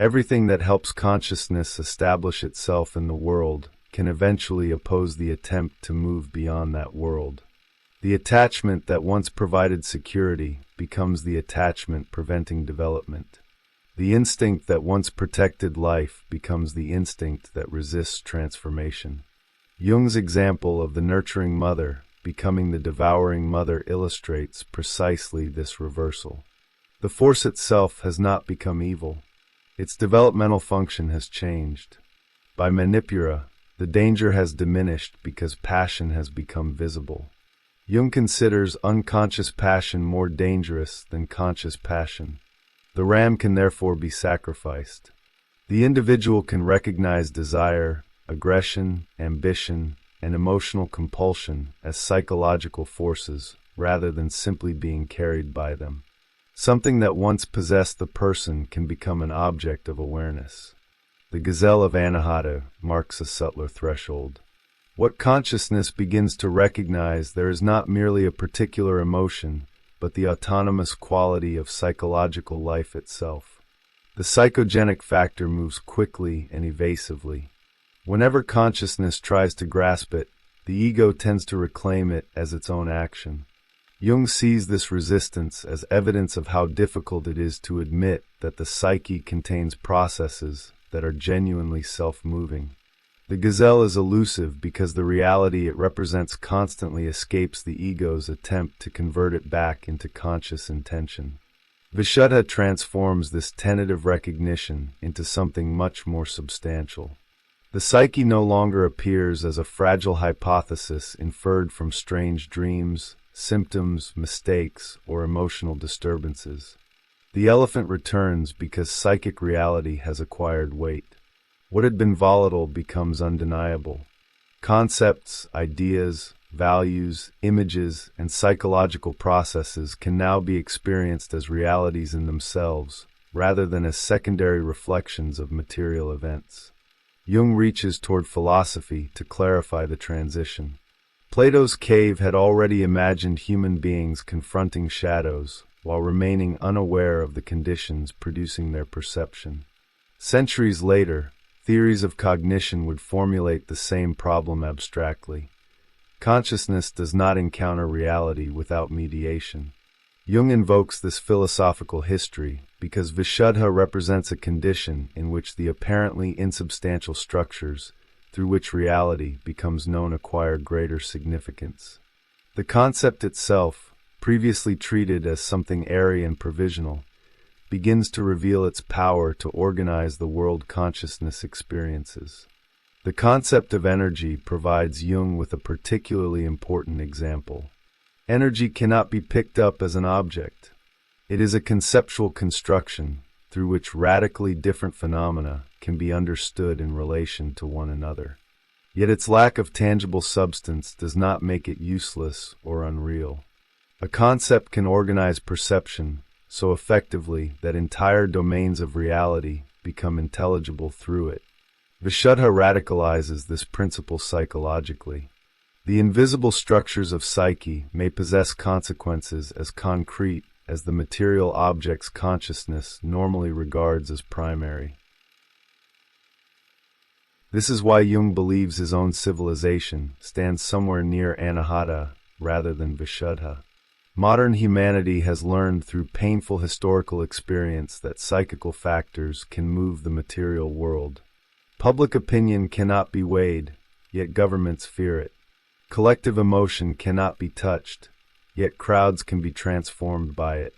Everything that helps consciousness establish itself in the world can eventually oppose the attempt to move beyond that world. The attachment that once provided security becomes the attachment preventing development. The instinct that once protected life becomes the instinct that resists transformation. Jung's example of the nurturing mother becoming the devouring mother illustrates precisely this reversal. The force itself has not become evil. Its developmental function has changed. By Manipura, the danger has diminished because passion has become visible. Jung considers unconscious passion more dangerous than conscious passion. The ram can therefore be sacrificed. The individual can recognize desire, aggression, ambition, and emotional compulsion as psychological forces rather than simply being carried by them. Something that once possessed the person can become an object of awareness. The gazelle of Anahata marks a subtler threshold. What consciousness begins to recognize there is not merely a particular emotion, but the autonomous quality of psychological life itself. The psychogenic factor moves quickly and evasively. Whenever consciousness tries to grasp it, the ego tends to reclaim it as its own action. Jung sees this resistance as evidence of how difficult it is to admit that the psyche contains processes that are genuinely self-moving. The gazelle is elusive because the reality it represents constantly escapes the ego's attempt to convert it back into conscious intention. Vishuddha transforms this tentative recognition into something much more substantial. The psyche no longer appears as a fragile hypothesis inferred from strange dreams, symptoms, mistakes, or emotional disturbances. The elephant returns because psychic reality has acquired weight. What had been volatile becomes undeniable. Concepts, ideas, values, images, and psychological processes can now be experienced as realities in themselves, rather than as secondary reflections of material events. Jung reaches toward philosophy to clarify the transition. Plato's cave had already imagined human beings confronting shadows, while remaining unaware of the conditions producing their perception. Centuries later, theories of cognition would formulate the same problem abstractly. Consciousness does not encounter reality without mediation. Jung invokes this philosophical history because Vishuddha represents a condition in which the apparently insubstantial structures through which reality becomes known acquire greater significance. The concept itself, previously treated as something airy and provisional, begins to reveal its power to organize the world consciousness experiences. The concept of energy provides Jung with a particularly important example. Energy cannot be picked up as an object. It is a conceptual construction through which radically different phenomena can be understood in relation to one another. Yet its lack of tangible substance does not make it useless or unreal. A concept can organize perception so effectively that entire domains of reality become intelligible through it. Vishuddha radicalizes this principle psychologically. The invisible structures of psyche may possess consequences as concrete as the material objects consciousness normally regards as primary. This is why Jung believes his own civilization stands somewhere near Anahata rather than Vishuddha. Modern humanity has learned through painful historical experience that psychical factors can move the material world. Public opinion cannot be weighed, yet governments fear it. Collective emotion cannot be touched, yet crowds can be transformed by it.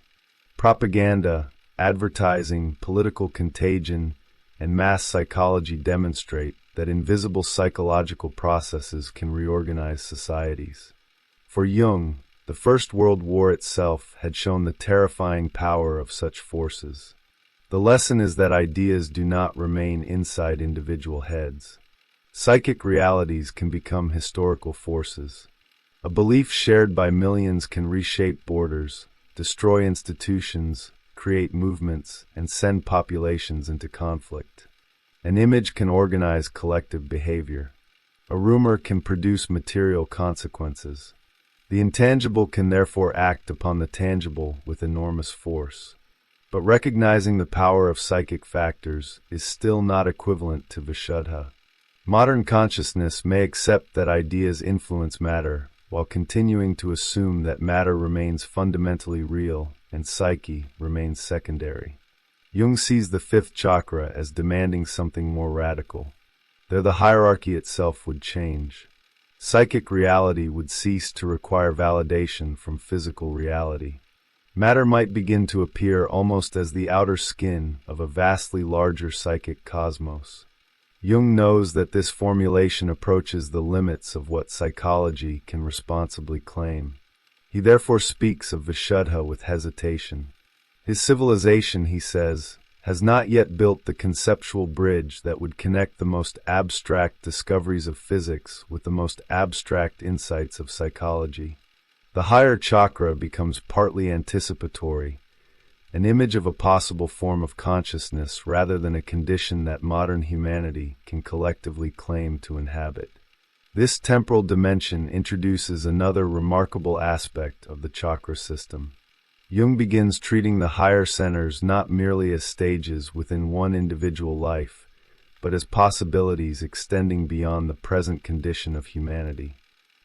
Propaganda, advertising, political contagion, and mass psychology demonstrate that invisible psychological processes can reorganize societies. For Jung, the First World War itself had shown the terrifying power of such forces. The lesson is that ideas do not remain inside individual heads. Psychic realities can become historical forces. A belief shared by millions can reshape borders, destroy institutions, create movements, and send populations into conflict. An image can organize collective behavior. A rumor can produce material consequences. The intangible can therefore act upon the tangible with enormous force. But recognizing the power of psychic factors is still not equivalent to Vishuddha. Modern consciousness may accept that ideas influence matter, while continuing to assume that matter remains fundamentally real and psyche remains secondary. Jung sees the fifth chakra as demanding something more radical. There the hierarchy itself would change. Psychic reality would cease to require validation from physical reality. Matter might begin to appear almost as the outer skin of a vastly larger psychic cosmos. Jung knows that this formulation approaches the limits of what psychology can responsibly claim. He therefore speaks of Vishuddha with hesitation. His civilization, he says, has not yet built the conceptual bridge that would connect the most abstract discoveries of physics with the most abstract insights of psychology. The higher chakra becomes partly anticipatory, an image of a possible form of consciousness rather than a condition that modern humanity can collectively claim to inhabit. This temporal dimension introduces another remarkable aspect of the chakra system. Jung begins treating the higher centers not merely as stages within one individual life, but as possibilities extending beyond the present condition of humanity.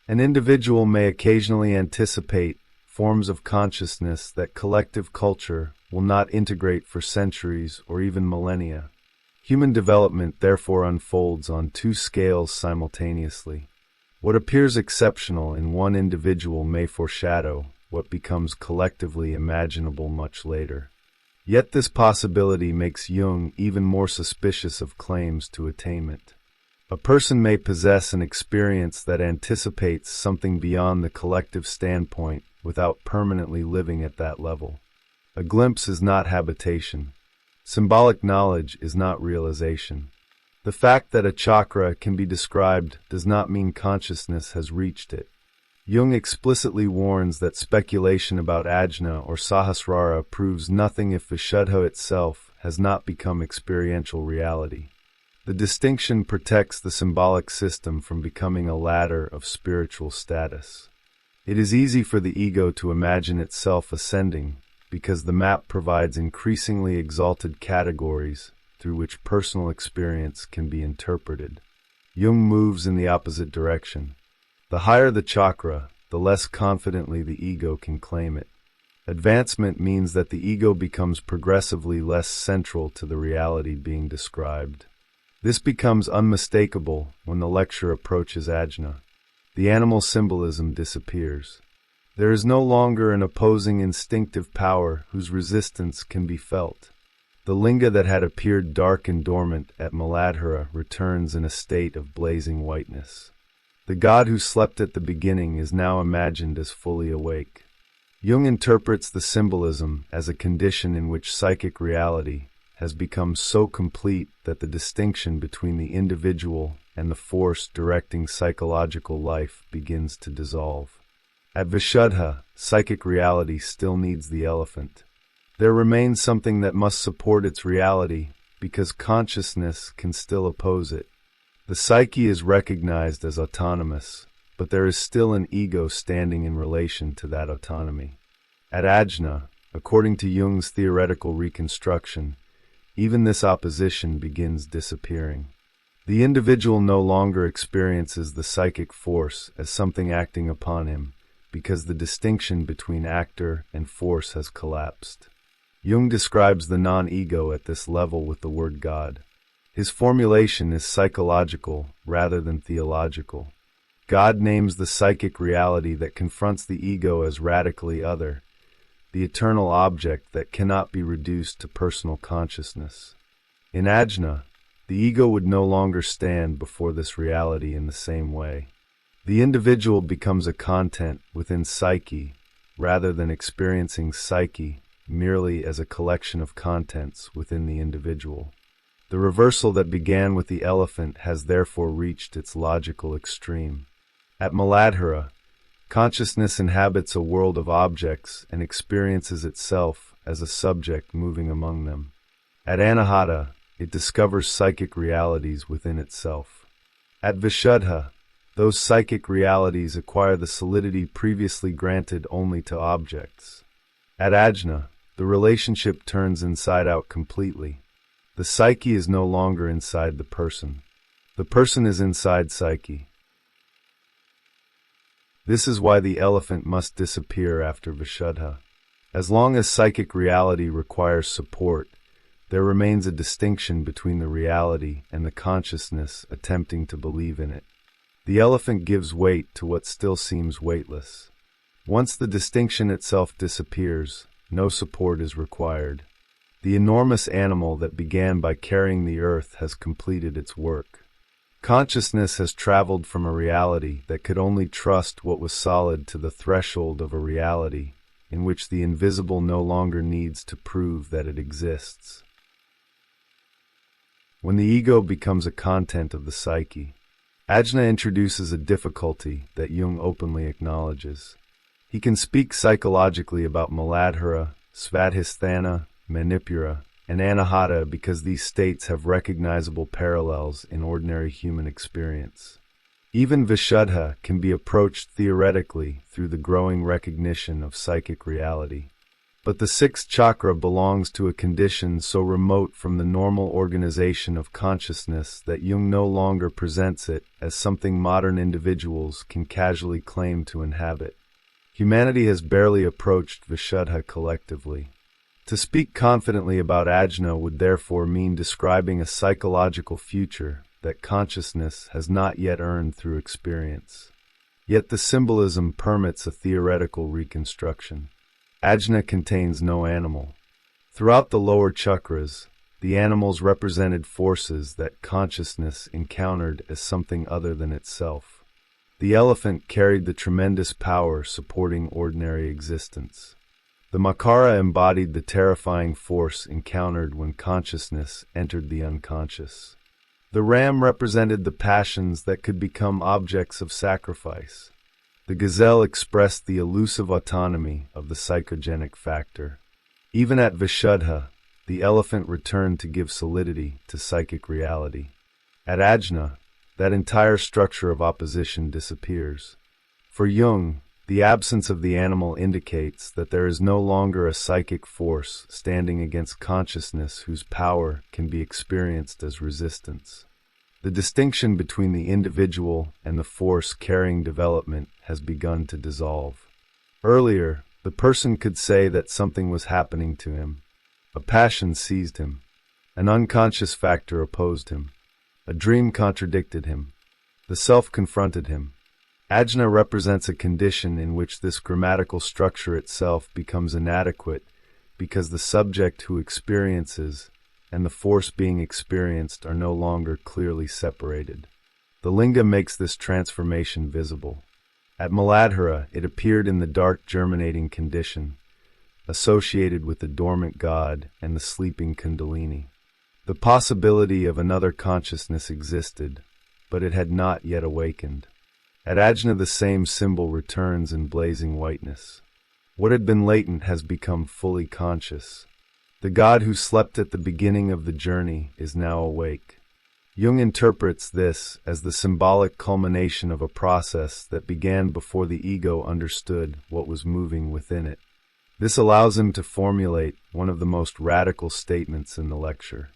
An individual may occasionally anticipate forms of consciousness that collective culture will not integrate for centuries or even millennia. Human development therefore unfolds on two scales simultaneously. What appears exceptional in one individual may foreshadow what becomes collectively imaginable much later. Yet this possibility makes Jung even more suspicious of claims to attainment. A person may possess an experience that anticipates something beyond the collective standpoint without permanently living at that level. A glimpse is not habitation. Symbolic knowledge is not realization. The fact that a chakra can be described does not mean consciousness has reached it. Jung explicitly warns that speculation about Ajna or Sahasrara proves nothing if Vishuddha itself has not become experiential reality. The distinction protects the symbolic system from becoming a ladder of spiritual status. It is easy for the ego to imagine itself ascending because the map provides increasingly exalted categories through which personal experience can be interpreted. Jung moves in the opposite direction. The higher the chakra, the less confidently the ego can claim it. Advancement means that the ego becomes progressively less central to the reality being described. This becomes unmistakable when the lecture approaches Ajna. The animal symbolism disappears. There is no longer an opposing instinctive power whose resistance can be felt. The linga that had appeared dark and dormant at Muladhara returns in a state of blazing whiteness. The God who slept at the beginning is now imagined as fully awake. Jung interprets the symbolism as a condition in which psychic reality has become so complete that the distinction between the individual and the force directing psychological life begins to dissolve. At Vishuddha, psychic reality still needs the elephant. There remains something that must support its reality because consciousness can still oppose it. The psyche is recognized as autonomous, but there is still an ego standing in relation to that autonomy. At Ajna, according to Jung's theoretical reconstruction, even this opposition begins disappearing. The individual no longer experiences the psychic force as something acting upon him, because the distinction between actor and force has collapsed. Jung describes the non-ego at this level with the word God. His formulation is psychological rather than theological. God names the psychic reality that confronts the ego as radically other, the eternal object that cannot be reduced to personal consciousness. In Ajna, the ego would no longer stand before this reality in the same way. The individual becomes a content within psyche rather than experiencing psyche merely as a collection of contents within the individual. The reversal that began with the elephant has therefore reached its logical extreme. At Muladhara, consciousness inhabits a world of objects and experiences itself as a subject moving among them. At Anahata, it discovers psychic realities within itself. At Vishuddha, those psychic realities acquire the solidity previously granted only to objects. At Ajna, the relationship turns inside out completely. The psyche is no longer inside the person. The person is inside psyche. This is why the elephant must disappear after Vishuddha. As long as psychic reality requires support, there remains a distinction between the reality and the consciousness attempting to believe in it. The elephant gives weight to what still seems weightless. Once the distinction itself disappears, no support is required. The enormous animal that began by carrying the earth has completed its work. Consciousness has traveled from a reality that could only trust what was solid to the threshold of a reality in which the invisible no longer needs to prove that it exists. When the ego becomes a content of the psyche, Ajna introduces a difficulty that Jung openly acknowledges. He can speak psychologically about Muladhara, Svadhisthana, Manipura, and Anahata because these states have recognizable parallels in ordinary human experience. Even Vishuddha can be approached theoretically through the growing recognition of psychic reality. But the sixth chakra belongs to a condition so remote from the normal organization of consciousness that Jung no longer presents it as something modern individuals can casually claim to inhabit. Humanity has barely approached Vishuddha collectively. To speak confidently about Ajna would therefore mean describing a psychological future that consciousness has not yet earned through experience. Yet the symbolism permits a theoretical reconstruction. Ajna contains no animal. Throughout the lower chakras, the animals represented forces that consciousness encountered as something other than itself. The elephant carried the tremendous power supporting ordinary existence. The Makara embodied the terrifying force encountered when consciousness entered the unconscious. The ram represented the passions that could become objects of sacrifice. The gazelle expressed the elusive autonomy of the psychogenic factor. Even at Vishuddha, the elephant returned to give solidity to psychic reality. At Ajna, that entire structure of opposition disappears. For Jung, the absence of the animal indicates that there is no longer a psychic force standing against consciousness whose power can be experienced as resistance. The distinction between the individual and the force carrying development has begun to dissolve. Earlier, the person could say that something was happening to him. A passion seized him. An unconscious factor opposed him. A dream contradicted him. The self confronted him. Ajna represents a condition in which this grammatical structure itself becomes inadequate because the subject who experiences and the force being experienced are no longer clearly separated. The linga makes this transformation visible. At Muladhara, it appeared in the dark germinating condition, associated with the dormant god and the sleeping Kundalini. The possibility of another consciousness existed, but it had not yet awakened. At Ajna, the same symbol returns in blazing whiteness. What had been latent has become fully conscious. The God who slept at the beginning of the journey is now awake. Jung interprets this as the symbolic culmination of a process that began before the ego understood what was moving within it. This allows him to formulate one of the most radical statements in the lecture.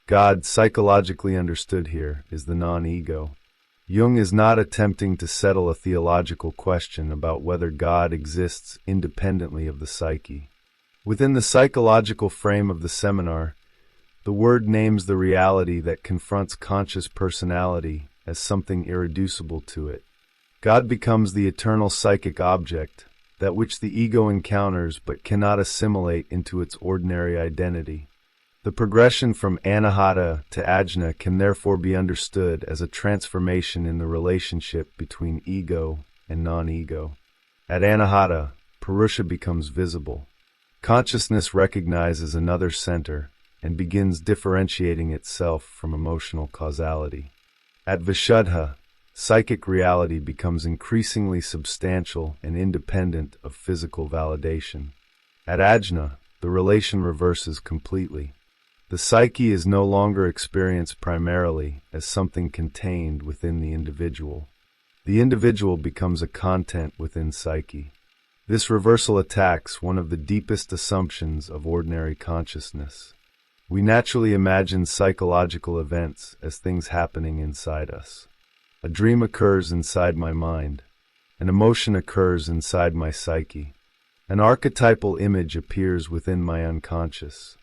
God, psychologically understood here, is the non-ego. Jung is not attempting to settle a theological question about whether God exists independently of the psyche. Within the psychological frame of the seminar, the word names the reality that confronts conscious personality as something irreducible to it. God becomes the eternal psychic object, that which the ego encounters but cannot assimilate into its ordinary identity. The progression from anahata to ajna can therefore be understood as a transformation in the relationship between ego and non-ego. At anahata, purusha becomes visible. Consciousness recognizes another center and begins differentiating itself from emotional causality. At Vishuddha, psychic reality becomes increasingly substantial and independent of physical validation. At Ajna, the relation reverses completely. The psyche is no longer experienced primarily as something contained within the individual. The individual becomes a content within psyche. This reversal attacks one of the deepest assumptions of ordinary consciousness. We naturally imagine psychological events as things happening inside us. A dream occurs inside my mind. An emotion occurs inside my psyche. An archetypal image appears within my unconscious.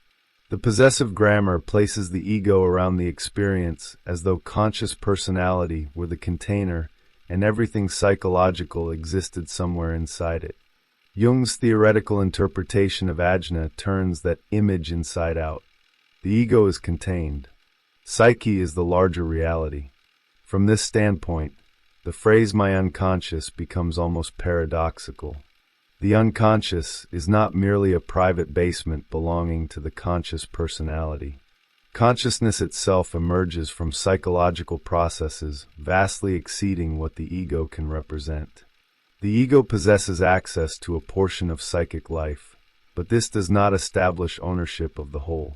The possessive grammar places the ego around the experience as though conscious personality were the container and everything psychological existed somewhere inside it. Jung's theoretical interpretation of ajna turns that image inside out. The ego is contained. Psyche is the larger reality. From this standpoint, the phrase my unconscious becomes almost paradoxical. The unconscious is not merely a private basement belonging to the conscious personality. Consciousness itself emerges from psychological processes vastly exceeding what the ego can represent. The ego possesses access to a portion of psychic life, but this does not establish ownership of the whole.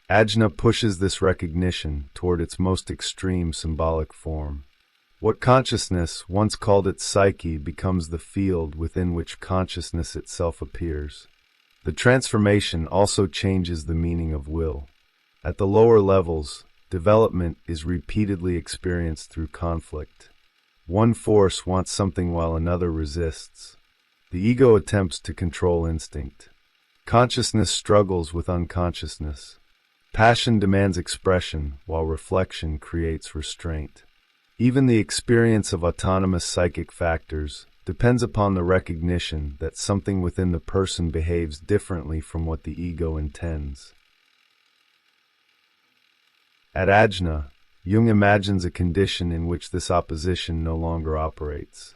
Ajna pushes this recognition toward its most extreme symbolic form. What consciousness once called its psyche becomes the field within which consciousness itself appears. The transformation also changes the meaning of will. At the lower levels, development is repeatedly experienced through conflict. One force wants something while another resists. The ego attempts to control instinct. Consciousness struggles with unconsciousness. Passion demands expression, while reflection creates restraint. Even the experience of autonomous psychic factors depends upon the recognition that something within the person behaves differently from what the ego intends. At Ajna, Jung imagines a condition in which this opposition no longer operates.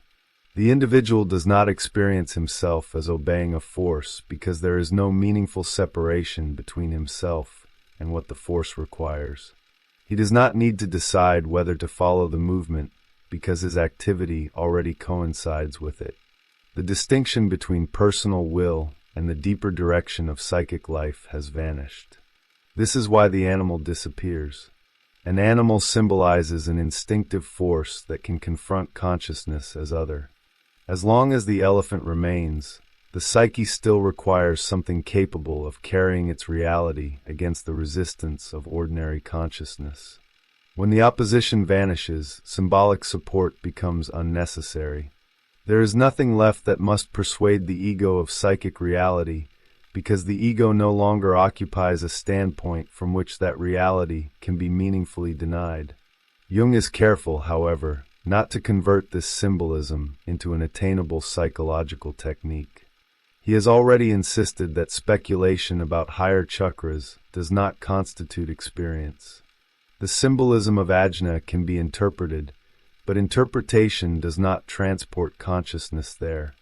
The individual does not experience himself as obeying a force because there is no meaningful separation between himself and what the force requires. He does not need to decide whether to follow the movement because his activity already coincides with it. The distinction between personal will and the deeper direction of psychic life has vanished. This is why the animal disappears. An animal symbolizes an instinctive force that can confront consciousness as other. As long as the elephant remains, the psyche still requires something capable of carrying its reality against the resistance of ordinary consciousness. When the opposition vanishes, symbolic support becomes unnecessary. There is nothing left that must persuade the ego of psychic reality, because the ego no longer occupies a standpoint from which that reality can be meaningfully denied. Jung is careful, however, not to convert this symbolism into an attainable psychological technique. He has already insisted that speculation about higher chakras does not constitute experience. The symbolism of ajna can be interpreted, but interpretation does not transport consciousness there.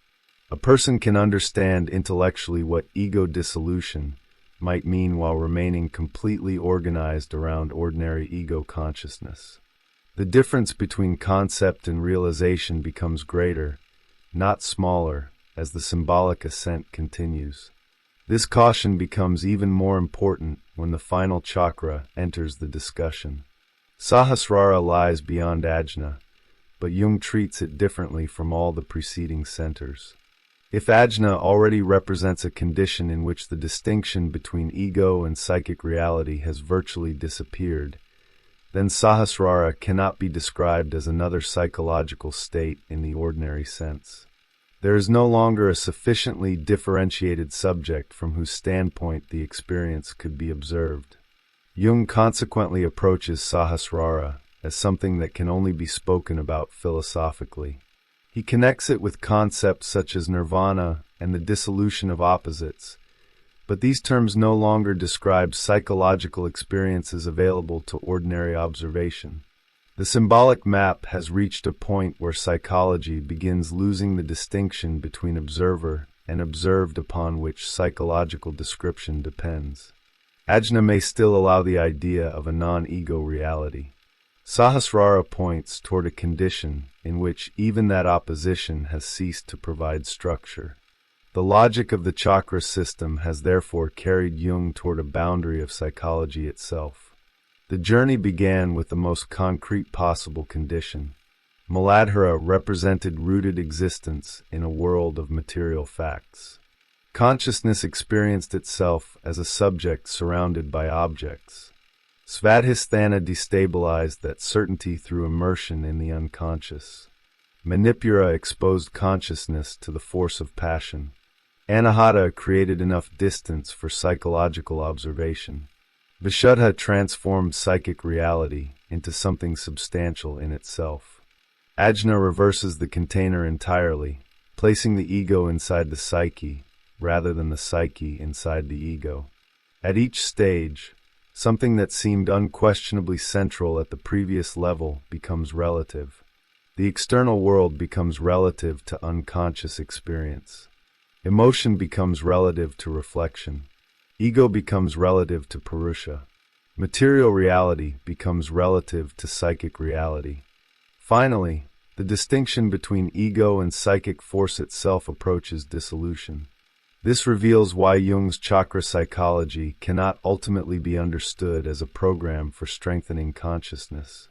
A person can understand intellectually what ego dissolution might mean while remaining completely organized around ordinary ego consciousness. The difference between concept and realization becomes greater, not smaller, as the symbolic ascent continues. This caution becomes even more important when the final chakra enters the discussion. Sahasrara lies beyond ajna, but Jung treats it differently from all the preceding centers. If ajna already represents a condition in which the distinction between ego and psychic reality has virtually disappeared, then Sahasrara cannot be described as another psychological state in the ordinary sense. There is no longer a sufficiently differentiated subject from whose standpoint the experience could be observed. Jung consequently approaches Sahasrara as something that can only be spoken about philosophically. He connects it with concepts such as nirvana and the dissolution of opposites, but these terms no longer describe psychological experiences available to ordinary observation. The symbolic map has reached a point where psychology begins losing the distinction between observer and observed upon which psychological description depends. Ajna may still allow the idea of a non-ego reality. Sahasrara points toward a condition in which even that opposition has ceased to provide structure. The logic of the chakra system has therefore carried Jung toward a boundary of psychology itself. The journey began with the most concrete possible condition. Muladhara represented rooted existence in a world of material facts. Consciousness experienced itself as a subject surrounded by objects. Svadhisthana destabilized that certainty through immersion in the unconscious. Manipura exposed consciousness to the force of passion. Anahata created enough distance for psychological observation. Vishuddha transformed psychic reality into something substantial in itself. Ajna reverses the container entirely, placing the ego inside the psyche, rather than the psyche inside the ego. At each stage, something that seemed unquestionably central at the previous level becomes relative. The external world becomes relative to unconscious experience. Emotion becomes relative to reflection. Ego becomes relative to Purusha. Material reality becomes relative to psychic reality. Finally, the distinction between ego and psychic force itself approaches dissolution. This reveals why Jung's chakra psychology cannot ultimately be understood as a program for strengthening consciousness.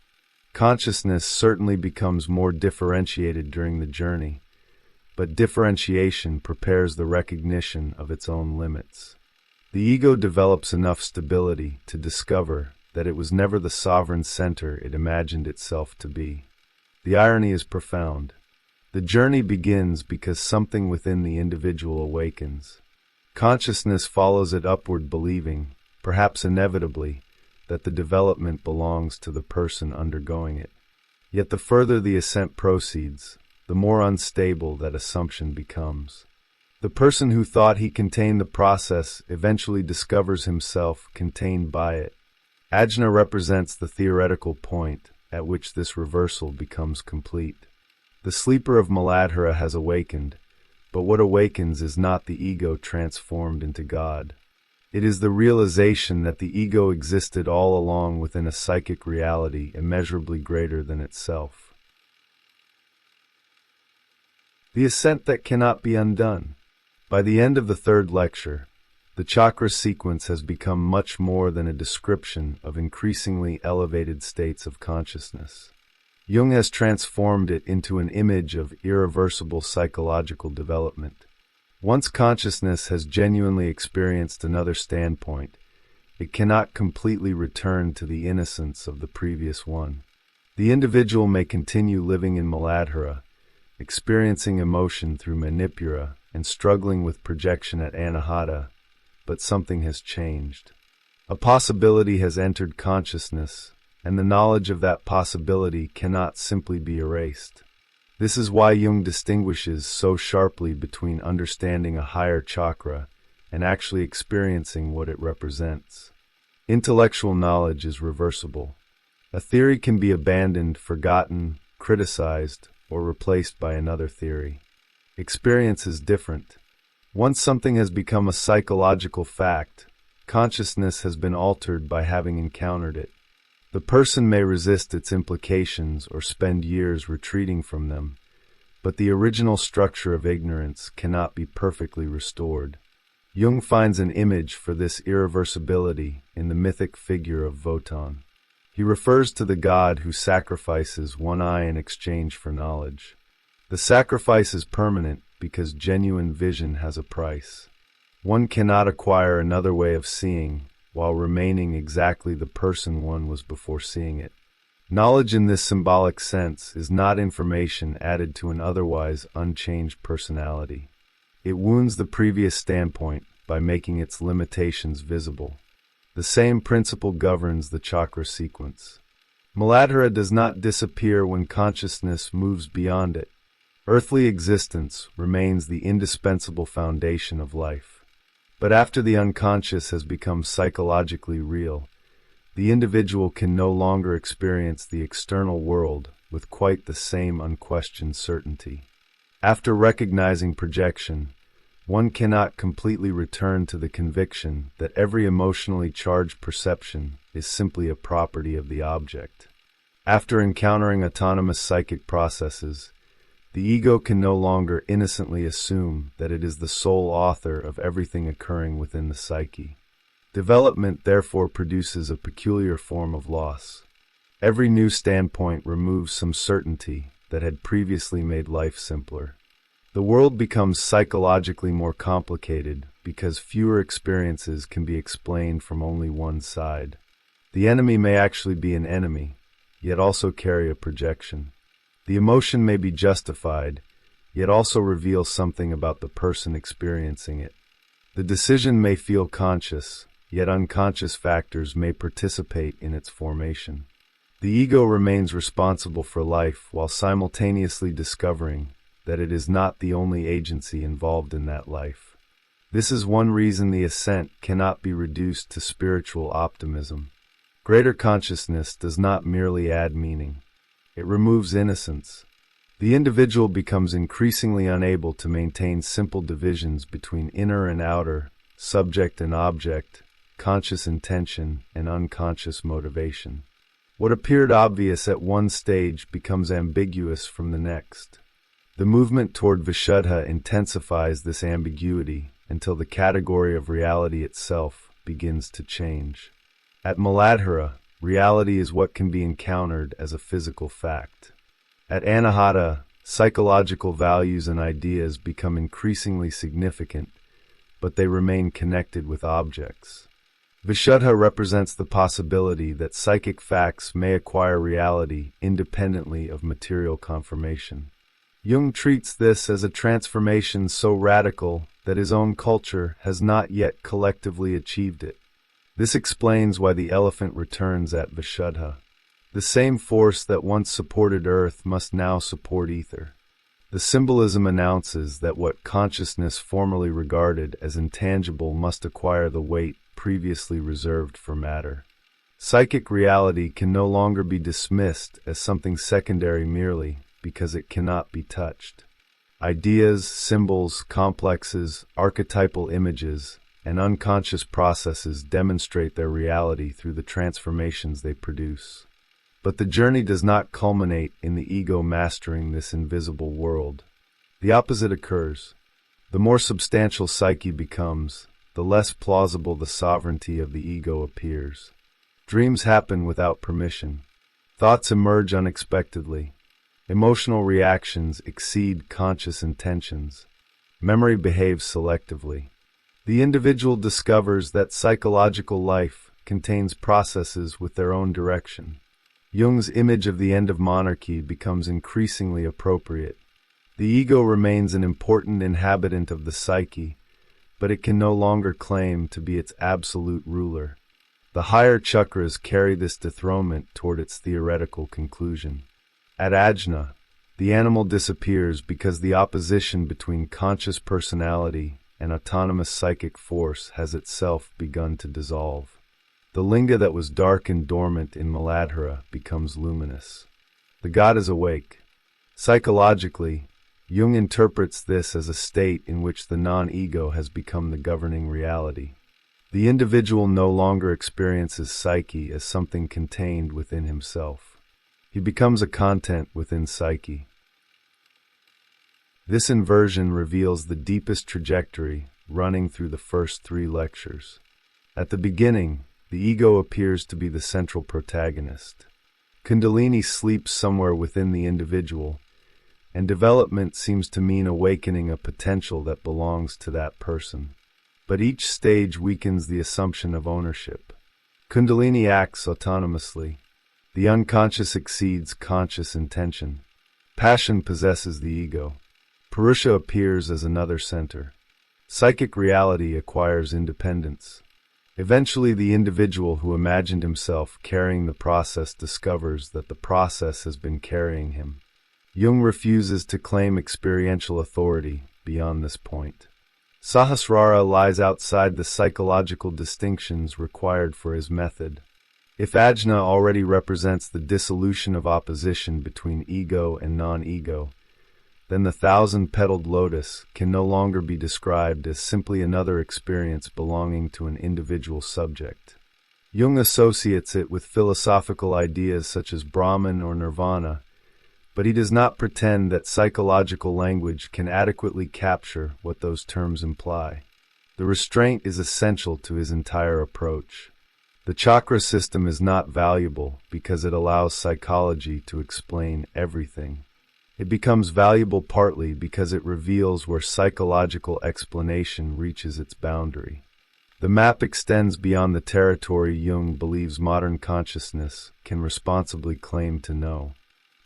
Consciousness certainly becomes more differentiated during the journey, but differentiation prepares the recognition of its own limits. The ego develops enough stability to discover that it was never the sovereign center it imagined itself to be. The irony is profound. The journey begins because something within the individual awakens. Consciousness follows it upward, believing, perhaps inevitably, that the development belongs to the person undergoing it. Yet the further the ascent proceeds, the more unstable that assumption becomes. The person who thought he contained the process eventually discovers himself contained by it. Ajna represents the theoretical point at which this reversal becomes complete. The sleeper of Muladhara has awakened, but what awakens is not the ego transformed into God. It is the realization that the ego existed all along within a psychic reality immeasurably greater than itself. The ascent that cannot be undone. By the end of the third lecture, the chakra sequence has become much more than a description of increasingly elevated states of consciousness. Jung has transformed it into an image of irreversible psychological development. Once consciousness has genuinely experienced another standpoint, it cannot completely return to the innocence of the previous one. The individual may continue living in Muladhara, experiencing emotion through manipura, and struggling with projection at anahata, but something has changed. A possibility has entered consciousness, and the knowledge of that possibility cannot simply be erased. This is why Jung distinguishes so sharply between understanding a higher chakra and actually experiencing what it represents. Intellectual knowledge is reversible. A theory can be abandoned, forgotten, criticized, or replaced by another theory. Experience is different. Once something has become a psychological fact, consciousness has been altered by having encountered it. The person may resist its implications or spend years retreating from them, but the original structure of ignorance cannot be perfectly restored. Jung finds an image for this irreversibility in the mythic figure of Wotan. He refers to the god who sacrifices one eye in exchange for knowledge. The sacrifice is permanent because genuine vision has a price. One cannot acquire another way of seeing while remaining exactly the person one was before seeing it. Knowledge in this symbolic sense is not information added to an otherwise unchanged personality. It wounds the previous standpoint by making its limitations visible. The same principle governs the chakra sequence. Muladhara does not disappear when consciousness moves beyond it. Earthly existence remains the indispensable foundation of life. But after the unconscious has become psychologically real, the individual can no longer experience the external world with quite the same unquestioned certainty. After recognizing projection, one cannot completely return to the conviction that every emotionally charged perception is simply a property of the object. After encountering autonomous psychic processes, the ego can no longer innocently assume that it is the sole author of everything occurring within the psyche. Development therefore produces a peculiar form of loss. Every new standpoint removes some certainty that had previously made life simpler. The world becomes psychologically more complicated because fewer experiences can be explained from only one side. The enemy may actually be an enemy, yet also carry a projection. The emotion may be justified, yet also reveal something about the person experiencing it. The decision may feel conscious, yet unconscious factors may participate in its formation. The ego remains responsible for life while simultaneously discovering that it is not the only agency involved in that life. This is one reason the ascent cannot be reduced to spiritual optimism. Greater consciousness does not merely add meaning. It removes innocence. The individual becomes increasingly unable to maintain simple divisions between inner and outer, subject and object, conscious intention and unconscious motivation. What appeared obvious at one stage becomes ambiguous from the next. The movement toward Vishuddha intensifies this ambiguity until the category of reality itself begins to change. At Muladhara, reality is what can be encountered as a physical fact. At anahata, psychological values and ideas become increasingly significant, but they remain connected with objects. Vishuddha represents the possibility that psychic facts may acquire reality independently of material confirmation. Jung treats this as a transformation so radical that his own culture has not yet collectively achieved it. This explains why the elephant returns at Vishuddha. The same force that once supported earth must now support ether. The symbolism announces that what consciousness formerly regarded as intangible must acquire the weight previously reserved for matter. Psychic reality can no longer be dismissed as something secondary merely because it cannot be touched. Ideas, symbols, complexes, archetypal images, and unconscious processes demonstrate their reality through the transformations they produce. But the journey does not culminate in the ego mastering this invisible world. The opposite occurs. The more substantial psyche becomes, the less plausible the sovereignty of the ego appears. Dreams happen without permission. Thoughts emerge unexpectedly. Emotional reactions exceed conscious intentions. Memory behaves selectively. The individual discovers that psychological life contains processes with their own direction. Jung's image of the end of monarchy becomes increasingly appropriate. The ego remains an important inhabitant of the psyche, but it can no longer claim to be its absolute ruler. The higher chakras carry this dethronement toward its theoretical conclusion. At Ajna, the animal disappears because the opposition between conscious personality and autonomous psychic force has itself begun to dissolve. The linga that was dark and dormant in Muladhara becomes luminous. The god is awake. Psychologically, Jung interprets this as a state in which the non-ego has become the governing reality. The individual no longer experiences psyche as something contained within himself. He becomes a content within psyche. This inversion reveals the deepest trajectory running through the first 3 lectures. At the beginning, the ego appears to be the central protagonist. Kundalini sleeps somewhere within the individual, and development seems to mean awakening a potential that belongs to that person. But each stage weakens the assumption of ownership. Kundalini acts autonomously. The unconscious exceeds conscious intention. Passion possesses the ego. Purusha appears as another center. Psychic reality acquires independence. Eventually, the individual who imagined himself carrying the process discovers that the process has been carrying him. Jung refuses to claim experiential authority beyond this point. Sahasrara lies outside the psychological distinctions required for his method. If Ajna already represents the dissolution of opposition between ego and non-ego, then the 1,000-petaled lotus can no longer be described as simply another experience belonging to an individual subject. Jung associates it with philosophical ideas such as Brahman or Nirvana, but he does not pretend that psychological language can adequately capture what those terms imply. The restraint is essential to his entire approach. The chakra system is not valuable because it allows psychology to explain everything. It becomes valuable partly because it reveals where psychological explanation reaches its boundary. The map extends beyond the territory Jung believes modern consciousness can responsibly claim to know.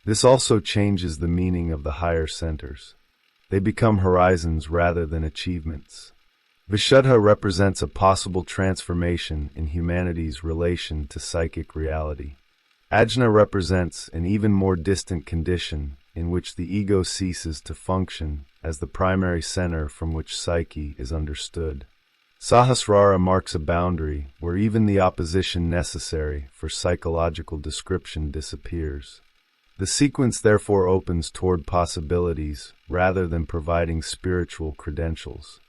This also changes the meaning of the higher centers. They become horizons rather than achievements. Vishuddha represents a possible transformation in humanity's relation to psychic reality. Ajna represents an even more distant condition in which the ego ceases to function as the primary center from which psyche is understood. Sahasrara marks a boundary where even the opposition necessary for psychological description disappears. The sequence therefore opens toward possibilities rather than providing spiritual credentials.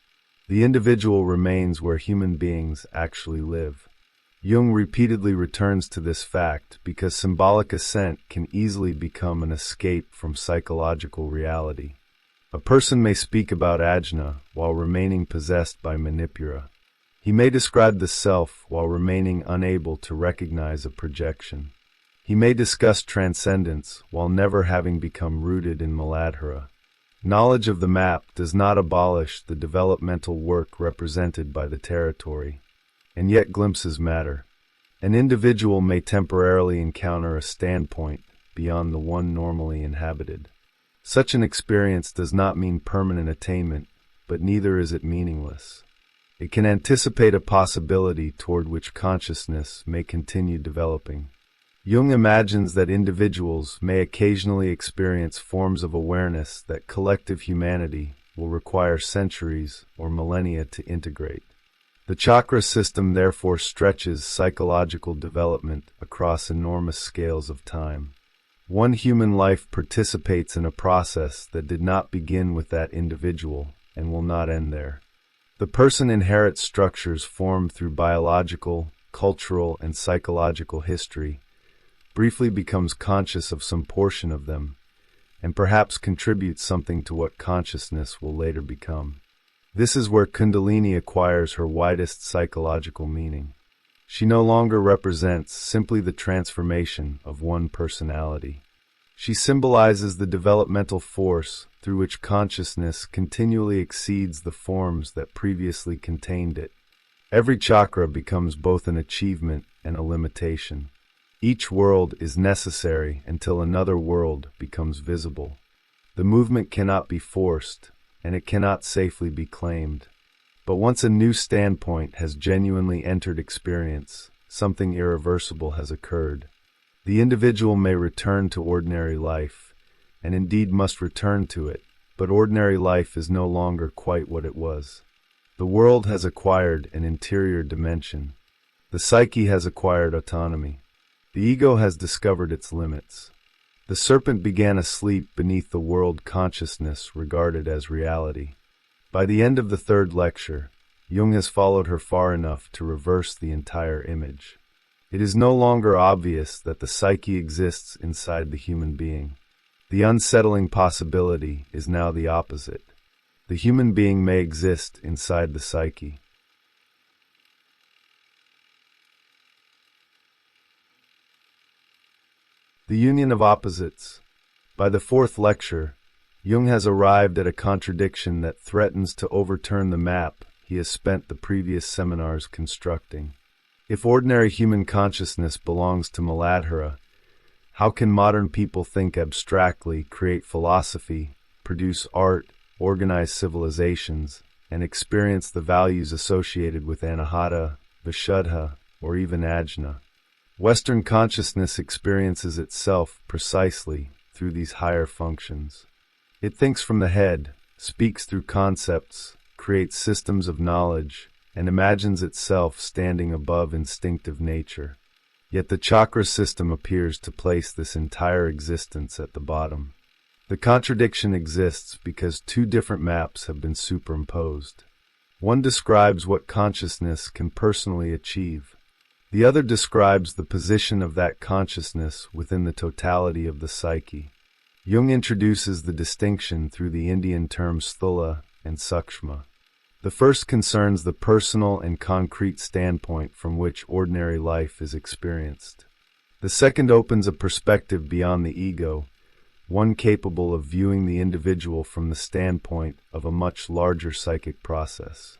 The individual remains where human beings actually live. Jung repeatedly returns to this fact because symbolic ascent can easily become an escape from psychological reality. A person may speak about Ajna while remaining possessed by Manipura. He may describe the self while remaining unable to recognize a projection. He may discuss transcendence while never having become rooted in Muladhara. Knowledge of the map does not abolish the developmental work represented by the territory, and yet glimpses matter. An individual may temporarily encounter a standpoint beyond the one normally inhabited. Such an experience does not mean permanent attainment, but neither is it meaningless. It can anticipate a possibility toward which consciousness may continue developing. Jung imagines that individuals may occasionally experience forms of awareness that collective humanity will require centuries or millennia to integrate. The chakra system therefore stretches psychological development across enormous scales of time. One human life participates in a process that did not begin with that individual and will not end there. The person inherits structures formed through biological, cultural, and psychological history, briefly becomes conscious of some portion of them, and perhaps contributes something to what consciousness will later become. This is where Kundalini acquires her widest psychological meaning. She no longer represents simply the transformation of one personality. She symbolizes the developmental force through which consciousness continually exceeds the forms that previously contained it. Every chakra becomes both an achievement and a limitation. Each world is necessary until another world becomes visible. The movement cannot be forced, and it cannot safely be claimed. But once a new standpoint has genuinely entered experience, something irreversible has occurred. The individual may return to ordinary life, and indeed must return to it, but ordinary life is no longer quite what it was. The world has acquired an interior dimension. The psyche has acquired autonomy. The ego has discovered its limits. The serpent began asleep beneath the world consciousness regarded as reality. By the end of the third lecture, Jung has followed her far enough to reverse the entire image. It is no longer obvious that the psyche exists inside the human being. The unsettling possibility is now the opposite. The human being may exist inside the psyche. The union of opposites. By the fourth lecture, Jung has arrived at a contradiction that threatens to overturn the map he has spent the previous seminars constructing. If ordinary human consciousness belongs to Muladhara, how can modern people think abstractly, create philosophy, produce art, organize civilizations, and experience the values associated with anahata, vishuddha, or even ajna? Western consciousness experiences itself precisely through these higher functions. It thinks from the head, speaks through concepts, creates systems of knowledge, and imagines itself standing above instinctive nature. Yet the chakra system appears to place this entire existence at the bottom. The contradiction exists because two different maps have been superimposed. One describes what consciousness can personally achieve. The other describes the position of that consciousness within the totality of the psyche. Jung introduces the distinction through the Indian terms sthula and sukshma. The first concerns the personal and concrete standpoint from which ordinary life is experienced. The second opens a perspective beyond the ego, one capable of viewing the individual from the standpoint of a much larger psychic process.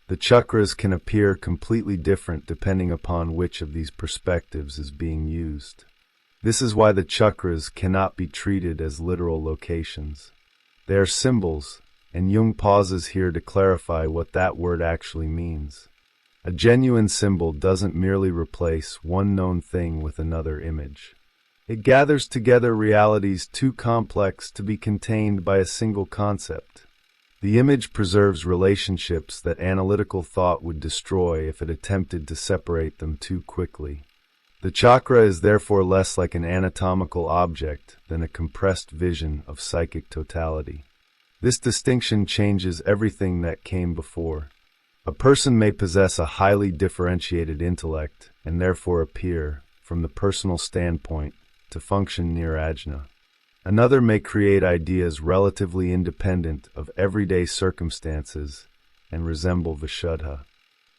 The chakras can appear completely different depending upon which of these perspectives is being used. This is why the chakras cannot be treated as literal locations. They are symbols, and Jung pauses here to clarify what that word actually means. A genuine symbol doesn't merely replace one known thing with another image. It gathers together realities too complex to be contained by a single concept. The image preserves relationships that analytical thought would destroy if it attempted to separate them too quickly. The chakra is therefore less like an anatomical object than a compressed vision of psychic totality. This distinction changes everything that came before. A person may possess a highly differentiated intellect and therefore appear, from the personal standpoint, to function near ajna. Another may create ideas relatively independent of everyday circumstances and resemble vishuddha.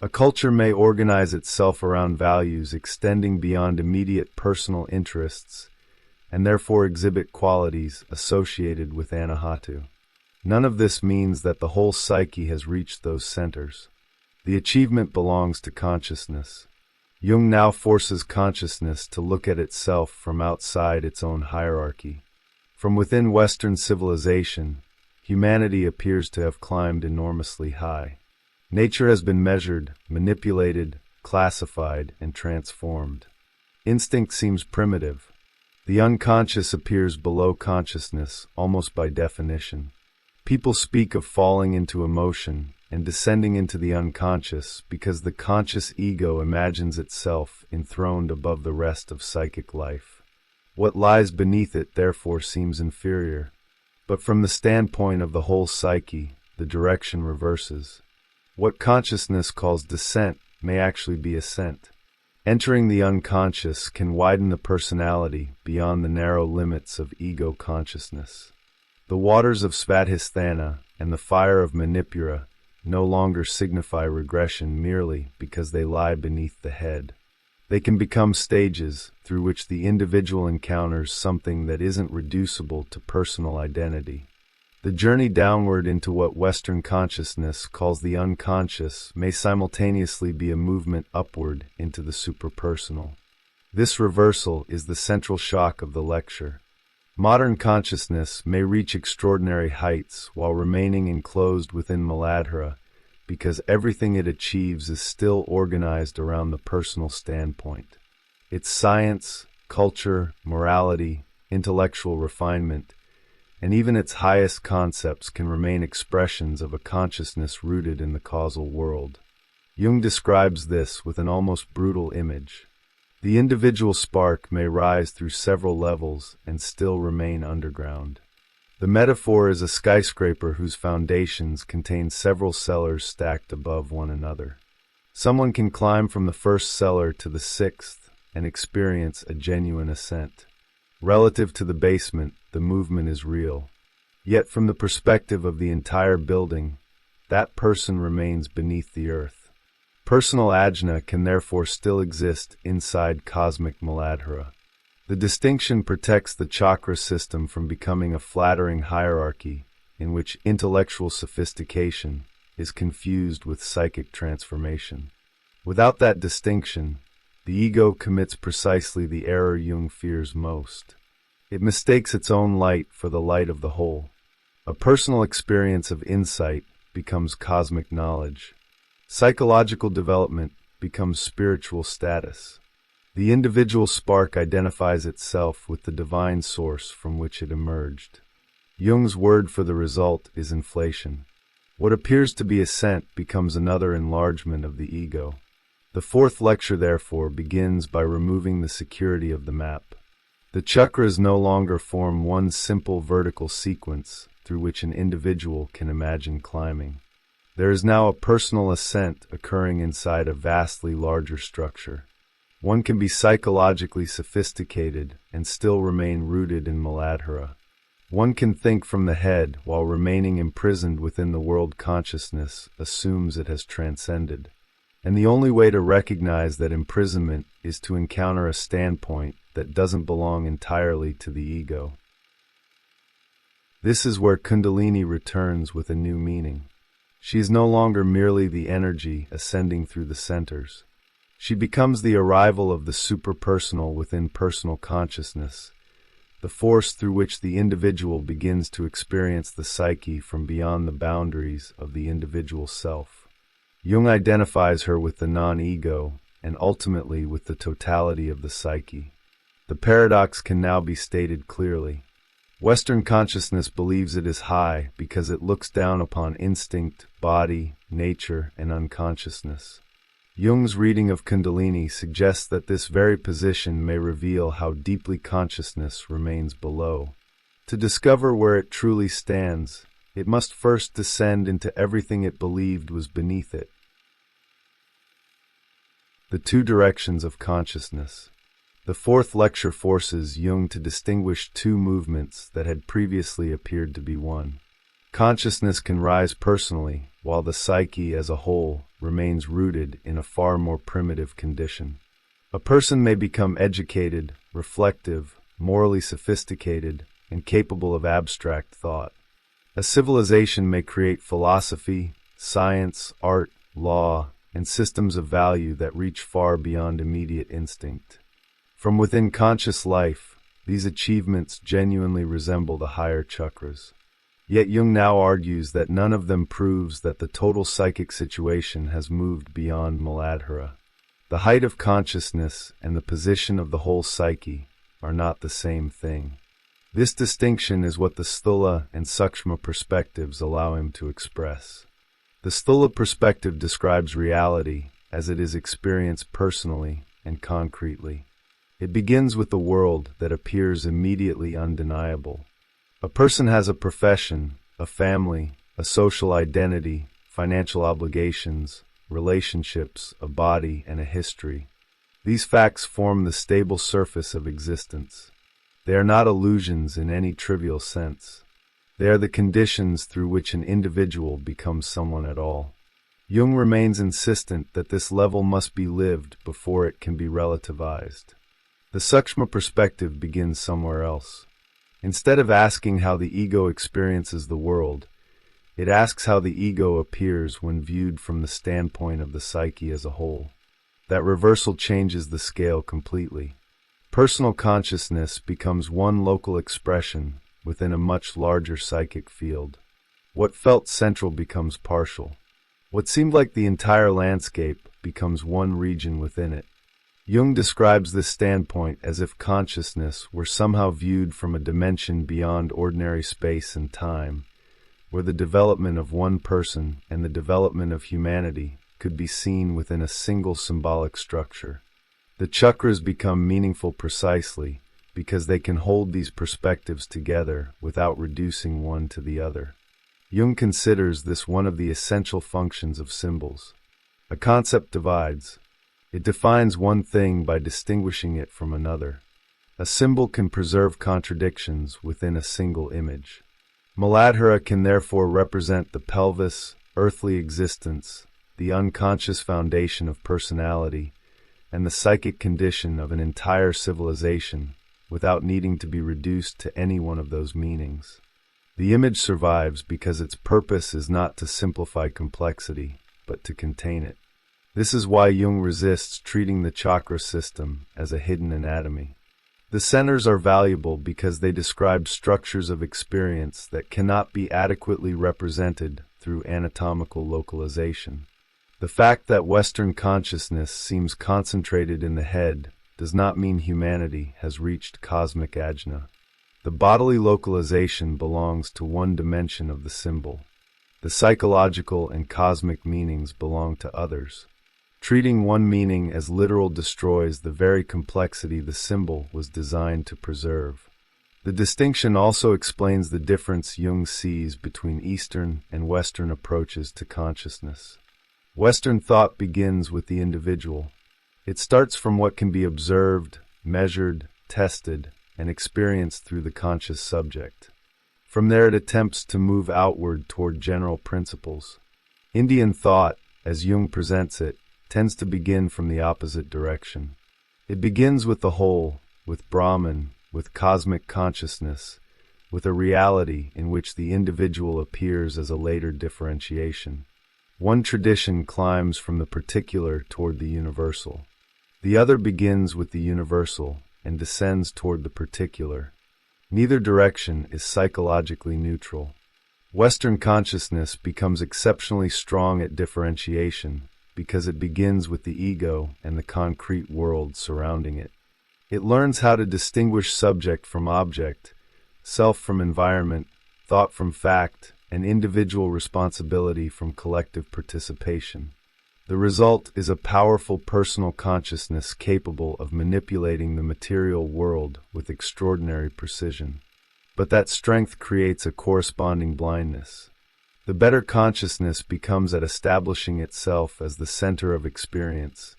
A culture may organize itself around values extending beyond immediate personal interests and therefore exhibit qualities associated with anahata. None of this means that the whole psyche has reached those centers. The achievement belongs to consciousness. Jung now forces consciousness to look at itself from outside its own hierarchy. From within Western civilization, humanity appears to have climbed enormously high. Nature has been measured, manipulated, classified, and transformed. Instinct seems primitive. The unconscious appears below consciousness, almost by definition. People speak of falling into emotion and descending into the unconscious because the conscious ego imagines itself enthroned above the rest of psychic life. What lies beneath it therefore seems inferior. But from the standpoint of the whole psyche, the direction reverses. What consciousness calls descent may actually be ascent. Entering the unconscious can widen the personality beyond the narrow limits of ego consciousness. The waters of Svadhisthana and the fire of Manipura no longer signify regression merely because they lie beneath the head. They can become stages through which the individual encounters something that isn't reducible to personal identity. The journey downward into what Western consciousness calls the unconscious may simultaneously be a movement upward into the superpersonal. This reversal is the central shock of the lecture. Modern consciousness may reach extraordinary heights while remaining enclosed within Muladhara because everything it achieves is still organized around the personal standpoint. Its science, culture, morality, intellectual refinement, and even its highest concepts can remain expressions of a consciousness rooted in the causal world. Jung describes this with an almost brutal image. The individual spark may rise through several levels and still remain underground. The metaphor is a skyscraper whose foundations contain several cellars stacked above one another. Someone can climb from the first cellar to the sixth and experience a genuine ascent. Relative to the basement, the movement is real. Yet from the perspective of the entire building, that person remains beneath the earth. Personal ajna can therefore still exist inside cosmic Muladhara. The distinction protects the chakra system from becoming a flattering hierarchy in which intellectual sophistication is confused with psychic transformation. Without that distinction, the ego commits precisely the error Jung fears most. It mistakes its own light for the light of the whole. A personal experience of insight becomes cosmic knowledge. Psychological development becomes spiritual status. The individual spark identifies itself with the divine source from which it emerged. Jung's word for the result is inflation. What appears to be ascent becomes another enlargement of the ego. The fourth lecture, therefore, begins by removing the security of the map. The chakras no longer form one simple vertical sequence through which an individual can imagine climbing. There is now a personal ascent occurring inside a vastly larger structure. One can be psychologically sophisticated and still remain rooted in Muladhara. One can think from the head while remaining imprisoned within the world consciousness assumes it has transcended. And the only way to recognize that imprisonment is to encounter a standpoint that doesn't belong entirely to the ego. This is where Kundalini returns with a new meaning. She is no longer merely the energy ascending through the centers. She becomes the arrival of the superpersonal within personal consciousness, the force through which the individual begins to experience the psyche from beyond the boundaries of the individual self. Jung identifies her with the non-ego and ultimately with the totality of the psyche. The paradox can now be stated clearly. Western consciousness believes it is high because it looks down upon instinct, body, nature, and unconsciousness. Jung's reading of Kundalini suggests that this very position may reveal how deeply consciousness remains below. To discover where it truly stands, it must first descend into everything it believed was beneath it. The two directions of consciousness. The fourth lecture forces Jung to distinguish two movements that had previously appeared to be one. Consciousness can rise personally, while the psyche as a whole remains rooted in a far more primitive condition. A person may become educated, reflective, morally sophisticated, and capable of abstract thought. A civilization may create philosophy, science, art, law, and systems of value that reach far beyond immediate instinct. From within conscious life, these achievements genuinely resemble the higher chakras. Yet Jung now argues that none of them proves that the total psychic situation has moved beyond Muladhara. The height of consciousness and the position of the whole psyche are not the same thing. This distinction is what the Sthula and Sukshma perspectives allow him to express. The Sthula perspective describes reality as it is experienced personally and concretely. It begins with the world that appears immediately undeniable. A person has a profession, a family, a social identity, financial obligations, relationships, a body, and a history. These facts form the stable surface of existence. They are not illusions in any trivial sense. They are the conditions through which an individual becomes someone at all. Jung remains insistent that this level must be lived before it can be relativized. The Sukshma perspective begins somewhere else. Instead of asking how the ego experiences the world, it asks how the ego appears when viewed from the standpoint of the psyche as a whole. That reversal changes the scale completely. Personal consciousness becomes one local expression within a much larger psychic field. What felt central becomes partial. What seemed like the entire landscape becomes one region within it. Jung describes this standpoint as if consciousness were somehow viewed from a dimension beyond ordinary space and time, where the development of one person and the development of humanity could be seen within a single symbolic structure. The chakras become meaningful precisely because they can hold these perspectives together without reducing one to the other. Jung considers this one of the essential functions of symbols. A concept divides. It defines one thing by distinguishing it from another. A symbol can preserve contradictions within a single image. Muladhara can therefore represent the pelvis, earthly existence, the unconscious foundation of personality, and the psychic condition of an entire civilization without needing to be reduced to any one of those meanings. The image survives because its purpose is not to simplify complexity, but to contain it. This is why Jung resists treating the chakra system as a hidden anatomy. The centers are valuable because they describe structures of experience that cannot be adequately represented through anatomical localization. The fact that Western consciousness seems concentrated in the head does not mean humanity has reached cosmic ajna. The bodily localization belongs to one dimension of the symbol. The psychological and cosmic meanings belong to others. Treating one meaning as literal destroys the very complexity the symbol was designed to preserve. The distinction also explains the difference Jung sees between Eastern and Western approaches to consciousness. Western thought begins with the individual. It starts from what can be observed, measured, tested, and experienced through the conscious subject. From there it attempts to move outward toward general principles. Indian thought, as Jung presents it, tends to begin from the opposite direction. It begins with the whole, with Brahman, with cosmic consciousness, with a reality in which the individual appears as a later differentiation. One tradition climbs from the particular toward the universal. The other begins with the universal and descends toward the particular. Neither direction is psychologically neutral. Western consciousness becomes exceptionally strong at differentiation because it begins with the ego and the concrete world surrounding it. It learns how to distinguish subject from object, self from environment, thought from fact, and individual responsibility from collective participation. The result is a powerful personal consciousness capable of manipulating the material world with extraordinary precision. But that strength creates a corresponding blindness. The better consciousness becomes at establishing itself as the center of experience,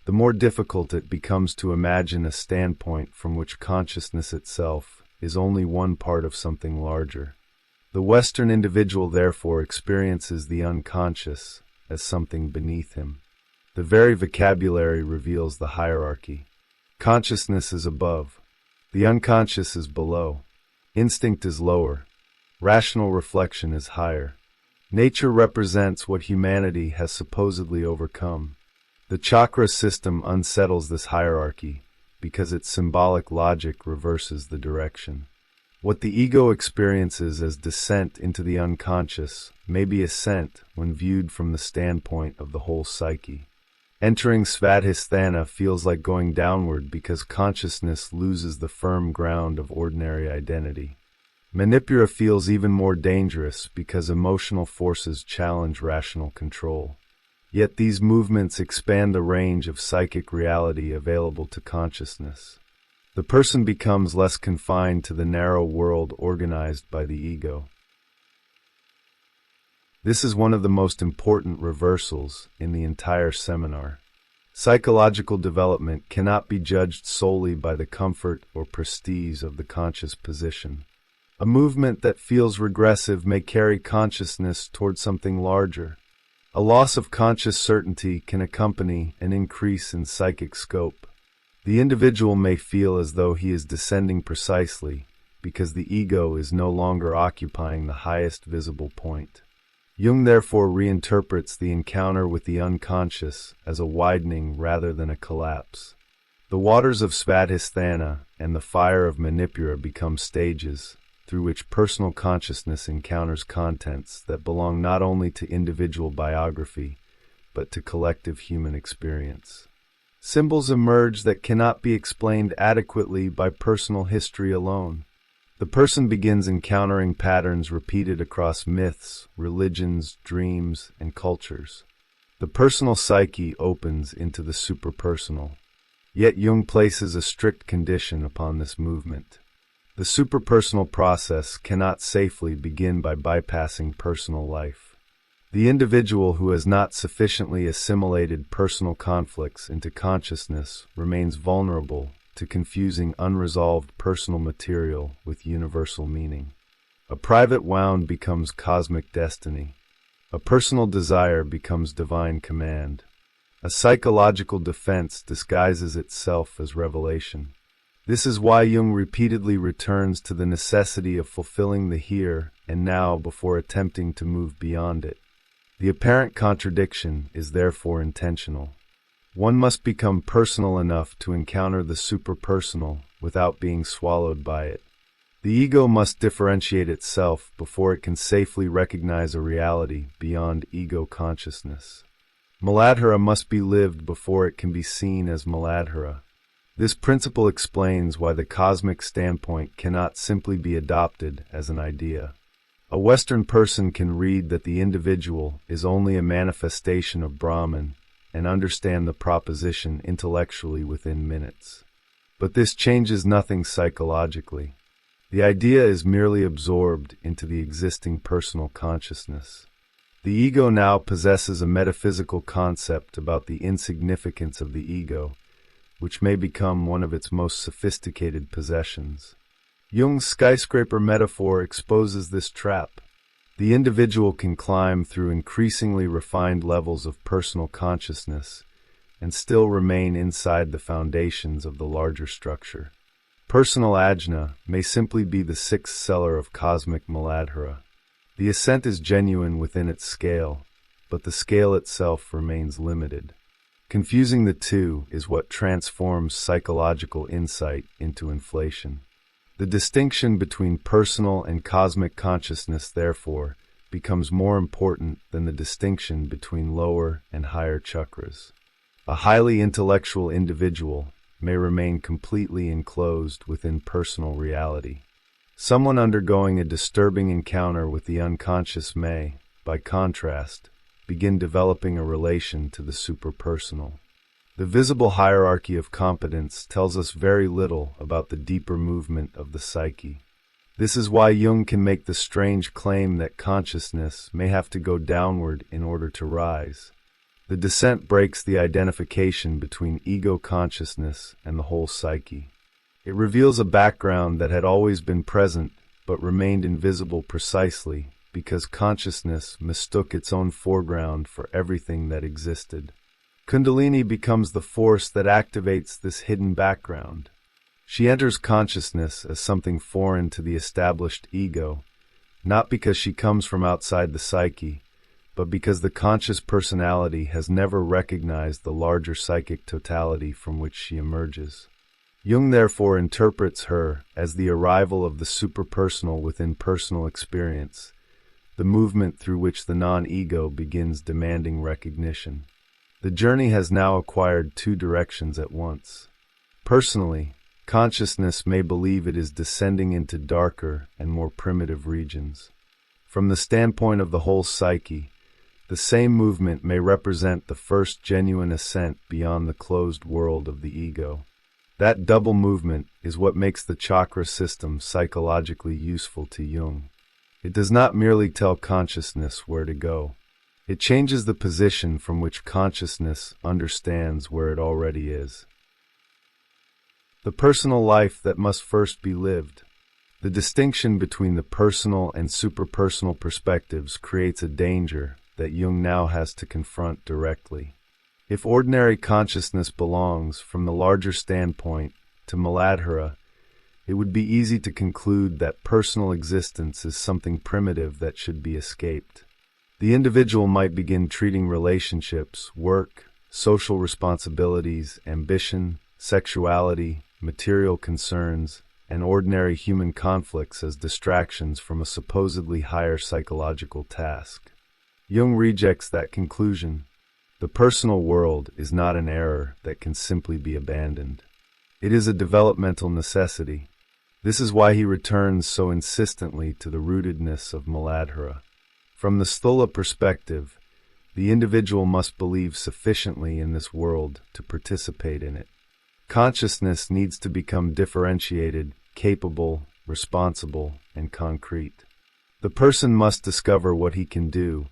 the more difficult it becomes to imagine a standpoint from which consciousness itself is only one part of something larger. The Western individual therefore experiences the unconscious as something beneath him. The very vocabulary reveals the hierarchy. Consciousness is above. The unconscious is below. Instinct is lower. Rational reflection is higher. Nature represents what humanity has supposedly overcome. The chakra system unsettles this hierarchy because its symbolic logic reverses the direction. What the ego experiences as descent into the unconscious may be ascent when viewed from the standpoint of the whole psyche. Entering Svadhisthana feels like going downward because consciousness loses the firm ground of ordinary identity. Manipura feels even more dangerous because emotional forces challenge rational control. Yet these movements expand the range of psychic reality available to consciousness. The person becomes less confined to the narrow world organized by the ego. This is one of the most important reversals in the entire seminar. Psychological development cannot be judged solely by the comfort or prestige of the conscious position. A movement that feels regressive may carry consciousness toward something larger. A loss of conscious certainty can accompany an increase in psychic scope. The individual may feel as though he is descending precisely because the ego is no longer occupying the highest visible point. Jung therefore reinterprets the encounter with the unconscious as a widening rather than a collapse. The waters of Svadhisthana and the fire of Manipura become stages through which personal consciousness encounters contents that belong not only to individual biography, but to collective human experience. Symbols emerge that cannot be explained adequately by personal history alone. The person begins encountering patterns repeated across myths, religions, dreams, and cultures. The personal psyche opens into the superpersonal. Yet Jung places a strict condition upon this movement. The superpersonal process cannot safely begin by bypassing personal life. The individual who has not sufficiently assimilated personal conflicts into consciousness remains vulnerable to confusing unresolved personal material with universal meaning. A private wound becomes cosmic destiny. A personal desire becomes divine command. A psychological defense disguises itself as revelation. This is why Jung repeatedly returns to the necessity of fulfilling the here and now before attempting to move beyond it. The apparent contradiction is therefore intentional. One must become personal enough to encounter the superpersonal without being swallowed by it. The ego must differentiate itself before it can safely recognize a reality beyond ego consciousness. Muladhara must be lived before it can be seen as Muladhara. This principle explains why the cosmic standpoint cannot simply be adopted as an idea. A Western person can read that the individual is only a manifestation of Brahman and understand the proposition intellectually within minutes. But this changes nothing psychologically. The idea is merely absorbed into the existing personal consciousness. The ego now possesses a metaphysical concept about the insignificance of the ego, which may become one of its most sophisticated possessions. Jung's skyscraper metaphor exposes this trap. The individual can climb through increasingly refined levels of personal consciousness and still remain inside the foundations of the larger structure. Personal ajna may simply be the sixth cellar of cosmic Muladhara. The ascent is genuine within its scale, but the scale itself remains limited. Confusing the two is what transforms psychological insight into inflation. The distinction between personal and cosmic consciousness, therefore, becomes more important than the distinction between lower and higher chakras. A highly intellectual individual may remain completely enclosed within personal reality. Someone undergoing a disturbing encounter with the unconscious may, by contrast, begin developing a relation to the superpersonal. The visible hierarchy of competence tells us very little about the deeper movement of the psyche. This is why Jung can make the strange claim that consciousness may have to go downward in order to rise. The descent breaks the identification between ego consciousness and the whole psyche. It reveals a background that had always been present but remained invisible precisely because consciousness mistook its own foreground for everything that existed. Kundalini becomes the force that activates this hidden background. She enters consciousness as something foreign to the established ego, not because she comes from outside the psyche, but because the conscious personality has never recognized the larger psychic totality from which she emerges. Jung therefore interprets her as the arrival of the superpersonal within personal experience, the movement through which the non-ego begins demanding recognition. The journey has now acquired two directions at once. Personally, consciousness may believe it is descending into darker and more primitive regions. From the standpoint of the whole psyche, the same movement may represent the first genuine ascent beyond the closed world of the ego. That double movement is what makes the chakra system psychologically useful to Jung. It does not merely tell consciousness where to go. It changes the position from which consciousness understands where it already is. The personal life that must first be lived. The distinction between the personal and superpersonal perspectives creates a danger that Jung now has to confront directly. If ordinary consciousness belongs, from the larger standpoint, to Muladhara, it would be easy to conclude that personal existence is something primitive that should be escaped. The individual might begin treating relationships, work, social responsibilities, ambition, sexuality, material concerns, and ordinary human conflicts as distractions from a supposedly higher psychological task. Jung rejects that conclusion. The personal world is not an error that can simply be abandoned. It is a developmental necessity. This is why he returns so insistently to the rootedness of Muladhara. From the Sthula perspective, the individual must believe sufficiently in this world to participate in it. Consciousness needs to become differentiated, capable, responsible, and concrete. The person must discover what he can do,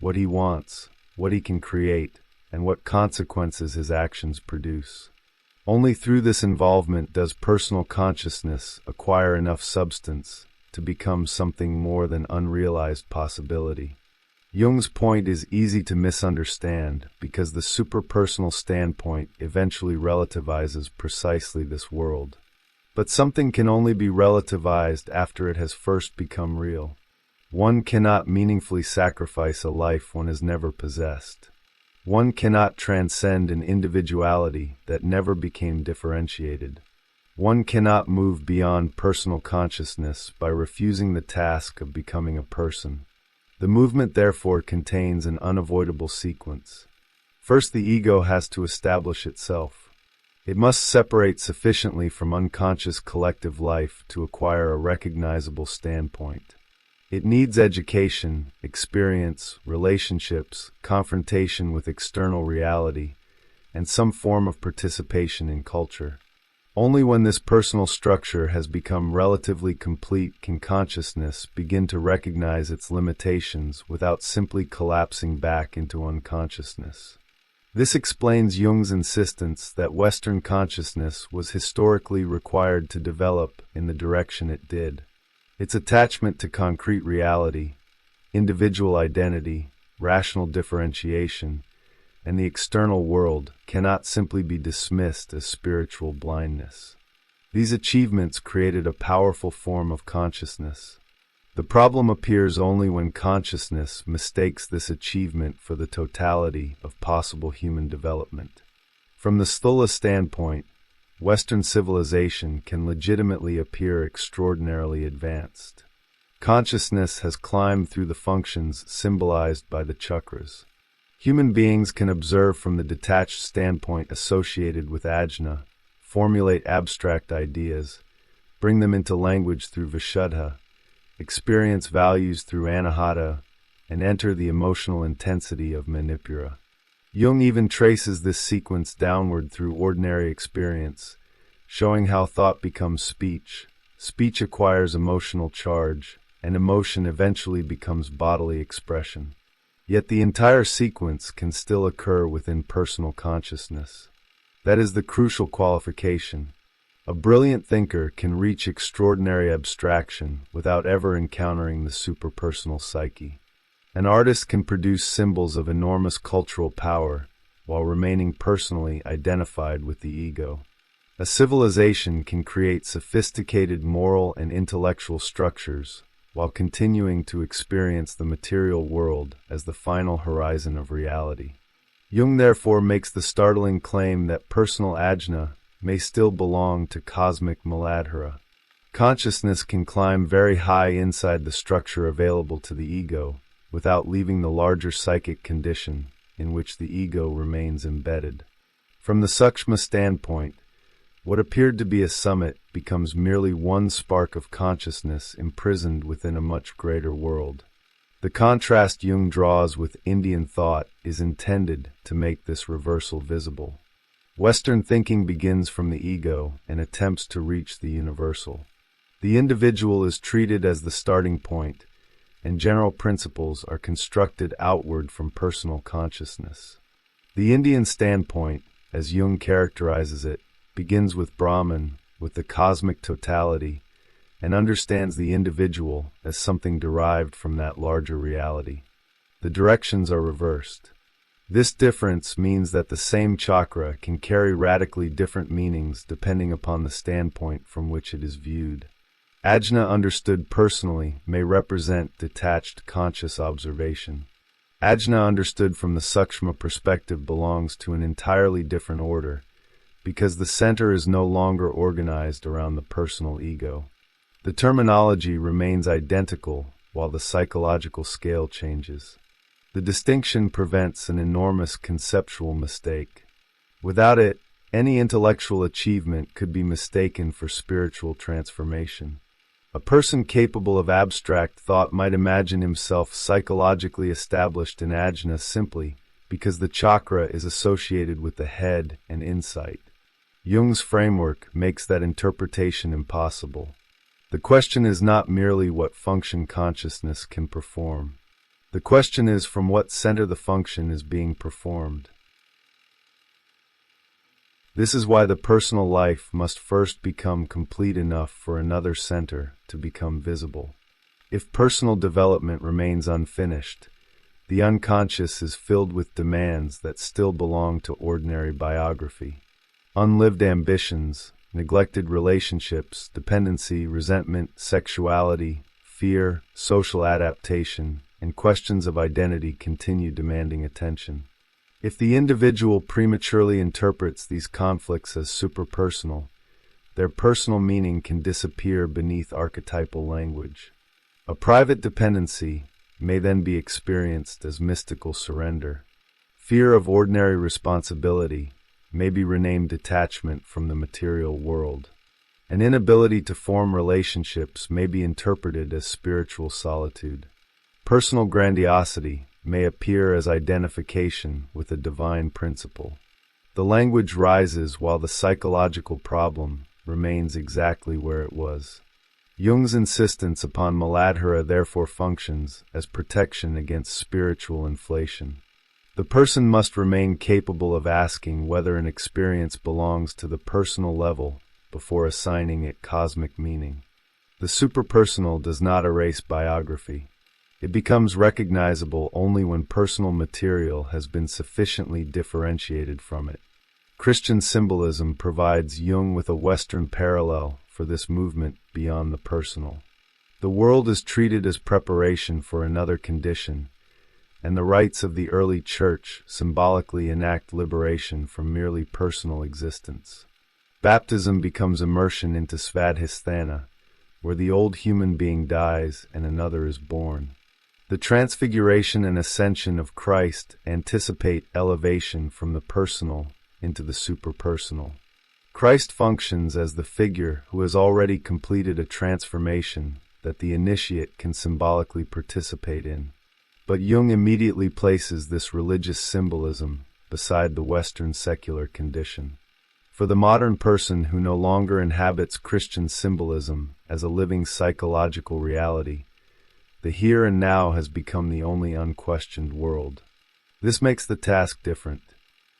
what he wants, what he can create, and what consequences his actions produce. Only through this involvement does personal consciousness acquire enough substance to become something more than unrealized possibility. Jung's point is easy to misunderstand because the superpersonal standpoint eventually relativizes precisely this world. But something can only be relativized after it has first become real. One cannot meaningfully sacrifice a life one has never possessed. One cannot transcend an individuality that never became differentiated. One cannot move beyond personal consciousness by refusing the task of becoming a person. The movement therefore contains an unavoidable sequence. First, the ego has to establish itself. It must separate sufficiently from unconscious collective life to acquire a recognizable standpoint. It needs education, experience, relationships, confrontation with external reality, and some form of participation in culture. Only when this personal structure has become relatively complete can consciousness begin to recognize its limitations without simply collapsing back into unconsciousness. This explains Jung's insistence that Western consciousness was historically required to develop in the direction it did. Its attachment to concrete reality, individual identity, rational differentiation, and the external world cannot simply be dismissed as spiritual blindness. These achievements created a powerful form of consciousness. The problem appears only when consciousness mistakes this achievement for the totality of possible human development. From the Sthula standpoint, Western civilization can legitimately appear extraordinarily advanced. Consciousness has climbed through the functions symbolized by the chakras. Human beings can observe from the detached standpoint associated with ajna, formulate abstract ideas, bring them into language through vishuddha, experience values through anahata, and enter the emotional intensity of manipura. Jung even traces this sequence downward through ordinary experience, showing how thought becomes speech, speech acquires emotional charge, and emotion eventually becomes bodily expression. Yet the entire sequence can still occur within personal consciousness. That is the crucial qualification. A brilliant thinker can reach extraordinary abstraction without ever encountering the superpersonal psyche. An artist can produce symbols of enormous cultural power while remaining personally identified with the ego. A civilization can create sophisticated moral and intellectual structures while continuing to experience the material world as the final horizon of reality. Jung therefore makes the startling claim that personal ajna may still belong to cosmic Muladhara. Consciousness can climb very high inside the structure available to the ego, without leaving the larger psychic condition in which the ego remains embedded. From the Sukshma standpoint, what appeared to be a summit becomes merely one spark of consciousness imprisoned within a much greater world. The contrast Jung draws with Indian thought is intended to make this reversal visible. Western thinking begins from the ego and attempts to reach the universal. The individual is treated as the starting point, and general principles are constructed outward from personal consciousness. The Indian standpoint, as Jung characterizes it, begins with Brahman, with the cosmic totality, and understands the individual as something derived from that larger reality. The directions are reversed. This difference means that the same chakra can carry radically different meanings depending upon the standpoint from which it is viewed. Ajna understood personally may represent detached conscious observation. Ajna understood from the Sukshma perspective belongs to an entirely different order, because the center is no longer organized around the personal ego. The terminology remains identical while the psychological scale changes. The distinction prevents an enormous conceptual mistake. Without it, any intellectual achievement could be mistaken for spiritual transformation. A person capable of abstract thought might imagine himself psychologically established in ajna simply because the chakra is associated with the head and insight. Jung's framework makes that interpretation impossible. The question is not merely what function consciousness can perform. The question is from what center the function is being performed. This is why the personal life must first become complete enough for another center to become visible. If personal development remains unfinished, the unconscious is filled with demands that still belong to ordinary biography. Unlived ambitions, neglected relationships, dependency, resentment, sexuality, fear, social adaptation, and questions of identity continue demanding attention. If the individual prematurely interprets these conflicts as superpersonal, their personal meaning can disappear beneath archetypal language. A private dependency may then be experienced as mystical surrender. Fear of ordinary responsibility may be renamed detachment from the material world. An inability to form relationships may be interpreted as spiritual solitude. Personal grandiosity may appear as identification with a divine principle. The language rises while the psychological problem remains exactly where it was. Jung's insistence upon Muladhara therefore functions as protection against spiritual inflation. The person must remain capable of asking whether an experience belongs to the personal level before assigning it cosmic meaning. The superpersonal does not erase biography. It becomes recognizable only when personal material has been sufficiently differentiated from it. Christian symbolism provides Jung with a Western parallel for this movement beyond the personal. The world is treated as preparation for another condition, and the rites of the early church symbolically enact liberation from merely personal existence. Baptism becomes immersion into svadhisthana, where the old human being dies and another is born. The transfiguration and ascension of Christ anticipate elevation from the personal into the superpersonal. Christ functions as the figure who has already completed a transformation that the initiate can symbolically participate in. But Jung immediately places this religious symbolism beside the Western secular condition. For the modern person who no longer inhabits Christian symbolism as a living psychological reality, the here and now has become the only unquestioned world. This makes the task different.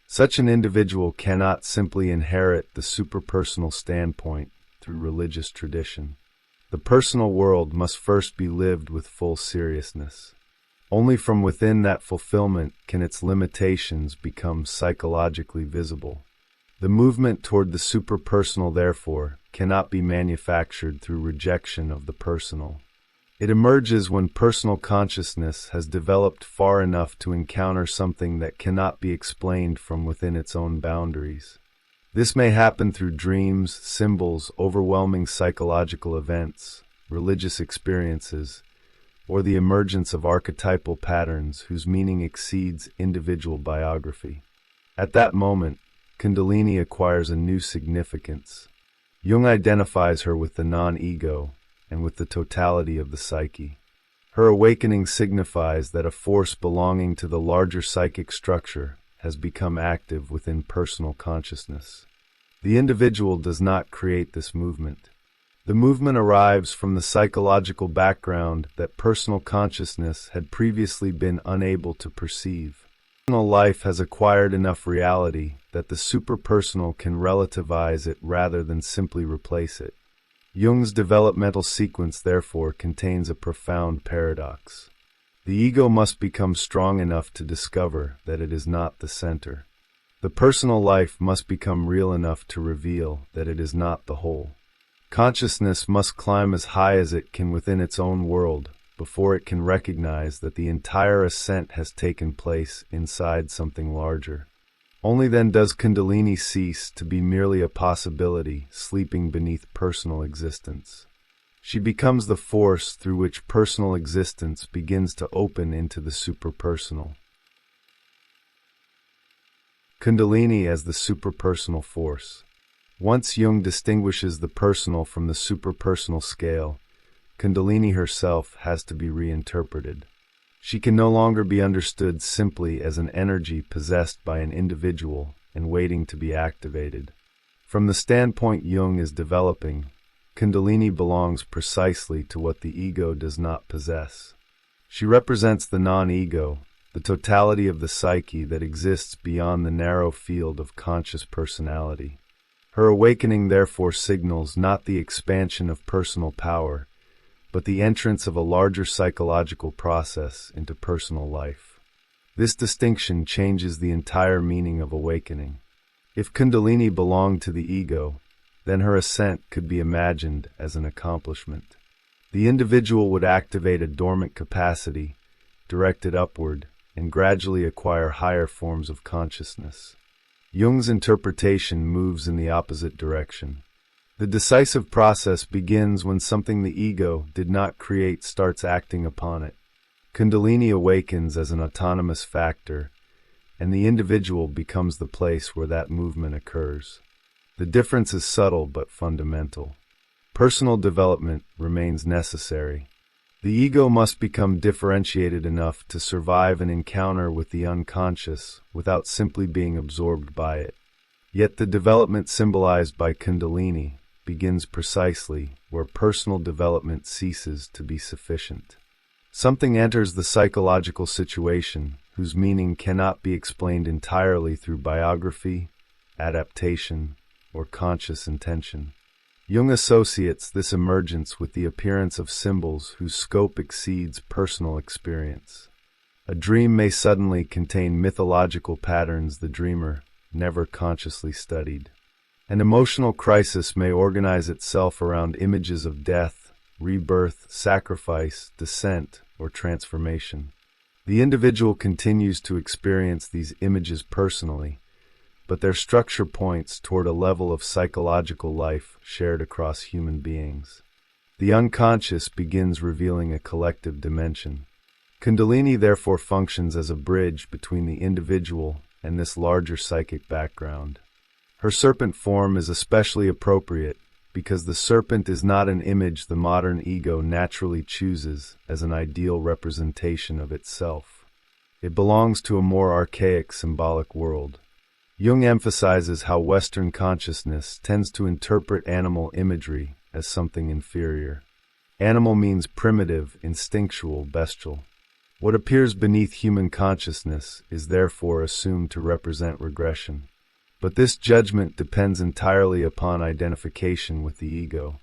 Such an individual cannot simply inherit the superpersonal standpoint through religious tradition. The personal world must first be lived with full seriousness. Only from within that fulfillment can its limitations become psychologically visible. The movement toward the superpersonal, therefore, cannot be manufactured through rejection of the personal. It emerges when personal consciousness has developed far enough to encounter something that cannot be explained from within its own boundaries. This may happen through dreams, symbols, overwhelming psychological events, religious experiences, or the emergence of archetypal patterns whose meaning exceeds individual biography. At that moment, Kundalini acquires a new significance. Jung identifies her with the non-ego and with the totality of the psyche. Her awakening signifies that a force belonging to the larger psychic structure has become active within personal consciousness. The individual does not create this movement. The movement arrives from the psychological background that personal consciousness had previously been unable to perceive. Personal life has acquired enough reality that the superpersonal can relativize it rather than simply replace it. Jung's developmental sequence, therefore, contains a profound paradox. The ego must become strong enough to discover that it is not the center. The personal life must become real enough to reveal that it is not the whole. Consciousness must climb as high as it can within its own world before it can recognize that the entire ascent has taken place inside something larger. Only then does Kundalini cease to be merely a possibility sleeping beneath personal existence. She becomes the force through which personal existence begins to open into the superpersonal. Kundalini as the superpersonal force. Once Jung distinguishes the personal from the superpersonal scale, Kundalini herself has to be reinterpreted. She can no longer be understood simply as an energy possessed by an individual and waiting to be activated. From the standpoint Jung is developing, Kundalini belongs precisely to what the ego does not possess. She represents the non-ego, the totality of the psyche that exists beyond the narrow field of conscious personality. Her awakening therefore signals not the expansion of personal power, but the entrance of a larger psychological process into personal life. This distinction changes the entire meaning of awakening. If Kundalini belonged to the ego, then her ascent could be imagined as an accomplishment. The individual would activate a dormant capacity, direct it upward, and gradually acquire higher forms of consciousness. Jung's interpretation moves in the opposite direction. The decisive process begins when something the ego did not create starts acting upon it. Kundalini awakens as an autonomous factor, and the individual becomes the place where that movement occurs. The difference is subtle but fundamental. Personal development remains necessary. The ego must become differentiated enough to survive an encounter with the unconscious without simply being absorbed by it. Yet the development symbolized by Kundalini begins precisely where personal development ceases to be sufficient. Something enters the psychological situation whose meaning cannot be explained entirely through biography, adaptation, or conscious intention. Jung associates this emergence with the appearance of symbols whose scope exceeds personal experience. A dream may suddenly contain mythological patterns the dreamer never consciously studied. An emotional crisis may organize itself around images of death, rebirth, sacrifice, descent, or transformation. The individual continues to experience these images personally, but their structure points toward a level of psychological life shared across human beings. The unconscious begins revealing a collective dimension. Kundalini therefore functions as a bridge between the individual and this larger psychic background. Her serpent form is especially appropriate because the serpent is not an image the modern ego naturally chooses as an ideal representation of itself. It belongs to a more archaic symbolic world. Jung emphasizes how Western consciousness tends to interpret animal imagery as something inferior. Animal means primitive, instinctual, bestial. What appears beneath human consciousness is therefore assumed to represent regression. But this judgment depends entirely upon identification with the ego.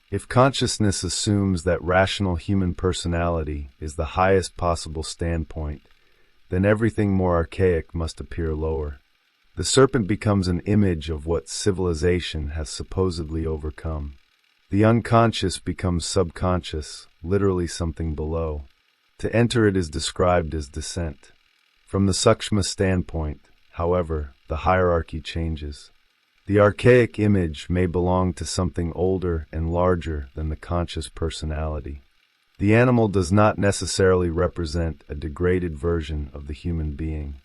If consciousness assumes that rational human personality is the highest possible standpoint, then everything more archaic must appear lower. The serpent becomes an image of what civilization has supposedly overcome. The unconscious becomes subconscious, literally something below. To enter it is described as descent. From the Sukshma standpoint, however, the hierarchy changes. The archaic image may belong to something older and larger than the conscious personality. The animal does not necessarily represent a degraded version of the human being.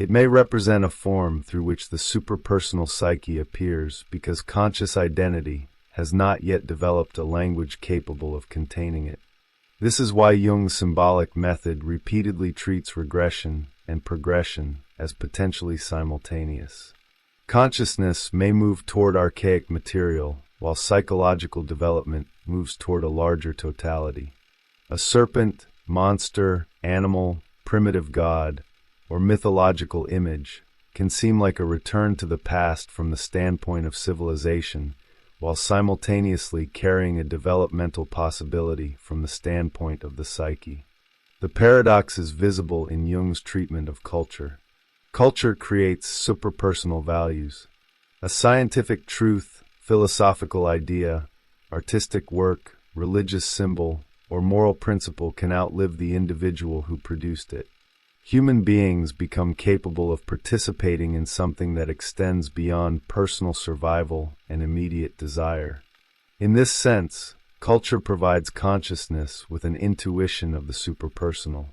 It may represent a form through which the superpersonal psyche appears because conscious identity has not yet developed a language capable of containing it. This is why Jung's symbolic method repeatedly treats regression and progression as potentially simultaneous. Consciousness may move toward archaic material while psychological development moves toward a larger totality. A serpent, monster, animal, primitive god, or mythological image can seem like a return to the past from the standpoint of civilization, while simultaneously carrying a developmental possibility from the standpoint of the psyche. The paradox is visible in Jung's treatment of culture. Culture creates superpersonal values. A scientific truth, philosophical idea, artistic work, religious symbol, or moral principle can outlive the individual who produced it. Human beings become capable of participating in something that extends beyond personal survival and immediate desire. In this sense, culture provides consciousness with an intuition of the superpersonal.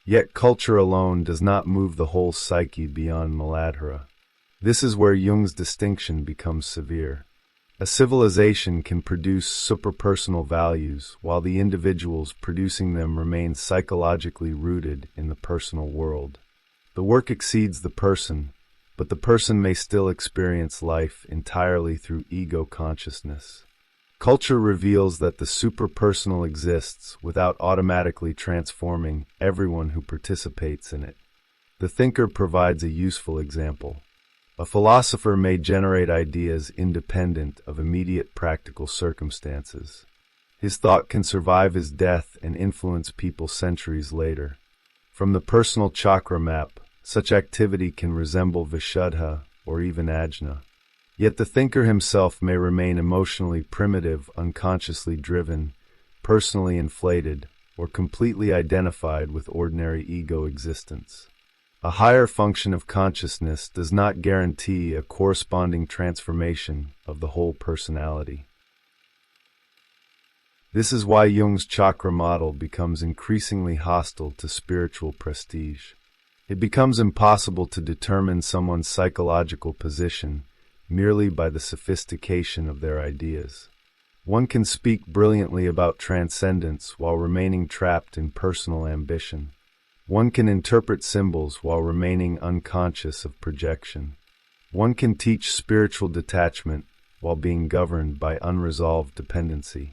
Yet culture alone does not move the whole psyche beyond Muladhara. This is where Jung's distinction becomes severe. A civilization can produce superpersonal values while the individuals producing them remain psychologically rooted in the personal world. The work exceeds the person, but the person may still experience life entirely through ego consciousness. Culture reveals that the superpersonal exists without automatically transforming everyone who participates in it. The thinker provides a useful example. A philosopher may generate ideas independent of immediate practical circumstances. His thought can survive his death and influence people centuries later. From the personal chakra map, such activity can resemble Vishuddha or even Ajna. Yet the thinker himself may remain emotionally primitive, unconsciously driven, personally inflated, or completely identified with ordinary ego existence. A higher function of consciousness does not guarantee a corresponding transformation of the whole personality. This is why Jung's chakra model becomes increasingly hostile to spiritual prestige. It becomes impossible to determine someone's psychological position merely by the sophistication of their ideas. One can speak brilliantly about transcendence while remaining trapped in personal ambition. One can interpret symbols while remaining unconscious of projection. One can teach spiritual detachment while being governed by unresolved dependency.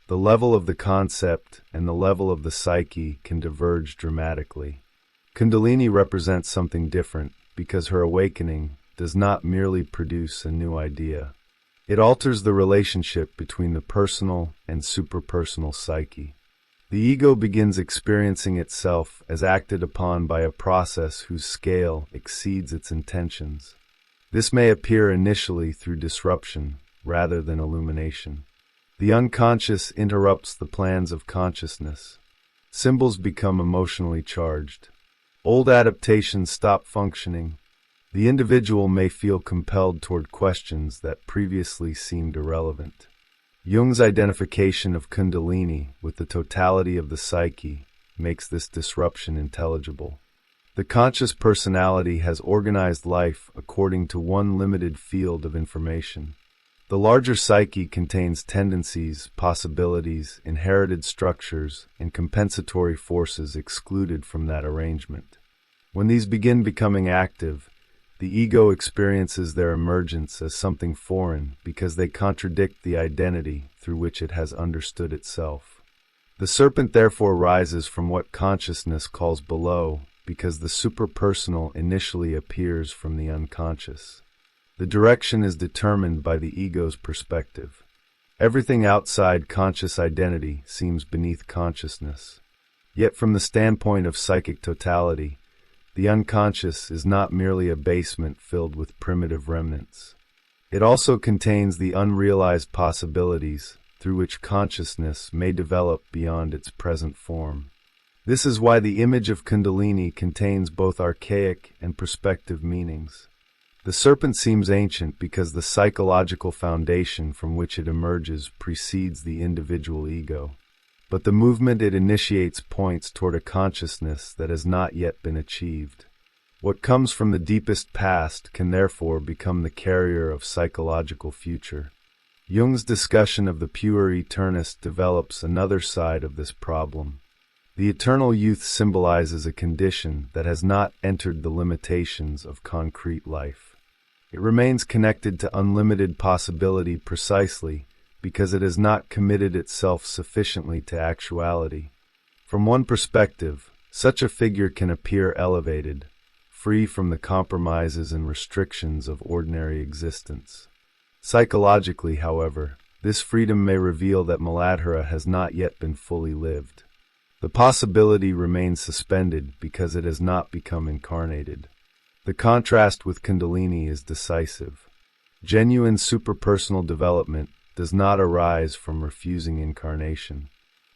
The level of the concept and the level of the psyche can diverge dramatically. Kundalini represents something different because her awakening does not merely produce a new idea. It alters the relationship between the personal and superpersonal psyche. The ego begins experiencing itself as acted upon by a process whose scale exceeds its intentions. This may appear initially through disruption rather than illumination. The unconscious interrupts the plans of consciousness. Symbols become emotionally charged. Old adaptations stop functioning. The individual may feel compelled toward questions that previously seemed irrelevant. Jung's identification of Kundalini with the totality of the psyche makes this disruption intelligible. The conscious personality has organized life according to one limited field of information. The larger psyche contains tendencies, possibilities, inherited structures, and compensatory forces excluded from that arrangement. When these begin becoming active, the ego experiences their emergence as something foreign because they contradict the identity through which it has understood itself. The serpent therefore rises from what consciousness calls below because the superpersonal initially appears from the unconscious. The direction is determined by the ego's perspective. Everything outside conscious identity seems beneath consciousness. Yet from the standpoint of psychic totality, the unconscious is not merely a basement filled with primitive remnants. It also contains the unrealized possibilities through which consciousness may develop beyond its present form. This is why the image of Kundalini contains both archaic and prospective meanings. The serpent seems ancient because the psychological foundation from which it emerges precedes the individual ego. But the movement it initiates points toward a consciousness that has not yet been achieved. What comes from the deepest past can therefore become the carrier of psychological future. Jung's discussion of the pure eternist develops another side of this problem. The eternal youth symbolizes a condition that has not entered the limitations of concrete life. It remains connected to unlimited possibility precisely because it has not committed itself sufficiently to actuality. From one perspective, such a figure can appear elevated, free from the compromises and restrictions of ordinary existence. Psychologically, however, this freedom may reveal that Muladhara has not yet been fully lived. The possibility remains suspended because it has not become incarnated. The contrast with Kundalini is decisive. Genuine superpersonal development does not arise from refusing incarnation.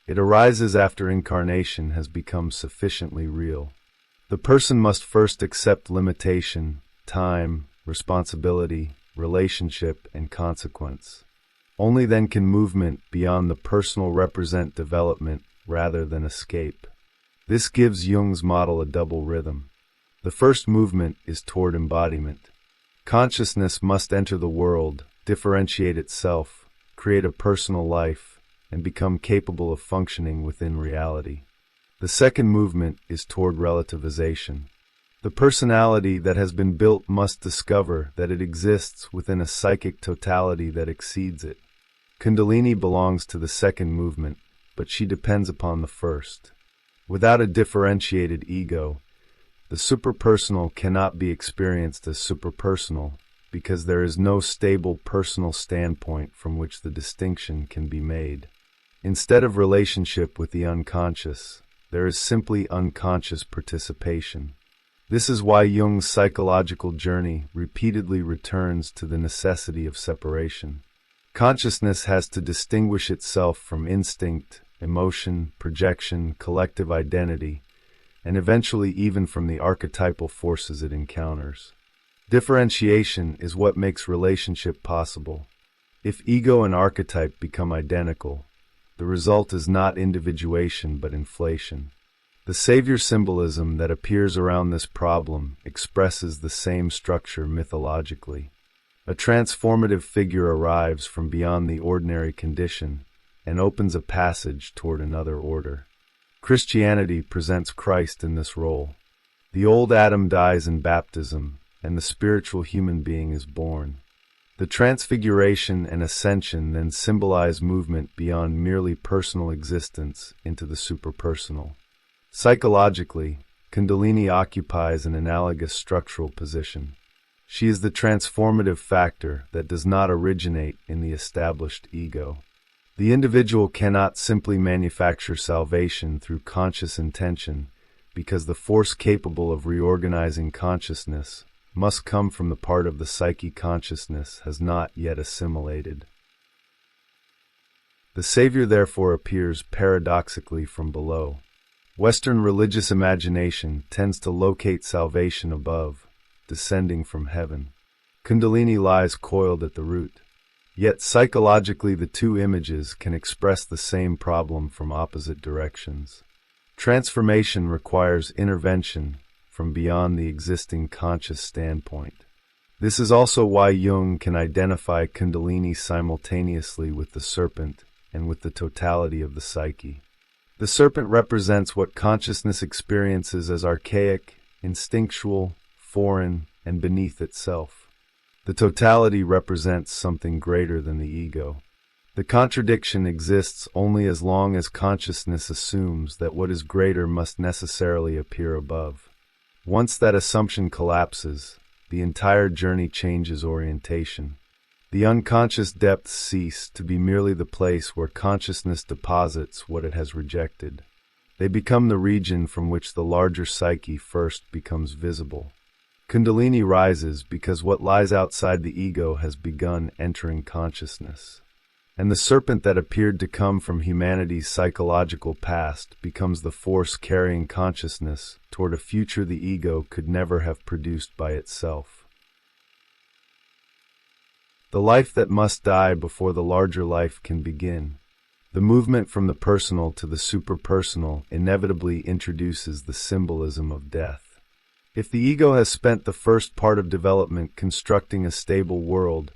It arises after incarnation has become sufficiently real. The person must first accept limitation, time, responsibility, relationship, and consequence. Only then can movement beyond the personal represent development rather than escape. This gives Jung's model a double rhythm. The first movement is toward embodiment. Consciousness must enter the world, differentiate itself, create a personal life, and become capable of functioning within reality. The second movement is toward relativization. The personality that has been built must discover that it exists within a psychic totality that exceeds it. Kundalini belongs to the second movement, but she depends upon the first. Without a differentiated ego, the superpersonal cannot be experienced as superpersonal because there is no stable personal standpoint from which the distinction can be made. Instead of relationship with the unconscious, there is simply unconscious participation. This is why Jung's psychological journey repeatedly returns to the necessity of separation. Consciousness has to distinguish itself from instinct, emotion, projection, collective identity, and eventually even from the archetypal forces it encounters. Differentiation is what makes relationship possible. If ego and archetype become identical, the result is not individuation but inflation. The savior symbolism that appears around this problem expresses the same structure mythologically. A transformative figure arrives from beyond the ordinary condition and opens a passage toward another order. Christianity presents Christ in this role. The old Adam dies in baptism, and the spiritual human being is born. The transfiguration and ascension then symbolize movement beyond merely personal existence into the superpersonal. Psychologically, Kundalini occupies an analogous structural position. She is the transformative factor that does not originate in the established ego. The individual cannot simply manufacture salvation through conscious intention because the force capable of reorganizing consciousness must come from the part of the psyche consciousness has not yet assimilated. The Savior therefore appears paradoxically from below. Western religious imagination tends to locate salvation above, descending from heaven. Kundalini lies coiled at the root. Yet psychologically the two images can express the same problem from opposite directions. Transformation requires intervention from beyond the existing conscious standpoint. This is also why Jung can identify Kundalini simultaneously with the serpent and with the totality of the psyche. The serpent represents what consciousness experiences as archaic, instinctual, foreign, and beneath itself. The totality represents something greater than the ego. The contradiction exists only as long as consciousness assumes that what is greater must necessarily appear above. Once that assumption collapses, the entire journey changes orientation. The unconscious depths cease to be merely the place where consciousness deposits what it has rejected. They become the region from which the larger psyche first becomes visible. Kundalini rises because what lies outside the ego has begun entering consciousness. And the serpent that appeared to come from humanity's psychological past becomes the force carrying consciousness toward a future the ego could never have produced by itself. The life that must die before the larger life can begin. The movement from the personal to the superpersonal inevitably introduces the symbolism of death. If the ego has spent the first part of development constructing a stable world,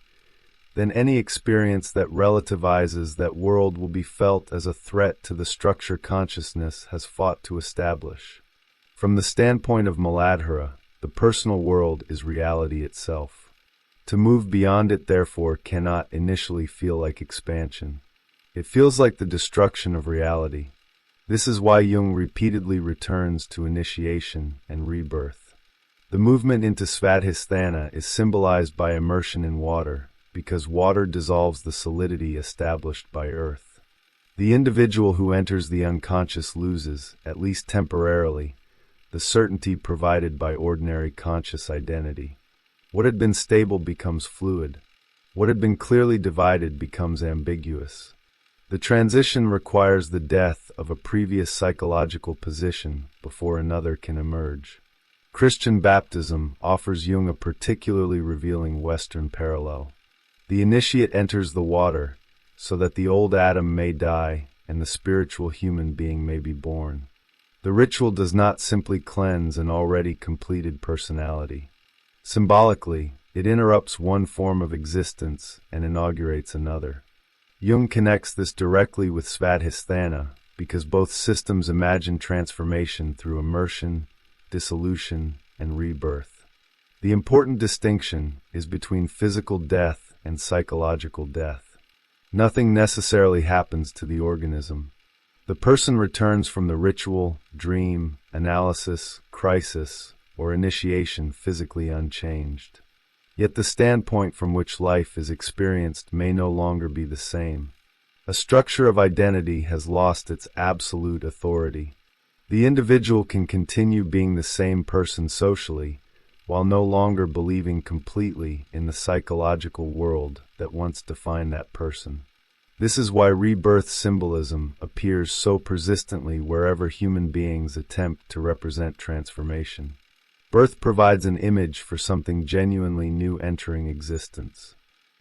then any experience that relativizes that world will be felt as a threat to the structure consciousness has fought to establish. From the standpoint of Muladhara, the personal world is reality itself. To move beyond it, therefore, cannot initially feel like expansion. It feels like the destruction of reality. This is why Jung repeatedly returns to initiation and rebirth. The movement into svadhisthana is symbolized by immersion in water, because water dissolves the solidity established by earth. The individual who enters the unconscious loses, at least temporarily, the certainty provided by ordinary conscious identity. What had been stable becomes fluid. What had been clearly divided becomes ambiguous. The transition requires the death of a previous psychological position before another can emerge. Christian baptism offers Jung a particularly revealing Western parallel. The initiate enters the water so that the old Adam may die and the spiritual human being may be born. The ritual does not simply cleanse an already completed personality. Symbolically, it interrupts one form of existence and inaugurates another. Jung connects this directly with svadhisthana because both systems imagine transformation through immersion, dissolution, and rebirth. The important distinction is between physical death and psychological death. Nothing necessarily happens to the organism. The person returns from the ritual, dream, analysis, crisis, or initiation physically unchanged. Yet the standpoint from which life is experienced may no longer be the same. A structure of identity has lost its absolute authority. The individual can continue being the same person socially, while no longer believing completely in the psychological world that once defined that person. This is why rebirth symbolism appears so persistently wherever human beings attempt to represent transformation. Birth provides an image for something genuinely new entering existence.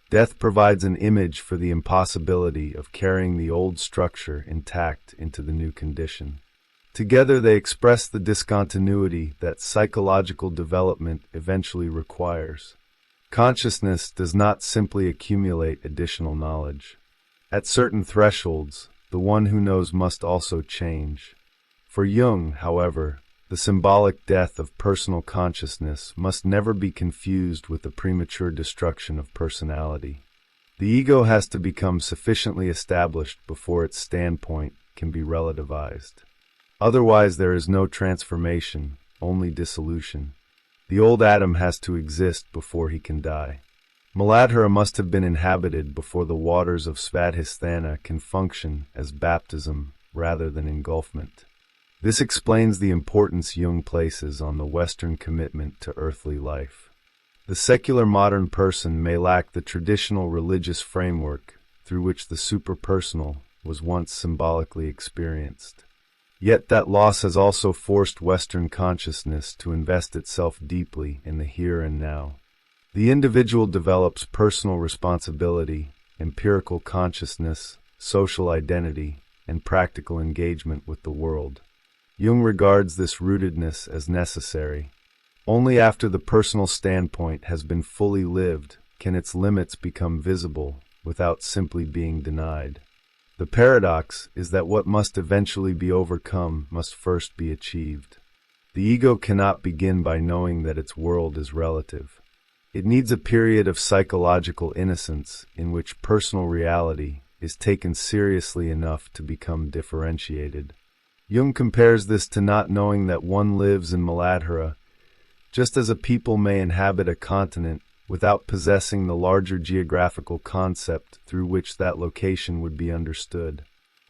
Death provides an image for the impossibility of carrying the old structure intact into the new condition. Together they express the discontinuity that psychological development eventually requires. Consciousness does not simply accumulate additional knowledge. At certain thresholds, the one who knows must also change. For Jung, however, the symbolic death of personal consciousness must never be confused with the premature destruction of personality. The ego has to become sufficiently established before its standpoint can be relativized. Otherwise, there is no transformation, only dissolution. The old Adam has to exist before he can die. Muladhara must have been inhabited before the waters of svadhisthana can function as baptism rather than engulfment. This explains the importance Jung places on the Western commitment to earthly life. The secular modern person may lack the traditional religious framework through which the superpersonal was once symbolically experienced. Yet that loss has also forced Western consciousness to invest itself deeply in the here and now. The individual develops personal responsibility, empirical consciousness, social identity, and practical engagement with the world. Jung regards this rootedness as necessary. Only after the personal standpoint has been fully lived can its limits become visible without simply being denied. The paradox is that what must eventually be overcome must first be achieved. The ego cannot begin by knowing that its world is relative. It needs a period of psychological innocence in which personal reality is taken seriously enough to become differentiated. Jung compares this to not knowing that one lives in Muladhara, just as a people may inhabit a continent without possessing the larger geographical concept through which that location would be understood.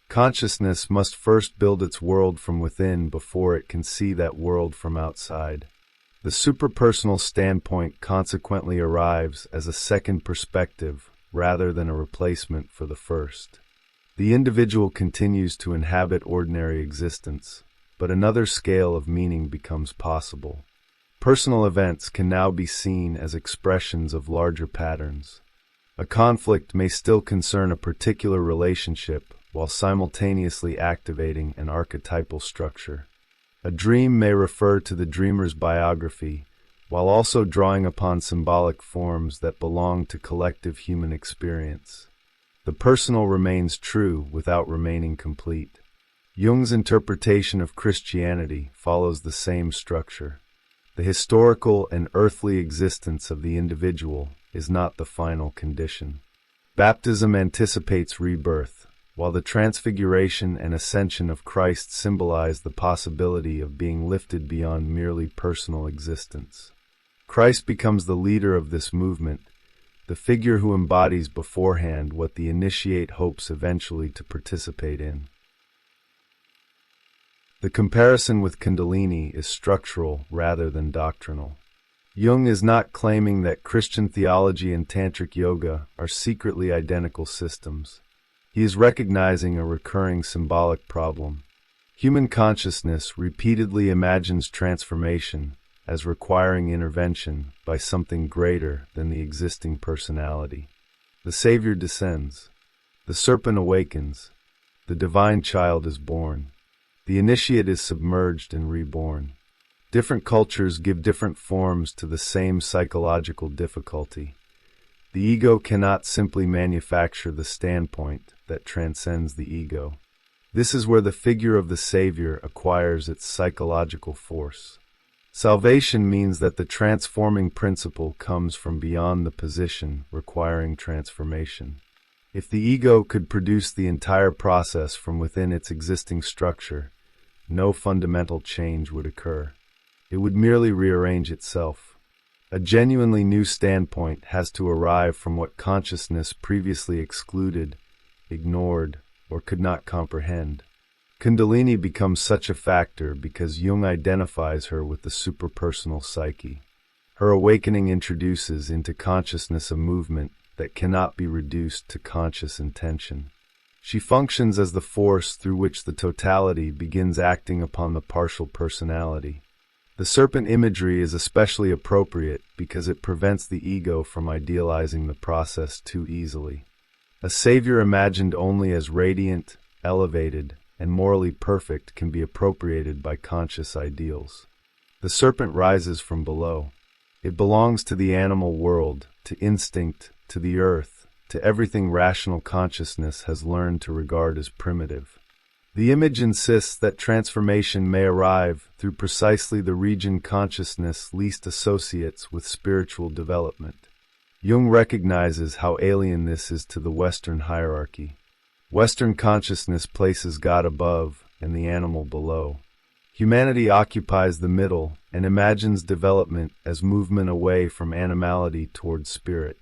Consciousness must first build its world from within before it can see that world from outside. The superpersonal standpoint consequently arrives as a second perspective rather than a replacement for the first. The individual continues to inhabit ordinary existence, but another scale of meaning becomes possible. Personal events can now be seen as expressions of larger patterns. A conflict may still concern a particular relationship while simultaneously activating an archetypal structure. A dream may refer to the dreamer's biography, while also drawing upon symbolic forms that belong to collective human experience. The personal remains true without remaining complete. Jung's interpretation of Christianity follows the same structure. The historical and earthly existence of the individual is not the final condition. Baptism anticipates rebirth, while the transfiguration and ascension of Christ symbolize the possibility of being lifted beyond merely personal existence. Christ becomes the leader of this movement, the figure who embodies beforehand what the initiate hopes eventually to participate in. The comparison with Kundalini is structural rather than doctrinal. Jung is not claiming that Christian theology and Tantric yoga are secretly identical systems. He is recognizing a recurring symbolic problem. Human consciousness repeatedly imagines transformation as requiring intervention by something greater than the existing personality. The Savior descends. The serpent awakens. The divine child is born. The initiate is submerged and reborn. Different cultures give different forms to the same psychological difficulty. The ego cannot simply manufacture the standpoint that transcends the ego. This is where the figure of the Savior acquires its psychological force. Salvation means that the transforming principle comes from beyond the position requiring transformation. If the ego could produce the entire process from within its existing structure, no fundamental change would occur. It would merely rearrange itself. A genuinely new standpoint has to arrive from what consciousness previously excluded, ignored, or could not comprehend. Kundalini becomes such a factor because Jung identifies her with the superpersonal psyche. Her awakening introduces into consciousness a movement that cannot be reduced to conscious intention. She functions as the force through which the totality begins acting upon the partial personality. The serpent imagery is especially appropriate because it prevents the ego from idealizing the process too easily. A savior imagined only as radiant, elevated, and morally perfect can be appropriated by conscious ideals. The serpent rises from below. It belongs to the animal world, to instinct, to the earth, to everything rational consciousness has learned to regard as primitive. The image insists that transformation may arrive through precisely the region consciousness least associates with spiritual development. Jung recognizes how alien this is to the Western hierarchy. Western consciousness places God above and the animal below. Humanity occupies the middle and imagines development as movement away from animality towards spirit.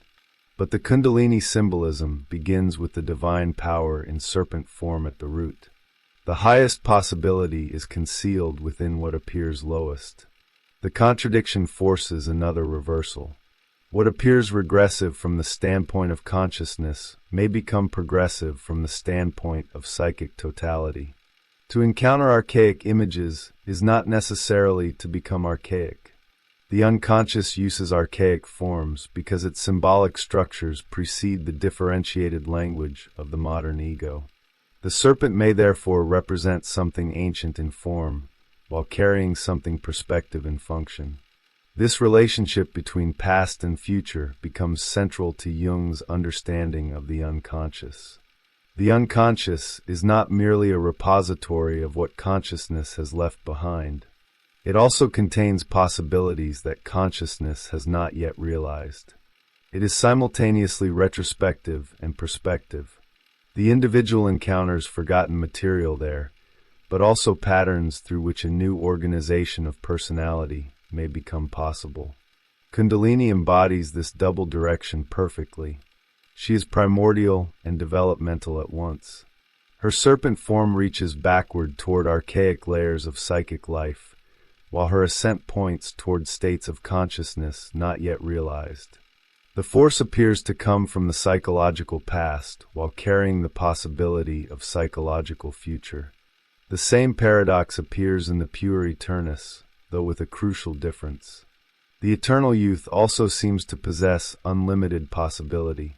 But the Kundalini symbolism begins with the divine power in serpent form at the root. The highest possibility is concealed within what appears lowest. The contradiction forces another reversal. What appears regressive from the standpoint of consciousness may become progressive from the standpoint of psychic totality. To encounter archaic images is not necessarily to become archaic. The unconscious uses archaic forms because its symbolic structures precede the differentiated language of the modern ego. The serpent may therefore represent something ancient in form, while carrying something perspective in function. This relationship between past and future becomes central to Jung's understanding of the unconscious. The unconscious is not merely a repository of what consciousness has left behind. It also contains possibilities that consciousness has not yet realized. It is simultaneously retrospective and perspective. The individual encounters forgotten material there, but also patterns through which a new organization of personality may become possible. Kundalini embodies this double direction perfectly. She is primordial and developmental at once. Her serpent form reaches backward toward archaic layers of psychic life, while her ascent points toward states of consciousness not yet realized. The force appears to come from the psychological past while carrying the possibility of psychological future. The same paradox appears in the pure Eternus, though with a crucial difference. The eternal youth also seems to possess unlimited possibility.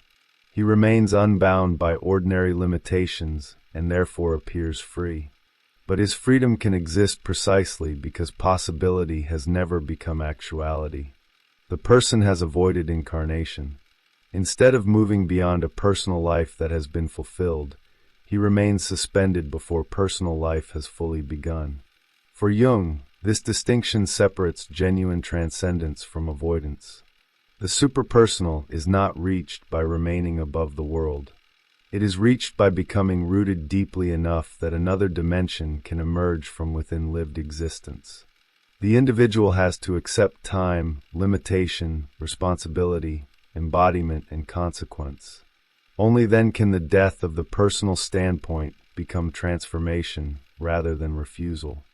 He remains unbound by ordinary limitations and therefore appears free. But his freedom can exist precisely because possibility has never become actuality. The person has avoided incarnation. Instead of moving beyond a personal life that has been fulfilled, he remains suspended before personal life has fully begun. For Jung, this distinction separates genuine transcendence from avoidance. The superpersonal is not reached by remaining above the world. It is reached by becoming rooted deeply enough that another dimension can emerge from within lived existence. The individual has to accept time, limitation, responsibility, embodiment, and consequence. Only then can the death of the personal standpoint become transformation rather than refusal.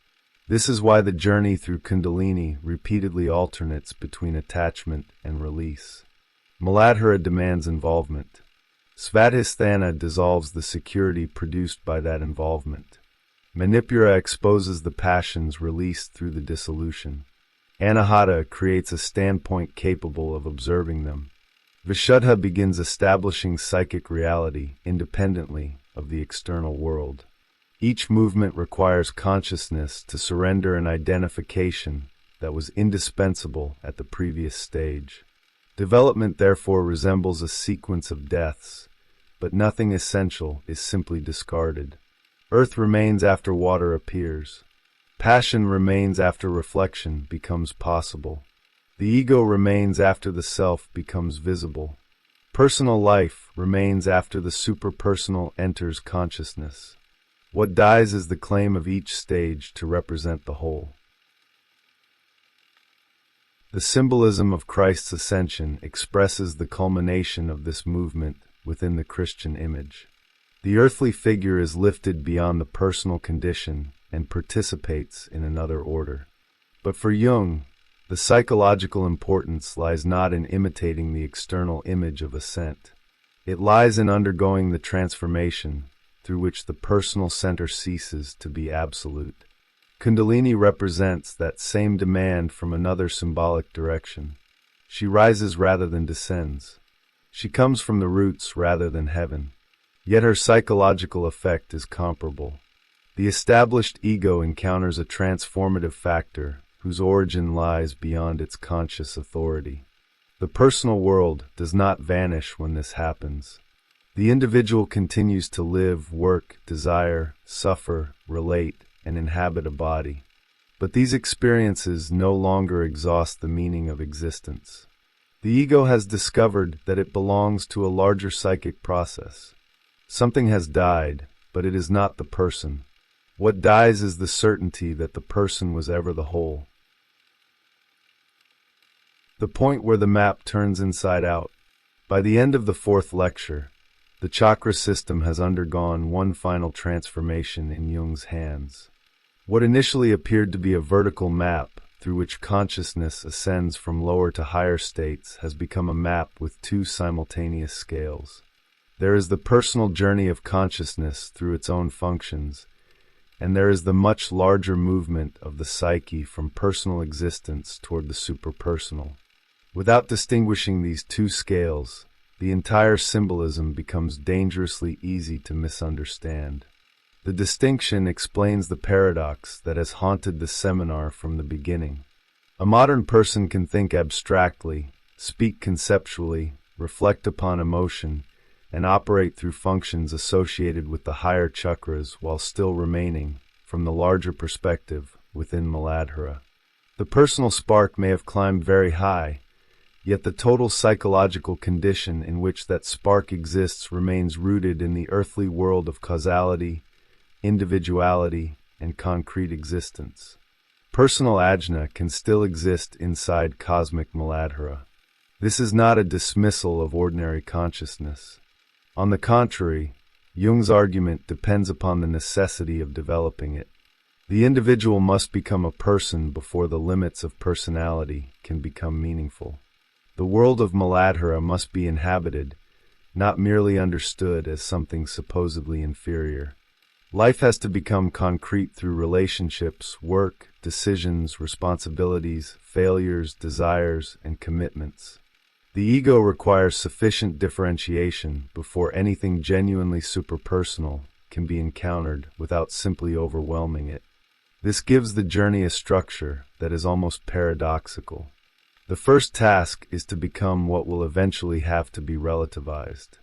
This is why the journey through Kundalini repeatedly alternates between attachment and release. Muladhara demands involvement. Svadhisthana dissolves the security produced by that involvement. Manipura exposes the passions released through the dissolution. Anahata creates a standpoint capable of observing them. Vishuddha begins establishing psychic reality independently of the external world. Each movement requires consciousness to surrender an identification that was indispensable at the previous stage. Development therefore resembles a sequence of deaths, but nothing essential is simply discarded. Earth remains after water appears. Passion remains after reflection becomes possible. The ego remains after the self becomes visible. Personal life remains after the superpersonal enters consciousness. What dies is the claim of each stage to represent the whole. The symbolism of Christ's ascension expresses the culmination of this movement within the Christian image. The earthly figure is lifted beyond the personal condition and participates in another order. But for Jung, the psychological importance lies not in imitating the external image of ascent. It lies in undergoing the transformation through which the personal center ceases to be absolute. Kundalini represents that same demand from another symbolic direction. She rises rather than descends. She comes from the roots rather than heaven. Yet her psychological effect is comparable. The established ego encounters a transformative factor whose origin lies beyond its conscious authority. The personal world does not vanish when this happens. The individual continues to live, work, desire, suffer, relate, and inhabit a body. But these experiences no longer exhaust the meaning of existence. The ego has discovered that it belongs to a larger psychic process. Something has died, but it is not the person. What dies is the certainty that the person was ever the whole. The point where the map turns inside out. By the end of the fourth lecture, the chakra system has undergone one final transformation in Jung's hands. What initially appeared to be a vertical map through which consciousness ascends from lower to higher states has become a map with two simultaneous scales. There is the personal journey of consciousness through its own functions, and there is the much larger movement of the psyche from personal existence toward the superpersonal. Without distinguishing these two scales, the entire symbolism becomes dangerously easy to misunderstand. The distinction explains the paradox that has haunted the seminar from the beginning. A modern person can think abstractly, speak conceptually, reflect upon emotion, and operate through functions associated with the higher chakras while still remaining, from the larger perspective, within Muladhara. The personal spark may have climbed very high, yet the total psychological condition in which that spark exists remains rooted in the earthly world of causality, individuality, and concrete existence. Personal ajna can still exist inside cosmic Muladhara. This is not a dismissal of ordinary consciousness. On the contrary, Jung's argument depends upon the necessity of developing it. The individual must become a person before the limits of personality can become meaningful. The world of Muladhara must be inhabited, not merely understood as something supposedly inferior. Life has to become concrete through relationships, work, decisions, responsibilities, failures, desires, and commitments. The ego requires sufficient differentiation before anything genuinely superpersonal can be encountered without simply overwhelming it. This gives the journey a structure that is almost paradoxical. The first task is to become what will eventually have to be relativized.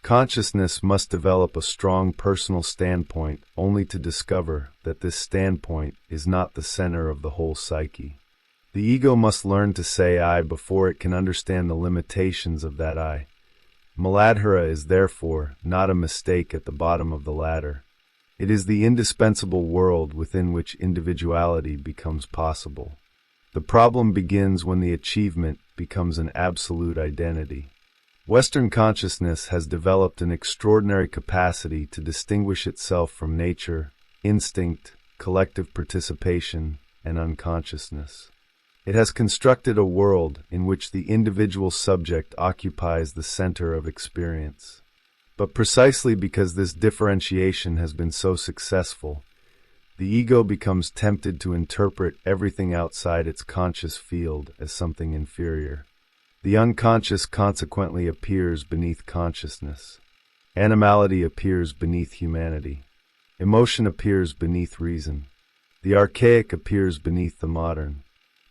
Consciousness must develop a strong personal standpoint only to discover that this standpoint is not the center of the whole psyche. The The ego must learn to say I before it can understand the limitations of that I. Muladhara is therefore not a mistake at the bottom of the ladder. It is the indispensable world within which individuality becomes possible. The problem begins when the achievement becomes an absolute identity. Western consciousness has developed an extraordinary capacity to distinguish itself from nature, instinct, collective participation, and unconsciousness. It has constructed a world in which the individual subject occupies the center of experience. But precisely because this differentiation has been so successful, the ego becomes tempted to interpret everything outside its conscious field as something inferior. The unconscious consequently appears beneath consciousness. Animality appears beneath humanity. Emotion appears beneath reason. The archaic appears beneath the modern.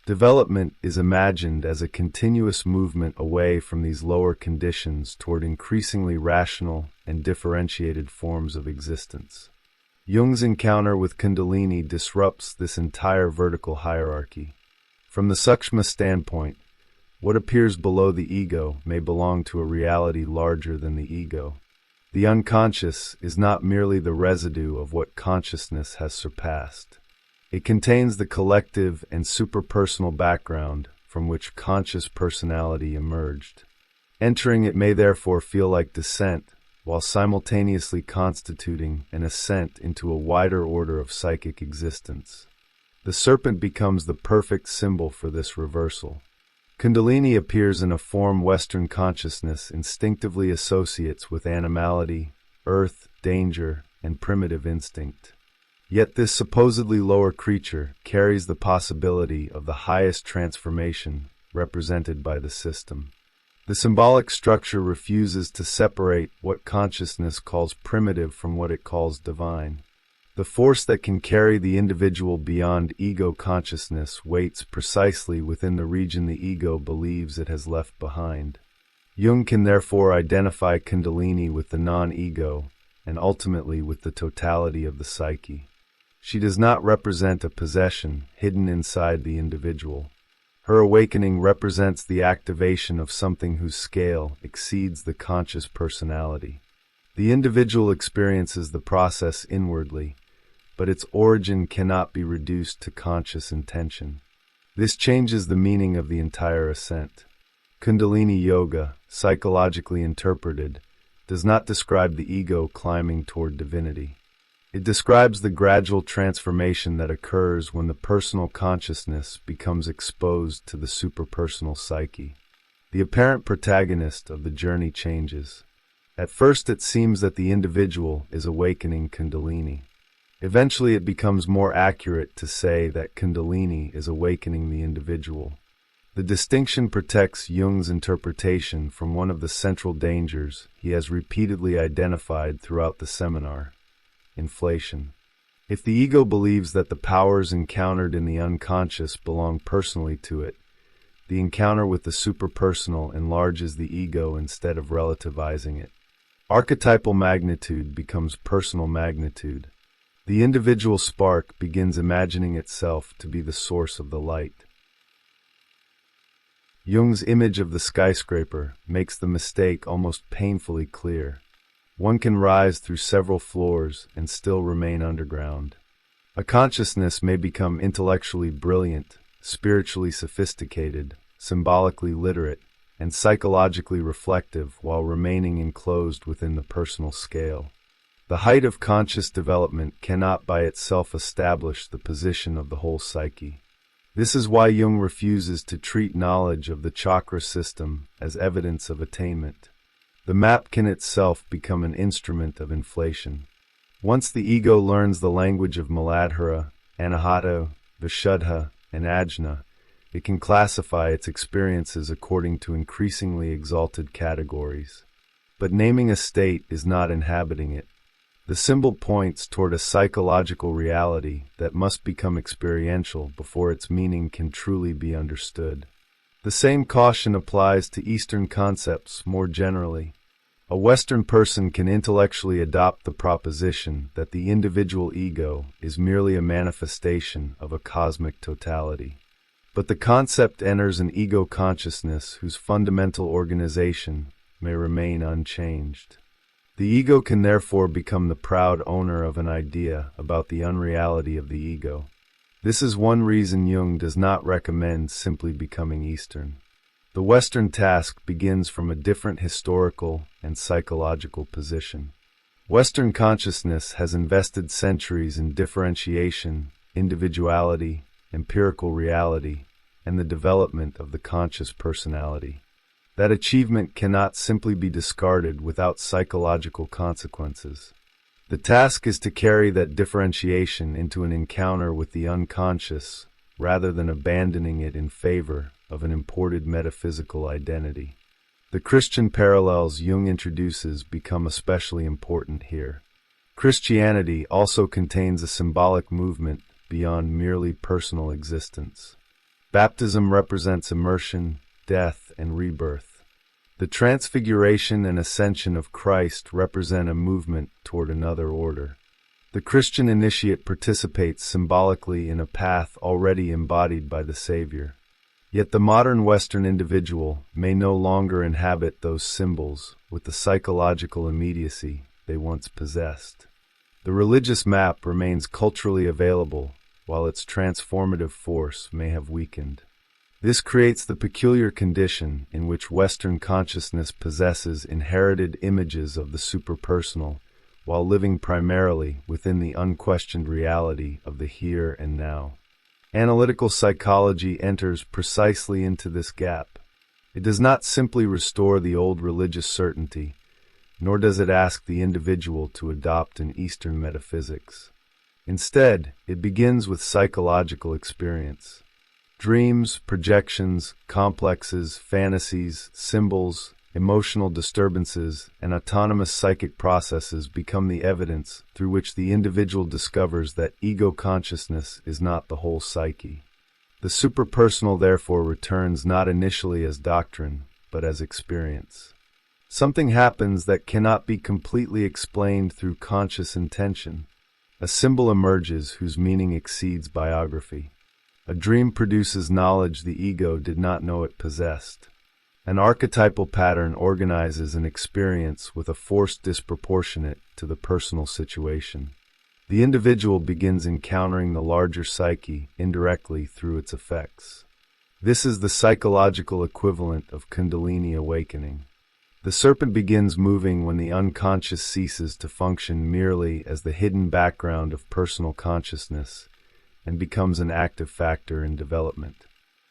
Development is imagined as a continuous movement away from these lower conditions toward increasingly rational and differentiated forms of existence. Jung's encounter with Kundalini disrupts this entire vertical hierarchy. From the Sukshma standpoint, what appears below the ego may belong to a reality larger than the ego. The unconscious is not merely the residue of what consciousness has surpassed. It contains the collective and superpersonal background from which conscious personality emerged. Entering it may therefore feel like descent, while simultaneously constituting an ascent into a wider order of psychic existence. The serpent becomes the perfect symbol for this reversal. Kundalini appears in a form Western consciousness instinctively associates with animality, earth, danger, and primitive instinct. Yet this supposedly lower creature carries the possibility of the highest transformation represented by the system. The symbolic structure refuses to separate what consciousness calls primitive from what it calls divine. The force that can carry the individual beyond ego consciousness waits precisely within the region the ego believes it has left behind. Jung can therefore identify Kundalini with the non-ego and ultimately with the totality of the psyche. She does not represent a possession hidden inside the individual. Her awakening represents the activation of something whose scale exceeds the conscious personality. The individual experiences the process inwardly, but its origin cannot be reduced to conscious intention. This changes the meaning of the entire ascent. Kundalini Yoga, psychologically interpreted, does not describe the ego climbing toward divinity. It describes the gradual transformation that occurs when the personal consciousness becomes exposed to the superpersonal psyche. The apparent protagonist of the journey changes. At first it seems that the individual is awakening Kundalini. Eventually it becomes more accurate to say that Kundalini is awakening the individual. The distinction protects Jung's interpretation from one of the central dangers he has repeatedly identified throughout the seminar: inflation. If the ego believes that the powers encountered in the unconscious belong personally to it, the encounter with the superpersonal enlarges the ego instead of relativizing it. Archetypal magnitude becomes personal magnitude. The individual spark begins imagining itself to be the source of the light. Jung's image of the skyscraper makes the mistake almost painfully clear. One can rise through several floors and still remain underground. A consciousness may become intellectually brilliant, spiritually sophisticated, symbolically literate, and psychologically reflective while remaining enclosed within the personal scale. The height of conscious development cannot by itself establish the position of the whole psyche. This is why Jung refuses to treat knowledge of the chakra system as evidence of attainment. The map can itself become an instrument of inflation. Once the ego learns the language of Muladhara, Anahata, Vishuddha, and Ajna, it can classify its experiences according to increasingly exalted categories. But naming a state is not inhabiting it. The symbol points toward a psychological reality that must become experiential before its meaning can truly be understood. The same caution applies to Eastern concepts more generally. A Western person can intellectually adopt the proposition that the individual ego is merely a manifestation of a cosmic totality. But the concept enters an ego consciousness whose fundamental organization may remain unchanged. The ego can therefore become the proud owner of an idea about the unreality of the ego. This is one reason Jung does not recommend simply becoming Eastern. The Western task begins from a different historical and psychological position. Western consciousness has invested centuries in differentiation, individuality, empirical reality, and the development of the conscious personality. That achievement cannot simply be discarded without psychological consequences. The task is to carry that differentiation into an encounter with the unconscious, rather than abandoning it in favor of an imported metaphysical identity. The Christian parallels Jung introduces become especially important here. Christianity also contains a symbolic movement beyond merely personal existence. Baptism represents immersion, death, and rebirth. The transfiguration and ascension of Christ represent a movement toward another order. The Christian initiate participates symbolically in a path already embodied by the Savior. Yet the modern Western individual may no longer inhabit those symbols with the psychological immediacy they once possessed. The religious map remains culturally available, while its transformative force may have weakened. This creates the peculiar condition in which Western consciousness possesses inherited images of the superpersonal, while living primarily within the unquestioned reality of the here and now. Analytical psychology enters precisely into this gap. It does not simply restore the old religious certainty, nor does it ask the individual to adopt an Eastern metaphysics. Instead, it begins with psychological experience. Dreams, projections, complexes, fantasies, symbols, emotional disturbances, and autonomous psychic processes become the evidence through which the individual discovers that ego consciousness is not the whole psyche. The superpersonal therefore returns not initially as doctrine, but as experience. Something happens that cannot be completely explained through conscious intention. A symbol emerges whose meaning exceeds biography. A dream produces knowledge the ego did not know it possessed. An archetypal pattern organizes an experience with a force disproportionate to the personal situation. The individual begins encountering the larger psyche indirectly through its effects. This is the psychological equivalent of Kundalini awakening. The serpent begins moving when the unconscious ceases to function merely as the hidden background of personal consciousness and becomes an active factor in development.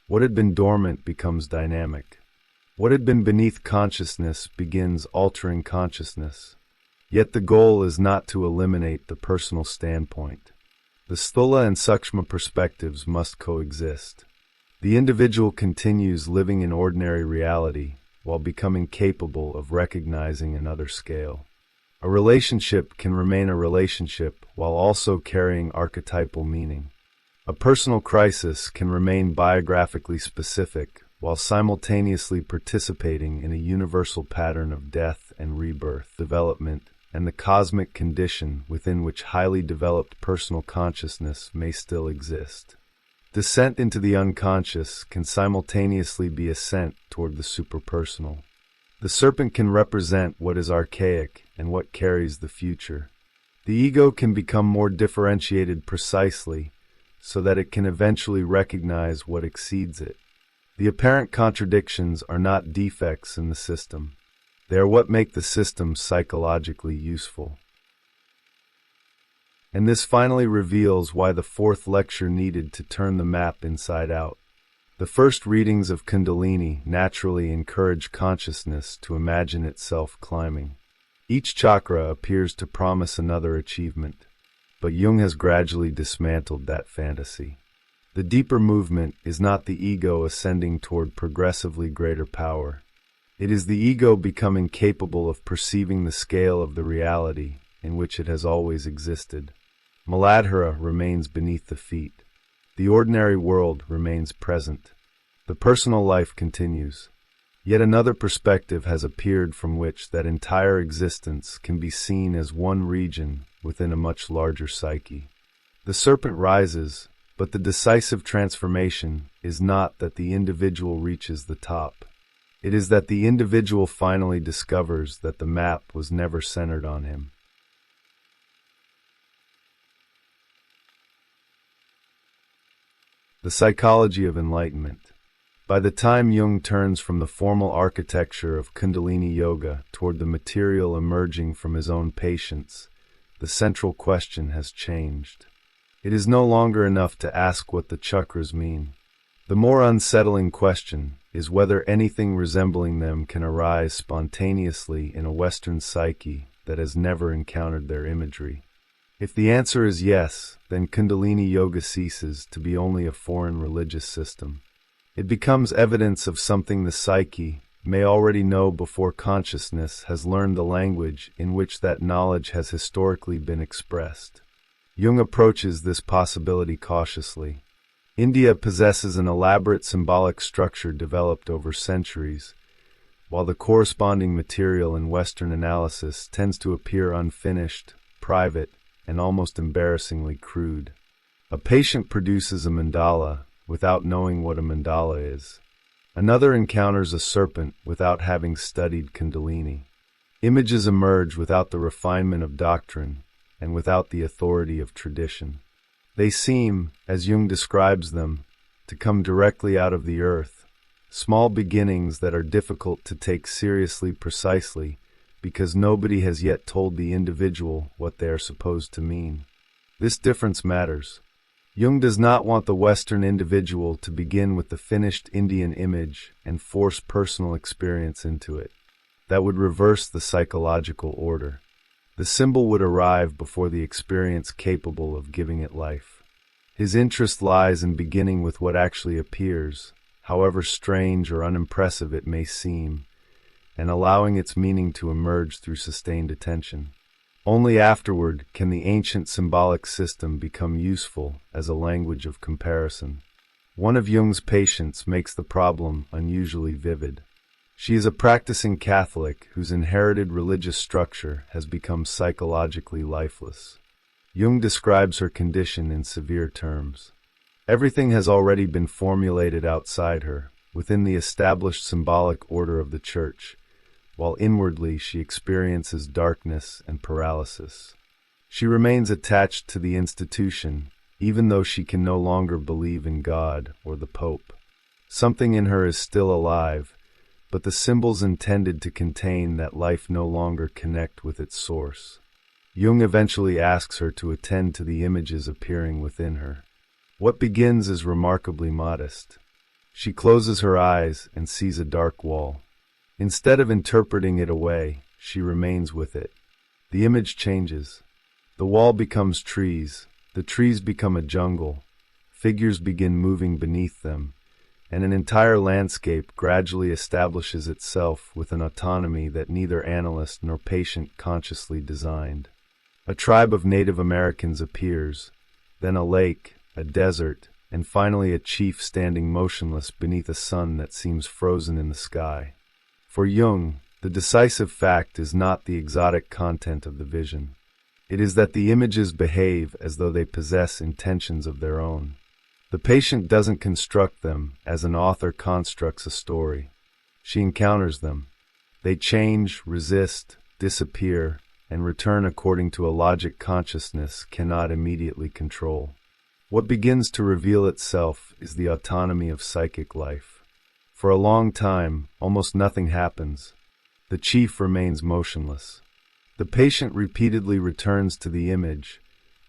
What had been dormant becomes dynamic. What had been beneath consciousness begins altering consciousness. Yet the goal is not to eliminate the personal standpoint. The sthula and sukshma perspectives must coexist. The individual continues living in ordinary reality while becoming capable of recognizing another scale. A relationship can remain a relationship while also carrying archetypal meaning. A personal crisis can remain biographically specific while simultaneously participating in a universal pattern of death and rebirth, development, and the cosmic condition within which highly developed personal consciousness may still exist. Descent into the unconscious can simultaneously be ascent toward the superpersonal. The serpent can represent what is archaic and what carries the future. The ego can become more differentiated precisely so that it can eventually recognize what exceeds it. The apparent contradictions are not defects in the system. They are what make the system psychologically useful. And this finally reveals why the fourth lecture needed to turn the map inside out. The first readings of Kundalini naturally encourage consciousness to imagine itself climbing. Each chakra appears to promise another achievement, but Jung has gradually dismantled that fantasy. The deeper movement is not the ego ascending toward progressively greater power. It is the ego becoming capable of perceiving the scale of the reality in which it has always existed. Muladhara remains beneath the feet. The ordinary world remains present. The personal life continues. Yet another perspective has appeared from which that entire existence can be seen as one region within a much larger psyche. The serpent rises, But the decisive transformation is not that the individual reaches the top. It is that the individual finally discovers that the map was never centered on him. The Psychology of Enlightenment. By the time Jung turns from the formal architecture of Kundalini Yoga toward the material emerging from his own patience, the central question has changed. It is no longer enough to ask what the chakras mean. The more unsettling question is whether anything resembling them can arise spontaneously in a Western psyche that has never encountered their imagery. If the answer is yes, then Kundalini Yoga ceases to be only a foreign religious system. It becomes evidence of something the psyche may already know before consciousness has learned the language in which that knowledge has historically been expressed. Jung approaches this possibility cautiously. India possesses an elaborate symbolic structure developed over centuries, while the corresponding material in Western analysis tends to appear unfinished, private, and almost embarrassingly crude. A patient produces a mandala without knowing what a mandala is. Another encounters a serpent without having studied Kundalini. Images emerge without the refinement of doctrine and without the authority of tradition. They seem, as Jung describes them, to come directly out of the earth, small beginnings that are difficult to take seriously precisely because nobody has yet told the individual what they are supposed to mean. This difference matters. Jung does not want the Western individual to begin with the finished Indian image and force personal experience into it. That would reverse the psychological order. The symbol would arrive before the experience capable of giving it life. His interest lies in beginning with what actually appears, however strange or unimpressive it may seem, and allowing its meaning to emerge through sustained attention. Only afterward can the ancient symbolic system become useful as a language of comparison. One of Jung's patients makes the problem unusually vivid. She is a practicing Catholic whose inherited religious structure has become psychologically lifeless. Jung describes her condition in severe terms. Everything has already been formulated outside her, within the established symbolic order of the Church, while inwardly she experiences darkness and paralysis. She remains attached to the institution, even though she can no longer believe in God or the Pope. Something in her is still alive, but the symbols intended to contain that life no longer connect with its source. Jung eventually asks her to attend to the images appearing within her. What begins is remarkably modest. She closes her eyes and sees a dark wall. Instead of interpreting it away, she remains with it. The image changes. The wall becomes trees, the trees become a jungle, figures begin moving beneath them, and an entire landscape gradually establishes itself with an autonomy that neither analyst nor patient consciously designed. A tribe of Native Americans appears, then a lake, a desert, and finally a chief standing motionless beneath a sun that seems frozen in the sky. For Jung, the decisive fact is not the exotic content of the vision. It is that the images behave as though they possess intentions of their own. The patient doesn't construct them as an author constructs a story. She encounters them. They change, resist, disappear, and return according to a logic consciousness cannot immediately control. What begins to reveal itself is the autonomy of psychic life. For a long time, almost nothing happens. The chief remains motionless. The patient repeatedly returns to the image,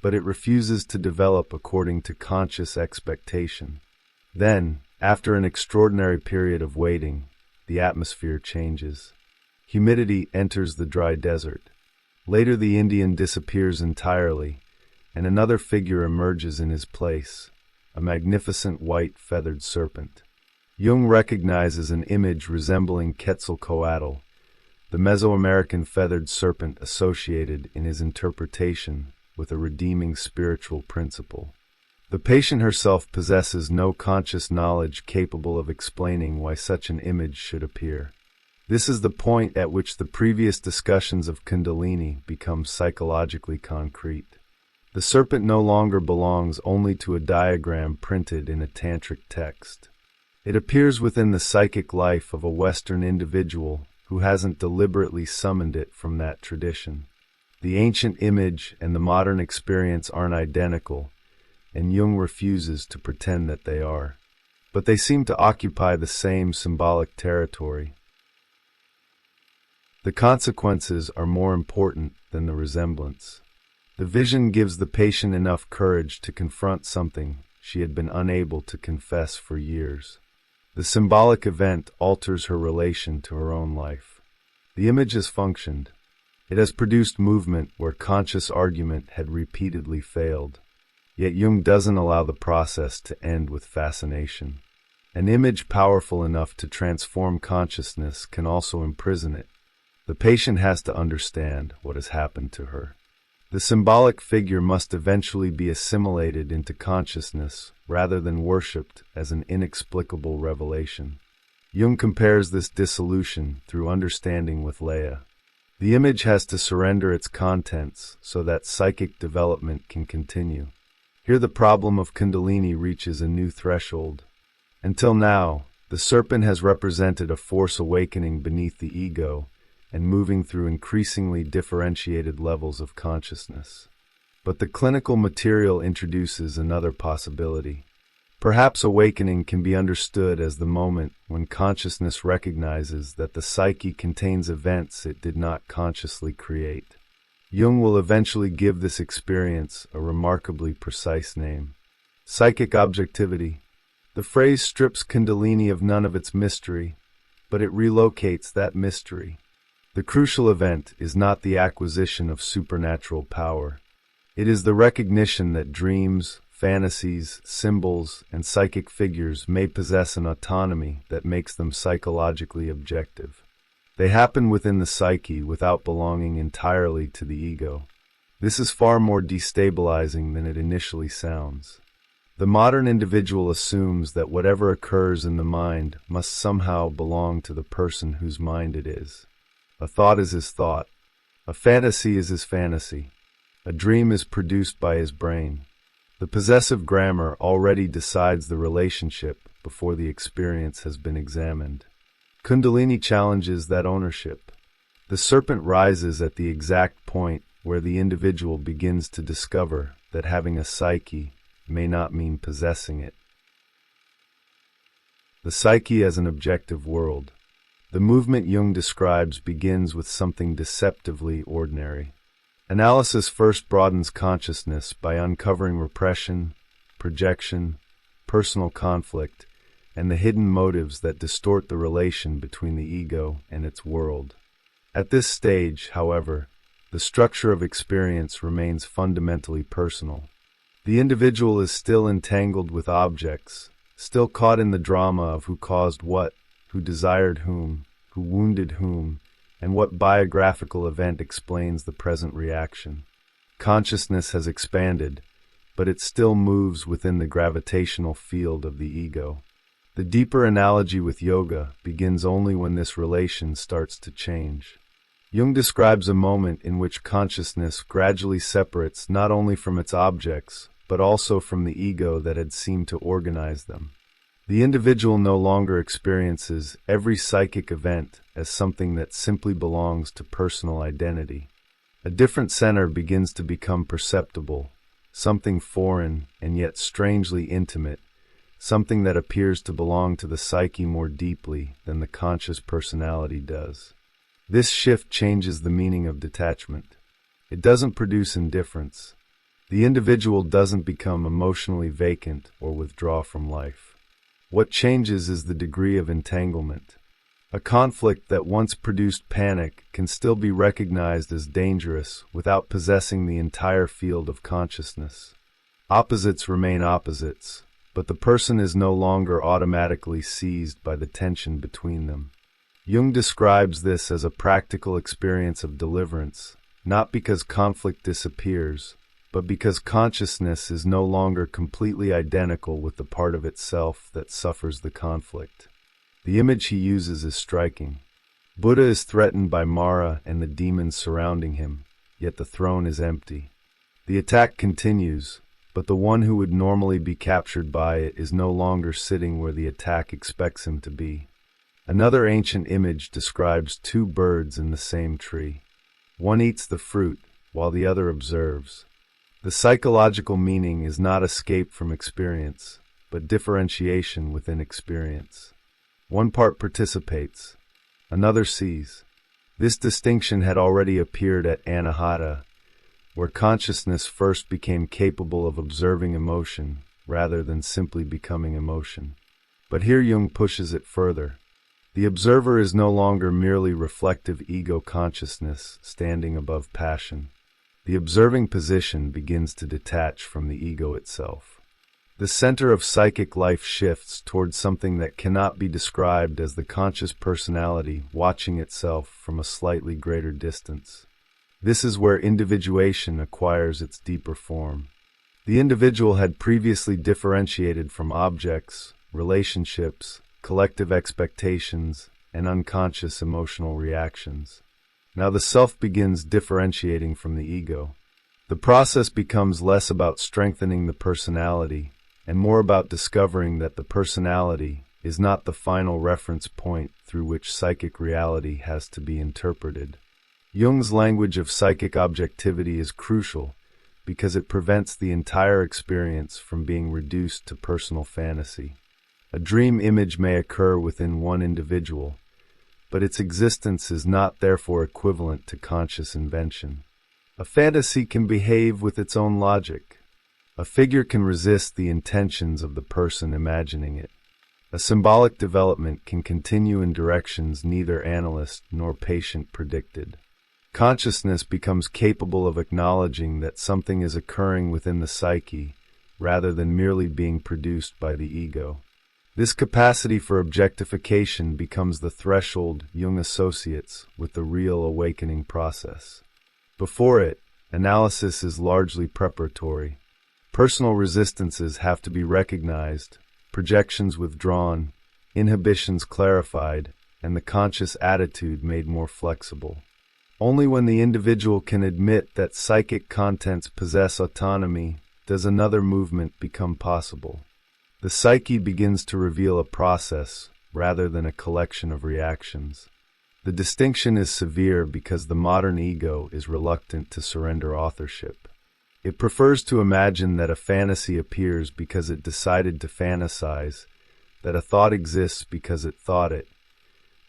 but it refuses to develop according to conscious expectation. Then, after an extraordinary period of waiting, the atmosphere changes. Humidity enters the dry desert. Later the Indian disappears entirely, and another figure emerges in his place, a magnificent white feathered serpent. Jung recognizes an image resembling Quetzalcoatl, the Mesoamerican feathered serpent associated in his interpretation with a redeeming spiritual principle. The patient herself possesses no conscious knowledge capable of explaining why such an image should appear. This is the point at which the previous discussions of Kundalini become psychologically concrete. The serpent no longer belongs only to a diagram printed in a tantric text. It appears within the psychic life of a Western individual who hasn't deliberately summoned it from that tradition. The ancient image and the modern experience aren't identical, and Jung refuses to pretend that they are. But they seem to occupy the same symbolic territory. The consequences are more important than the resemblance. The vision gives the patient enough courage to confront something she had been unable to confess for years. The symbolic event alters her relation to her own life. The image has functioned. It has produced movement where conscious argument had repeatedly failed. Yet Jung doesn't allow the process to end with fascination. An image powerful enough to transform consciousness can also imprison it. The patient has to understand what has happened to her. The symbolic figure must eventually be assimilated into consciousness rather than worshipped as an inexplicable revelation. Jung compares this dissolution through understanding with Leia. The image has to surrender its contents so that psychic development can continue. Here the problem of Kundalini reaches a new threshold. Until now, the serpent has represented a force awakening beneath the ego and moving through increasingly differentiated levels of consciousness. But the clinical material introduces another possibility. Perhaps awakening can be understood as the moment when consciousness recognizes that the psyche contains events it did not consciously create. Jung will eventually give this experience a remarkably precise name: psychic objectivity. The phrase strips Kundalini of none of its mystery, but it relocates that mystery. The crucial event is not the acquisition of supernatural power. It is the recognition that dreams, fantasies, symbols, and psychic figures may possess an autonomy that makes them psychologically objective. They happen within the psyche without belonging entirely to the ego. This is far more destabilizing than it initially sounds. The modern individual assumes that whatever occurs in the mind must somehow belong to the person whose mind it is. A thought is his thought. A fantasy is his fantasy. A dream is produced by his brain. The possessive grammar already decides the relationship before the experience has been examined. Kundalini challenges that ownership. The serpent rises at the exact point where the individual begins to discover that having a psyche may not mean possessing it. The psyche as an objective world. The movement Jung describes begins with something deceptively ordinary. Analysis first broadens consciousness by uncovering repression, projection, personal conflict, and the hidden motives that distort the relation between the ego and its world. At this stage, however, the structure of experience remains fundamentally personal. The individual is still entangled with objects, still caught in the drama of who caused what, who desired whom, who wounded whom, and what biographical event explains the present reaction. Consciousness has expanded, but it still moves within the gravitational field of the ego. The deeper analogy with yoga begins only when this relation starts to change. Jung describes a moment in which consciousness gradually separates not only from its objects, but also from the ego that had seemed to organize them. The individual no longer experiences every psychic event as something that simply belongs to personal identity. A different center begins to become perceptible, something foreign and yet strangely intimate, something that appears to belong to the psyche more deeply than the conscious personality does. This shift changes the meaning of detachment. It doesn't produce indifference. The individual doesn't become emotionally vacant or withdraw from life. What changes is the degree of entanglement. A conflict that once produced panic can still be recognized as dangerous without possessing the entire field of consciousness. Opposites remain opposites, but the person is no longer automatically seized by the tension between them. Jung describes this as a practical experience of deliverance, not because conflict disappears, but because consciousness is no longer completely identical with the part of itself that suffers the conflict. The image he uses is striking. Buddha is threatened by Mara and the demons surrounding him, yet the throne is empty. The attack continues, but the one who would normally be captured by it is no longer sitting where the attack expects him to be. Another ancient image describes two birds in the same tree. One eats the fruit, while the other observes. The psychological meaning is not escape from experience, but differentiation within experience. One part participates, another sees. This distinction had already appeared at Anahata, where consciousness first became capable of observing emotion rather than simply becoming emotion. But here Jung pushes it further. The observer is no longer merely reflective ego consciousness standing above passion. The observing position begins to detach from the ego itself. The center of psychic life shifts towards something that cannot be described as the conscious personality watching itself from a slightly greater distance. This is where individuation acquires its deeper form. The individual had previously differentiated from objects, relationships, collective expectations, and unconscious emotional reactions. Now the self begins differentiating from the ego. The process becomes less about strengthening the personality and more about discovering that the personality is not the final reference point through which psychic reality has to be interpreted. Jung's language of psychic objectivity is crucial because it prevents the entire experience from being reduced to personal fantasy. A dream image may occur within one individual, but its existence is not therefore equivalent to conscious invention. A fantasy can behave with its own logic. A figure can resist the intentions of the person imagining it. A symbolic development can continue in directions neither analyst nor patient predicted. Consciousness becomes capable of acknowledging that something is occurring within the psyche rather than merely being produced by the ego. This capacity for objectification becomes the threshold Jung associates with the real awakening process. Before it, analysis is largely preparatory. Personal resistances have to be recognized, projections withdrawn, inhibitions clarified, and the conscious attitude made more flexible. Only when the individual can admit that psychic contents possess autonomy does another movement become possible. The psyche begins to reveal a process rather than a collection of reactions. The distinction is severe because the modern ego is reluctant to surrender authorship. It prefers to imagine that a fantasy appears because it decided to fantasize, that a thought exists because it thought it,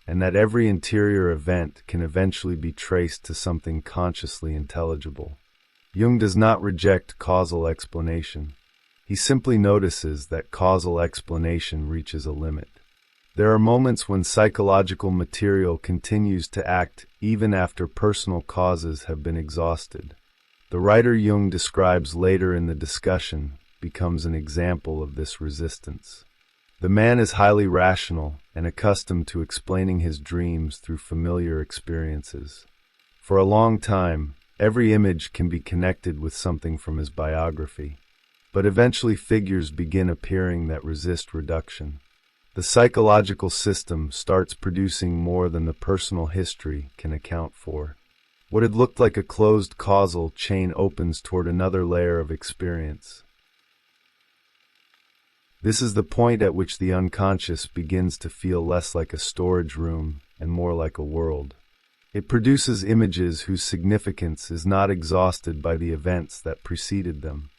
and that every interior event can eventually be traced to something consciously intelligible. Jung does not reject causal explanation. He simply notices that causal explanation reaches a limit. There are moments when psychological material continues to act even after personal causes have been exhausted. The writer Jung describes later in the discussion becomes an example of this resistance. The man is highly rational and accustomed to explaining his dreams through familiar experiences. For a long time, every image can be connected with something from his biography. But eventually figures begin appearing that resist reduction. The psychological system starts producing more than the personal history can account for. What had looked like a closed causal chain opens toward another layer of experience. This is the point at which the unconscious begins to feel less like a storage room and more like a world. It produces images whose significance is not exhausted by the events that preceded them.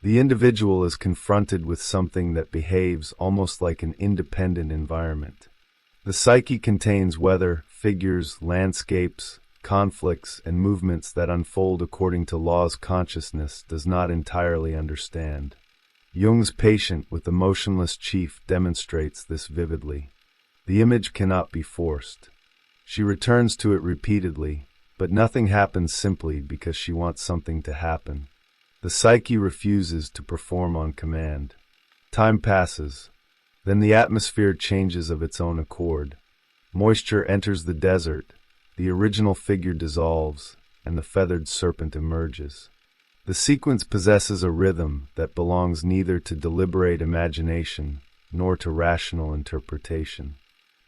The individual is confronted with something that behaves almost like an independent environment. The psyche contains weather, figures, landscapes, conflicts, and movements that unfold according to laws consciousness does not entirely understand. Jung's patient with the motionless chief demonstrates this vividly. The image cannot be forced. She returns to it repeatedly, but nothing happens simply because she wants something to happen. The psyche refuses to perform on command. Time passes. Then the atmosphere changes of its own accord. Moisture enters the desert, the original figure dissolves, and the feathered serpent emerges. The sequence possesses a rhythm that belongs neither to deliberate imagination nor to rational interpretation.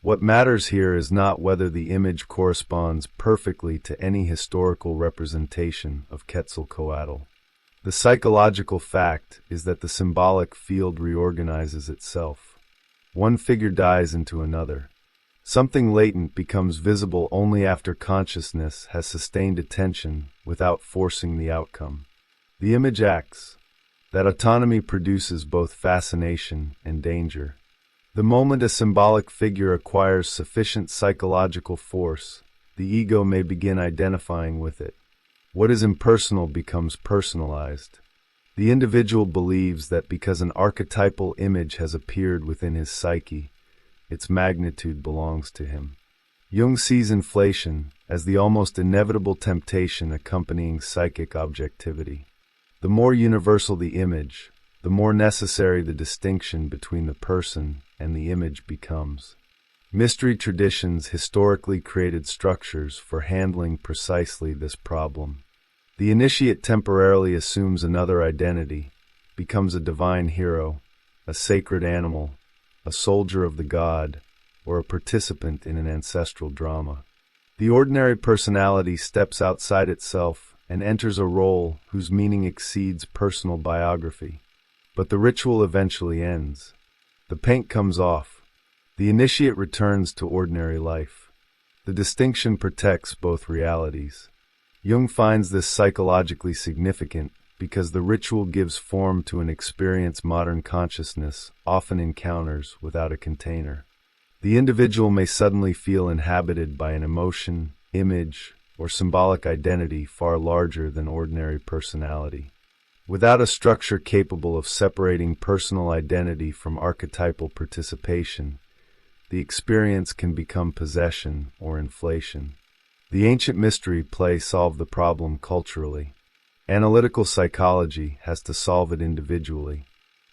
What matters here is not whether the image corresponds perfectly to any historical representation of Quetzalcoatl. The psychological fact is that the symbolic field reorganizes itself. One figure dies into another. Something latent becomes visible only after consciousness has sustained attention without forcing the outcome. The image acts. That autonomy produces both fascination and danger. The moment a symbolic figure acquires sufficient psychological force, the ego may begin identifying with it. What is impersonal becomes personalized. The individual believes that because an archetypal image has appeared within his psyche, its magnitude belongs to him. Jung sees inflation as the almost inevitable temptation accompanying psychic objectivity. The more universal the image, the more necessary the distinction between the person and the image becomes. Mystery traditions historically created structures for handling precisely this problem. The initiate temporarily assumes another identity, becomes a divine hero, a sacred animal, a soldier of the god, or a participant in an ancestral drama. The ordinary personality steps outside itself and enters a role whose meaning exceeds personal biography. But the ritual eventually ends. The paint comes off. The initiate returns to ordinary life. The distinction protects both realities. Jung finds this psychologically significant because the ritual gives form to an experience modern consciousness often encounters without a container. The individual may suddenly feel inhabited by an emotion, image, or symbolic identity far larger than ordinary personality. Without a structure capable of separating personal identity from archetypal participation, the experience can become possession or inflation. The ancient mystery play solved the problem culturally. Analytical psychology has to solve it individually.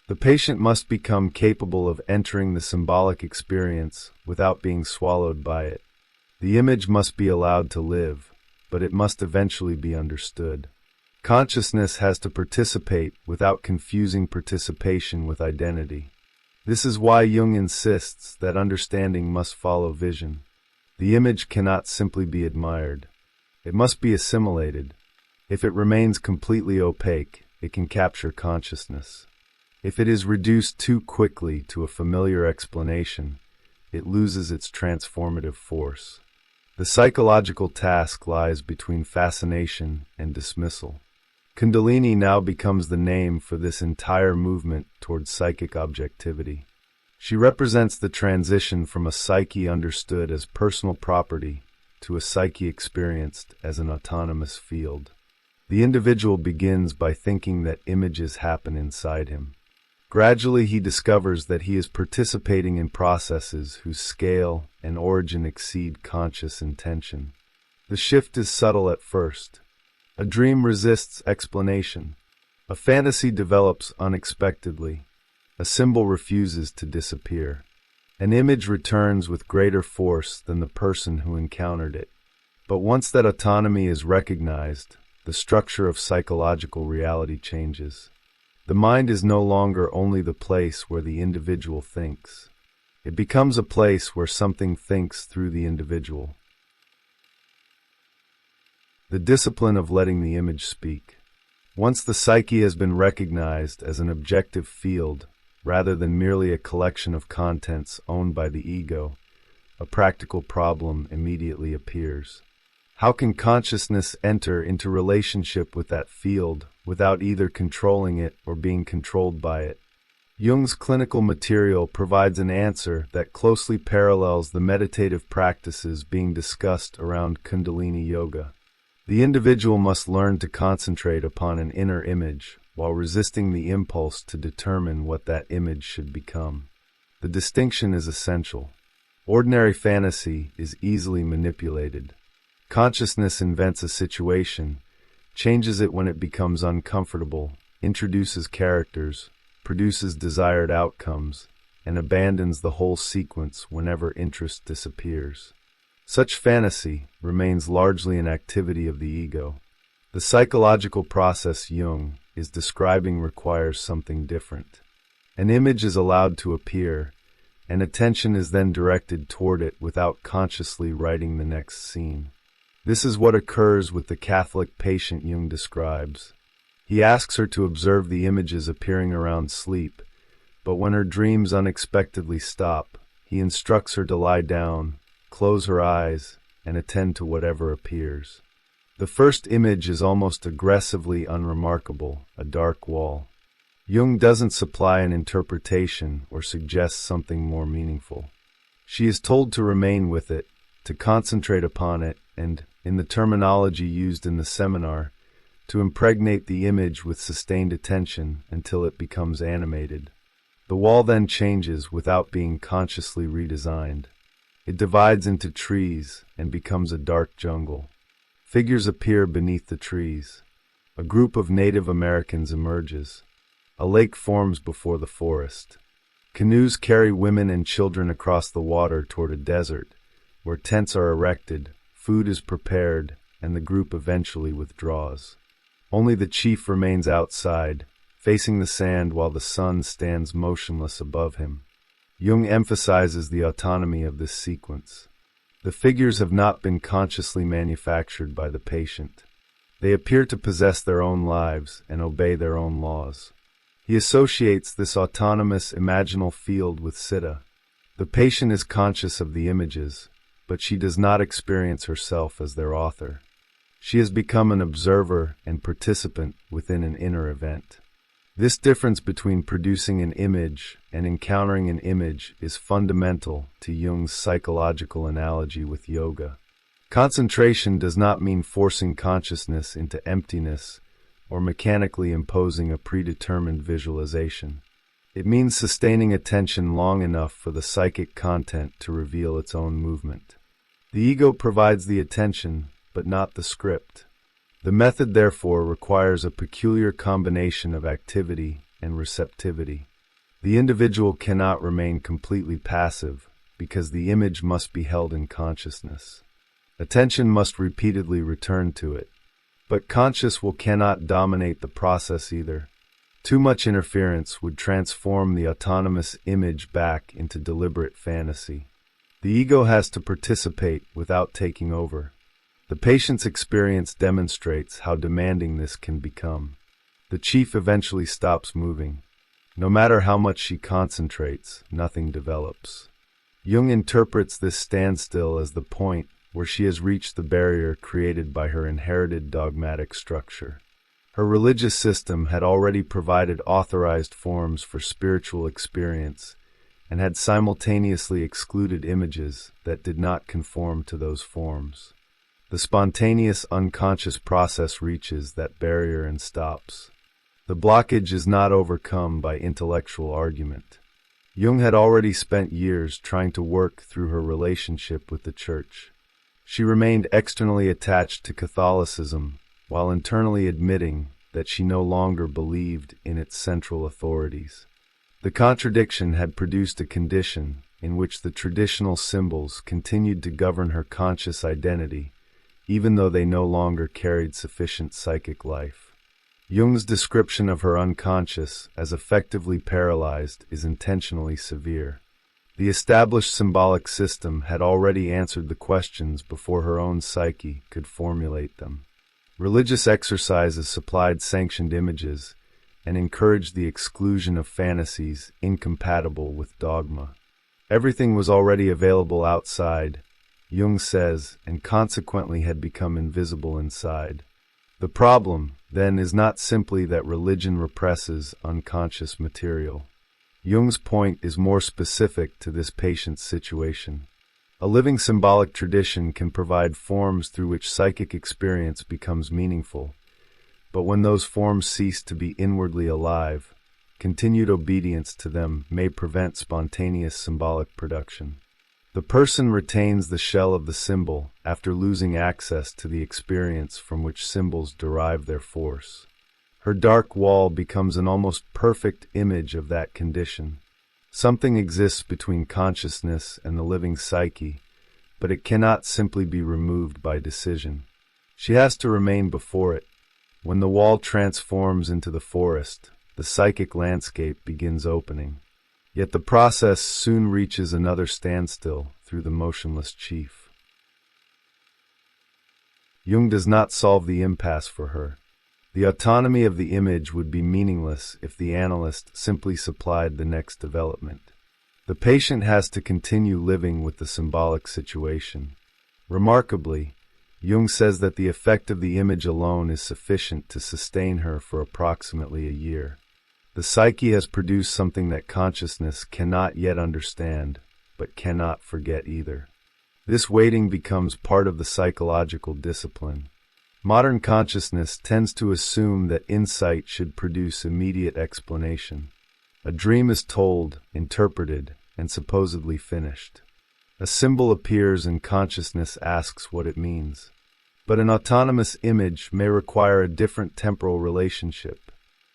The patient must become capable of entering the symbolic experience without being swallowed by it. The image must be allowed to live, but it must eventually be understood. Consciousness has to participate without confusing participation with identity. This is why Jung insists that understanding must follow vision. The image cannot simply be admired. It must be assimilated. If it remains completely opaque, it can capture consciousness. If it is reduced too quickly to a familiar explanation, it loses its transformative force. The psychological task lies between fascination and dismissal. Kundalini now becomes the name for this entire movement towards psychic objectivity. She represents the transition from a psyche understood as personal property to a psyche experienced as an autonomous field. The individual begins by thinking that images happen inside him. Gradually he discovers that he is participating in processes whose scale and origin exceed conscious intention. The shift is subtle at first. A dream resists explanation. A fantasy develops unexpectedly. A symbol refuses to disappear. An image returns with greater force than the person who encountered it. But once that autonomy is recognized, the structure of psychological reality changes. The mind is no longer only the place where the individual thinks. It becomes a place where something thinks through the individual. The discipline of letting the image speak. Once the psyche has been recognized as an objective field, rather than merely a collection of contents owned by the ego, a practical problem immediately appears. How can consciousness enter into relationship with that field without either controlling it or being controlled by it? Jung's clinical material provides an answer that closely parallels the meditative practices being discussed around Kundalini yoga. The individual must learn to concentrate upon an inner image while resisting the impulse to determine what that image should become. The distinction is essential. Ordinary fantasy is easily manipulated. Consciousness invents a situation, changes it when it becomes uncomfortable, introduces characters, produces desired outcomes, and abandons the whole sequence whenever interest disappears. Such fantasy remains largely an activity of the ego. The psychological process Jung is describing requires something different. An image is allowed to appear, and attention is then directed toward it without consciously writing the next scene. This is what occurs with the Catholic patient Jung describes. He asks her to observe the images appearing around sleep, but when her dreams unexpectedly stop, he instructs her to lie down, close her eyes, and attend to whatever appears. The first image is almost aggressively unremarkable, a dark wall. Jung doesn't supply an interpretation or suggest something more meaningful. She is told to remain with it, to concentrate upon it, and, in the terminology used in the seminar, to impregnate the image with sustained attention until it becomes animated. The wall then changes without being consciously redesigned. It divides into trees and becomes a dark jungle. Figures appear beneath the trees. A group of Native Americans emerges. A lake forms before the forest. Canoes carry women and children across the water toward a desert, where tents are erected, food is prepared, and the group eventually withdraws. Only the chief remains outside, facing the sand while the sun stands motionless above him. Jung emphasizes the autonomy of this sequence. The figures have not been consciously manufactured by the patient. They appear to possess their own lives and obey their own laws. He associates this autonomous imaginal field with Siddha. The patient is conscious of the images, but she does not experience herself as their author. She has become an observer and participant within an inner event. This difference between producing an image and encountering an image is fundamental to Jung's psychological analogy with yoga. Concentration does not mean forcing consciousness into emptiness or mechanically imposing a predetermined visualization. It means sustaining attention long enough for the psychic content to reveal its own movement. The ego provides the attention, but not the script. The method, therefore, requires a peculiar combination of activity and receptivity. The individual cannot remain completely passive because the image must be held in consciousness. Attention must repeatedly return to it. But conscious will cannot dominate the process either. Too much interference would transform the autonomous image back into deliberate fantasy. The ego has to participate without taking over. The patient's experience demonstrates how demanding this can become. The chief eventually stops moving. No matter how much she concentrates, nothing develops. Jung interprets this standstill as the point where she has reached the barrier created by her inherited dogmatic structure. Her religious system had already provided authorized forms for spiritual experience and had simultaneously excluded images that did not conform to those forms. The spontaneous unconscious process reaches that barrier and stops. The blockage is not overcome by intellectual argument. Jung had already spent years trying to work through her relationship with the Church. She remained externally attached to Catholicism while internally admitting that she no longer believed in its central authorities. The contradiction had produced a condition in which the traditional symbols continued to govern her conscious identity, even though they no longer carried sufficient psychic life. Jung's description of her unconscious as effectively paralyzed is intentionally severe. The established symbolic system had already answered the questions before her own psyche could formulate them. Religious exercises supplied sanctioned images and encouraged the exclusion of fantasies incompatible with dogma. Everything was already available outside, Jung says, and consequently had become invisible inside. The problem, then, is not simply that religion represses unconscious material. Jung's point is more specific to this patient's situation. A living symbolic tradition can provide forms through which psychic experience becomes meaningful, but when those forms cease to be inwardly alive, continued obedience to them may prevent spontaneous symbolic production. The person retains the shell of the symbol after losing access to the experience from which symbols derive their force. Her dark wall becomes an almost perfect image of that condition. Something exists between consciousness and the living psyche, but it cannot simply be removed by decision. She has to remain before it. When the wall transforms into the forest, the psychic landscape begins opening. Yet the process soon reaches another standstill through the motionless chief. Jung does not solve the impasse for her. The autonomy of the image would be meaningless if the analyst simply supplied the next development. The patient has to continue living with the symbolic situation. Remarkably, Jung says that the effect of the image alone is sufficient to sustain her for approximately a year. The psyche has produced something that consciousness cannot yet understand, but cannot forget either. This waiting becomes part of the psychological discipline. Modern consciousness tends to assume that insight should produce immediate explanation. A dream is told, interpreted, and supposedly finished. A symbol appears and consciousness asks what it means. But an autonomous image may require a different temporal relationship.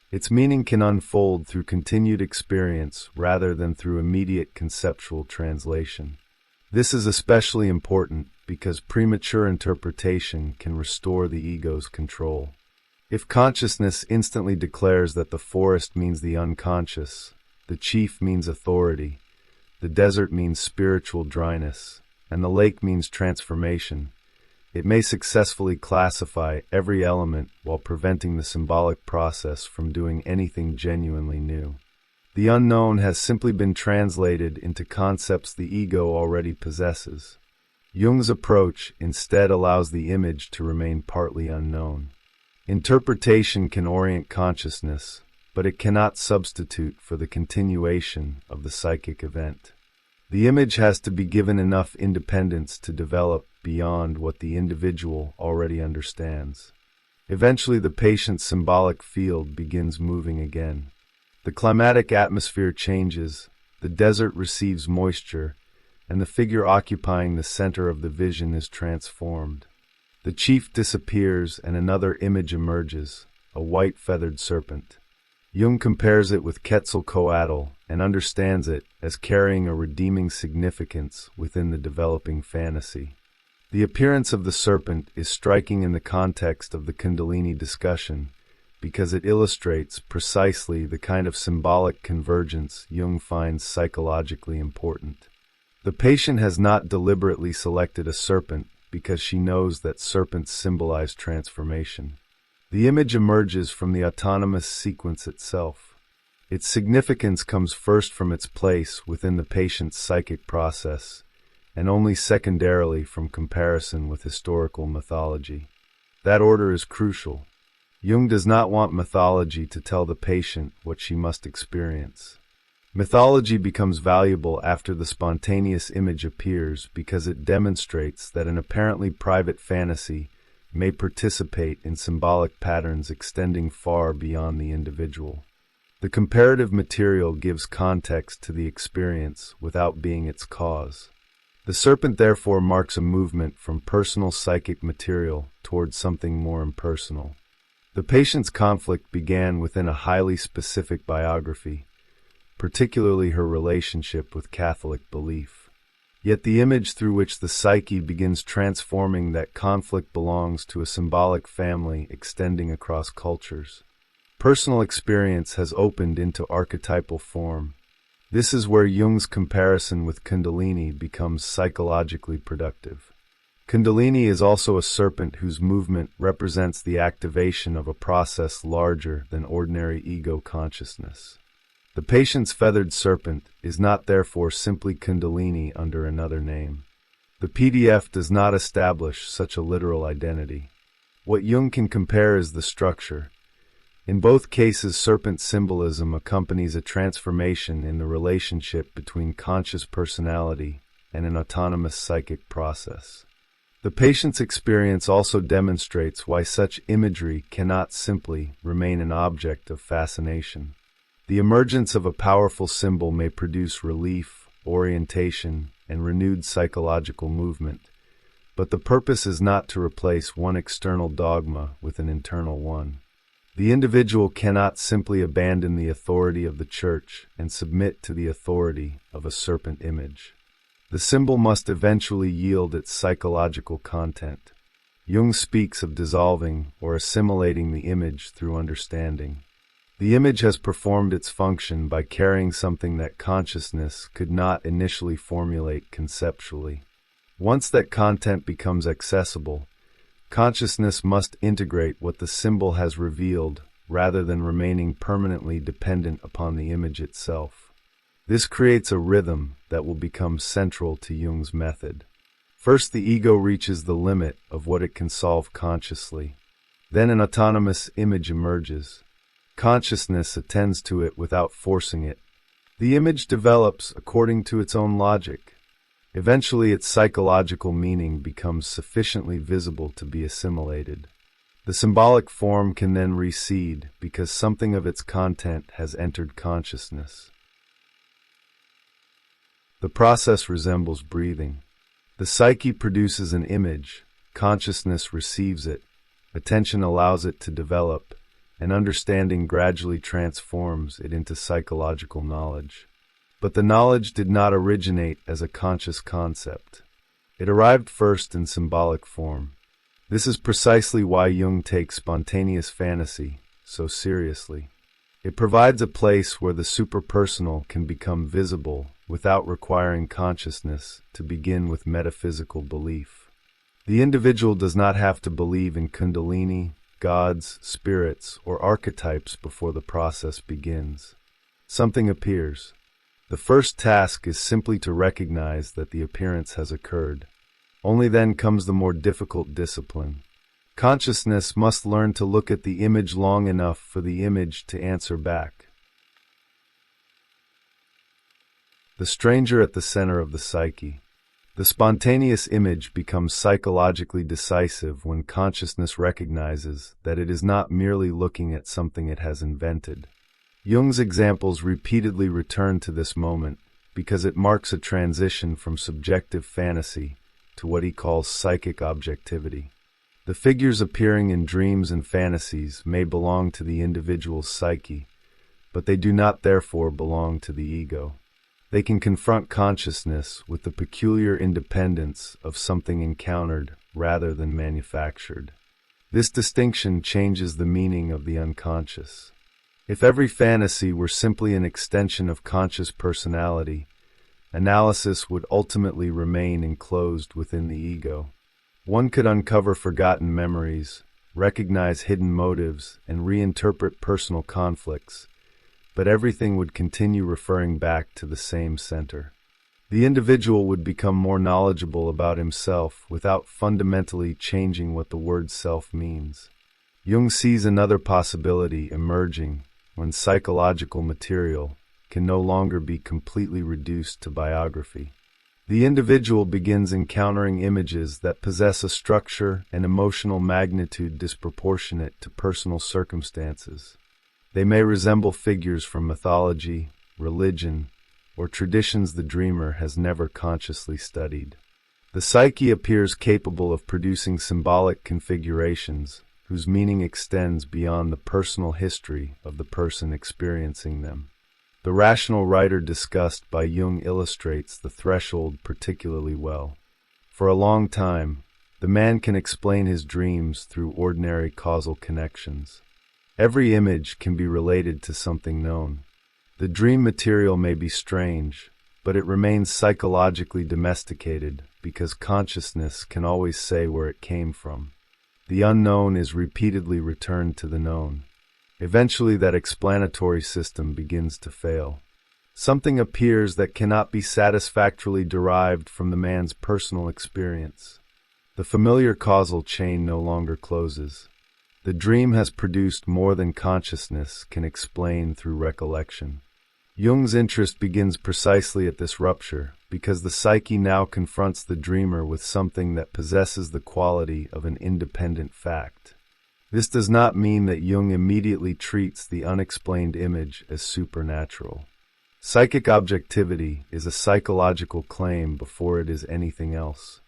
Its meaning can unfold through continued experience rather than through immediate conceptual translation. This is especially important because premature interpretation can restore the ego's control. If consciousness instantly declares that the forest means the unconscious, the chief means authority, the desert means spiritual dryness, and the lake means transformation, it may successfully classify every element while preventing the symbolic process from doing anything genuinely new. The unknown has simply been translated into concepts the ego already possesses. Jung's approach instead allows the image to remain partly unknown. Interpretation can orient consciousness, but it cannot substitute for the continuation of the psychic event. The image has to be given enough independence to develop beyond what the individual already understands. Eventually, the patient's symbolic field begins moving again. The climatic atmosphere changes, the desert receives moisture, and the figure occupying the center of the vision is transformed. The chief disappears and another image emerges, a white feathered serpent. Jung compares it with Quetzalcoatl and understands it as carrying a redeeming significance within the developing fantasy. The appearance of the serpent is striking in the context of the Kundalini discussion because it illustrates precisely the kind of symbolic convergence Jung finds psychologically important. The patient has not deliberately selected a serpent because she knows that serpents symbolize transformation. The image emerges from the autonomous sequence itself. Its significance comes first from its place within the patient's psychic process, and only secondarily from comparison with historical mythology. That order is crucial. Jung does not want mythology to tell the patient what she must experience. Mythology becomes valuable after the spontaneous image appears because it demonstrates that an apparently private fantasy may participate in symbolic patterns extending far beyond the individual. The comparative material gives context to the experience without being its cause. The serpent therefore marks a movement from personal psychic material towards something more impersonal. The patient's conflict began within a highly specific biography, particularly her relationship with Catholic belief. Yet the image through which the psyche begins transforming that conflict belongs to a symbolic family extending across cultures. Personal experience has opened into archetypal form. This is where Jung's comparison with Kundalini becomes psychologically productive. Kundalini is also a serpent whose movement represents the activation of a process larger than ordinary ego consciousness. The patient's feathered serpent is not therefore simply Kundalini under another name. The PDF does not establish such a literal identity. What Jung can compare is the structure. In both cases, serpent symbolism accompanies a transformation in the relationship between conscious personality and an autonomous psychic process. The patient's experience also demonstrates why such imagery cannot simply remain an object of fascination. The emergence of a powerful symbol may produce relief, orientation, and renewed psychological movement, but the purpose is not to replace one external dogma with an internal one. The individual cannot simply abandon the authority of the church and submit to the authority of a serpent image. The symbol must eventually yield its psychological content. Jung speaks of dissolving or assimilating the image through understanding. The image has performed its function by carrying something that consciousness could not initially formulate conceptually. Once that content becomes accessible, Consciousness must integrate what the symbol has revealed, rather than remaining permanently dependent upon the image itself. This creates a rhythm that will become central to Jung's method. First, the ego reaches the limit of what it can solve consciously. Then an autonomous image emerges. Consciousness attends to it without forcing it. The image develops according to its own logic. Eventually, its psychological meaning becomes sufficiently visible to be assimilated. The symbolic form can then recede because something of its content has entered consciousness. The process resembles breathing. The psyche produces an image, consciousness receives it, attention allows it to develop, and understanding gradually transforms it into psychological knowledge. But the knowledge did not originate as a conscious concept. It arrived first in symbolic form. This is precisely why Jung takes spontaneous fantasy so seriously. It provides a place where the superpersonal can become visible without requiring consciousness to begin with metaphysical belief. The individual does not have to believe in Kundalini, gods, spirits, or archetypes before the process begins. Something appears. The first task is simply to recognize that the appearance has occurred. Only then comes the more difficult discipline. Consciousness must learn to look at the image long enough for the image to answer back. The stranger at the center of the psyche. The spontaneous image becomes psychologically decisive when consciousness recognizes that it is not merely looking at something it has invented. Jung's examples repeatedly return to this moment because it marks a transition from subjective fantasy to what he calls psychic objectivity. The figures appearing in dreams and fantasies may belong to the individual's psyche, but they do not therefore belong to the ego. They can confront consciousness with the peculiar independence of something encountered rather than manufactured. This distinction changes the meaning of the unconscious. If every fantasy were simply an extension of conscious personality, analysis would ultimately remain enclosed within the ego. One could uncover forgotten memories, recognize hidden motives, and reinterpret personal conflicts, but everything would continue referring back to the same center. The individual would become more knowledgeable about himself without fundamentally changing what the word self means. Jung sees another possibility emerging when psychological material can no longer be completely reduced to biography. The individual begins encountering images that possess a structure and emotional magnitude disproportionate to personal circumstances. They may resemble figures from mythology, religion, or traditions the dreamer has never consciously studied. The psyche appears capable of producing symbolic configurations whose meaning extends beyond the personal history of the person experiencing them. The rational writer discussed by Jung illustrates the threshold particularly well. For a long time, the man can explain his dreams through ordinary causal connections. Every image can be related to something known. The dream material may be strange, but it remains psychologically domesticated because consciousness can always say where it came from. The unknown is repeatedly returned to the known. Eventually, that explanatory system begins to fail. Something appears that cannot be satisfactorily derived from the man's personal experience. The familiar causal chain no longer closes. The dream has produced more than consciousness can explain through recollection. Jung's interest begins precisely at this rupture, because the psyche now confronts the dreamer with something that possesses the quality of an independent fact. This does not mean that Jung immediately treats the unexplained image as supernatural. Psychic objectivity is a psychological claim before it is anything else.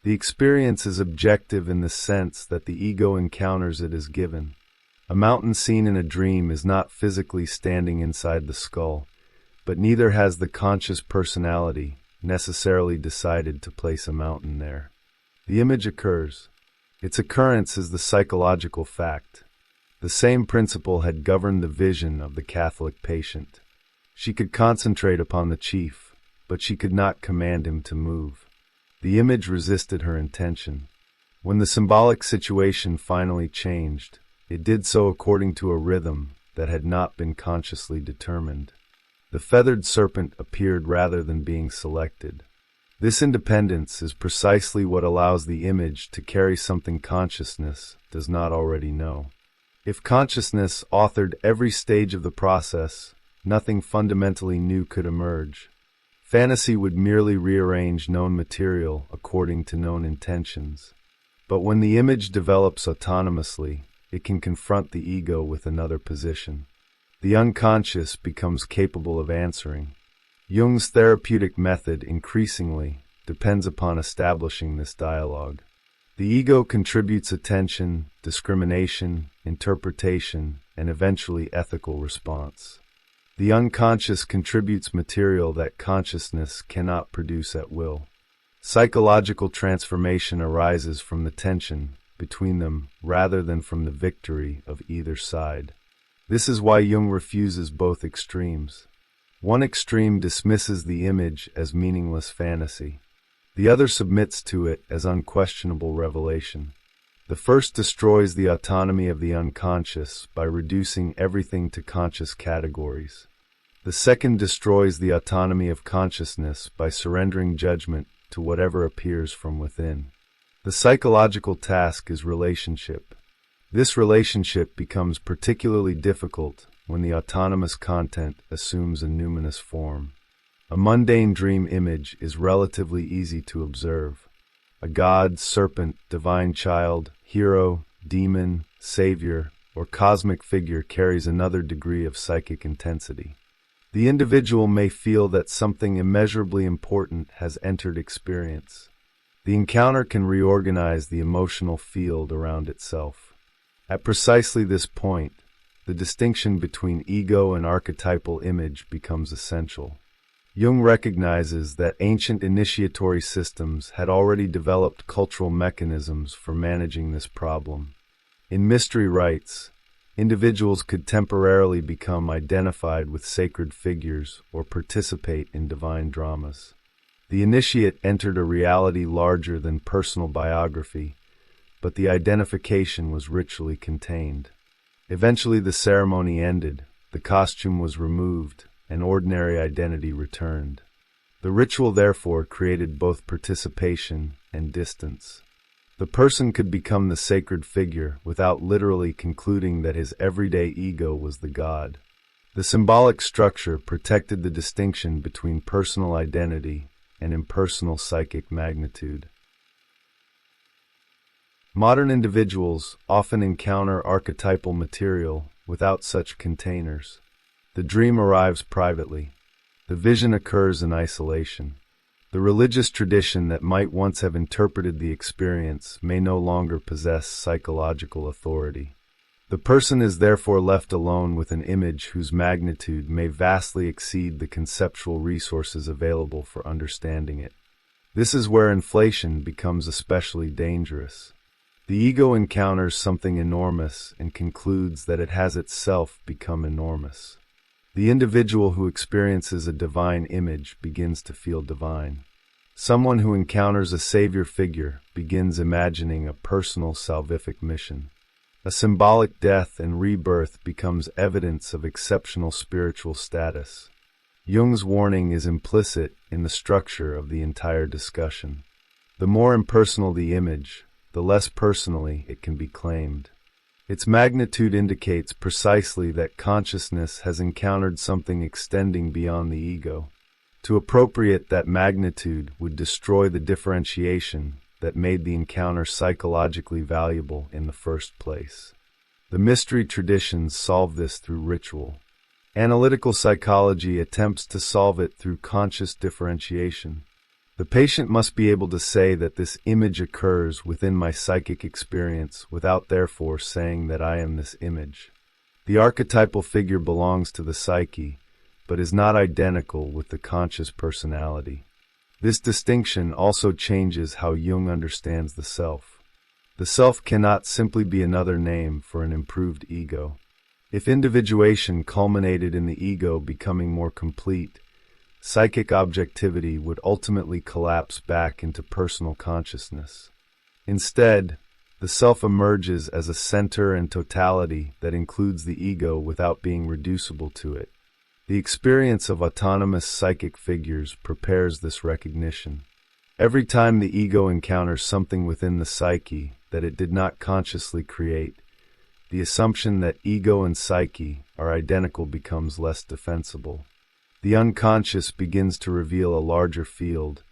The experience is objective in the sense that the ego encounters it as given. A mountain seen in a dream is not physically standing inside the skull, but neither has the conscious personality necessarily decided to place a mountain there. The image occurs. Its occurrence is the psychological fact. The same principle had governed the vision of the Catholic patient. She could concentrate upon the chief, but she could not command him to move. The image resisted her intention. When the symbolic situation finally changed, it did so according to a rhythm that had not been consciously determined. The feathered serpent appeared rather than being selected. This independence is precisely what allows the image to carry something consciousness does not already know. If consciousness authored every stage of the process, nothing fundamentally new could emerge. Fantasy would merely rearrange known material according to known intentions. But when the image develops autonomously, it can confront the ego with another position. The unconscious becomes capable of answering. Jung's therapeutic method increasingly depends upon establishing this dialogue. The ego contributes attention, discrimination, interpretation, and eventually ethical response. The unconscious contributes material that consciousness cannot produce at will. Psychological transformation arises from the tension between them rather than from the victory of either side. This is why Jung refuses both extremes. One extreme dismisses the image as meaningless fantasy. The other submits to it as unquestionable revelation. The first destroys the autonomy of the unconscious by reducing everything to conscious categories. The second destroys the autonomy of consciousness by surrendering judgment to whatever appears from within. The psychological task is relationship. This relationship becomes particularly difficult when the autonomous content assumes a numinous form. A mundane dream image is relatively easy to observe. A god, serpent, divine child, hero, demon, savior, or cosmic figure carries another degree of psychic intensity. The individual may feel that something immeasurably important has entered experience. The encounter can reorganize the emotional field around itself. At precisely this point, the distinction between ego and archetypal image becomes essential. Jung recognizes that ancient initiatory systems had already developed cultural mechanisms for managing this problem. In mystery rites, individuals could temporarily become identified with sacred figures or participate in divine dramas. The initiate entered a reality larger than personal biography, but the identification was ritually contained. Eventually the ceremony ended, the costume was removed, and ordinary identity returned. The ritual therefore created both participation and distance. The person could become the sacred figure without literally concluding that his everyday ego was the god. The symbolic structure protected the distinction between personal identity and impersonal psychic magnitude. Modern individuals often encounter archetypal material without such containers. The dream arrives privately. The vision occurs in isolation. The religious tradition that might once have interpreted the experience may no longer possess psychological authority. The person is therefore left alone with an image whose magnitude may vastly exceed the conceptual resources available for understanding it. This is where inflation becomes especially dangerous. The ego encounters something enormous and concludes that it has itself become enormous. The individual who experiences a divine image begins to feel divine. Someone who encounters a savior figure begins imagining a personal salvific mission. A symbolic death and rebirth becomes evidence of exceptional spiritual status. Jung's warning is implicit in the structure of the entire discussion. The more impersonal the image, the less personally it can be claimed. Its magnitude indicates precisely that consciousness has encountered something extending beyond the ego. To appropriate that magnitude would destroy the differentiation that made the encounter psychologically valuable in the first place. The mystery traditions solve this through ritual. Analytical psychology attempts to solve it through conscious differentiation. The patient must be able to say that this image occurs within my psychic experience without therefore saying that I am this image. The archetypal figure belongs to the psyche, but is not identical with the conscious personality. This distinction also changes how Jung understands the self. The self cannot simply be another name for an improved ego. If individuation culminated in the ego becoming more complete, psychic objectivity would ultimately collapse back into personal consciousness. Instead, the self emerges as a center and totality that includes the ego without being reducible to it. The experience of autonomous psychic figures prepares this recognition. Every time the ego encounters something within the psyche that it did not consciously create, the assumption that ego and psyche are identical becomes less defensible. The unconscious begins to reveal a larger field,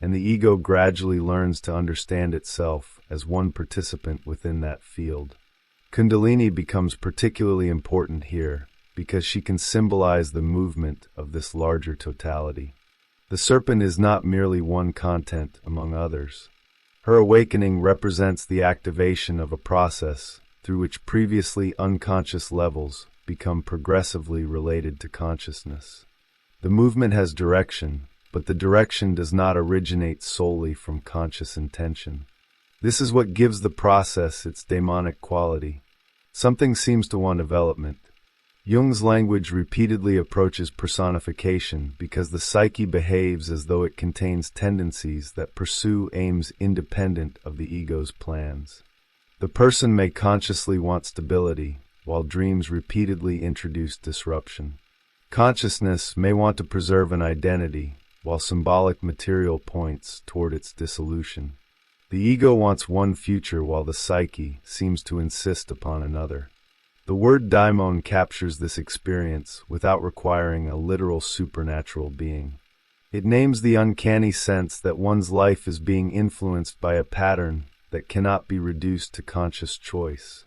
and the ego gradually learns to understand itself as one participant within that field. Kundalini becomes particularly important here because she can symbolize the movement of this larger totality. The serpent is not merely one content among others. Her awakening represents the activation of a process through which previously unconscious levels become progressively related to consciousness. The movement has direction, but the direction does not originate solely from conscious intention. This is what gives the process its daemonic quality. Something seems to want development. Jung's language repeatedly approaches personification because the psyche behaves as though it contains tendencies that pursue aims independent of the ego's plans. The person may consciously want stability, while dreams repeatedly introduce disruption. Consciousness may want to preserve an identity, while symbolic material points toward its dissolution. The ego wants one future while the psyche seems to insist upon another. The word daimon captures this experience without requiring a literal supernatural being. It names the uncanny sense that one's life is being influenced by a pattern that cannot be reduced to conscious choice.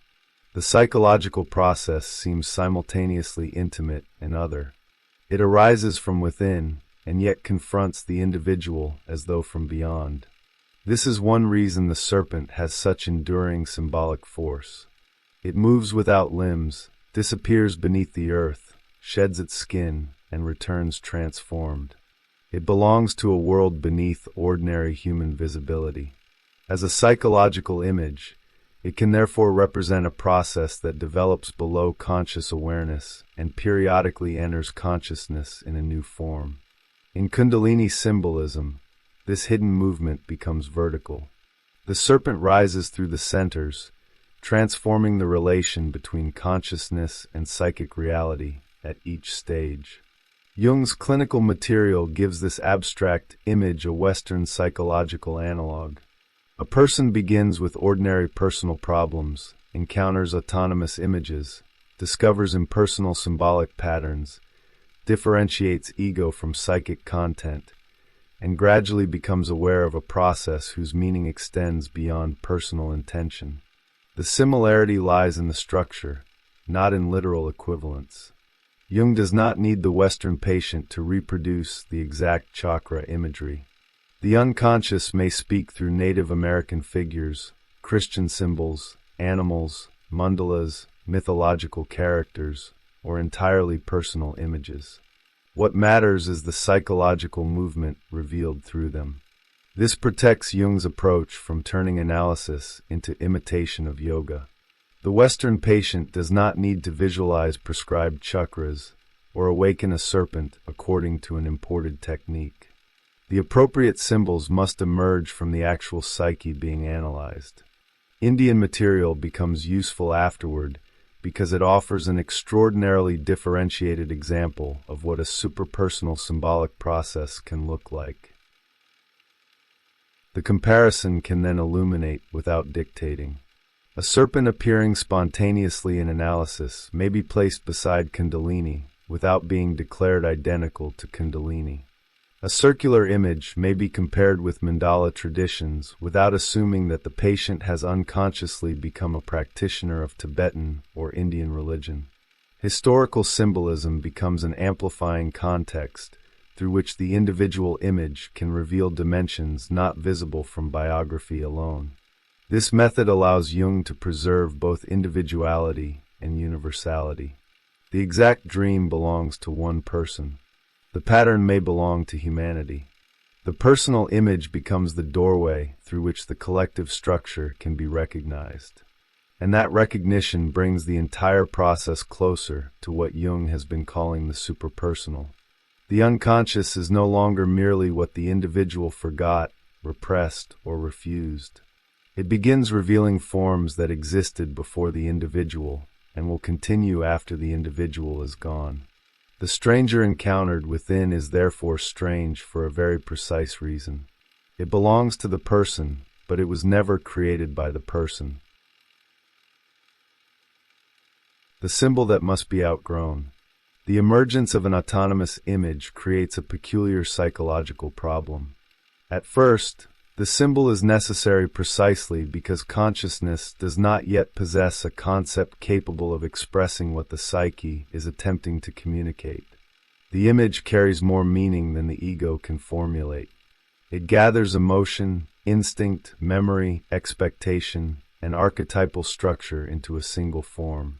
The psychological process seems simultaneously intimate and other. It arises from within and yet confronts the individual as though from beyond. This is one reason the serpent has such enduring symbolic force. It moves without limbs, disappears beneath the earth, sheds its skin, and returns transformed. It belongs to a world beneath ordinary human visibility. As a psychological image, it can therefore represent a process that develops below conscious awareness and periodically enters consciousness in a new form. In Kundalini symbolism, this hidden movement becomes vertical. The serpent rises through the centers, transforming the relation between consciousness and psychic reality at each stage. Jung's clinical material gives this abstract image a Western psychological analog. A person begins with ordinary personal problems, encounters autonomous images, discovers impersonal symbolic patterns, differentiates ego from psychic content, and gradually becomes aware of a process whose meaning extends beyond personal intention. The similarity lies in the structure, not in literal equivalence. Jung does not need the Western patient to reproduce the exact chakra imagery. The unconscious may speak through Native American figures, Christian symbols, animals, mandalas, mythological characters, or entirely personal images. What matters is the psychological movement revealed through them. This protects Jung's approach from turning analysis into imitation of yoga. The Western patient does not need to visualize prescribed chakras or awaken a serpent according to an imported technique. The appropriate symbols must emerge from the actual psyche being analyzed. Indian material becomes useful afterward because it offers an extraordinarily differentiated example of what a superpersonal symbolic process can look like. The comparison can then illuminate without dictating. A serpent appearing spontaneously in analysis may be placed beside Kundalini without being declared identical to Kundalini. A circular image may be compared with mandala traditions without assuming that the patient has unconsciously become a practitioner of Tibetan or Indian religion. Historical symbolism becomes an amplifying context through which the individual image can reveal dimensions not visible from biography alone. This method allows Jung to preserve both individuality and universality. The exact dream belongs to one person. The pattern may belong to humanity. The personal image becomes the doorway through which the collective structure can be recognized. And that recognition brings the entire process closer to what Jung has been calling the superpersonal. The unconscious is no longer merely what the individual forgot, repressed, or refused. It begins revealing forms that existed before the individual and will continue after the individual is gone. The stranger encountered within is therefore strange for a very precise reason. It belongs to the person, but it was never created by the person. The symbol that must be outgrown. The emergence of an autonomous image creates a peculiar psychological problem. At first, the symbol is necessary precisely because consciousness does not yet possess a concept capable of expressing what the psyche is attempting to communicate. The image carries more meaning than the ego can formulate. It gathers emotion, instinct, memory, expectation, and archetypal structure into a single form.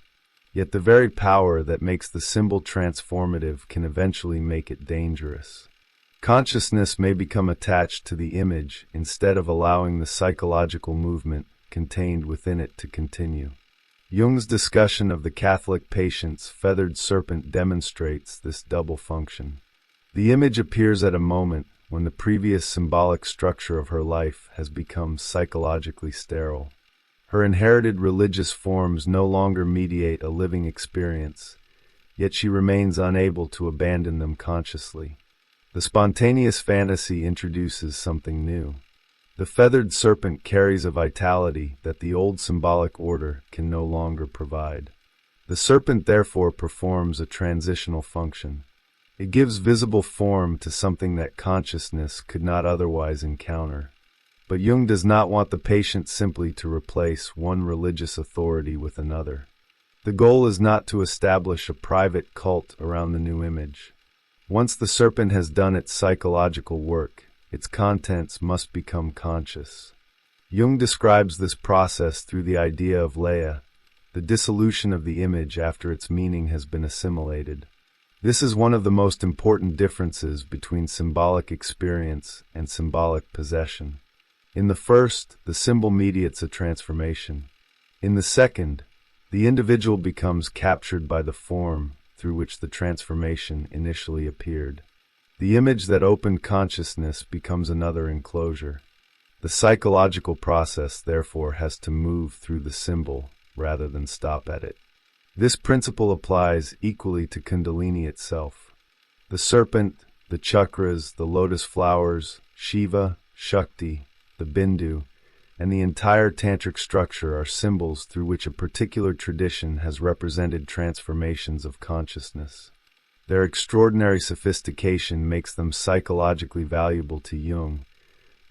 Yet the very power that makes the symbol transformative can eventually make it dangerous. Consciousness may become attached to the image instead of allowing the psychological movement contained within it to continue. Jung's discussion of the Catholic patient's feathered serpent demonstrates this double function. The image appears at a moment when the previous symbolic structure of her life has become psychologically sterile. Her inherited religious forms no longer mediate a living experience, yet she remains unable to abandon them consciously. The spontaneous fantasy introduces something new. The feathered serpent carries a vitality that the old symbolic order can no longer provide. The serpent therefore performs a transitional function. It gives visible form to something that consciousness could not otherwise encounter. But Jung does not want the patient simply to replace one religious authority with another. The goal is not to establish a private cult around the new image. Once the serpent has done its psychological work, its contents must become conscious. Jung describes this process through the idea of Leia, the dissolution of the image after its meaning has been assimilated. This is one of the most important differences between symbolic experience and symbolic possession. In the first, the symbol mediates a transformation. In the second, the individual becomes captured by the form through which the transformation initially appeared. The image that opened consciousness becomes another enclosure. The psychological process, therefore, has to move through the symbol rather than stop at it. This principle applies equally to Kundalini itself. The serpent, the chakras, the lotus flowers, Shiva, Shakti, the Bindu, and the entire tantric structure are symbols through which a particular tradition has represented transformations of consciousness. Their extraordinary sophistication makes them psychologically valuable to Jung,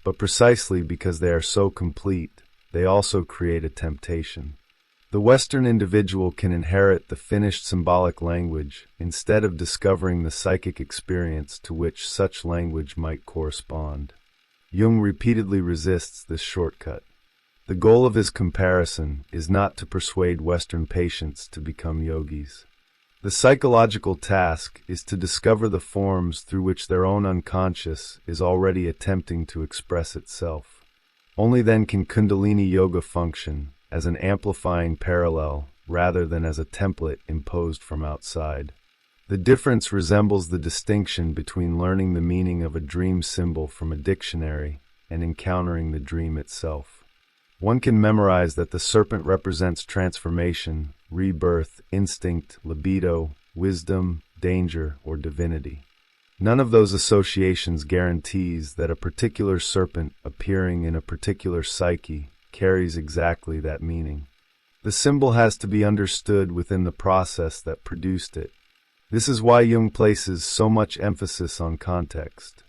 but precisely because they are so complete, they also create a temptation. The Western individual can inherit the finished symbolic language instead of discovering the psychic experience to which such language might correspond. Jung repeatedly resists this shortcut. The goal of his comparison is not to persuade Western patients to become yogis. The psychological task is to discover the forms through which their own unconscious is already attempting to express itself. Only then can Kundalini Yoga function as an amplifying parallel rather than as a template imposed from outside. The difference resembles the distinction between learning the meaning of a dream symbol from a dictionary and encountering the dream itself. One can memorize that the serpent represents transformation, rebirth, instinct, libido, wisdom, danger, or divinity. None of those associations guarantees that a particular serpent appearing in a particular psyche carries exactly that meaning. The symbol has to be understood within the process that produced it. This is why Jung places so much emphasis on context.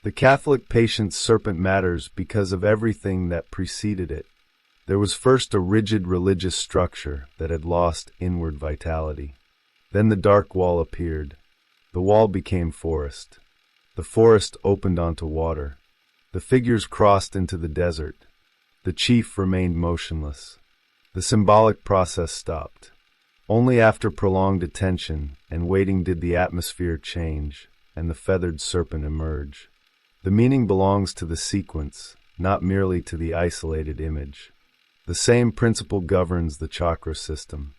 The Catholic patient's serpent matters because of everything that preceded it. There was first a rigid religious structure that had lost inward vitality. Then the dark wall appeared. The wall became forest. The forest opened onto water. The figures crossed into the desert. The chief remained motionless. The symbolic process stopped. Only after prolonged attention and waiting did the atmosphere change and the feathered serpent emerge. The meaning belongs to the sequence, not merely to the isolated image. The same principle governs the chakra system.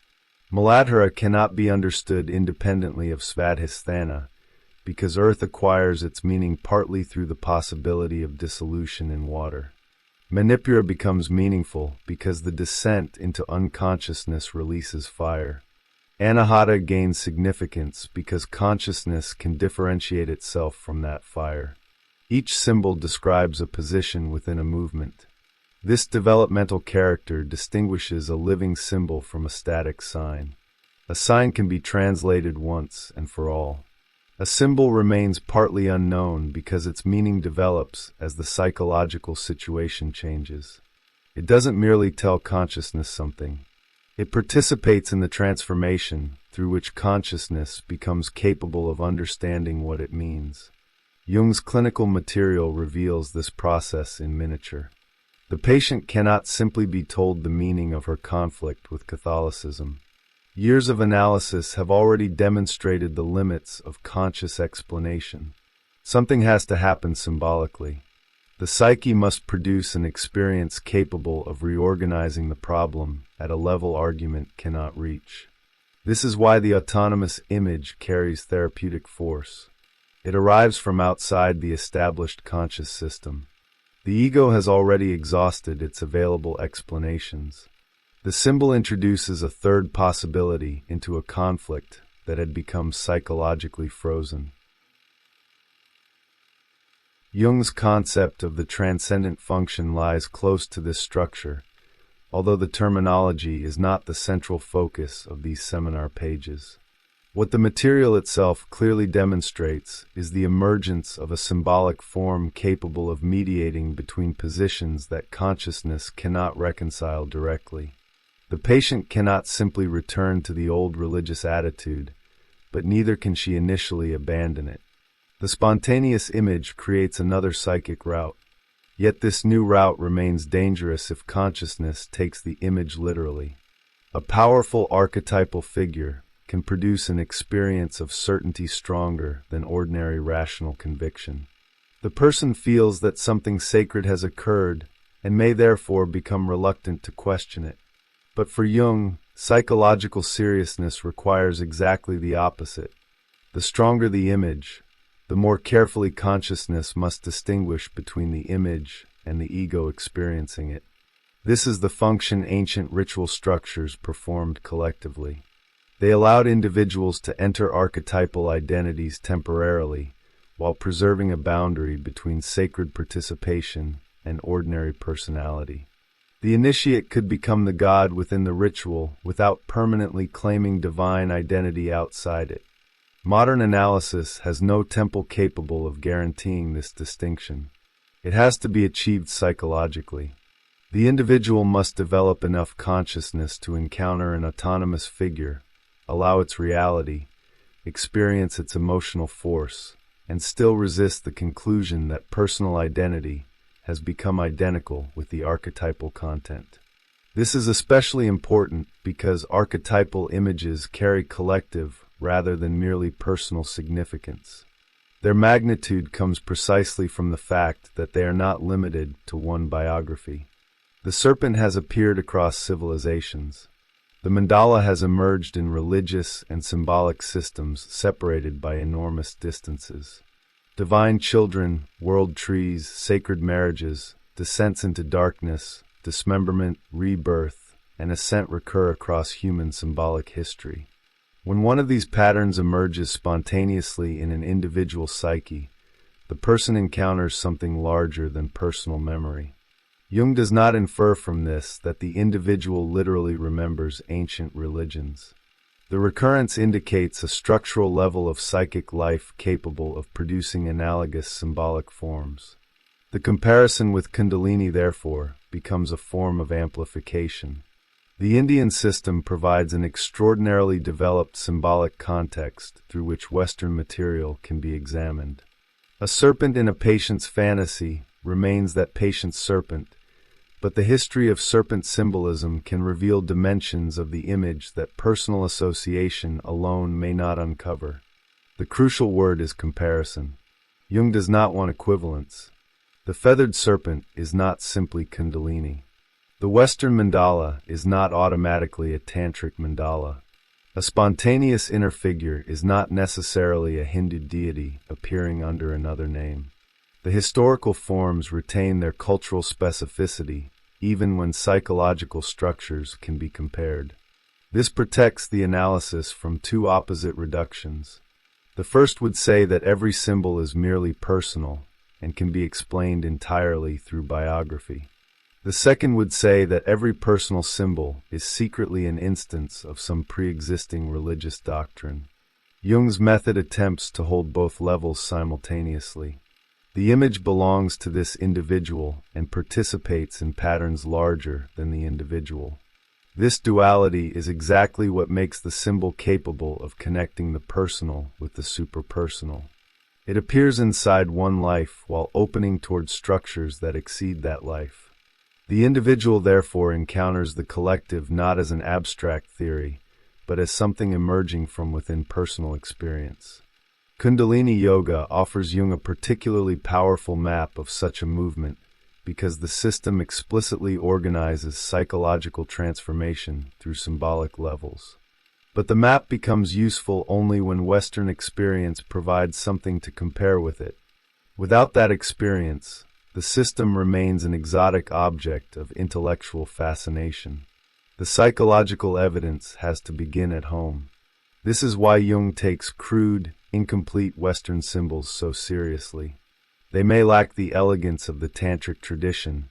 Muladhara cannot be understood independently of Svadhisthana because earth acquires its meaning partly through the possibility of dissolution in water. Manipura becomes meaningful because the descent into unconsciousness releases fire. Anahata gains significance because consciousness can differentiate itself from that fire. Each symbol describes a position within a movement. This developmental character distinguishes a living symbol from a static sign. A sign can be translated once and for all. A symbol remains partly unknown because its meaning develops as the psychological situation changes. It doesn't merely tell consciousness something. It participates in the transformation through which consciousness becomes capable of understanding what it means. Jung's clinical material reveals this process in miniature. The patient cannot simply be told the meaning of her conflict with Catholicism. Years of analysis have already demonstrated the limits of conscious explanation. Something has to happen symbolically. The psyche must produce an experience capable of reorganizing the problem at a level argument cannot reach. This is why the autonomous image carries therapeutic force. It arrives from outside the established conscious system. The ego has already exhausted its available explanations. The symbol introduces a third possibility into a conflict that had become psychologically frozen. Jung's concept of the transcendent function lies close to this structure, although the terminology is not the central focus of these seminar pages. What the material itself clearly demonstrates is the emergence of a symbolic form capable of mediating between positions that consciousness cannot reconcile directly. The patient cannot simply return to the old religious attitude, but neither can she initially abandon it. The spontaneous image creates another psychic route, yet this new route remains dangerous if consciousness takes the image literally. A powerful archetypal figure can produce an experience of certainty stronger than ordinary rational conviction. The person feels that something sacred has occurred and may therefore become reluctant to question it. But for Jung, psychological seriousness requires exactly the opposite. The stronger the image, the more carefully consciousness must distinguish between the image and the ego experiencing it. This is the function ancient ritual structures performed collectively. They allowed individuals to enter archetypal identities temporarily, while preserving a boundary between sacred participation and ordinary personality. The initiate could become the god within the ritual without permanently claiming divine identity outside it. Modern analysis has no temple capable of guaranteeing this distinction. It has to be achieved psychologically. The individual must develop enough consciousness to encounter an autonomous figure, allow its reality, experience its emotional force, and still resist the conclusion that personal identity has become identical with the archetypal content. This is especially important because archetypal images carry collective rather than merely personal significance. Their magnitude comes precisely from the fact that they are not limited to one biography. The serpent has appeared across civilizations. The mandala has emerged in religious and symbolic systems separated by enormous distances. Divine children, world trees, sacred marriages, descents into darkness, dismemberment, rebirth, and ascent recur across human symbolic history. When one of these patterns emerges spontaneously in an individual psyche, the person encounters something larger than personal memory. Jung does not infer from this that the individual literally remembers ancient religions. The recurrence indicates a structural level of psychic life capable of producing analogous symbolic forms. The comparison with Kundalini, therefore, becomes a form of amplification. The Indian system provides an extraordinarily developed symbolic context through which Western material can be examined. A serpent in a patient's fantasy remains that patient's serpent, but the history of serpent symbolism can reveal dimensions of the image that personal association alone may not uncover. The crucial word is comparison. Jung does not want equivalence. The feathered serpent is not simply Kundalini. The Western mandala is not automatically a tantric mandala. A spontaneous inner figure is not necessarily a Hindu deity appearing under another name. The historical forms retain their cultural specificity, even when psychological structures can be compared. This protects the analysis from two opposite reductions. The first would say that every symbol is merely personal and can be explained entirely through biography. The second would say that every personal symbol is secretly an instance of some pre-existing religious doctrine. Jung's method attempts to hold both levels simultaneously. The image belongs to this individual and participates in patterns larger than the individual. This duality is exactly what makes the symbol capable of connecting the personal with the superpersonal. It appears inside one life while opening towards structures that exceed that life. The individual therefore encounters the collective not as an abstract theory, but as something emerging from within personal experience. Kundalini Yoga offers Jung a particularly powerful map of such a movement because the system explicitly organizes psychological transformation through symbolic levels. But the map becomes useful only when Western experience provides something to compare with it. Without that experience, the system remains an exotic object of intellectual fascination. The psychological evidence has to begin at home. This is why Jung takes crude, incomplete Western symbols so seriously. They may lack the elegance of the tantric tradition,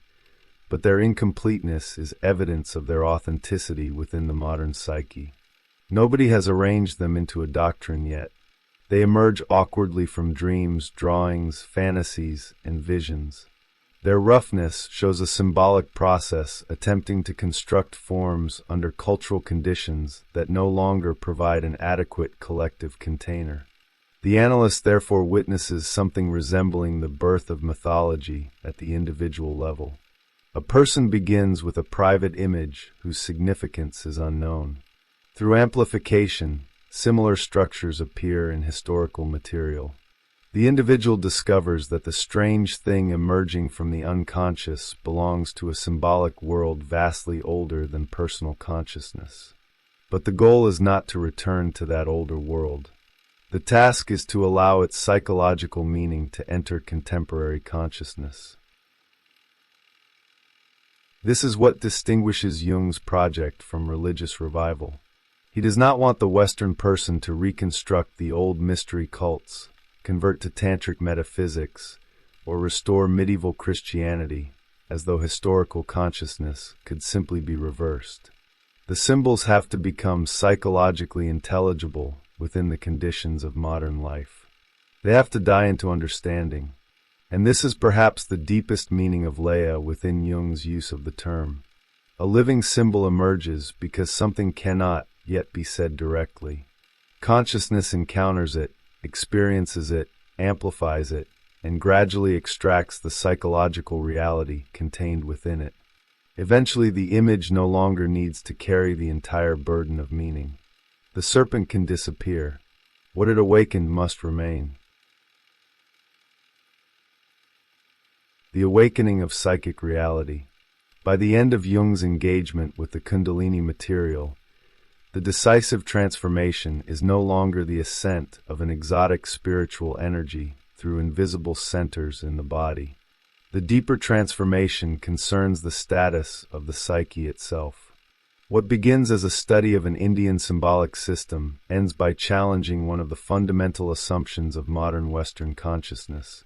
but their incompleteness is evidence of their authenticity within the modern psyche. Nobody has arranged them into a doctrine yet. They emerge awkwardly from dreams, drawings, fantasies, and visions. Their roughness shows a symbolic process attempting to construct forms under cultural conditions that no longer provide an adequate collective container. The analyst therefore witnesses something resembling the birth of mythology at the individual level. A person begins with a private image whose significance is unknown. Through amplification, similar structures appear in historical material. The individual discovers that the strange thing emerging from the unconscious belongs to a symbolic world vastly older than personal consciousness. But the goal is not to return to that older world. The task is to allow its psychological meaning to enter contemporary consciousness. This is what distinguishes Jung's project from religious revival. He does not want the Western person to reconstruct the old mystery cults, convert to tantric metaphysics, or restore medieval Christianity, as though historical consciousness could simply be reversed. The symbols have to become psychologically intelligible within the conditions of modern life. They have to die into understanding, and this is perhaps the deepest meaning of Leia within Jung's use of the term. A living symbol emerges because something cannot yet be said directly. Consciousness encounters it, experiences it, amplifies it, and gradually extracts the psychological reality contained within it. Eventually, the image no longer needs to carry the entire burden of meaning. The serpent can disappear. What it awakened must remain. The awakening of psychic reality. By the end of Jung's engagement with the Kundalini material, the decisive transformation is no longer the ascent of an exotic spiritual energy through invisible centers in the body. The deeper transformation concerns the status of the psyche itself. What begins as a study of an Indian symbolic system ends by challenging one of the fundamental assumptions of modern Western consciousness,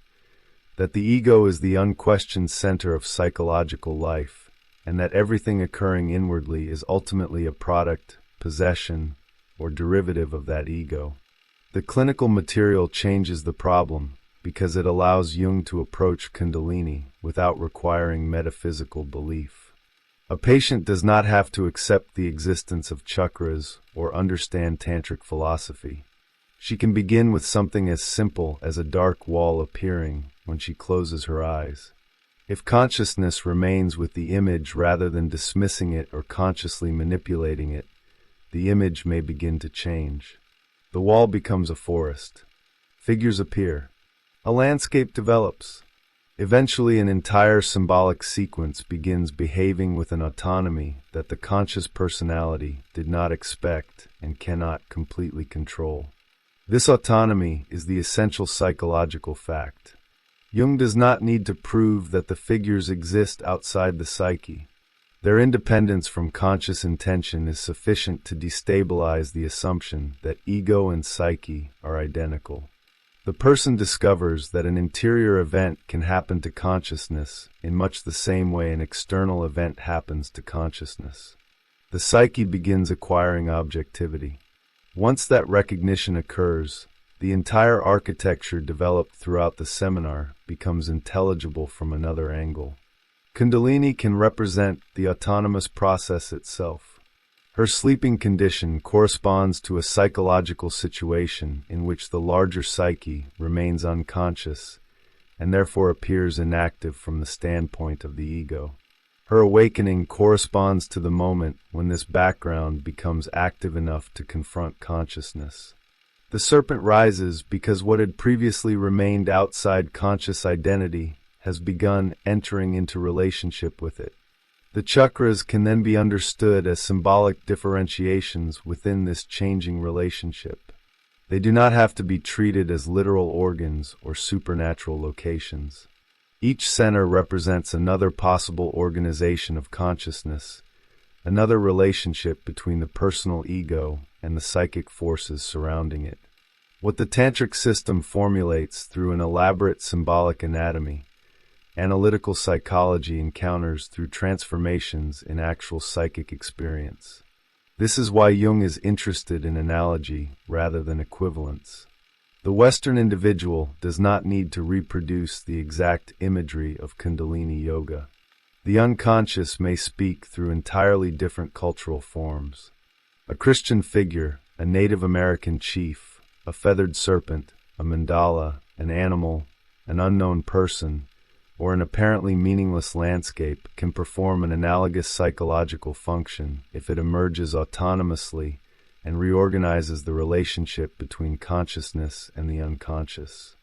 that the ego is the unquestioned center of psychological life, and that everything occurring inwardly is ultimately a product, possession, or derivative of that ego. The clinical material changes the problem because it allows Jung to approach Kundalini without requiring metaphysical belief. A patient does not have to accept the existence of chakras or understand tantric philosophy. She can begin with something as simple as a dark wall appearing when she closes her eyes. If consciousness remains with the image rather than dismissing it or consciously manipulating it, the image may begin to change. The wall becomes a forest. Figures appear. A landscape develops. Eventually, an entire symbolic sequence begins behaving with an autonomy that the conscious personality did not expect and cannot completely control. This autonomy is the essential psychological fact. Jung does not need to prove that the figures exist outside the psyche. Their independence from conscious intention is sufficient to destabilize the assumption that ego and psyche are identical. The person discovers that an interior event can happen to consciousness in much the same way an external event happens to consciousness. The psyche begins acquiring objectivity. Once that recognition occurs, the entire architecture developed throughout the seminar becomes intelligible from another angle. Kundalini can represent the autonomous process itself. Her sleeping condition corresponds to a psychological situation in which the larger psyche remains unconscious and therefore appears inactive from the standpoint of the ego. Her awakening corresponds to the moment when this background becomes active enough to confront consciousness. The serpent rises because what had previously remained outside conscious identity has begun entering into relationship with it. The chakras can then be understood as symbolic differentiations within this changing relationship. They do not have to be treated as literal organs or supernatural locations. Each center represents another possible organization of consciousness, another relationship between the personal ego and the psychic forces surrounding it. What the tantric system formulates through an elaborate symbolic anatomy, analytical psychology encounters through transformations in actual psychic experience. This is why Jung is interested in analogy rather than equivalence. The Western individual does not need to reproduce the exact imagery of Kundalini yoga. The unconscious may speak through entirely different cultural forms. A Christian figure, a Native American chief, a feathered serpent, a mandala, an animal, an unknown person, or an apparently meaningless landscape can perform an analogous psychological function if it emerges autonomously and reorganizes the relationship between consciousness and the unconscious.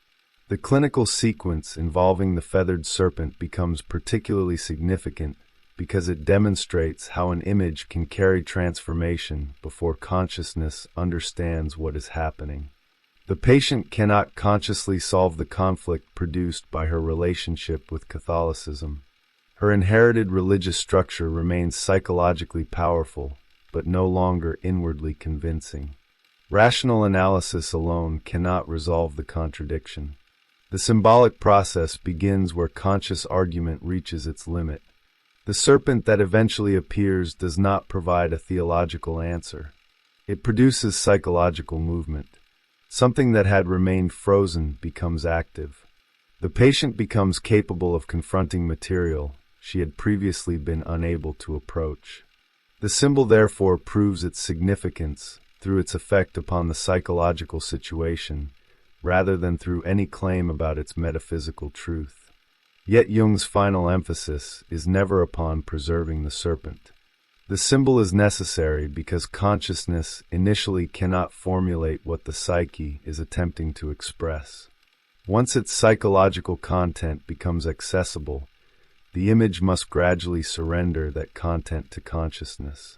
The clinical sequence involving the feathered serpent becomes particularly significant because it demonstrates how an image can carry transformation before consciousness understands what is happening. The patient cannot consciously solve the conflict produced by her relationship with Catholicism. Her inherited religious structure remains psychologically powerful, but no longer inwardly convincing. Rational analysis alone cannot resolve the contradiction. The symbolic process begins where conscious argument reaches its limit. The serpent that eventually appears does not provide a theological answer. It produces psychological movement. Something that had remained frozen becomes active. The patient becomes capable of confronting material she had previously been unable to approach. The symbol therefore proves its significance through its effect upon the psychological situation, rather than through any claim about its metaphysical truth. Yet Jung's final emphasis is never upon preserving the serpent. The symbol is necessary because consciousness initially cannot formulate what the psyche is attempting to express. Once its psychological content becomes accessible, the image must gradually surrender that content to consciousness.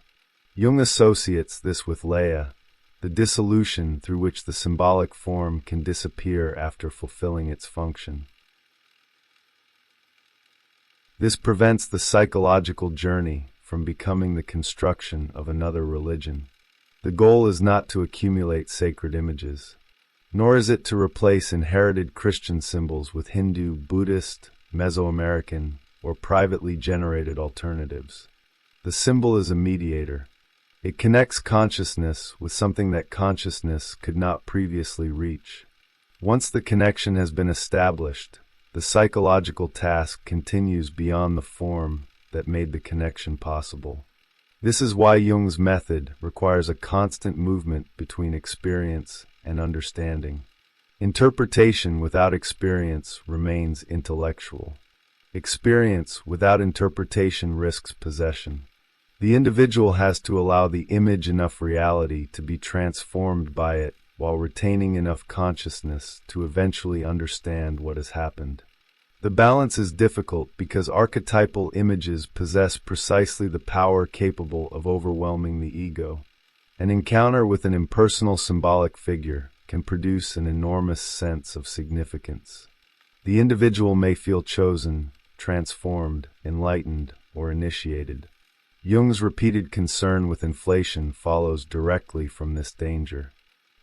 Jung associates this with Leia, the dissolution through which the symbolic form can disappear after fulfilling its function. This prevents the psychological journey from becoming the construction of another religion. The goal is not to accumulate sacred images, nor is it to replace inherited Christian symbols with Hindu, Buddhist, Mesoamerican, or privately generated alternatives. The symbol is a mediator. It connects consciousness with something that consciousness could not previously reach. Once the connection has been established, the psychological task continues beyond the form that made the connection possible. This is why Jung's method requires a constant movement between experience and understanding. Interpretation without experience remains intellectual. Experience without interpretation risks possession. The individual has to allow the image enough reality to be transformed by it while retaining enough consciousness to eventually understand what has happened. The balance is difficult because archetypal images possess precisely the power capable of overwhelming the ego. An encounter with an impersonal symbolic figure can produce an enormous sense of significance. The individual may feel chosen, transformed, enlightened, or initiated. Jung's repeated concern with inflation follows directly from this danger.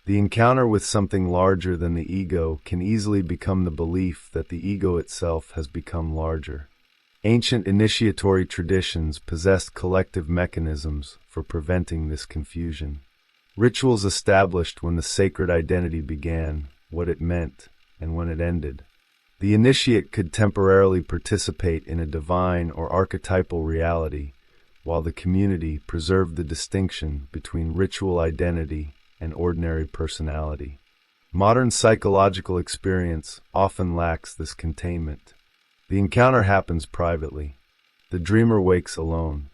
The encounter with something larger than the ego can easily become the belief that the ego itself has become larger. Ancient initiatory traditions possessed collective mechanisms for preventing this confusion. Rituals established when the sacred identity began, what it meant, and when it ended. The initiate could temporarily participate in a divine or archetypal reality, while the community preserved the distinction between ritual identity and ordinary personality. Modern psychological experience often lacks this containment. The encounter happens privately. The dreamer wakes alone.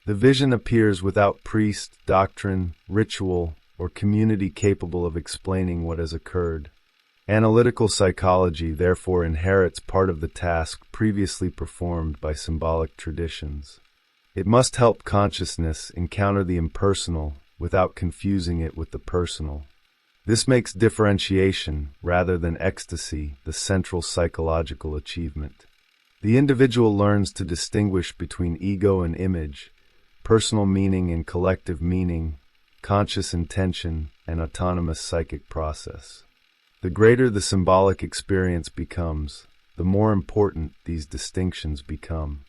The vision appears without priest, doctrine, ritual, or community capable of explaining what has occurred. Analytical psychology therefore inherits part of the task previously performed by symbolic traditions. It must help consciousness encounter the impersonal without confusing it with the personal. This makes differentiation, rather than ecstasy, the central psychological achievement. The individual learns to distinguish between ego and image, personal meaning and collective meaning, conscious intention and autonomous psychic process. The greater the symbolic experience becomes, the more important these distinctions become.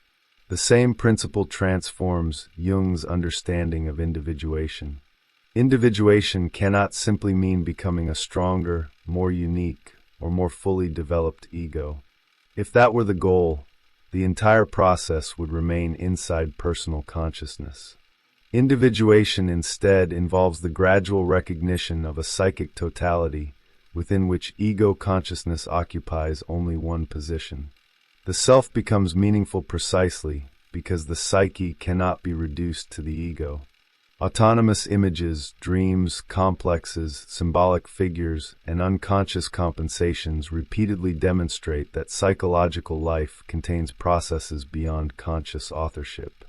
The same principle transforms Jung's understanding of individuation. Individuation cannot simply mean becoming a stronger, more unique, or more fully developed ego. If that were the goal, the entire process would remain inside personal consciousness. Individuation instead involves the gradual recognition of a psychic totality within which ego consciousness occupies only one position. The self becomes meaningful precisely because the psyche cannot be reduced to the ego. Autonomous images, dreams, complexes, symbolic figures, and unconscious compensations repeatedly demonstrate that psychological life contains processes beyond conscious authorship.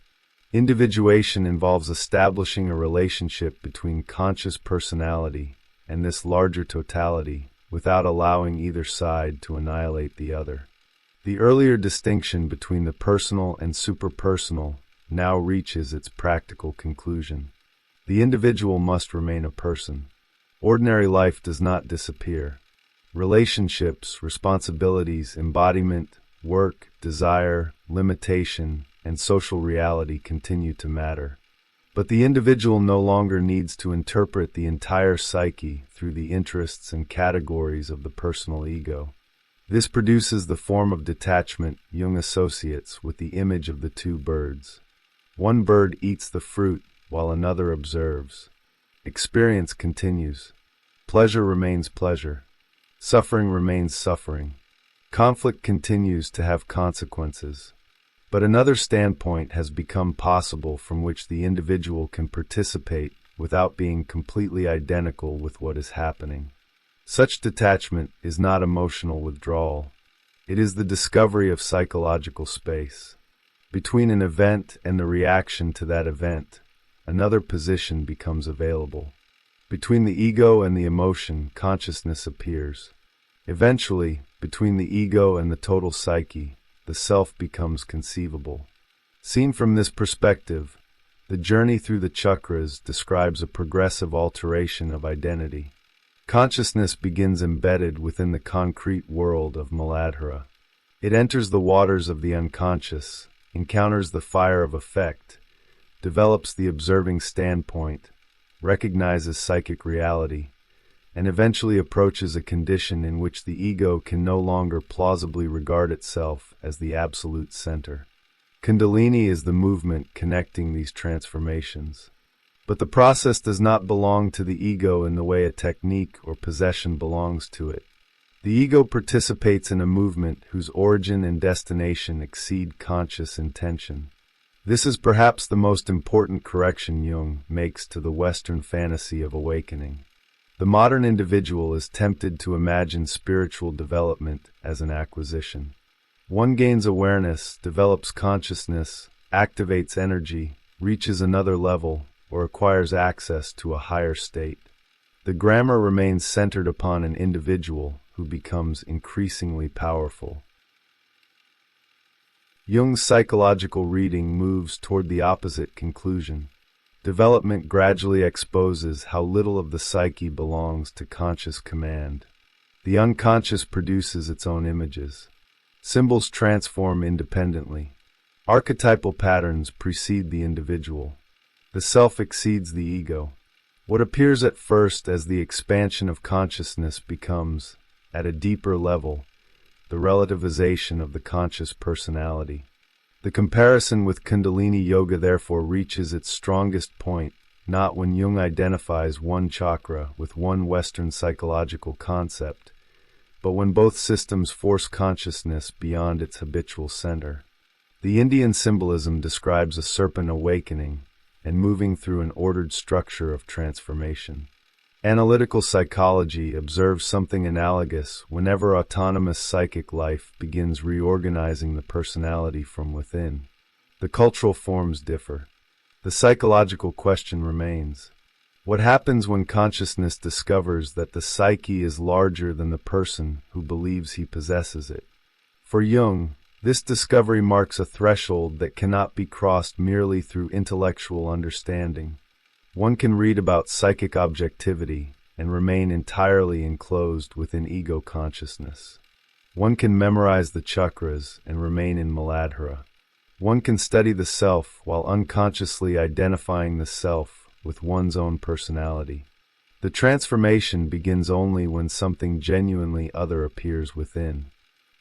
Individuation involves establishing a relationship between conscious personality and this larger totality without allowing either side to annihilate the other. The earlier distinction between the personal and superpersonal now reaches its practical conclusion. The individual must remain a person. Ordinary life does not disappear. Relationships, responsibilities, embodiment, work, desire, limitation, and social reality continue to matter. But the individual no longer needs to interpret the entire psyche through the interests and categories of the personal ego. This produces the form of detachment Jung associates with the image of the two birds. One bird eats the fruit while another observes. Experience continues. Pleasure remains pleasure. Suffering remains suffering. Conflict continues to have consequences. But another standpoint has become possible from which the individual can participate without being completely identical with what is happening. Such detachment is not emotional withdrawal. It is the discovery of psychological space. Between an event and the reaction to that event, another position becomes available. Between the ego and the emotion, consciousness appears. Eventually, between the ego and the total psyche, the self becomes conceivable. Seen from this perspective, the journey through the chakras describes a progressive alteration of identity. Consciousness begins embedded within the concrete world of Muladhara. It enters the waters of the unconscious, encounters the fire of affect, develops the observing standpoint, recognizes psychic reality, and eventually approaches a condition in which the ego can no longer plausibly regard itself as the absolute center. Kundalini is the movement connecting these transformations. But the process does not belong to the ego in the way a technique or possession belongs to it. The ego participates in a movement whose origin and destination exceed conscious intention. This is perhaps the most important correction Jung makes to the Western fantasy of awakening. The modern individual is tempted to imagine spiritual development as an acquisition. One gains awareness, develops consciousness, activates energy, reaches another level, or acquires access to a higher state. The grammar remains centered upon an individual who becomes increasingly powerful. Jung's psychological reading moves toward the opposite conclusion. Development gradually exposes how little of the psyche belongs to conscious command. The unconscious produces its own images. Symbols transform independently. Archetypal patterns precede the individual. The self exceeds the ego. What appears at first as the expansion of consciousness becomes, at a deeper level, the relativization of the conscious personality. The comparison with Kundalini Yoga therefore reaches its strongest point, not when Jung identifies one chakra with one Western psychological concept, but when both systems force consciousness beyond its habitual center. The Indian symbolism describes a serpent awakening and moving through an ordered structure of transformation. Analytical psychology observes something analogous whenever autonomous psychic life begins reorganizing the personality from within. The cultural forms differ. The psychological question remains: what happens when consciousness discovers that the psyche is larger than the person who believes he possesses it? For Jung, this discovery marks a threshold that cannot be crossed merely through intellectual understanding. One can read about psychic objectivity and remain entirely enclosed within ego consciousness. One can memorize the chakras and remain in Muladhara. One can study the self while unconsciously identifying the self with one's own personality. The transformation begins only when something genuinely other appears within.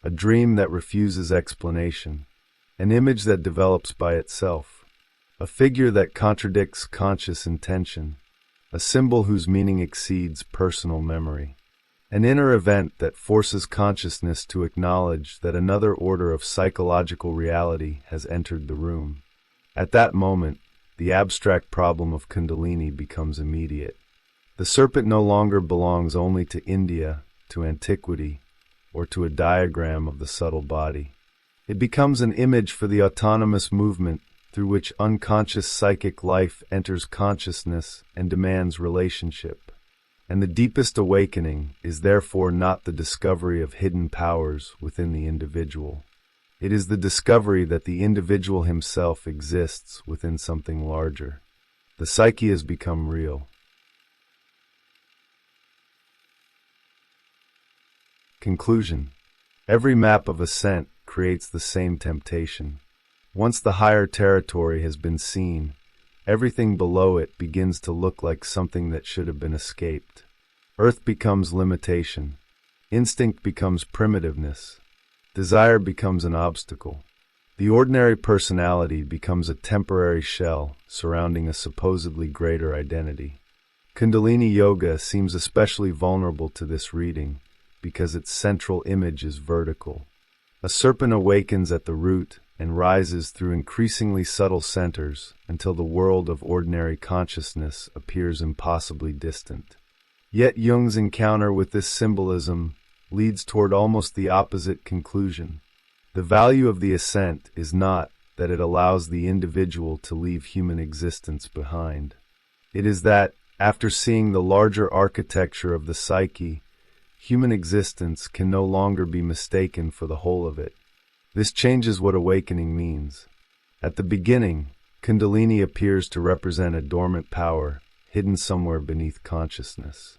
A dream that refuses explanation. An image that develops by itself. A figure that contradicts conscious intention, a symbol whose meaning exceeds personal memory, an inner event that forces consciousness to acknowledge that another order of psychological reality has entered the room. At that moment, the abstract problem of Kundalini becomes immediate. The serpent no longer belongs only to India, to antiquity, or to a diagram of the subtle body. It becomes an image for the autonomous movement through which unconscious psychic life enters consciousness and demands relationship. And the deepest awakening is therefore not the discovery of hidden powers within the individual. It is the discovery that the individual himself exists within something larger. The psyche has become real. Conclusion. Every map of ascent creates the same temptation. Once the higher territory has been seen, everything below it begins to look like something that should have been escaped. Earth becomes limitation. Instinct becomes primitiveness. Desire becomes an obstacle. The ordinary personality becomes a temporary shell surrounding a supposedly greater identity. Kundalini Yoga seems especially vulnerable to this reading because its central image is vertical. A serpent awakens at the root and rises through increasingly subtle centers until the world of ordinary consciousness appears impossibly distant. Yet Jung's encounter with this symbolism leads toward almost the opposite conclusion. The value of the ascent is not that it allows the individual to leave human existence behind. It is that, after seeing the larger architecture of the psyche, human existence can no longer be mistaken for the whole of it. This changes what awakening means. At the beginning, Kundalini appears to represent a dormant power hidden somewhere beneath consciousness.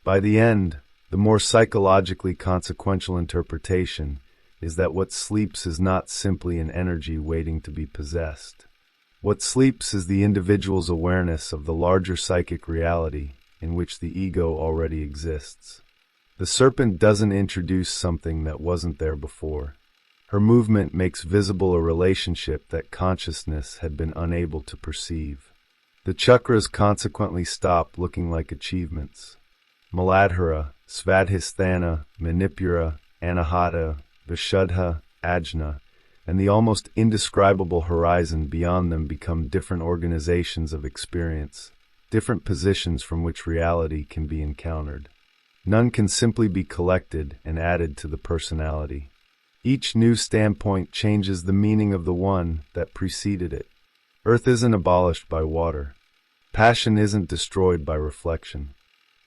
By the end, the more psychologically consequential interpretation is that what sleeps is not simply an energy waiting to be possessed. What sleeps is the individual's awareness of the larger psychic reality in which the ego already exists. The serpent doesn't introduce something that wasn't there before. Her movement makes visible a relationship that consciousness had been unable to perceive. The chakras consequently stop looking like achievements. Muladhara, Svadhisthana, Manipura, Anahata, Vishuddha, Ajna, and the almost indescribable horizon beyond them become different organizations of experience, different positions from which reality can be encountered. None can simply be collected and added to the personality. Each new standpoint changes the meaning of the one that preceded it. Earth isn't abolished by water. Passion isn't destroyed by reflection.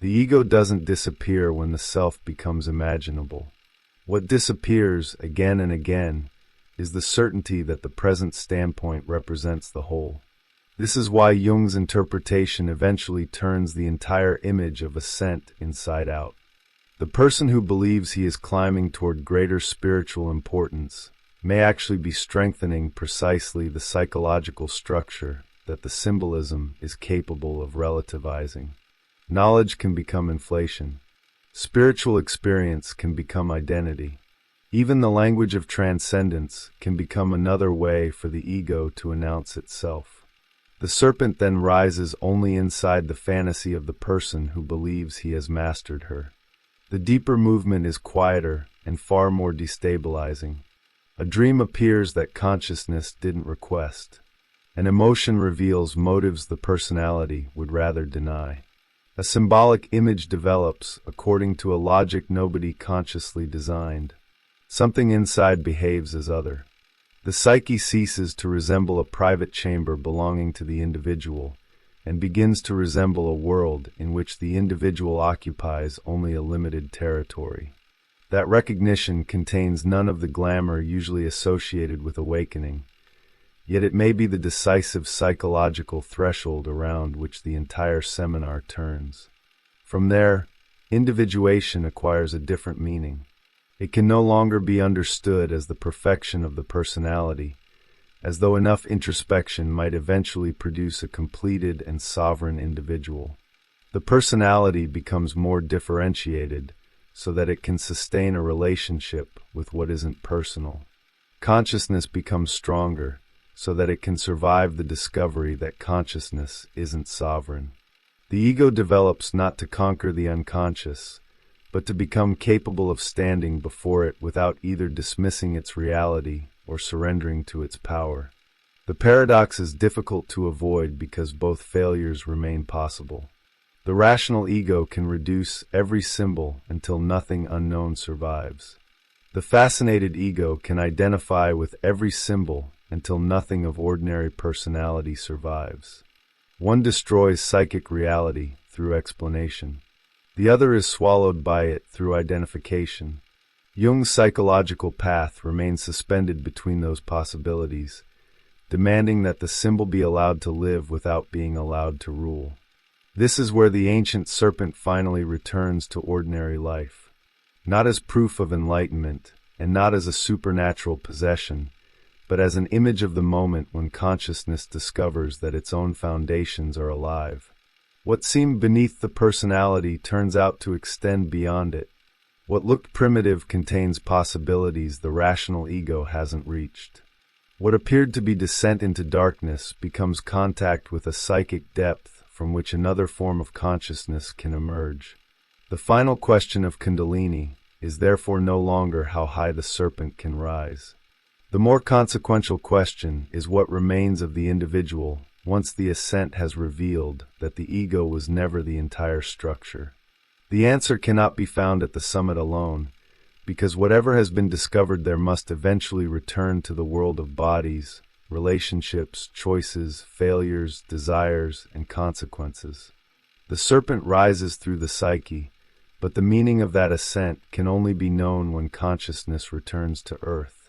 The ego doesn't disappear when the self becomes imaginable. What disappears again and again is the certainty that the present standpoint represents the whole. This is why Jung's interpretation eventually turns the entire image of ascent inside out. The person who believes he is climbing toward greater spiritual importance may actually be strengthening precisely the psychological structure that the symbolism is capable of relativizing. Knowledge can become inflation. Spiritual experience can become identity. Even the language of transcendence can become another way for the ego to announce itself. The serpent then rises only inside the fantasy of the person who believes he has mastered her. The deeper movement is quieter and far more destabilizing. A dream appears that consciousness didn't request. An emotion reveals motives the personality would rather deny. A symbolic image develops according to a logic nobody consciously designed. Something inside behaves as other. The psyche ceases to resemble a private chamber belonging to the individual and begins to resemble a world in which the individual occupies only a limited territory. That recognition contains none of the glamour usually associated with awakening, yet it may be the decisive psychological threshold around which the entire seminar turns. From there, individuation acquires a different meaning. It can no longer be understood as the perfection of the personality, as though enough introspection might eventually produce a completed and sovereign individual. The personality becomes more differentiated, so that it can sustain a relationship with what isn't personal. Consciousness becomes stronger, so that it can survive the discovery that consciousness isn't sovereign. The ego develops not to conquer the unconscious, but to become capable of standing before it without either dismissing its reality or surrendering to its power. The paradox is difficult to avoid because both failures remain possible. The rational ego can reduce every symbol until nothing unknown survives. The fascinated ego can identify with every symbol until nothing of ordinary personality survives. One destroys psychic reality through explanation. The other is swallowed by it through identification. Jung's psychological path remains suspended between those possibilities, demanding that the symbol be allowed to live without being allowed to rule. This is where the ancient serpent finally returns to ordinary life, not as proof of enlightenment and not as a supernatural possession, but as an image of the moment when consciousness discovers that its own foundations are alive. What seemed beneath the personality turns out to extend beyond it. What looked primitive contains possibilities the rational ego hasn't reached. What appeared to be descent into darkness becomes contact with a psychic depth from which another form of consciousness can emerge. The final question of Kundalini is therefore no longer how high the serpent can rise. The more consequential question is what remains of the individual once the ascent has revealed that the ego was never the entire structure. The answer cannot be found at the summit alone, because whatever has been discovered there must eventually return to the world of bodies, relationships, choices, failures, desires, and consequences. The serpent rises through the psyche, but the meaning of that ascent can only be known when consciousness returns to earth.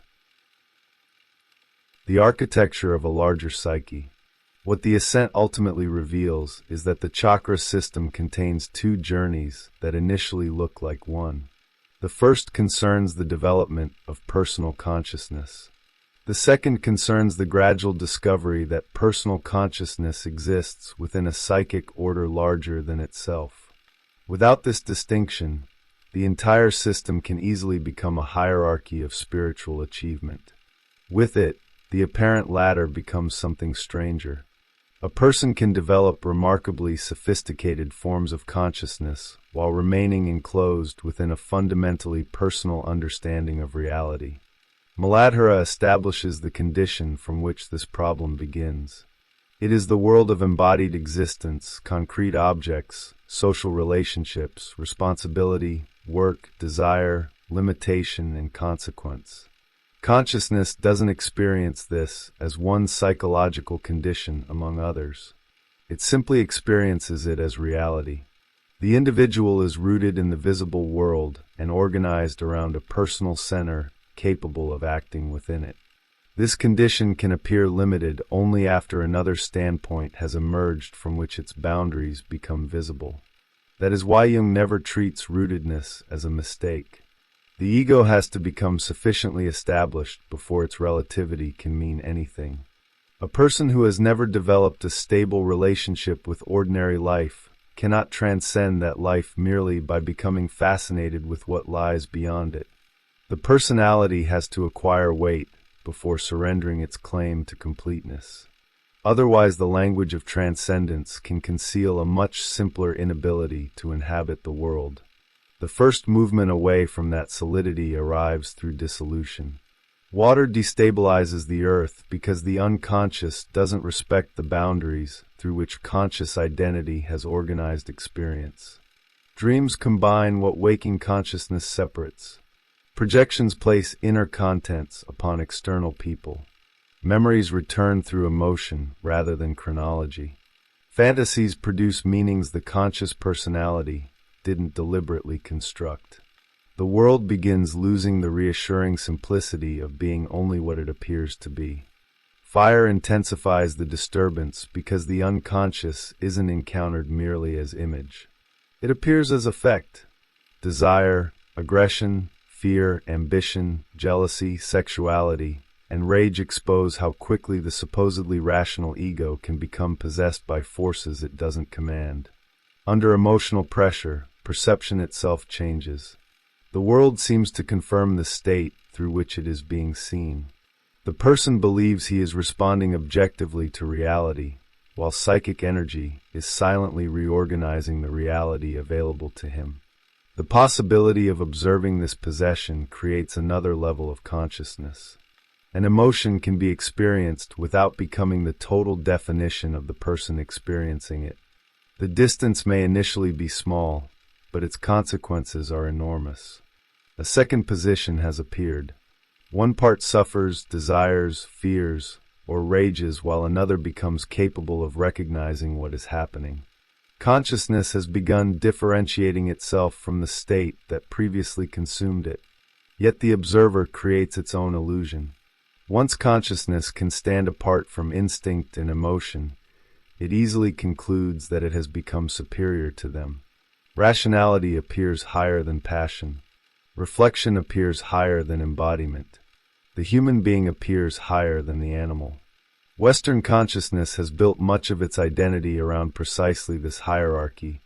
The architecture of a larger psyche. What the ascent ultimately reveals is that the chakra system contains two journeys that initially look like one. The first concerns the development of personal consciousness. The second concerns the gradual discovery that personal consciousness exists within a psychic order larger than itself. Without this distinction, the entire system can easily become a hierarchy of spiritual achievement. With it, the apparent ladder becomes something stranger. A person can develop remarkably sophisticated forms of consciousness while remaining enclosed within a fundamentally personal understanding of reality. Muladhara establishes the condition from which this problem begins. It is the world of embodied existence, concrete objects, social relationships, responsibility, work, desire, limitation, and consequence. Consciousness doesn't experience this as one psychological condition among others. It simply experiences it as reality. The individual is rooted in the visible world and organized around a personal center capable of acting within it. This condition can appear limited only after another standpoint has emerged from which its boundaries become visible. That is why Jung never treats rootedness as a mistake. The ego has to become sufficiently established before its relativity can mean anything. A person who has never developed a stable relationship with ordinary life cannot transcend that life merely by becoming fascinated with what lies beyond it. The personality has to acquire weight before surrendering its claim to completeness. Otherwise, the language of transcendence can conceal a much simpler inability to inhabit the world. The first movement away from that solidity arrives through dissolution. Water destabilizes the earth because the unconscious doesn't respect the boundaries through which conscious identity has organized experience. Dreams combine what waking consciousness separates. Projections place inner contents upon external people. Memories return through emotion rather than chronology. Fantasies produce meanings the conscious personality didn't deliberately construct. The world begins losing the reassuring simplicity of being only what it appears to be. Fire intensifies the disturbance because the unconscious isn't encountered merely as image. It appears as affect. Desire, aggression, fear, ambition, jealousy, sexuality, and rage expose how quickly the supposedly rational ego can become possessed by forces it doesn't command. Under emotional pressure, perception itself changes. The world seems to confirm the state through which it is being seen. The person believes he is responding objectively to reality, while psychic energy is silently reorganizing the reality available to him. The possibility of observing this possession creates another level of consciousness. An emotion can be experienced without becoming the total definition of the person experiencing it. The distance may initially be small, but its consequences are enormous. A second position has appeared. One part suffers, desires, fears, or rages, while another becomes capable of recognizing what is happening. Consciousness has begun differentiating itself from the state that previously consumed it. Yet the observer creates its own illusion. Once consciousness can stand apart from instinct and emotion, it easily concludes that it has become superior to them. Rationality appears higher than passion. Reflection appears higher than embodiment. The human being appears higher than the animal. Western consciousness has built much of its identity around precisely this hierarchy,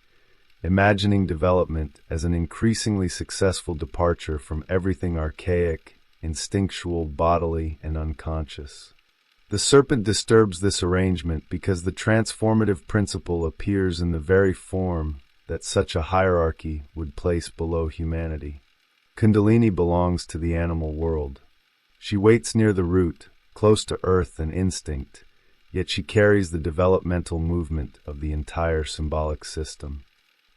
imagining development as an increasingly successful departure from everything archaic, instinctual, bodily, and unconscious. The serpent disturbs this arrangement because the transformative principle appears in the very form that such a hierarchy would place below humanity. Kundalini belongs to the animal world. She waits near the root, close to earth and instinct, yet she carries the developmental movement of the entire symbolic system.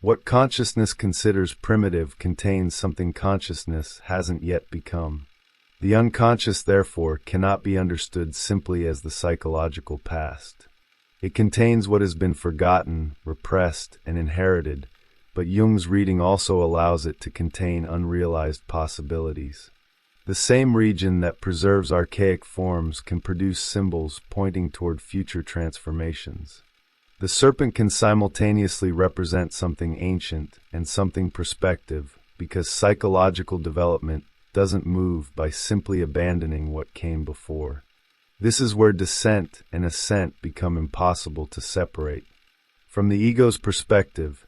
What consciousness considers primitive contains something consciousness hasn't yet become. The unconscious, therefore, cannot be understood simply as the psychological past. It contains what has been forgotten, repressed, and inherited, but Jung's reading also allows it to contain unrealized possibilities. The same region that preserves archaic forms can produce symbols pointing toward future transformations. The serpent can simultaneously represent something ancient and something prospective because psychological development doesn't move by simply abandoning what came before. This is where descent and ascent become impossible to separate. From the ego's perspective,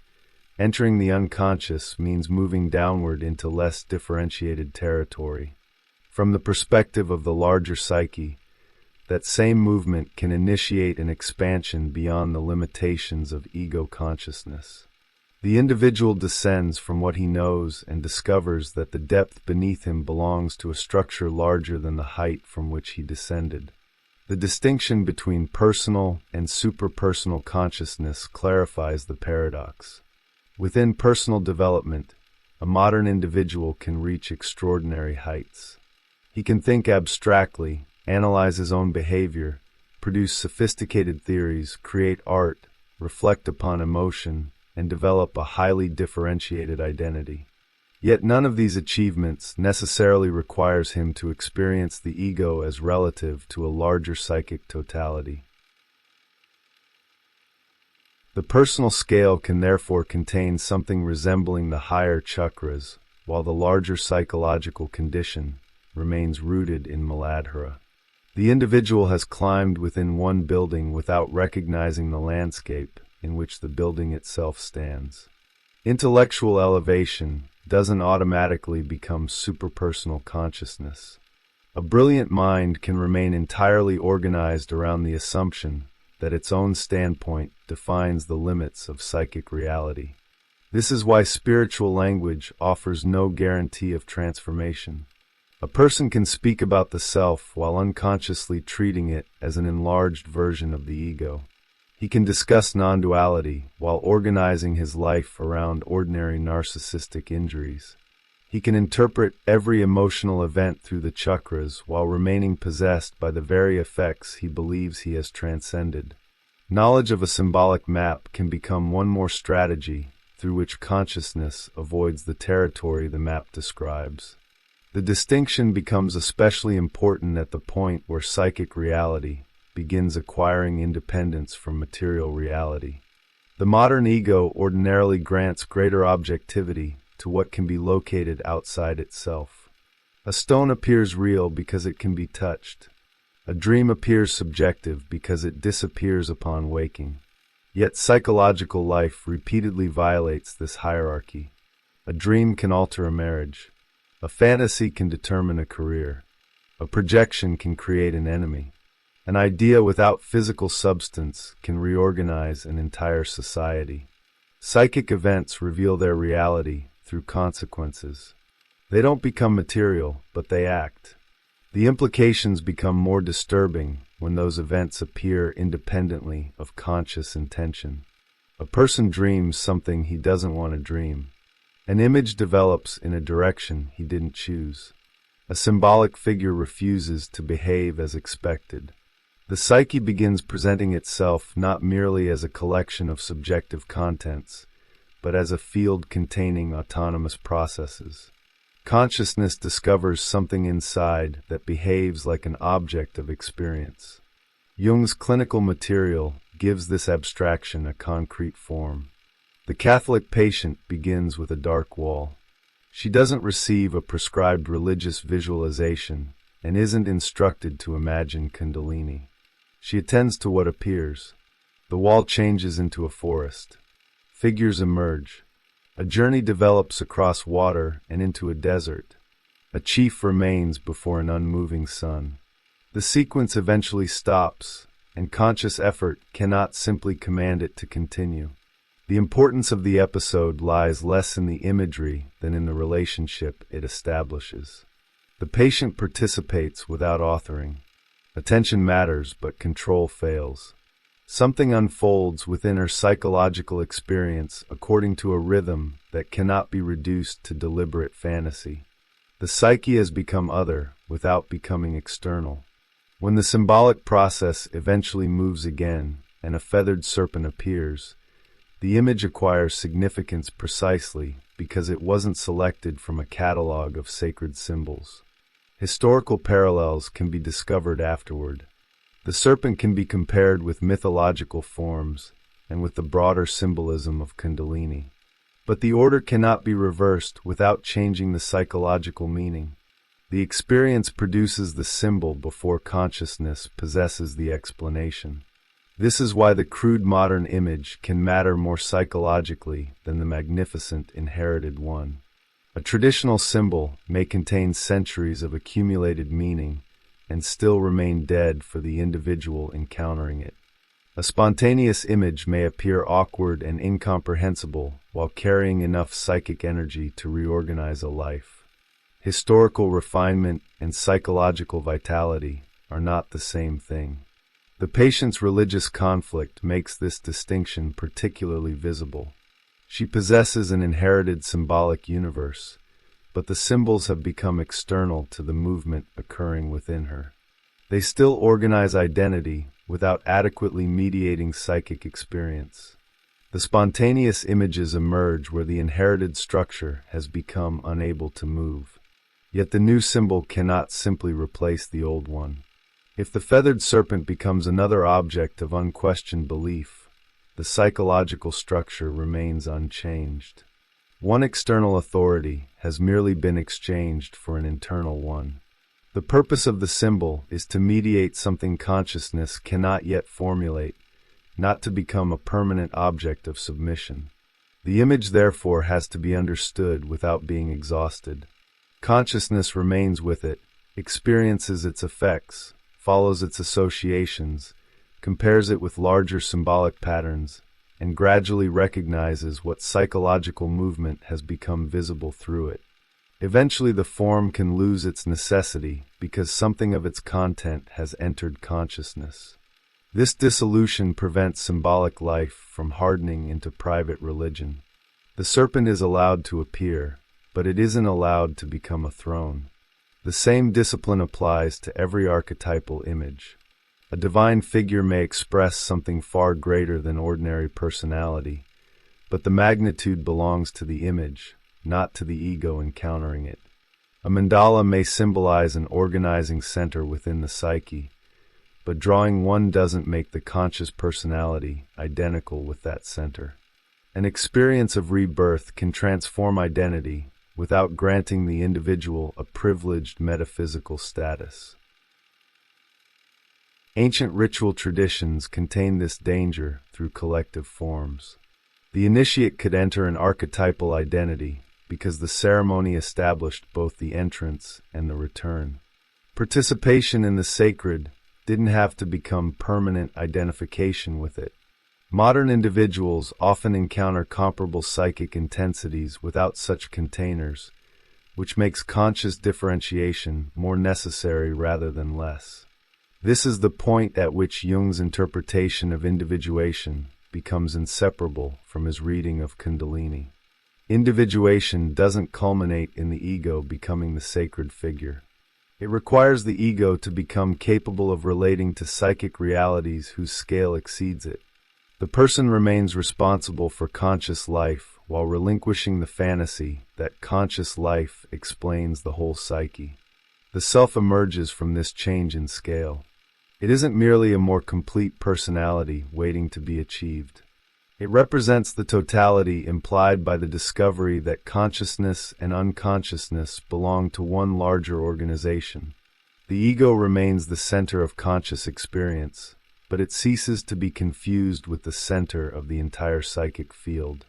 entering the unconscious means moving downward into less differentiated territory. From the perspective of the larger psyche, that same movement can initiate an expansion beyond the limitations of ego consciousness. The individual descends from what he knows and discovers that the depth beneath him belongs to a structure larger than the height from which he descended. The distinction between personal and superpersonal consciousness clarifies the paradox. Within personal development, a modern individual can reach extraordinary heights. He can think abstractly, analyze his own behavior, produce sophisticated theories, create art, reflect upon emotion, and develop a highly differentiated identity. Yet none of these achievements necessarily requires him to experience the ego as relative to a larger psychic totality. The personal scale can therefore contain something resembling the higher chakras, while the larger psychological condition remains rooted in Muladhara. The individual has climbed within one building without recognizing the landscape in which the building itself stands. Intellectual elevation doesn't automatically become superpersonal consciousness. A brilliant mind can remain entirely organized around the assumption that its own standpoint defines the limits of psychic reality. This is why spiritual language offers no guarantee of transformation. A person can speak about the self while unconsciously treating it as an enlarged version of the ego. He can discuss non-duality while organizing his life around ordinary narcissistic injuries. He can interpret every emotional event through the chakras while remaining possessed by the very effects he believes he has transcended. Knowledge of a symbolic map can become one more strategy through which consciousness avoids the territory the map describes. The distinction becomes especially important at the point where psychic reality begins acquiring independence from material reality. The modern ego ordinarily grants greater objectivity to what can be located outside itself. A stone appears real because it can be touched. A dream appears subjective because it disappears upon waking. Yet psychological life repeatedly violates this hierarchy. A dream can alter a marriage. A fantasy can determine a career. A projection can create an enemy. An idea without physical substance can reorganize an entire society. Psychic events reveal their reality through consequences. They don't become material, but they act. The implications become more disturbing when those events appear independently of conscious intention. A person dreams something he doesn't want to dream. An image develops in a direction he didn't choose. A symbolic figure refuses to behave as expected. The psyche begins presenting itself not merely as a collection of subjective contents, but as a field containing autonomous processes. Consciousness discovers something inside that behaves like an object of experience. Jung's clinical material gives this abstraction a concrete form. The Catholic patient begins with a dark wall. She doesn't receive a prescribed religious visualization and isn't instructed to imagine Kundalini. She attends to what appears. The wall changes into a forest. Figures emerge. A journey develops across water and into a desert. A chief remains before an unmoving sun. The sequence eventually stops, and conscious effort cannot simply command it to continue. The importance of the episode lies less in the imagery than in the relationship it establishes. The patient participates without authoring. Attention matters, but control fails. Something unfolds within her psychological experience according to a rhythm that cannot be reduced to deliberate fantasy. The psyche has become other without becoming external. When the symbolic process eventually moves again and a feathered serpent appears, the image acquires significance precisely because it wasn't selected from a catalog of sacred symbols. Historical parallels can be discovered afterward. The serpent can be compared with mythological forms and with the broader symbolism of Kundalini. But the order cannot be reversed without changing the psychological meaning. The experience produces the symbol before consciousness possesses the explanation. This is why the crude modern image can matter more psychologically than the magnificent inherited one. A traditional symbol may contain centuries of accumulated meaning and still remain dead for the individual encountering it. A spontaneous image may appear awkward and incomprehensible while carrying enough psychic energy to reorganize a life. Historical refinement and psychological vitality are not the same thing. The patient's religious conflict makes this distinction particularly visible. She possesses an inherited symbolic universe, but the symbols have become external to the movement occurring within her. They still organize identity without adequately mediating psychic experience. The spontaneous images emerge where the inherited structure has become unable to move. Yet the new symbol cannot simply replace the old one. If the feathered serpent becomes another object of unquestioned belief, the psychological structure remains unchanged. One external authority has merely been exchanged for an internal one. The purpose of the symbol is to mediate something consciousness cannot yet formulate, not to become a permanent object of submission. The image, therefore, has to be understood without being exhausted. Consciousness remains with it, experiences its effects, follows its associations, compares it with larger symbolic patterns, and gradually recognizes what psychological movement has become visible through it. Eventually the form can lose its necessity because something of its content has entered consciousness. This dissolution prevents symbolic life from hardening into private religion. The serpent is allowed to appear, but it isn't allowed to become a throne. The same discipline applies to every archetypal image. A divine figure may express something far greater than ordinary personality, but the magnitude belongs to the image, not to the ego encountering it. A mandala may symbolize an organizing center within the psyche, but drawing one doesn't make the conscious personality identical with that center. An experience of rebirth can transform identity without granting the individual a privileged metaphysical status. Ancient ritual traditions contain this danger through collective forms. The initiate could enter an archetypal identity because the ceremony established both the entrance and the return. Participation in the sacred didn't have to become permanent identification with it. Modern individuals often encounter comparable psychic intensities without such containers, which makes conscious differentiation more necessary rather than less. This is the point at which Jung's interpretation of individuation becomes inseparable from his reading of Kundalini. Individuation doesn't culminate in the ego becoming the sacred figure. It requires the ego to become capable of relating to psychic realities whose scale exceeds it. The person remains responsible for conscious life while relinquishing the fantasy that conscious life explains the whole psyche. The self emerges from this change in scale. It isn't merely a more complete personality waiting to be achieved. It represents the totality implied by the discovery that consciousness and unconsciousness belong to one larger organization. The ego remains the center of conscious experience, but it ceases to be confused with the center of the entire psychic field.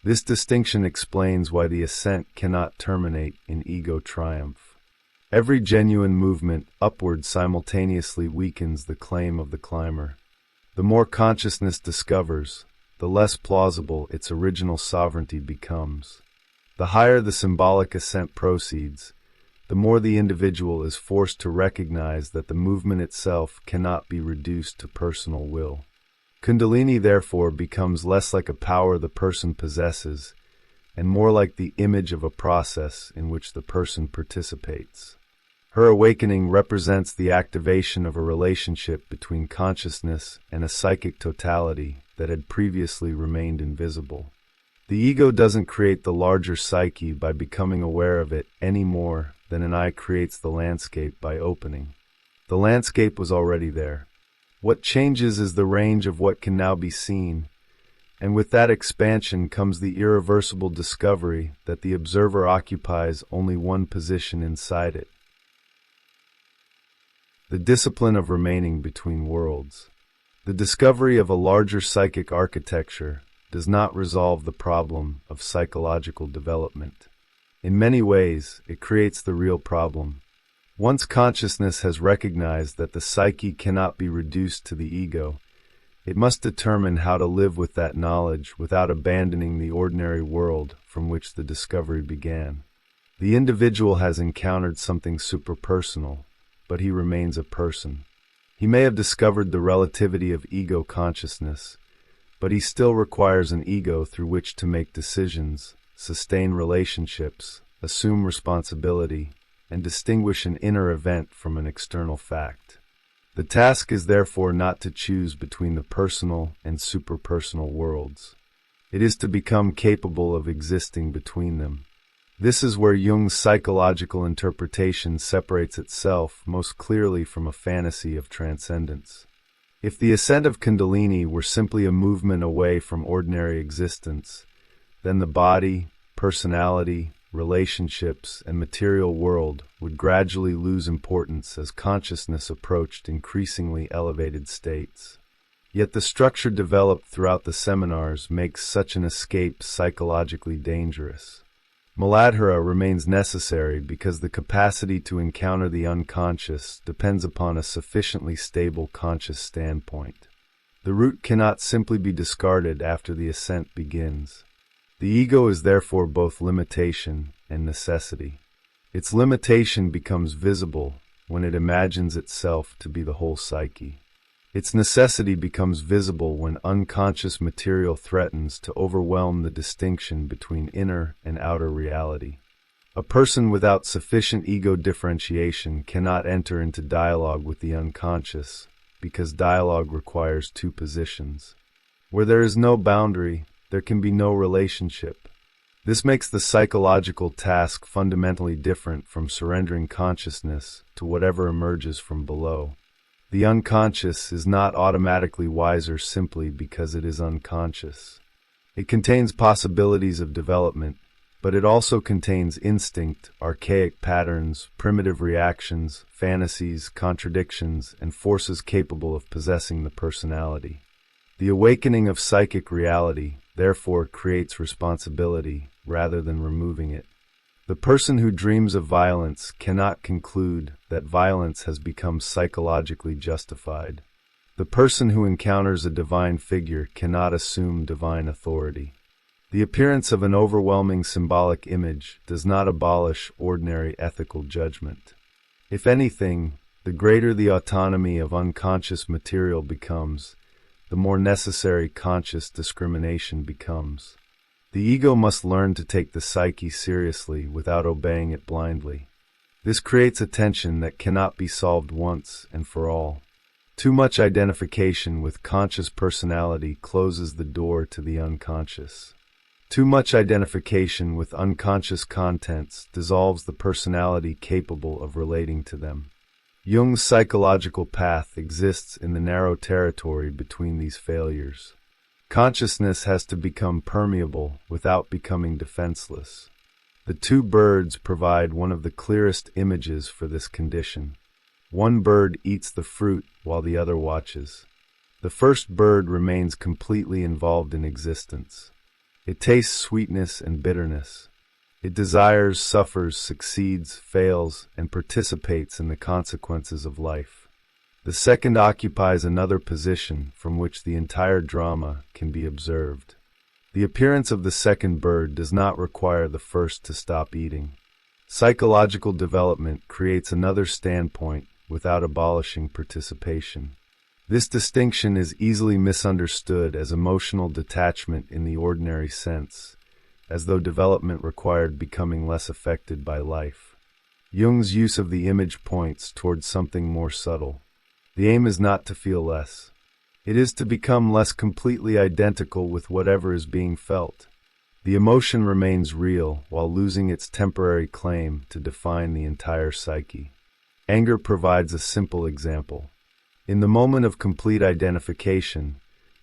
This distinction explains why the ascent cannot terminate in ego triumph. Every genuine movement upward simultaneously weakens the claim of the climber. The more consciousness discovers, the less plausible its original sovereignty becomes. The higher the symbolic ascent proceeds, the more the individual is forced to recognize that the movement itself cannot be reduced to personal will. Kundalini therefore becomes less like a power the person possesses, and more like the image of a process in which the person participates. Her awakening represents the activation of a relationship between consciousness and a psychic totality that had previously remained invisible. The ego doesn't create the larger psyche by becoming aware of it any more than an eye creates the landscape by opening. The landscape was already there. What changes is the range of what can now be seen, and with that expansion comes the irreversible discovery that the observer occupies only one position inside it. The discipline of remaining between worlds. The discovery of a larger psychic architecture does not resolve the problem of psychological development. In many ways, it creates the real problem. Once consciousness has recognized that the psyche cannot be reduced to the ego, it must determine how to live with that knowledge without abandoning the ordinary world from which the discovery began. The individual has encountered something superpersonal, but he remains a person. He may have discovered the relativity of ego consciousness, but he still requires an ego through which to make decisions, sustain relationships, assume responsibility, and distinguish an inner event from an external fact. The task is therefore not to choose between the personal and superpersonal worlds. It is to become capable of existing between them. This is where Jung's psychological interpretation separates itself most clearly from a fantasy of transcendence. If the ascent of Kundalini were simply a movement away from ordinary existence, then the body, personality, relationships, and material world would gradually lose importance as consciousness approached increasingly elevated states. Yet the structure developed throughout the seminars makes such an escape psychologically dangerous. Muladhara remains necessary because the capacity to encounter the unconscious depends upon a sufficiently stable conscious standpoint. The root cannot simply be discarded after the ascent begins. The ego is therefore both limitation and necessity. Its limitation becomes visible when it imagines itself to be the whole psyche. Its necessity becomes visible when unconscious material threatens to overwhelm the distinction between inner and outer reality. A person without sufficient ego differentiation cannot enter into dialogue with the unconscious, because dialogue requires two positions. Where there is no boundary, there can be no relationship. This makes the psychological task fundamentally different from surrendering consciousness to whatever emerges from below. The unconscious is not automatically wiser simply because it is unconscious. It contains possibilities of development, but it also contains instinct, archaic patterns, primitive reactions, fantasies, contradictions, and forces capable of possessing the personality. The awakening of psychic reality, therefore, creates responsibility rather than removing it. The person who dreams of violence cannot conclude that violence has become psychologically justified. The person who encounters a divine figure cannot assume divine authority. The appearance of an overwhelming symbolic image does not abolish ordinary ethical judgment. If anything, the greater the autonomy of unconscious material becomes, the more necessary conscious discrimination becomes. The ego must learn to take the psyche seriously without obeying it blindly. This creates a tension that cannot be solved once and for all. Too much identification with conscious personality closes the door to the unconscious. Too much identification with unconscious contents dissolves the personality capable of relating to them. Jung's psychological path exists in the narrow territory between these failures. Consciousness has to become permeable without becoming defenseless. The two birds provide one of the clearest images for this condition. One bird eats the fruit while the other watches. The first bird remains completely involved in existence. It tastes sweetness and bitterness. It desires, suffers, succeeds, fails, and participates in the consequences of life. The second occupies another position from which the entire drama can be observed. The appearance of the second bird does not require the first to stop eating. Psychological development creates another standpoint without abolishing participation. This distinction is easily misunderstood as emotional detachment in the ordinary sense, as though development required becoming less affected by life. Jung's use of the image points towards something more subtle. The aim is not to feel less. It is to become less completely identical with whatever is being felt. The emotion remains real while losing its temporary claim to define the entire psyche. Anger provides a simple example. In the moment of complete identification,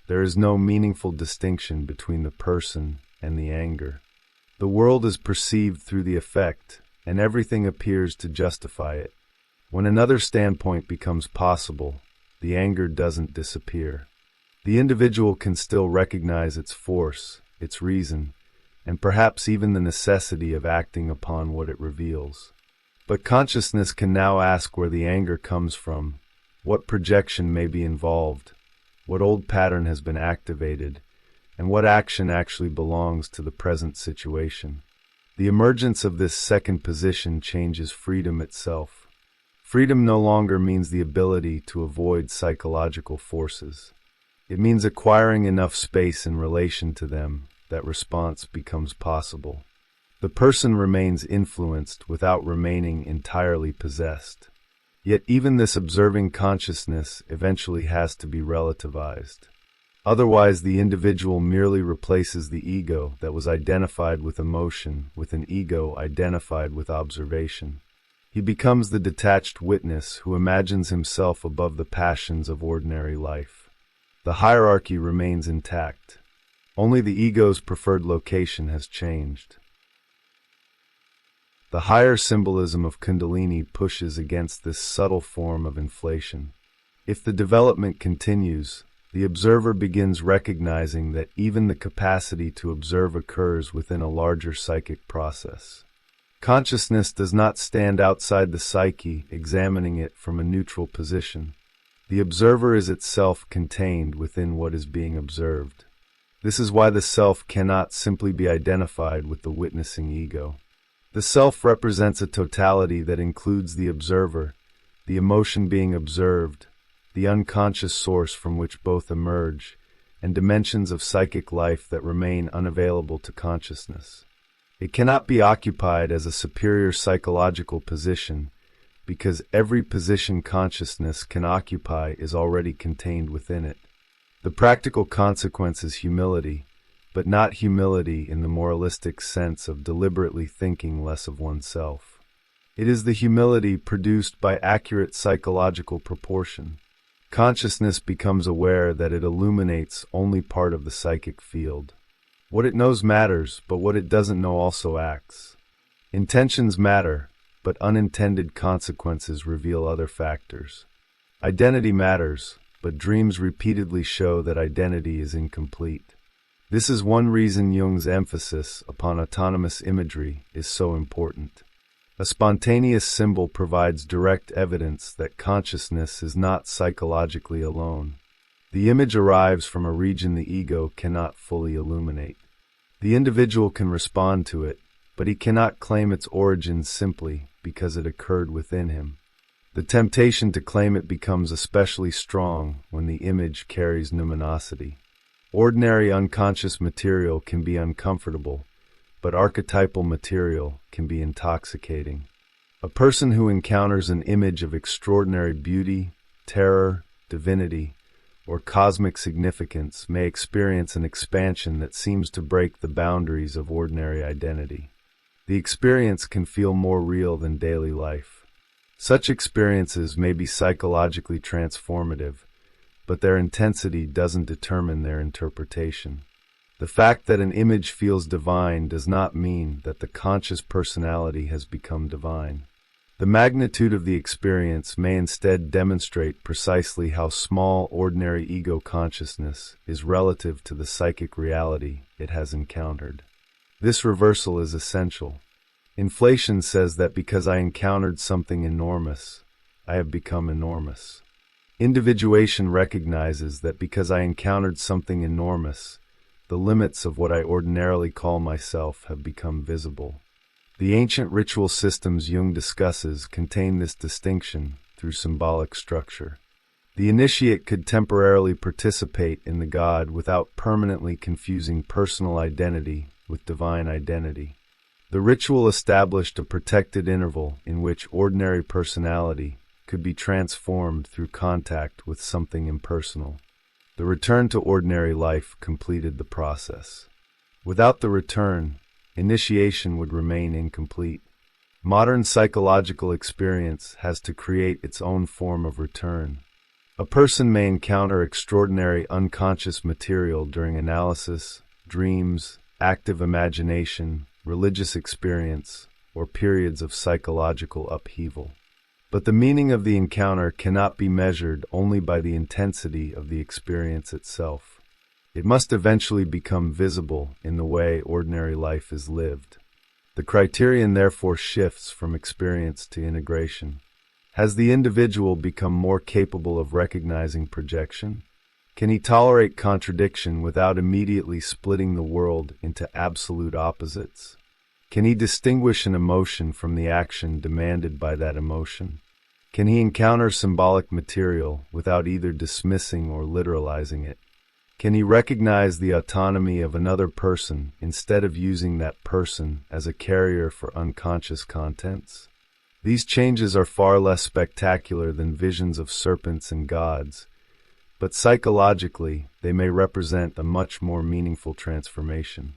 there is no meaningful distinction between the person and the anger. The world is perceived through the effect, and everything appears to justify it. When another standpoint becomes possible, the anger doesn't disappear. The individual can still recognize its force, its reason, and perhaps even the necessity of acting upon what it reveals. But consciousness can now ask where the anger comes from, what projection may be involved, what old pattern has been activated, and what action actually belongs to the present situation. The emergence of this second position changes freedom itself. Freedom no longer means the ability to avoid psychological forces. It means acquiring enough space in relation to them that response becomes possible. The person remains influenced without remaining entirely possessed. Yet even this observing consciousness eventually has to be relativized. Otherwise, the individual merely replaces the ego that was identified with emotion with an ego identified with observation. He becomes the detached witness who imagines himself above the passions of ordinary life. The hierarchy remains intact. Only the ego's preferred location has changed. The higher symbolism of Kundalini pushes against this subtle form of inflation. If the development continues, the observer begins recognizing that even the capacity to observe occurs within a larger psychic process. Consciousness does not stand outside the psyche, examining it from a neutral position. The observer is itself contained within what is being observed. This is why the self cannot simply be identified with the witnessing ego. The self represents a totality that includes the observer, the emotion being observed, the unconscious source from which both emerge, and dimensions of psychic life that remain unavailable to consciousness. It cannot be occupied as a superior psychological position, because every position consciousness can occupy is already contained within it. The practical consequence is humility, but not humility in the moralistic sense of deliberately thinking less of oneself. It is the humility produced by accurate psychological proportion. Consciousness becomes aware that it illuminates only part of the psychic field. What it knows matters, but what it doesn't know also acts. Intentions matter, but unintended consequences reveal other factors. Identity matters, but dreams repeatedly show that identity is incomplete. This is one reason Jung's emphasis upon autonomous imagery is so important. A spontaneous symbol provides direct evidence that consciousness is not psychologically alone. The image arrives from a region the ego cannot fully illuminate. The individual can respond to it, but he cannot claim its origin simply because it occurred within him. The temptation to claim it becomes especially strong when the image carries numinosity. Ordinary unconscious material can be uncomfortable, but archetypal material can be intoxicating. A person who encounters an image of extraordinary beauty, terror, divinity, or cosmic significance may experience an expansion that seems to break the boundaries of ordinary identity. The experience can feel more real than daily life. Such experiences may be psychologically transformative, but their intensity doesn't determine their interpretation. The fact that an image feels divine does not mean that the conscious personality has become divine. The magnitude of the experience may instead demonstrate precisely how small ordinary ego consciousness is relative to the psychic reality it has encountered. This reversal is essential. Inflation says that because I encountered something enormous, I have become enormous. Individuation recognizes that because I encountered something enormous, the limits of what I ordinarily call myself have become visible. The ancient ritual systems Jung discusses contain this distinction through symbolic structure. The initiate could temporarily participate in the God without permanently confusing personal identity with divine identity. The ritual established a protected interval in which ordinary personality could be transformed through contact with something impersonal. The return to ordinary life completed the process. Without the return, initiation would remain incomplete. Modern psychological experience has to create its own form of return. A person may encounter extraordinary unconscious material during analysis, dreams, active imagination, religious experience, or periods of psychological upheaval. But the meaning of the encounter cannot be measured only by the intensity of the experience itself. It must eventually become visible in the way ordinary life is lived. The criterion therefore shifts from experience to integration. Has the individual become more capable of recognizing projection? Can he tolerate contradiction without immediately splitting the world into absolute opposites? Can he distinguish an emotion from the action demanded by that emotion? Can he encounter symbolic material without either dismissing or literalizing it? Can he recognize the autonomy of another person instead of using that person as a carrier for unconscious contents? These changes are far less spectacular than visions of serpents and gods, but psychologically, they may represent a much more meaningful transformation.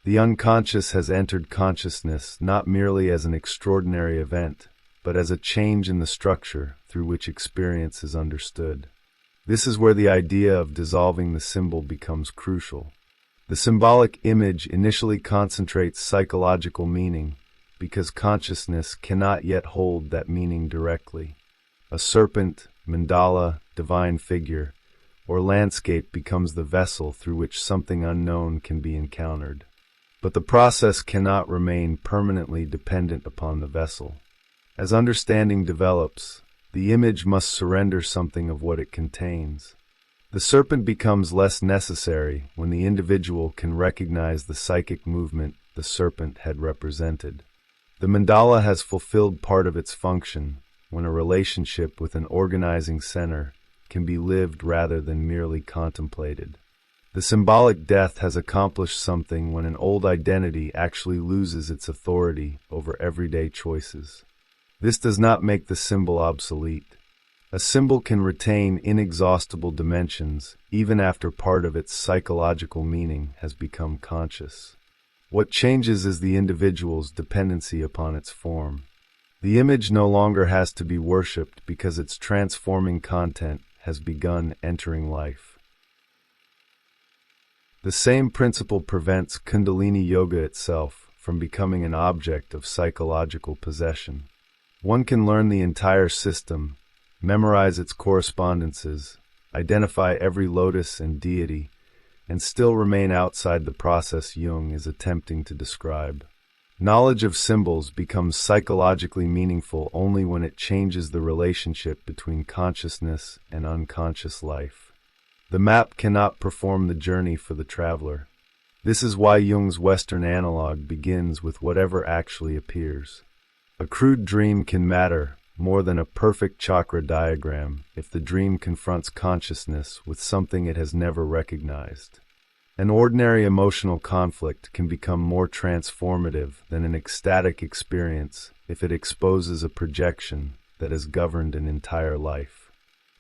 The unconscious has entered consciousness not merely as an extraordinary event, but as a change in the structure through which experience is understood. This is where the idea of dissolving the symbol becomes crucial. The symbolic image initially concentrates psychological meaning because consciousness cannot yet hold that meaning directly. A serpent, mandala, divine figure, or landscape becomes the vessel through which something unknown can be encountered. But the process cannot remain permanently dependent upon the vessel. As understanding develops, the image must surrender something of what it contains. The serpent becomes less necessary when the individual can recognize the psychic movement the serpent had represented. The mandala has fulfilled part of its function when a relationship with an organizing center can be lived rather than merely contemplated. The symbolic death has accomplished something when an old identity actually loses its authority over everyday choices. This does not make the symbol obsolete. A symbol can retain inexhaustible dimensions even after part of its psychological meaning has become conscious. What changes is the individual's dependency upon its form. The image no longer has to be worshipped because its transforming content has begun entering life. The same principle prevents Kundalini Yoga itself from becoming an object of psychological possession. One can learn the entire system, memorize its correspondences, identify every lotus and deity, and still remain outside the process Jung is attempting to describe. Knowledge of symbols becomes psychologically meaningful only when it changes the relationship between consciousness and unconscious life. The map cannot perform the journey for the traveler. This is why Jung's Western analog begins with whatever actually appears. A crude dream can matter more than a perfect chakra diagram if the dream confronts consciousness with something it has never recognized. An ordinary emotional conflict can become more transformative than an ecstatic experience if it exposes a projection that has governed an entire life.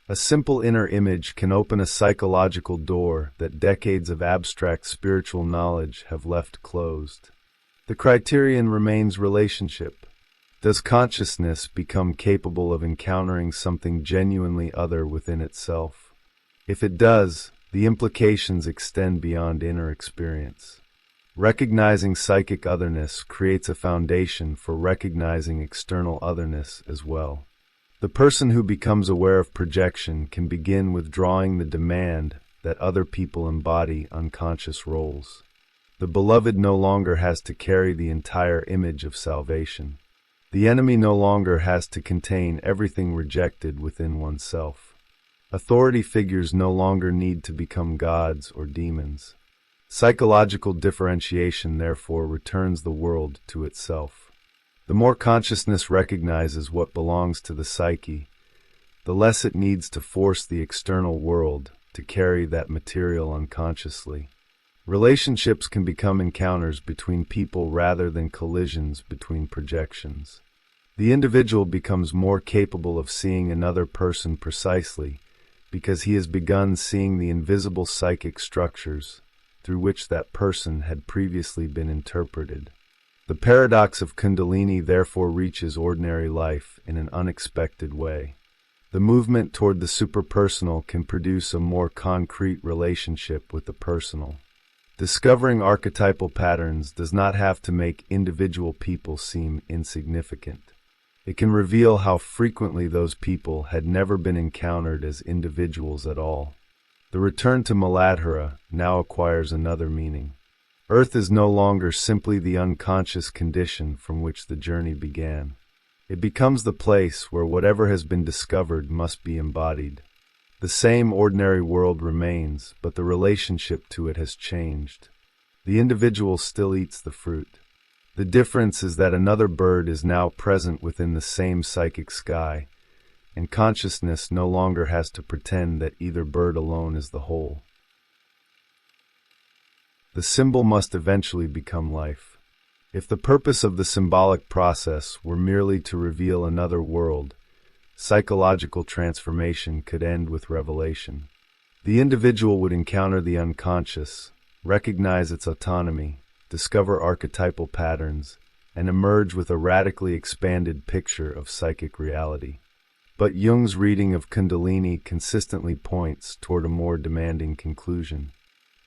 A simple inner image can open a psychological door that decades of abstract spiritual knowledge have left closed. The criterion remains relationship. Does consciousness become capable of encountering something genuinely other within itself? If it does, the implications extend beyond inner experience. Recognizing psychic otherness creates a foundation for recognizing external otherness as well. The person who becomes aware of projection can begin withdrawing the demand that other people embody unconscious roles. The beloved no longer has to carry the entire image of salvation. The enemy no longer has to contain everything rejected within oneself. Authority figures no longer need to become gods or demons. Psychological differentiation therefore returns the world to itself. The more consciousness recognizes what belongs to the psyche, the less it needs to force the external world to carry that material unconsciously. Relationships can become encounters between people rather than collisions between projections. The individual becomes more capable of seeing another person precisely because he has begun seeing the invisible psychic structures through which that person had previously been interpreted. The paradox of Kundalini therefore reaches ordinary life in an unexpected way. The movement toward the superpersonal can produce a more concrete relationship with the personal. Discovering archetypal patterns does not have to make individual people seem insignificant. It can reveal how frequently those people had never been encountered as individuals at all. The return to Muladhara now acquires another meaning. Earth is no longer simply the unconscious condition from which the journey began. It becomes the place where whatever has been discovered must be embodied. The same ordinary world remains, but the relationship to it has changed. The individual still eats the fruit. The difference is that another bird is now present within the same psychic sky, and consciousness no longer has to pretend that either bird alone is the whole. The symbol must eventually become life. If the purpose of the symbolic process were merely to reveal another world, psychological transformation could end with revelation. The individual would encounter the unconscious, recognize its autonomy, discover archetypal patterns, and emerge with a radically expanded picture of psychic reality. But Jung's reading of Kundalini consistently points toward a more demanding conclusion.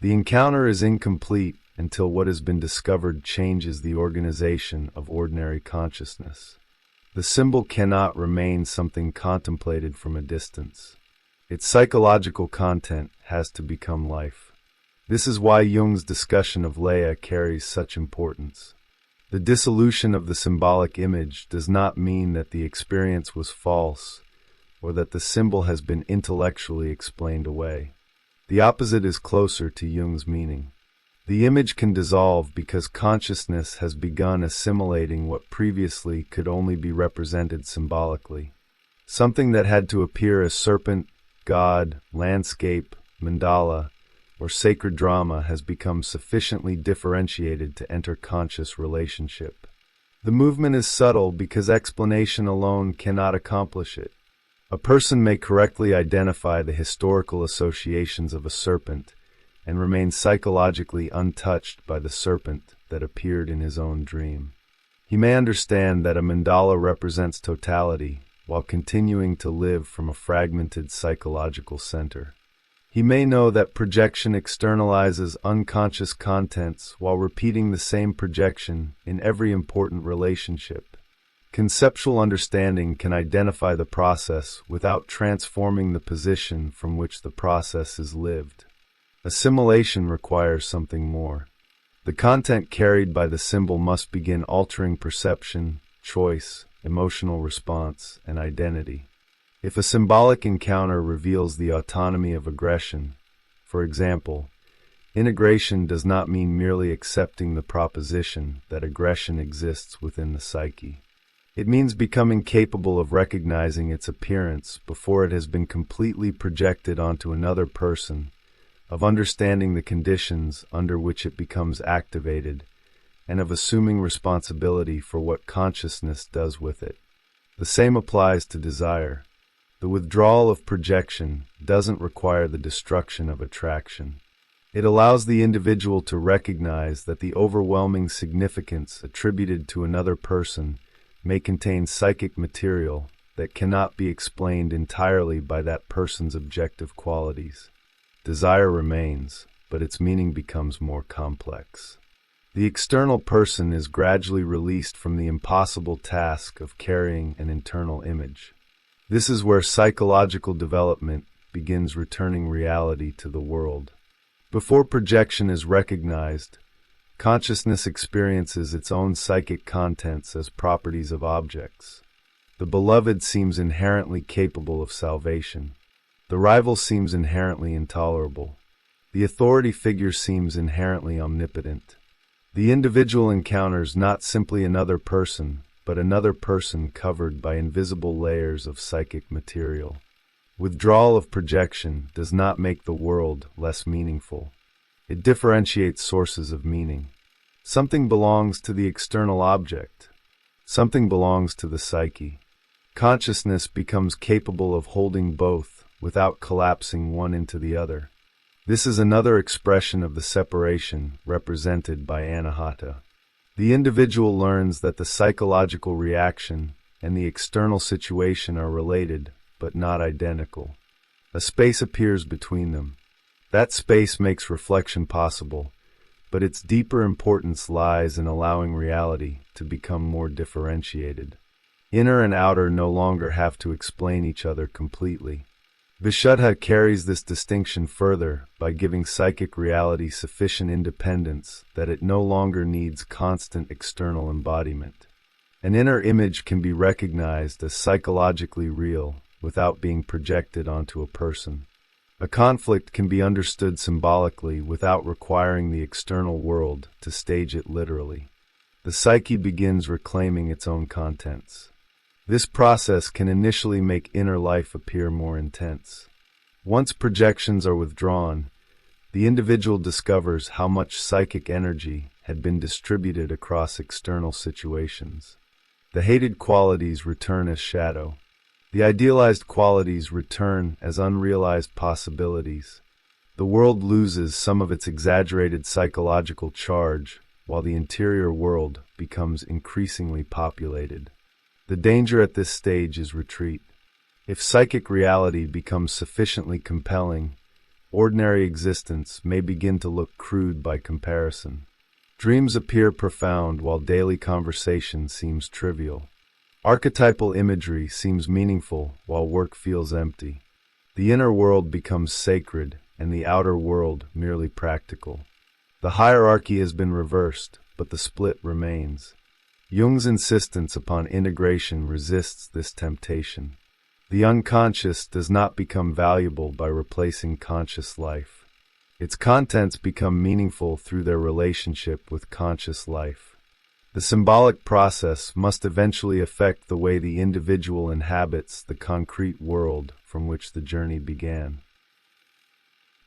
The encounter is incomplete until what has been discovered changes the organization of ordinary consciousness. The symbol cannot remain something contemplated from a distance. Its psychological content has to become life. This is why Jung's discussion of Leia carries such importance. The dissolution of the symbolic image does not mean that the experience was false or that the symbol has been intellectually explained away. The opposite is closer to Jung's meaning. The image can dissolve because consciousness has begun assimilating what previously could only be represented symbolically. Something that had to appear as serpent, god, landscape, mandala, or sacred drama has become sufficiently differentiated to enter conscious relationship. The movement is subtle because explanation alone cannot accomplish it. A person may correctly identify the historical associations of a serpent and remain psychologically untouched by the serpent that appeared in his own dream. He may understand that a mandala represents totality while continuing to live from a fragmented psychological center. He may know that projection externalizes unconscious contents while repeating the same projection in every important relationship. Conceptual understanding can identify the process without transforming the position from which the process is lived. Assimilation requires something more. The content carried by the symbol must begin altering perception, choice, emotional response, and identity. If a symbolic encounter reveals the autonomy of aggression, for example, integration does not mean merely accepting the proposition that aggression exists within the psyche. It means becoming capable of recognizing its appearance before it has been completely projected onto another person, of understanding the conditions under which it becomes activated, and of assuming responsibility for what consciousness does with it. The same applies to desire. The withdrawal of projection doesn't require the destruction of attraction. It allows the individual to recognize that the overwhelming significance attributed to another person may contain psychic material that cannot be explained entirely by that person's objective qualities. Desire remains, but its meaning becomes more complex. The external person is gradually released from the impossible task of carrying an internal image. This is where psychological development begins returning reality to the world. Before projection is recognized, consciousness experiences its own psychic contents as properties of objects. The beloved seems inherently capable of salvation. The rival seems inherently intolerable. The authority figure seems inherently omnipotent. The individual encounters not simply another person, but another person covered by invisible layers of psychic material. Withdrawal of projection does not make the world less meaningful. It differentiates sources of meaning. Something belongs to the external object. Something belongs to the psyche. Consciousness becomes capable of holding both without collapsing one into the other. This is another expression of the separation represented by anahata. The individual learns that the psychological reaction and the external situation are related, but not identical. A space appears between them. That space makes reflection possible, but its deeper importance lies in allowing reality to become more differentiated. Inner and outer no longer have to explain each other completely. Vishuddha carries this distinction further by giving psychic reality sufficient independence that it no longer needs constant external embodiment. An inner image can be recognized as psychologically real without being projected onto a person. A conflict can be understood symbolically without requiring the external world to stage it literally. The psyche begins reclaiming its own contents. This process can initially make inner life appear more intense. Once projections are withdrawn, the individual discovers how much psychic energy had been distributed across external situations. The hated qualities return as shadow. The idealized qualities return as unrealized possibilities, The world loses some of its exaggerated psychological charge, while the interior world becomes increasingly populated. The danger at this stage is retreat. If psychic reality becomes sufficiently compelling, ordinary existence may begin to look crude by comparison. Dreams appear profound while daily conversation seems trivial. Archetypal imagery seems meaningful while work feels empty. The inner world becomes sacred and the outer world merely practical. The hierarchy has been reversed, but the split remains. Jung's insistence upon integration resists this temptation. The unconscious does not become valuable by replacing conscious life. Its contents become meaningful through their relationship with conscious life. The symbolic process must eventually affect the way the individual inhabits the concrete world from which the journey began.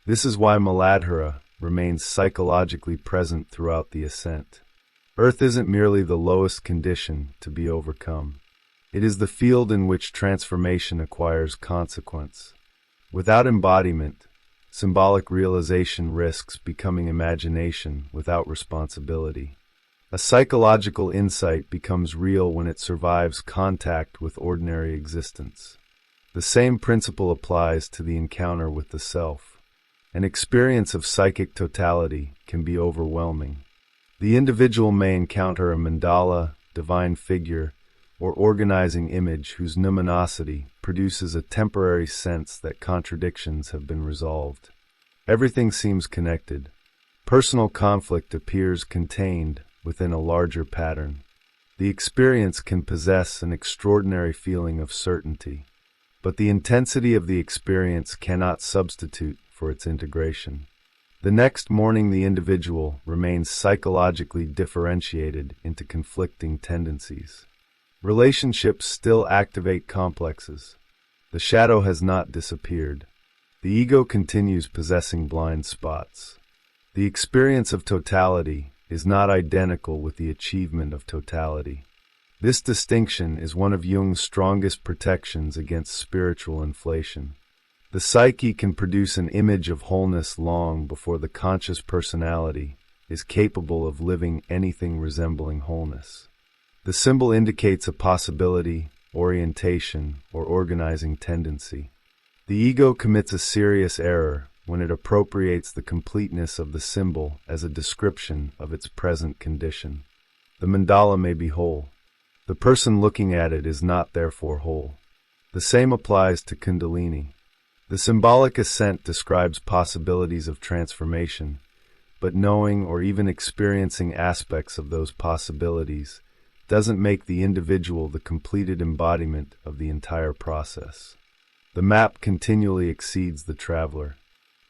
This is why Muladhara remains psychologically present throughout the ascent. Earth isn't merely the lowest condition to be overcome. It is the field in which transformation acquires consequence. Without embodiment, symbolic realization risks becoming imagination without responsibility. A psychological insight becomes real when it survives contact with ordinary existence. The same principle applies to the encounter with the self. An experience of psychic totality can be overwhelming. The individual may encounter a mandala, divine figure, or organizing image whose numinosity produces a temporary sense that contradictions have been resolved. Everything seems connected. Personal conflict appears contained within a larger pattern. The experience can possess an extraordinary feeling of certainty, but the intensity of the experience cannot substitute for its integration. The next morning, the individual remains psychologically differentiated into conflicting tendencies. Relationships still activate complexes. The shadow has not disappeared. The ego continues possessing blind spots. The experience of totality is not identical with the achievement of totality. This distinction is one of Jung's strongest protections against spiritual inflation. The psyche can produce an image of wholeness long before the conscious personality is capable of living anything resembling wholeness. The symbol indicates a possibility, orientation, or organizing tendency. The ego commits a serious error when it appropriates the completeness of the symbol as a description of its present condition. The mandala may be whole. The person looking at it is not therefore whole. The same applies to Kundalini. The symbolic ascent describes possibilities of transformation, but knowing or even experiencing aspects of those possibilities doesn't make the individual the completed embodiment of the entire process. The map continually exceeds the traveler.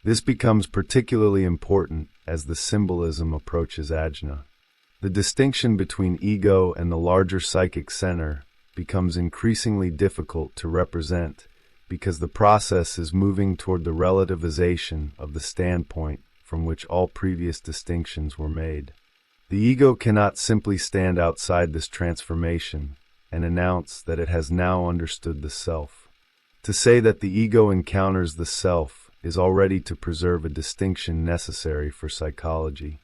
This becomes particularly important as the symbolism approaches ajna. The distinction between ego and the larger psychic center becomes increasingly difficult to represent because the process is moving toward the relativization of the standpoint from which all previous distinctions were made. The ego cannot simply stand outside this transformation and announce that it has now understood the self. To say that the ego encounters the self is already to preserve a distinction necessary for psychology.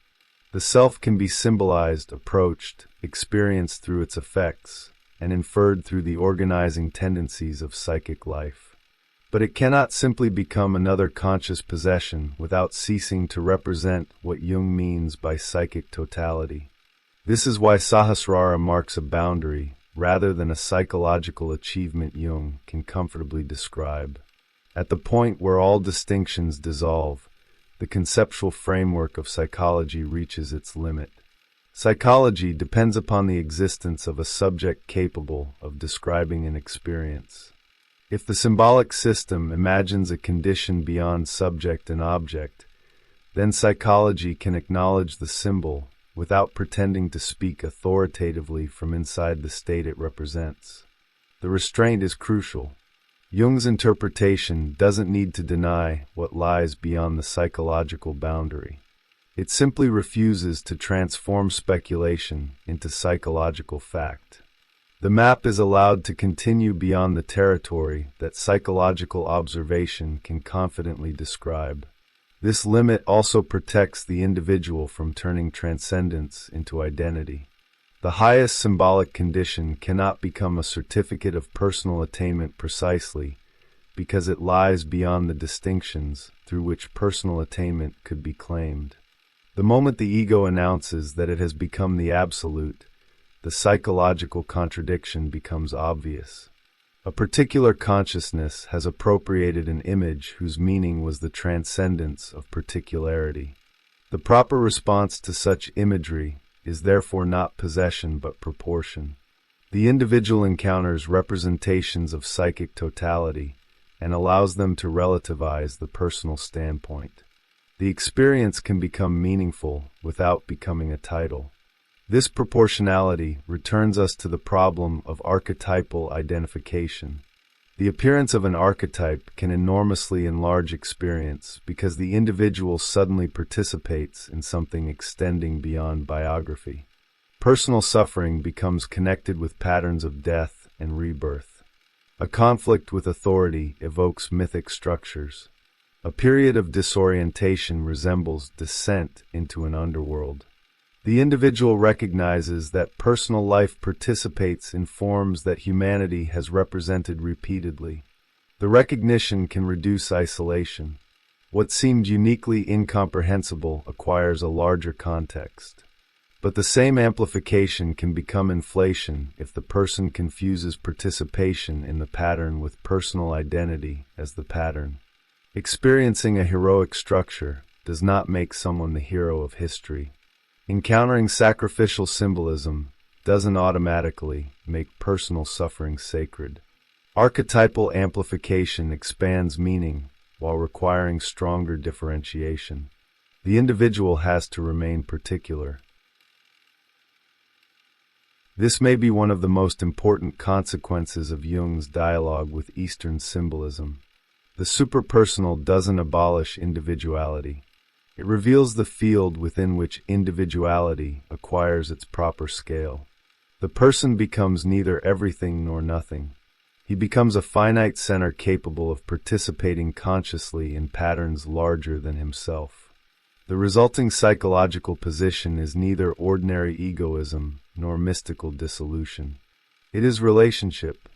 The self can be symbolized, approached, experienced through its effects, and inferred through the organizing tendencies of psychic life. But it cannot simply become another conscious possession without ceasing to represent what Jung means by psychic totality. This is why Sahasrara marks a boundary rather than a psychological achievement Jung can comfortably describe. At the point where all distinctions dissolve, the conceptual framework of psychology reaches its limit. Psychology depends upon the existence of a subject capable of describing an experience. If the symbolic system imagines a condition beyond subject and object, then psychology can acknowledge the symbol without pretending to speak authoritatively from inside the state it represents. The restraint is crucial. Jung's interpretation doesn't need to deny what lies beyond the psychological boundary. It simply refuses to transform speculation into psychological fact. The map is allowed to continue beyond the territory that psychological observation can confidently describe. This limit also protects the individual from turning transcendence into identity. The highest symbolic condition cannot become a certificate of personal attainment precisely because it lies beyond the distinctions through which personal attainment could be claimed. The moment the ego announces that it has become the absolute, the psychological contradiction becomes obvious. A particular consciousness has appropriated an image whose meaning was the transcendence of particularity. The proper response to such imagery is therefore not possession but proportion. The individual encounters representations of psychic totality and allows them to relativize the personal standpoint. The experience can become meaningful without becoming a title. This proportionality returns us to the problem of archetypal identification. The appearance of an archetype can enormously enlarge experience because the individual suddenly participates in something extending beyond biography. Personal suffering becomes connected with patterns of death and rebirth. A conflict with authority evokes mythic structures. A period of disorientation resembles descent into an underworld. The individual recognizes that personal life participates in forms that humanity has represented repeatedly. The recognition can reduce isolation. What seemed uniquely incomprehensible acquires a larger context. But the same amplification can become inflation if the person confuses participation in the pattern with personal identity as the pattern. Experiencing a heroic structure does not make someone the hero of history. Encountering sacrificial symbolism doesn't automatically make personal suffering sacred. Archetypal amplification expands meaning while requiring stronger differentiation. The individual has to remain particular. This may be one of the most important consequences of Jung's dialogue with Eastern symbolism. The superpersonal doesn't abolish individuality. It reveals the field within which individuality acquires its proper scale. The person becomes neither everything nor nothing. He becomes a finite center capable of participating consciously in patterns larger than himself. The resulting psychological position is neither ordinary egoism nor mystical dissolution. It is relationship.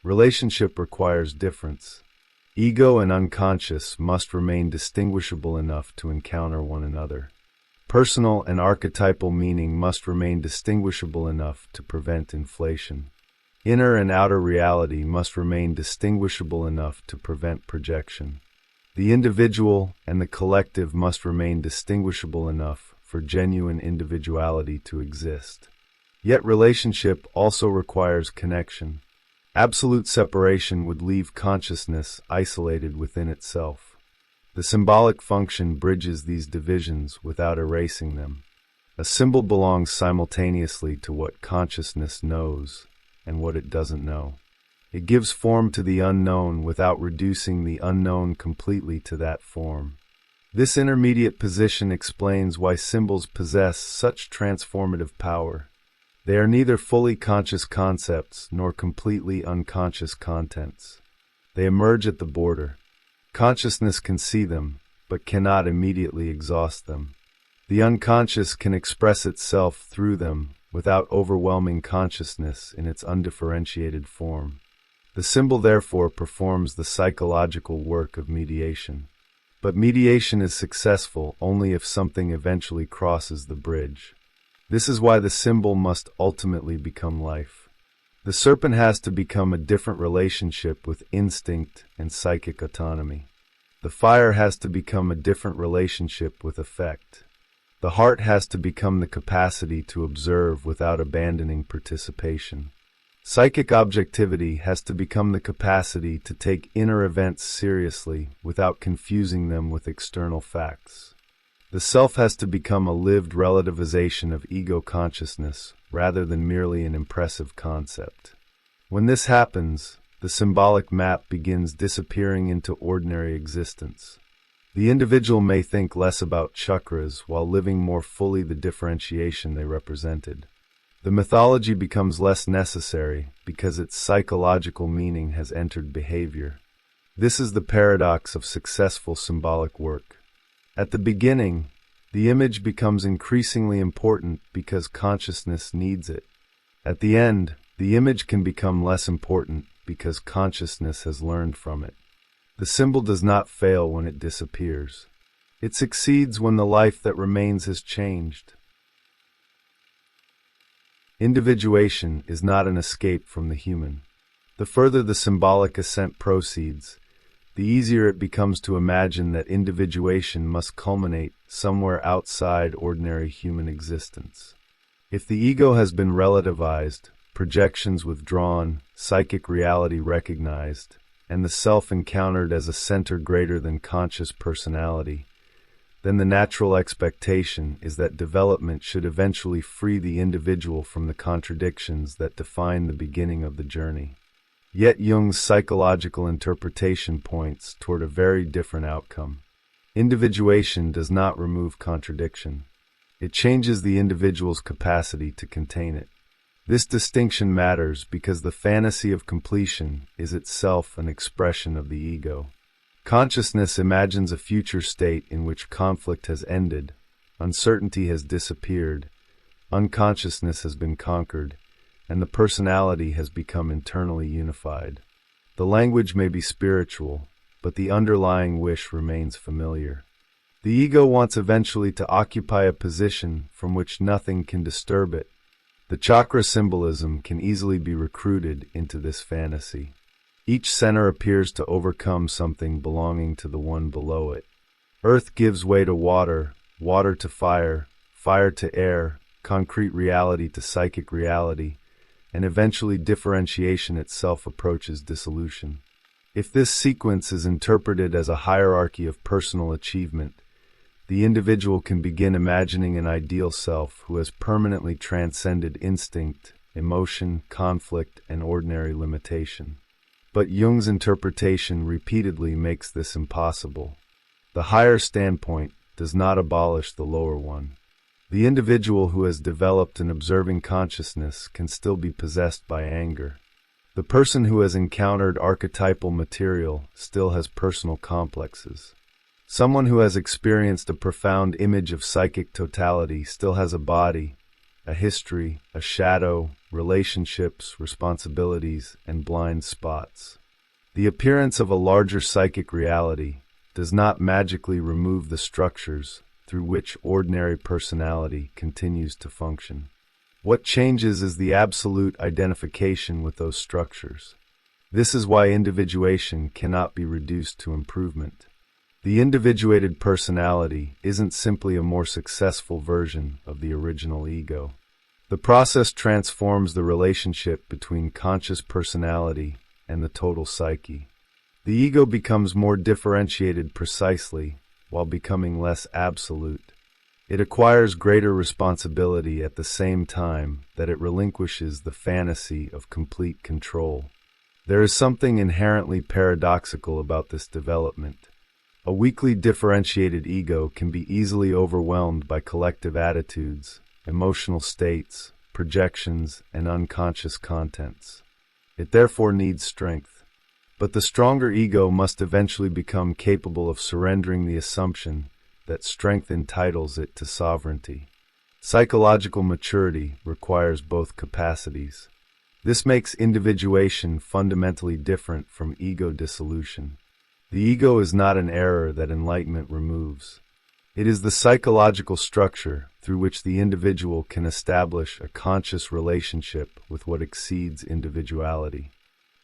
Relationship requires difference. Ego and unconscious must remain distinguishable enough to encounter one another. Personal and archetypal meaning must remain distinguishable enough to prevent inflation. Inner and outer reality must remain distinguishable enough to prevent projection. The individual and the collective must remain distinguishable enough for genuine individuality to exist. Yet relationship also requires connection. Absolute separation would leave consciousness isolated within itself. The symbolic function bridges these divisions without erasing them. A symbol belongs simultaneously to what consciousness knows and what it doesn't know. It gives form to the unknown without reducing the unknown completely to that form. This intermediate position explains why symbols possess such transformative power. They are neither fully conscious concepts nor completely unconscious contents. They emerge at the border. Consciousness can see them, but cannot immediately exhaust them. The unconscious can express itself through them without overwhelming consciousness in its undifferentiated form. The symbol therefore performs the psychological work of mediation. But mediation is successful only if something eventually crosses the bridge. This is why the symbol must ultimately become life. The serpent has to become a different relationship with instinct and psychic autonomy. The fire has to become a different relationship with effect. The heart has to become the capacity to observe without abandoning participation. Psychic objectivity has to become the capacity to take inner events seriously without confusing them with external facts. The self has to become a lived relativization of ego consciousness rather than merely an impressive concept. When this happens, the symbolic map begins disappearing into ordinary existence. The individual may think less about chakras while living more fully the differentiation they represented. The mythology becomes less necessary because its psychological meaning has entered behavior. This is the paradox of successful symbolic work. At the beginning, the image becomes increasingly important because consciousness needs it. At the end, the image can become less important because consciousness has learned from it. The symbol does not fail when it disappears. It succeeds when the life that remains has changed. Individuation is not an escape from the human. The further the symbolic ascent proceeds, the easier it becomes to imagine that individuation must culminate somewhere outside ordinary human existence. If the ego has been relativized, projections withdrawn, psychic reality recognized, and the self encountered as a center greater than conscious personality, then the natural expectation is that development should eventually free the individual from the contradictions that define the beginning of the journey. Yet Jung's psychological interpretation points toward a very different outcome. Individuation does not remove contradiction. It changes the individual's capacity to contain it. This distinction matters because the fantasy of completion is itself an expression of the ego. Consciousness imagines a future state in which conflict has ended, uncertainty has disappeared, unconsciousness has been conquered, and the personality has become internally unified. The language may be spiritual, but the underlying wish remains familiar. The ego wants eventually to occupy a position from which nothing can disturb it. The chakra symbolism can easily be recruited into this fantasy. Each center appears to overcome something belonging to the one below it. Earth gives way to water, water to fire, fire to air, concrete reality to psychic reality, and eventually differentiation itself approaches dissolution. If this sequence is interpreted as a hierarchy of personal achievement, the individual can begin imagining an ideal self who has permanently transcended instinct, emotion, conflict, and ordinary limitation. But Jung's interpretation repeatedly makes this impossible. The higher standpoint does not abolish the lower one. The individual who has developed an observing consciousness can still be possessed by anger. The person who has encountered archetypal material still has personal complexes. Someone who has experienced a profound image of psychic totality still has a body, a history, a shadow, relationships, responsibilities, and blind spots. The appearance of a larger psychic reality does not magically remove the structures through which ordinary personality continues to function. What changes is the absolute identification with those structures. This is why individuation cannot be reduced to improvement. The individuated personality isn't simply a more successful version of the original ego. The process transforms the relationship between conscious personality and the total psyche. The ego becomes more differentiated precisely while becoming less absolute. It acquires greater responsibility at the same time that it relinquishes the fantasy of complete control. There is something inherently paradoxical about this development. A weakly differentiated ego can be easily overwhelmed by collective attitudes, emotional states, projections, and unconscious contents. It therefore needs strength. But the stronger ego must eventually become capable of surrendering the assumption that strength entitles it to sovereignty. Psychological maturity requires both capacities. This makes individuation fundamentally different from ego dissolution. The ego is not an error that enlightenment removes. It is the psychological structure through which the individual can establish a conscious relationship with what exceeds individuality.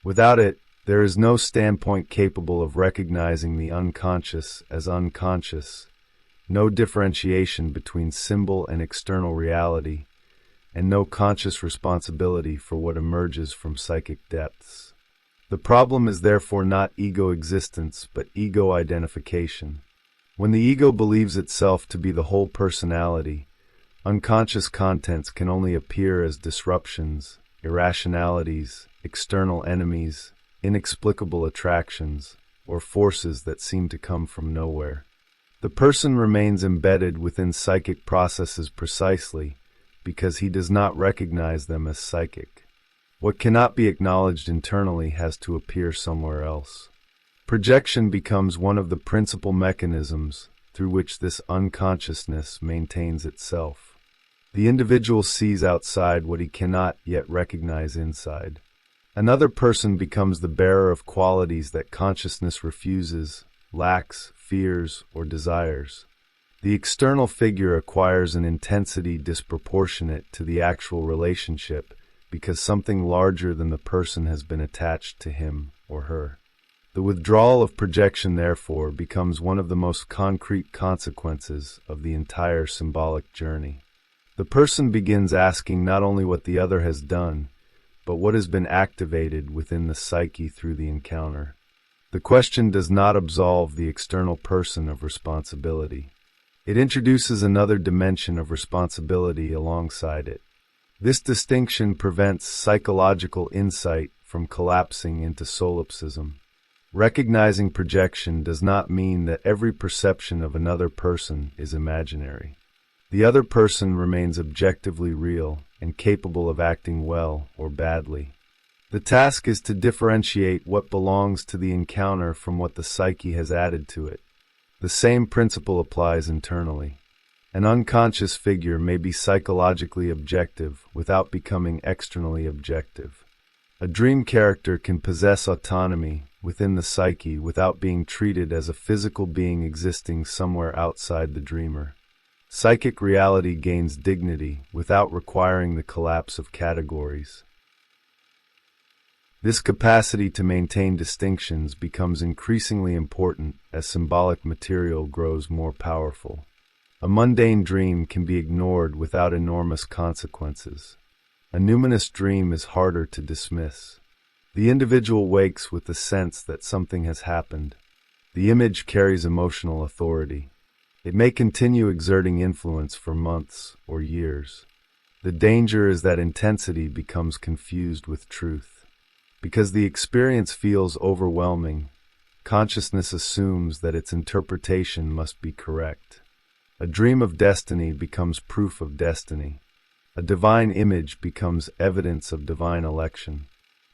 Without it, there is no standpoint capable of recognizing the unconscious as unconscious, no differentiation between symbol and external reality, and no conscious responsibility for what emerges from psychic depths. The problem is therefore not ego existence, but ego identification. When the ego believes itself to be the whole personality, unconscious contents can only appear as disruptions, irrationalities, external enemies, inexplicable attractions, or forces that seem to come from nowhere. The person remains embedded within psychic processes precisely because he does not recognize them as psychic. What cannot be acknowledged internally has to appear somewhere else. Projection becomes one of the principal mechanisms through which this unconsciousness maintains itself. The individual sees outside what he cannot yet recognize inside. Another person becomes the bearer of qualities that consciousness refuses, lacks, fears, or desires. The external figure acquires an intensity disproportionate to the actual relationship because something larger than the person has been attached to him or her. The withdrawal of projection, therefore, becomes one of the most concrete consequences of the entire symbolic journey. The person begins asking not only what the other has done, but what has been activated within the psyche through the encounter. The question does not absolve the external person of responsibility. It introduces another dimension of responsibility alongside it. This distinction prevents psychological insight from collapsing into solipsism. Recognizing projection does not mean that every perception of another person is imaginary. The other person remains objectively real and capable of acting well or badly. The task is to differentiate what belongs to the encounter from what the psyche has added to it. The same principle applies internally. An unconscious figure may be psychologically objective without becoming externally objective. A dream character can possess autonomy within the psyche without being treated as a physical being existing somewhere outside the dreamer. Psychic reality gains dignity without requiring the collapse of categories. This capacity to maintain distinctions becomes increasingly important as symbolic material grows more powerful. A mundane dream can be ignored without enormous consequences. A numinous dream is harder to dismiss. The individual wakes with the sense that something has happened. The image carries emotional authority. It may continue exerting influence for months or years. The danger is that intensity becomes confused with truth. Because the experience feels overwhelming, consciousness assumes that its interpretation must be correct. A dream of destiny becomes proof of destiny. A divine image becomes evidence of divine election.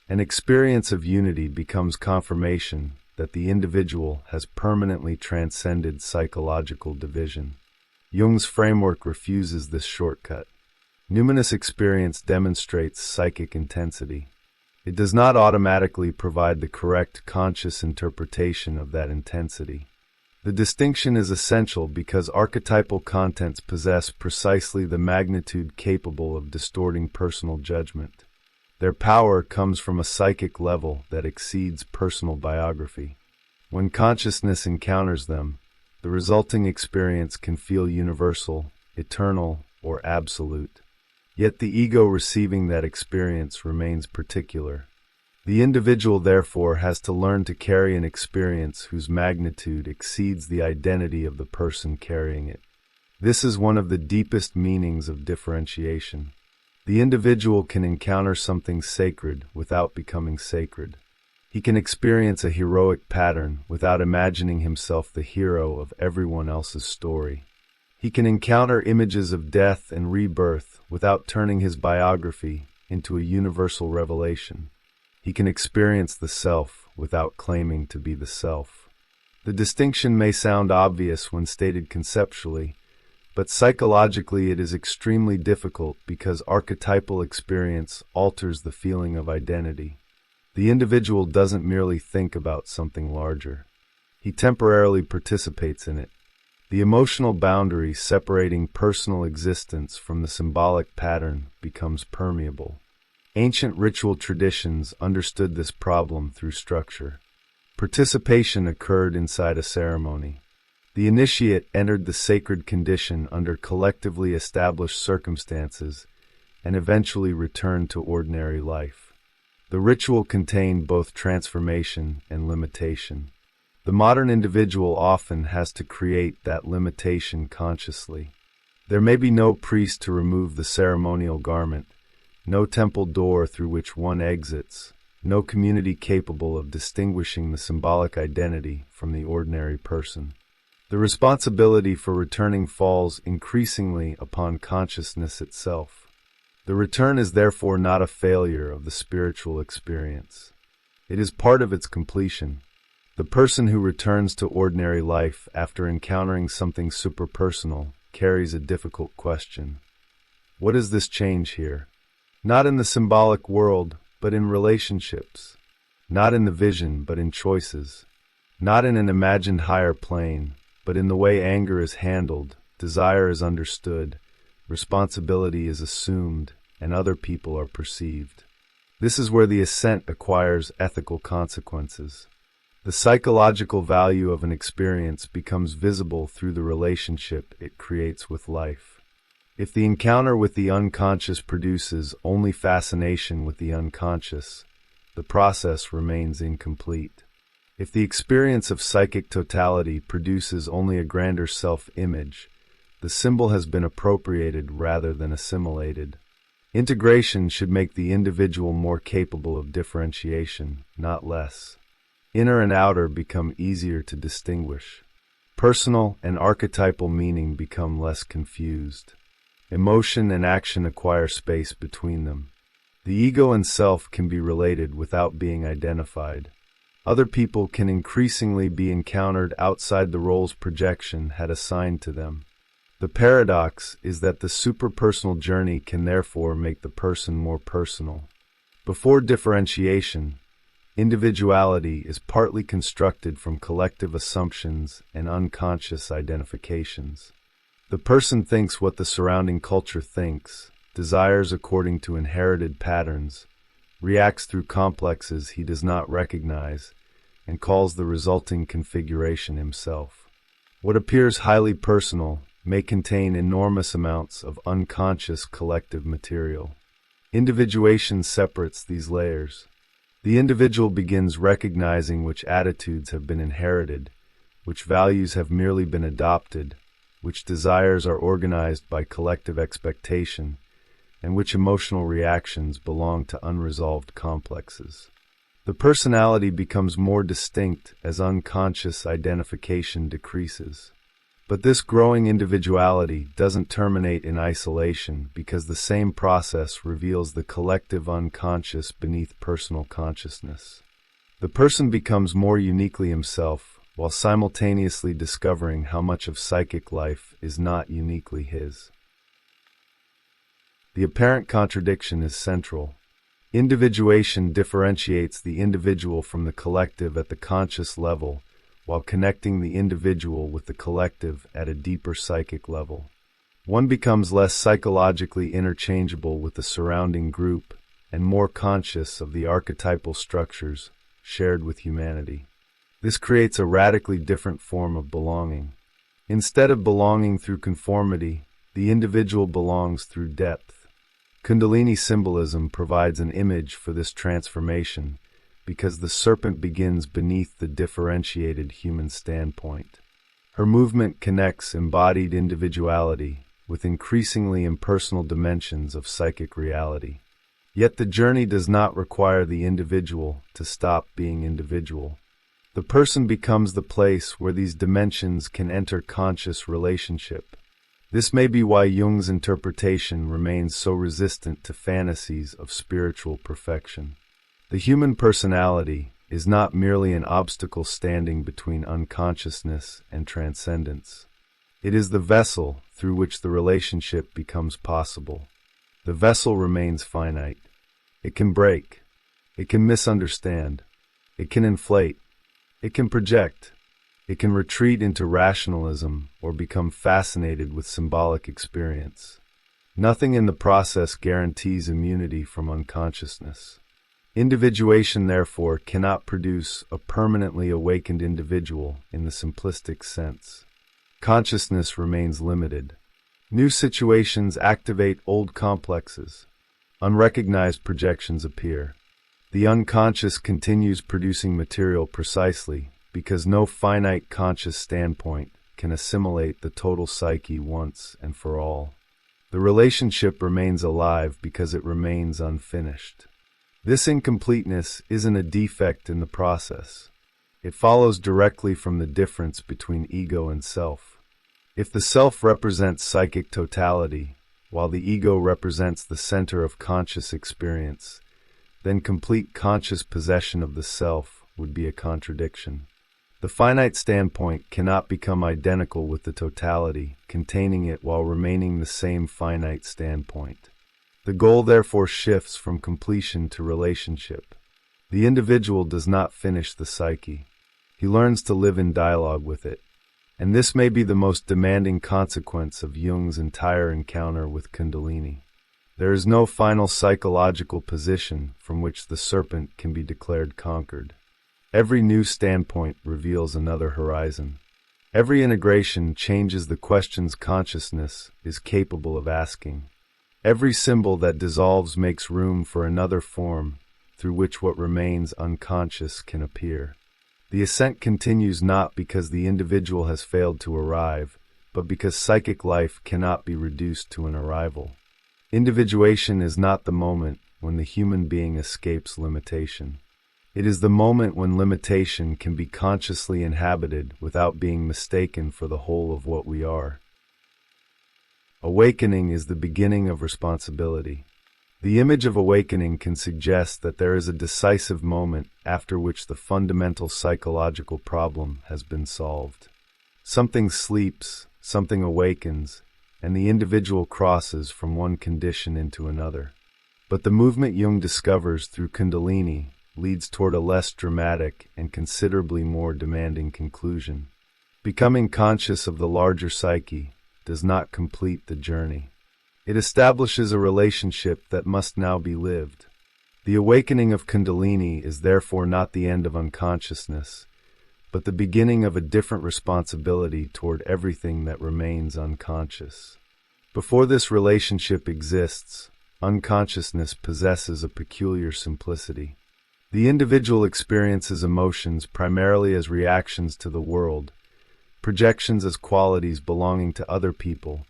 An experience of unity becomes confirmation that the individual has permanently transcended psychological division. Jung's framework refuses this shortcut. Numinous experience demonstrates psychic intensity. It does not automatically provide the correct conscious interpretation of that intensity. The distinction is essential because archetypal contents possess precisely the magnitude capable of distorting personal judgment. Their power comes from a psychic level that exceeds personal biography. When consciousness encounters them, the resulting experience can feel universal, eternal, or absolute. Yet the ego receiving that experience remains particular. The individual, therefore, has to learn to carry an experience whose magnitude exceeds the identity of the person carrying it. This is one of the deepest meanings of differentiation. The individual can encounter something sacred without becoming sacred. He can experience a heroic pattern without imagining himself the hero of everyone else's story. He can encounter images of death and rebirth without turning his biography into a universal revelation. He can experience the self without claiming to be the self. The distinction may sound obvious when stated conceptually, but psychologically it is extremely difficult because archetypal experience alters the feeling of identity. The individual doesn't merely think about something larger. He temporarily participates in it. The emotional boundary separating personal existence from the symbolic pattern becomes permeable. Ancient ritual traditions understood this problem through structure. Participation occurred inside a ceremony. The initiate entered the sacred condition under collectively established circumstances and eventually returned to ordinary life. The ritual contained both transformation and limitation. The modern individual often has to create that limitation consciously. There may be no priest to remove the ceremonial garment, no temple door through which one exits, no community capable of distinguishing the symbolic identity from the ordinary person. The responsibility for returning falls increasingly upon consciousness itself. The return is therefore not a failure of the spiritual experience. It is part of its completion. The person who returns to ordinary life after encountering something superpersonal carries a difficult question. What is this change here? Not in the symbolic world, but in relationships. Not in the vision, but in choices. Not in an imagined higher plane, but in the way anger is handled, desire is understood, responsibility is assumed, and other people are perceived. This is where the ascent acquires ethical consequences. The psychological value of an experience becomes visible through the relationship it creates with life. If the encounter with the unconscious produces only fascination with the unconscious, the process remains incomplete. If the experience of psychic totality produces only a grander self-image, the symbol has been appropriated rather than assimilated. Integration should make the individual more capable of differentiation, not less. Inner and outer become easier to distinguish. Personal and archetypal meaning become less confused. Emotion and action acquire space between them. The ego and self can be related without being identified. Other people can increasingly be encountered outside the roles projection had assigned to them. The paradox is that the superpersonal journey can therefore make the person more personal. Before differentiation, individuality is partly constructed from collective assumptions and unconscious identifications. The person thinks what the surrounding culture thinks, desires according to inherited patterns, reacts through complexes he does not recognize, and calls the resulting configuration himself. What appears highly personal may contain enormous amounts of unconscious collective material. Individuation separates these layers. The individual begins recognizing which attitudes have been inherited, which values have merely been adopted, which desires are organized by collective expectation, and which emotional reactions belong to unresolved complexes. The personality becomes more distinct as unconscious identification decreases. But this growing individuality doesn't terminate in isolation because the same process reveals the collective unconscious beneath personal consciousness. The person becomes more uniquely himself while simultaneously discovering how much of psychic life is not uniquely his. The apparent contradiction is central. Individuation differentiates the individual from the collective at the conscious level, while connecting the individual with the collective at a deeper psychic level. One becomes less psychologically interchangeable with the surrounding group and more conscious of the archetypal structures shared with humanity. This creates a radically different form of belonging. Instead of belonging through conformity, the individual belongs through depth. Kundalini symbolism provides an image for this transformation, because the serpent begins beneath the differentiated human standpoint. Her movement connects embodied individuality with increasingly impersonal dimensions of psychic reality. Yet the journey does not require the individual to stop being individual. The person becomes the place where these dimensions can enter conscious relationship. This may be why Jung's interpretation remains so resistant to fantasies of spiritual perfection. The human personality is not merely an obstacle standing between unconsciousness and transcendence. It is the vessel through which the relationship becomes possible. The vessel remains finite. It can break. It can misunderstand. It can inflate. It can project. It can retreat into rationalism or become fascinated with symbolic experience. Nothing in the process guarantees immunity from unconsciousness. Individuation, therefore, cannot produce a permanently awakened individual in the simplistic sense. Consciousness remains limited. New situations activate old complexes. Unrecognized projections appear. The unconscious continues producing material precisely because no finite conscious standpoint can assimilate the total psyche once and for all. The relationship remains alive because it remains unfinished. This incompleteness isn't a defect in the process. It follows directly from the difference between ego and self. If the self represents psychic totality, while the ego represents the center of conscious experience, then complete conscious possession of the self would be a contradiction. The finite standpoint cannot become identical with the totality, containing it while remaining the same finite standpoint. The goal therefore shifts from completion to relationship. The individual does not finish the psyche. He learns to live in dialogue with it. And this may be the most demanding consequence of Jung's entire encounter with Kundalini. There is no final psychological position from which the serpent can be declared conquered. Every new standpoint reveals another horizon. Every integration changes the questions consciousness is capable of asking. Every symbol that dissolves makes room for another form through which what remains unconscious can appear. The ascent continues not because the individual has failed to arrive, but because psychic life cannot be reduced to an arrival. Individuation is not the moment when the human being escapes limitation. It is the moment when limitation can be consciously inhabited without being mistaken for the whole of what we are. Awakening is the beginning of responsibility. The image of awakening can suggest that there is a decisive moment after which the fundamental psychological problem has been solved. Something sleeps, something awakens, and the individual crosses from one condition into another. But the movement Jung discovers through Kundalini leads toward a less dramatic and considerably more demanding conclusion. Becoming conscious of the larger psyche does not complete the journey. It establishes a relationship that must now be lived. The awakening of Kundalini is therefore not the end of unconsciousness, but the beginning of a different responsibility toward everything that remains unconscious. Before this relationship exists, unconsciousness possesses a peculiar simplicity. The individual experiences emotions primarily as reactions to the world, projections as qualities belonging to other people,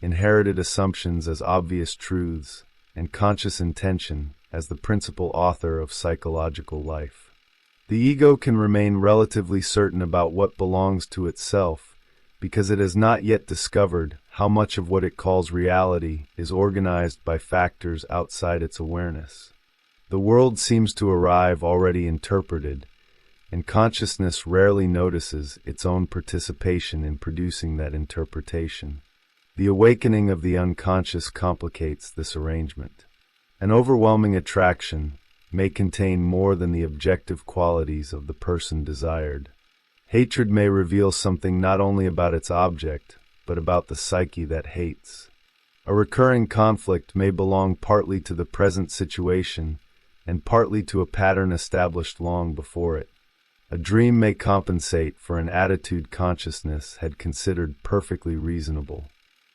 inherited assumptions as obvious truths, and conscious intention as the principal author of psychological life. The ego can remain relatively certain about what belongs to itself because it has not yet discovered how much of what it calls reality is organized by factors outside its awareness. The world seems to arrive already interpreted, and consciousness rarely notices its own participation in producing that interpretation. The awakening of the unconscious complicates this arrangement. An overwhelming attraction may contain more than the objective qualities of the person desired. Hatred may reveal something not only about its object, but about the psyche that hates. A recurring conflict may belong partly to the present situation and partly to a pattern established long before it. A dream may compensate for an attitude consciousness had considered perfectly reasonable.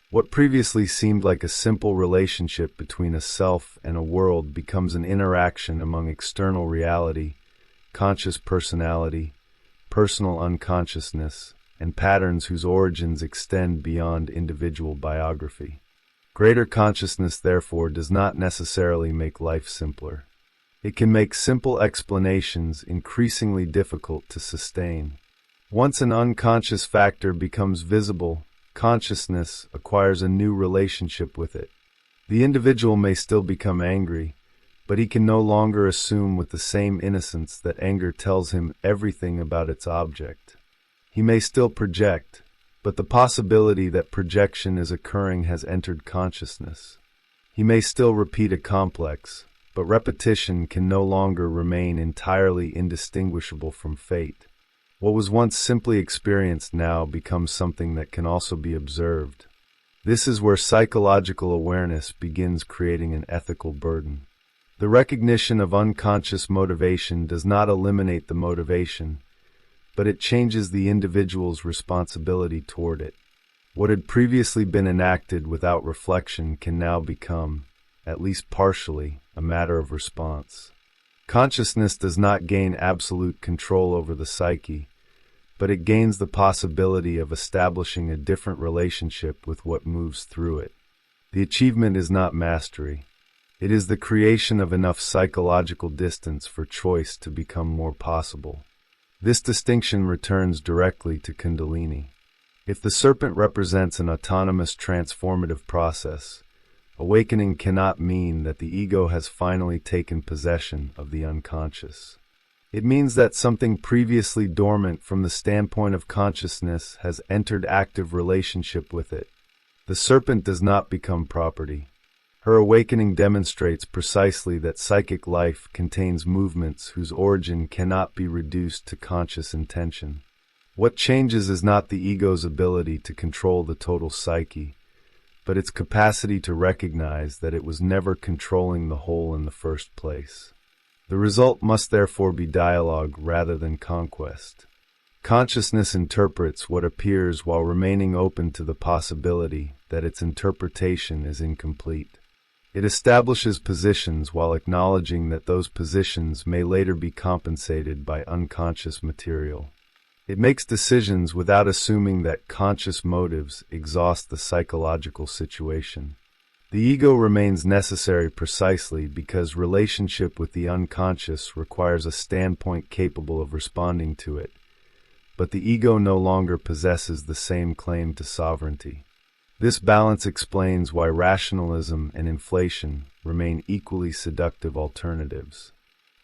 What previously seemed like a simple relationship between a self and a world becomes an interaction among external reality, conscious personality, personal unconsciousness, and patterns whose origins extend beyond individual biography. Greater consciousness, therefore, does not necessarily make life simpler. It can make simple explanations increasingly difficult to sustain. Once an unconscious factor becomes visible, consciousness acquires a new relationship with it. The individual may still become angry, but he can no longer assume with the same innocence that anger tells him everything about its object. He may still project, but the possibility that projection is occurring has entered consciousness. He may still repeat a complex, but repetition can no longer remain entirely indistinguishable from fate. What was once simply experienced now becomes something that can also be observed. This is where psychological awareness begins creating an ethical burden. The recognition of unconscious motivation does not eliminate the motivation, but it changes the individual's responsibility toward it. What had previously been enacted without reflection can now become, at least partially, a matter of response. Consciousness does not gain absolute control over the psyche, but it gains the possibility of establishing a different relationship with what moves through it. The achievement is not mastery. It is the creation of enough psychological distance for choice to become more possible. This distinction returns directly to Kundalini. If the serpent represents an autonomous transformative process, awakening cannot mean that the ego has finally taken possession of the unconscious. It means that something previously dormant from the standpoint of consciousness has entered active relationship with it. The serpent does not become property. Her awakening demonstrates precisely that psychic life contains movements whose origin cannot be reduced to conscious intention. What changes is not the ego's ability to control the total psyche, but its capacity to recognize that it was never controlling the whole in the first place. The result must therefore be dialogue rather than conquest. Consciousness interprets what appears while remaining open to the possibility that its interpretation is incomplete. It establishes positions while acknowledging that those positions may later be compensated by unconscious material. It makes decisions without assuming that conscious motives exhaust the psychological situation. The ego remains necessary precisely because relationship with the unconscious requires a standpoint capable of responding to it, but the ego no longer possesses the same claim to sovereignty. This balance explains why rationalism and inflation remain equally seductive alternatives.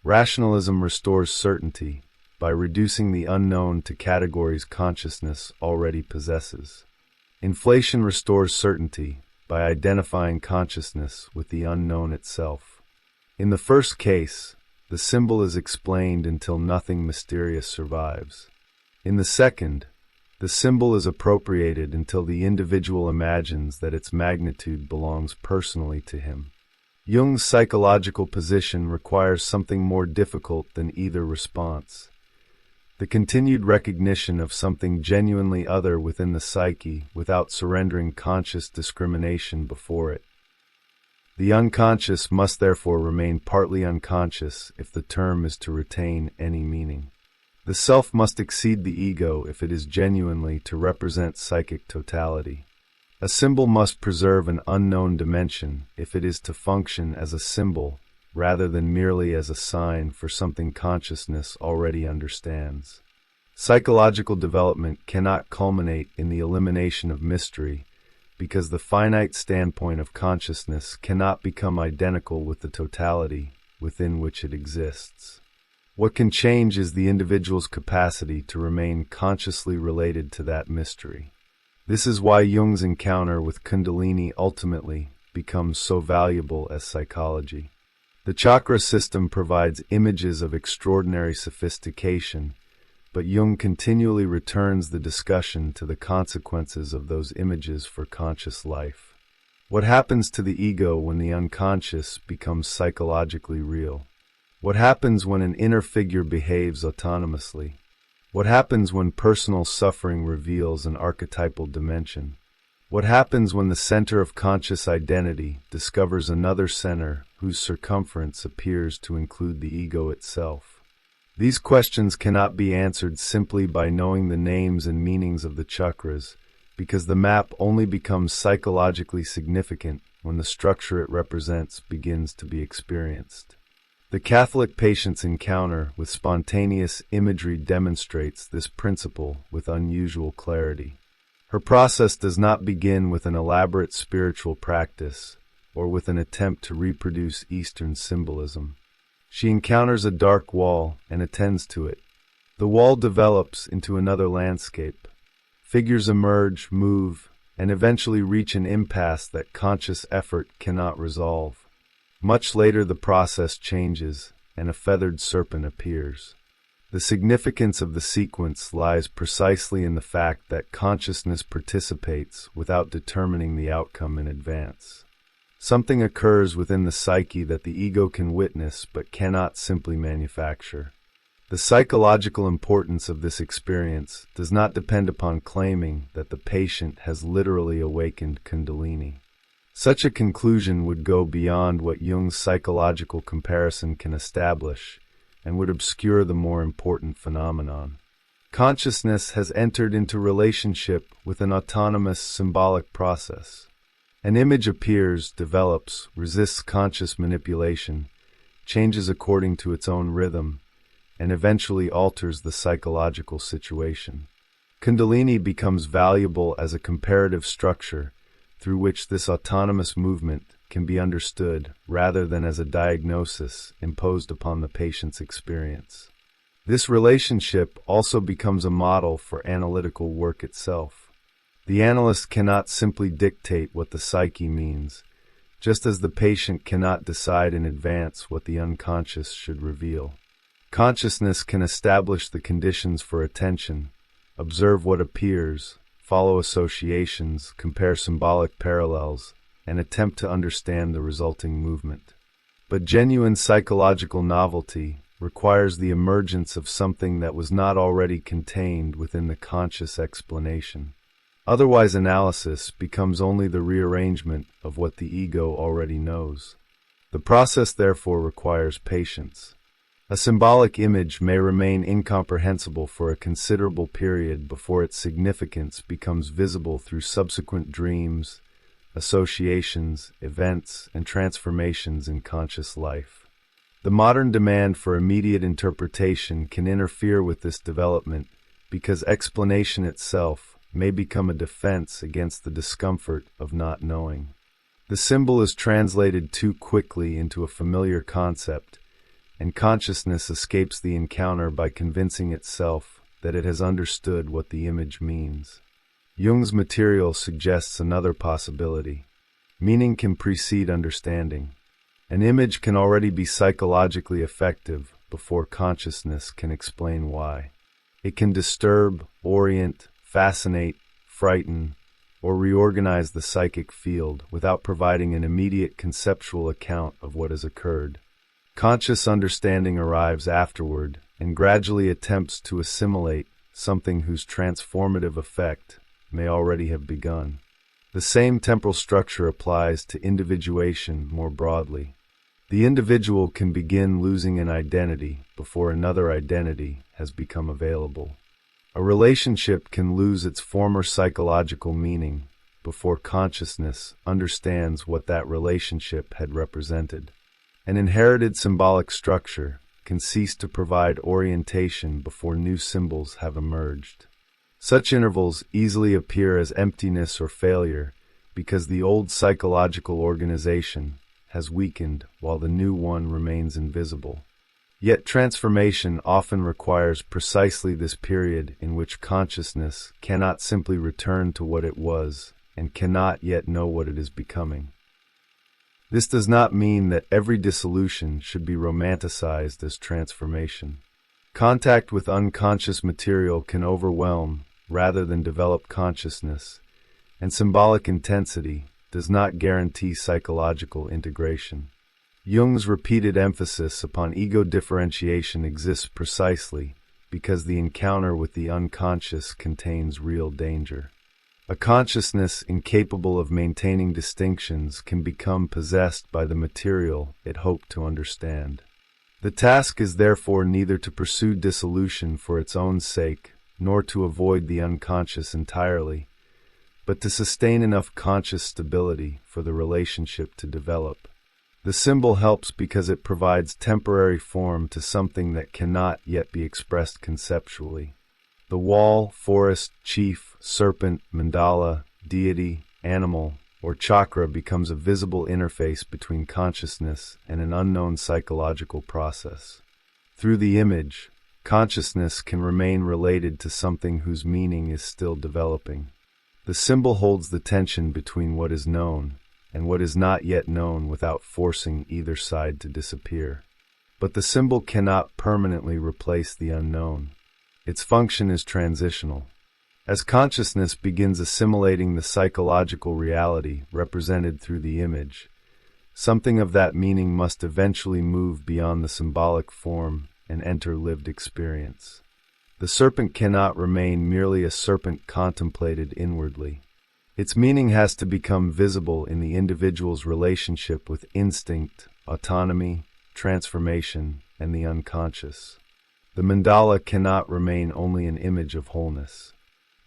Rationalism restores certainty by reducing the unknown to categories consciousness already possesses. Inflation restores certainty by identifying consciousness with the unknown itself. In the first case, the symbol is explained until nothing mysterious survives. In the second, the symbol is appropriated until the individual imagines that its magnitude belongs personally to him. Jung's psychological position requires something more difficult than either response: the continued recognition of something genuinely other within the psyche without surrendering conscious discrimination before it. The unconscious must therefore remain partly unconscious if the term is to retain any meaning. The self must exceed the ego if it is genuinely to represent psychic totality. A symbol must preserve an unknown dimension if it is to function as a symbol rather than merely as a sign for something consciousness already understands. Psychological development cannot culminate in the elimination of mystery because the finite standpoint of consciousness cannot become identical with the totality within which it exists. What can change is the individual's capacity to remain consciously related to that mystery. This is why Jung's encounter with Kundalini ultimately becomes so valuable as psychology. The chakra system provides images of extraordinary sophistication, but Jung continually returns the discussion to the consequences of those images for conscious life. What happens to the ego when the unconscious becomes psychologically real? What happens when an inner figure behaves autonomously? What happens when personal suffering reveals an archetypal dimension? What happens when the center of conscious identity discovers another center whose circumference appears to include the ego itself? These questions cannot be answered simply by knowing the names and meanings of the chakras, because the map only becomes psychologically significant when the structure it represents begins to be experienced. The Catholic patient's encounter with spontaneous imagery demonstrates this principle with unusual clarity. Her process does not begin with an elaborate spiritual practice or with an attempt to reproduce Eastern symbolism. She encounters a dark wall and attends to it. The wall develops into another landscape. Figures emerge, move, and eventually reach an impasse that conscious effort cannot resolve. Much later, the process changes, and a feathered serpent appears. The significance of the sequence lies precisely in the fact that consciousness participates without determining the outcome in advance. Something occurs within the psyche that the ego can witness but cannot simply manufacture. The psychological importance of this experience does not depend upon claiming that the patient has literally awakened Kundalini. Such a conclusion would go beyond what Jung's psychological comparison can establish and would obscure the more important phenomenon. Consciousness has entered into relationship with an autonomous symbolic process. An image appears, develops, resists conscious manipulation, changes according to its own rhythm, and eventually alters the psychological situation. Kundalini becomes valuable as a comparative structure through which this autonomous movement can be understood rather than as a diagnosis imposed upon the patient's experience. This relationship also becomes a model for analytical work itself. The analyst cannot simply dictate what the psyche means, just as the patient cannot decide in advance what the unconscious should reveal. Consciousness can establish the conditions for attention, observe what appears, follow associations, compare symbolic parallels, and attempt to understand the resulting movement. But genuine psychological novelty requires the emergence of something that was not already contained within the conscious explanation. Otherwise, analysis becomes only the rearrangement of what the ego already knows. The process therefore requires patience. A symbolic image may remain incomprehensible for a considerable period before its significance becomes visible through subsequent dreams, associations, events, and transformations in conscious life. The modern demand for immediate interpretation can interfere with this development because explanation itself may become a defense against the discomfort of not knowing. The symbol is translated too quickly into a familiar concept, and consciousness escapes the encounter by convincing itself that it has understood what the image means. Jung's material suggests another possibility. Meaning can precede understanding. An image can already be psychologically effective before consciousness can explain why. It can disturb, orient, fascinate, frighten, or reorganize the psychic field without providing an immediate conceptual account of what has occurred. Conscious understanding arrives afterward and gradually attempts to assimilate something whose transformative effect may already have begun. The same temporal structure applies to individuation more broadly. The individual can begin losing an identity before another identity has become available. A relationship can lose its former psychological meaning before consciousness understands what that relationship had represented. An inherited symbolic structure can cease to provide orientation before new symbols have emerged. Such intervals easily appear as emptiness or failure because the old psychological organization has weakened while the new one remains invisible. Yet transformation often requires precisely this period in which consciousness cannot simply return to what it was and cannot yet know what it is becoming. This does not mean that every dissolution should be romanticized as transformation. Contact with unconscious material can overwhelm rather than develop consciousness, and symbolic intensity does not guarantee psychological integration. Jung's repeated emphasis upon ego differentiation exists precisely because the encounter with the unconscious contains real danger. A consciousness incapable of maintaining distinctions can become possessed by the material it hoped to understand. The task is therefore neither to pursue dissolution for its own sake, nor to avoid the unconscious entirely, but to sustain enough conscious stability for the relationship to develop. The symbol helps because it provides temporary form to something that cannot yet be expressed conceptually. The wall, forest, chief, serpent, mandala, deity, animal, or chakra becomes a visible interface between consciousness and an unknown psychological process. Through the image, consciousness can remain related to something whose meaning is still developing. The symbol holds the tension between what is known and what is not yet known without forcing either side to disappear. But the symbol cannot permanently replace the unknown. Its function is transitional. As consciousness begins assimilating the psychological reality represented through the image, something of that meaning must eventually move beyond the symbolic form and enter lived experience. The serpent cannot remain merely a serpent contemplated inwardly. Its meaning has to become visible in the individual's relationship with instinct, autonomy, transformation, and the unconscious. The mandala cannot remain only an image of wholeness.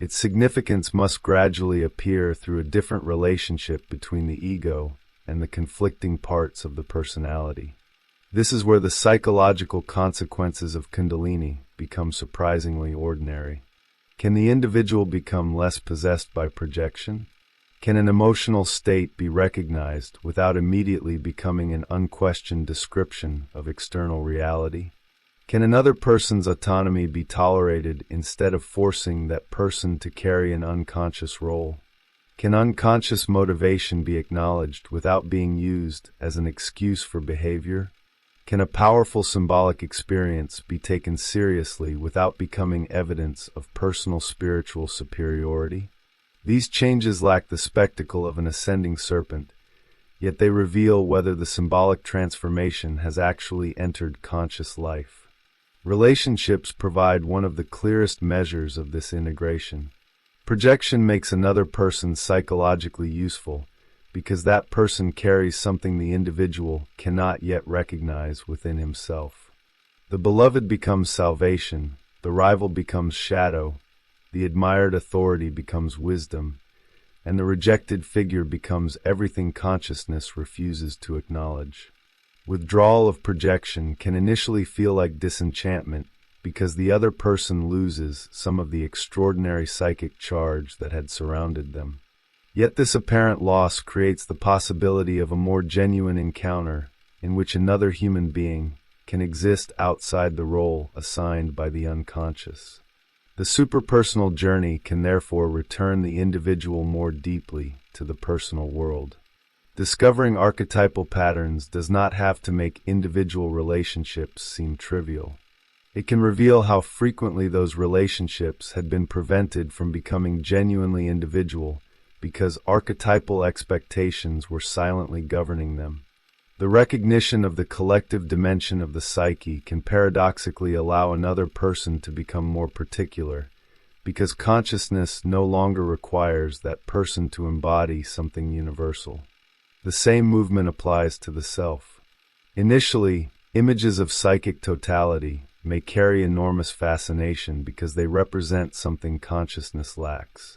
Its significance must gradually appear through a different relationship between the ego and the conflicting parts of the personality. This is where the psychological consequences of Kundalini become surprisingly ordinary. Can the individual become less possessed by projection? Can an emotional state be recognized without immediately becoming an unquestioned description of external reality? Can another person's autonomy be tolerated instead of forcing that person to carry an unconscious role? Can unconscious motivation be acknowledged without being used as an excuse for behavior? Can a powerful symbolic experience be taken seriously without becoming evidence of personal spiritual superiority? These changes lack the spectacle of an ascending serpent, yet they reveal whether the symbolic transformation has actually entered conscious life. Relationships provide one of the clearest measures of this integration. Projection makes another person psychologically useful because that person carries something the individual cannot yet recognize within himself. The beloved becomes salvation, the rival becomes shadow, the admired authority becomes wisdom, and the rejected figure becomes everything consciousness refuses to acknowledge. Withdrawal of projection can initially feel like disenchantment because the other person loses some of the extraordinary psychic charge that had surrounded them. Yet this apparent loss creates the possibility of a more genuine encounter in which another human being can exist outside the role assigned by the unconscious. The superpersonal journey can therefore return the individual more deeply to the personal world. Discovering archetypal patterns does not have to make individual relationships seem trivial. It can reveal how frequently those relationships had been prevented from becoming genuinely individual because archetypal expectations were silently governing them. The recognition of the collective dimension of the psyche can paradoxically allow another person to become more particular, because consciousness no longer requires that person to embody something universal. The same movement applies to the self. Initially, images of psychic totality may carry enormous fascination because they represent something consciousness lacks.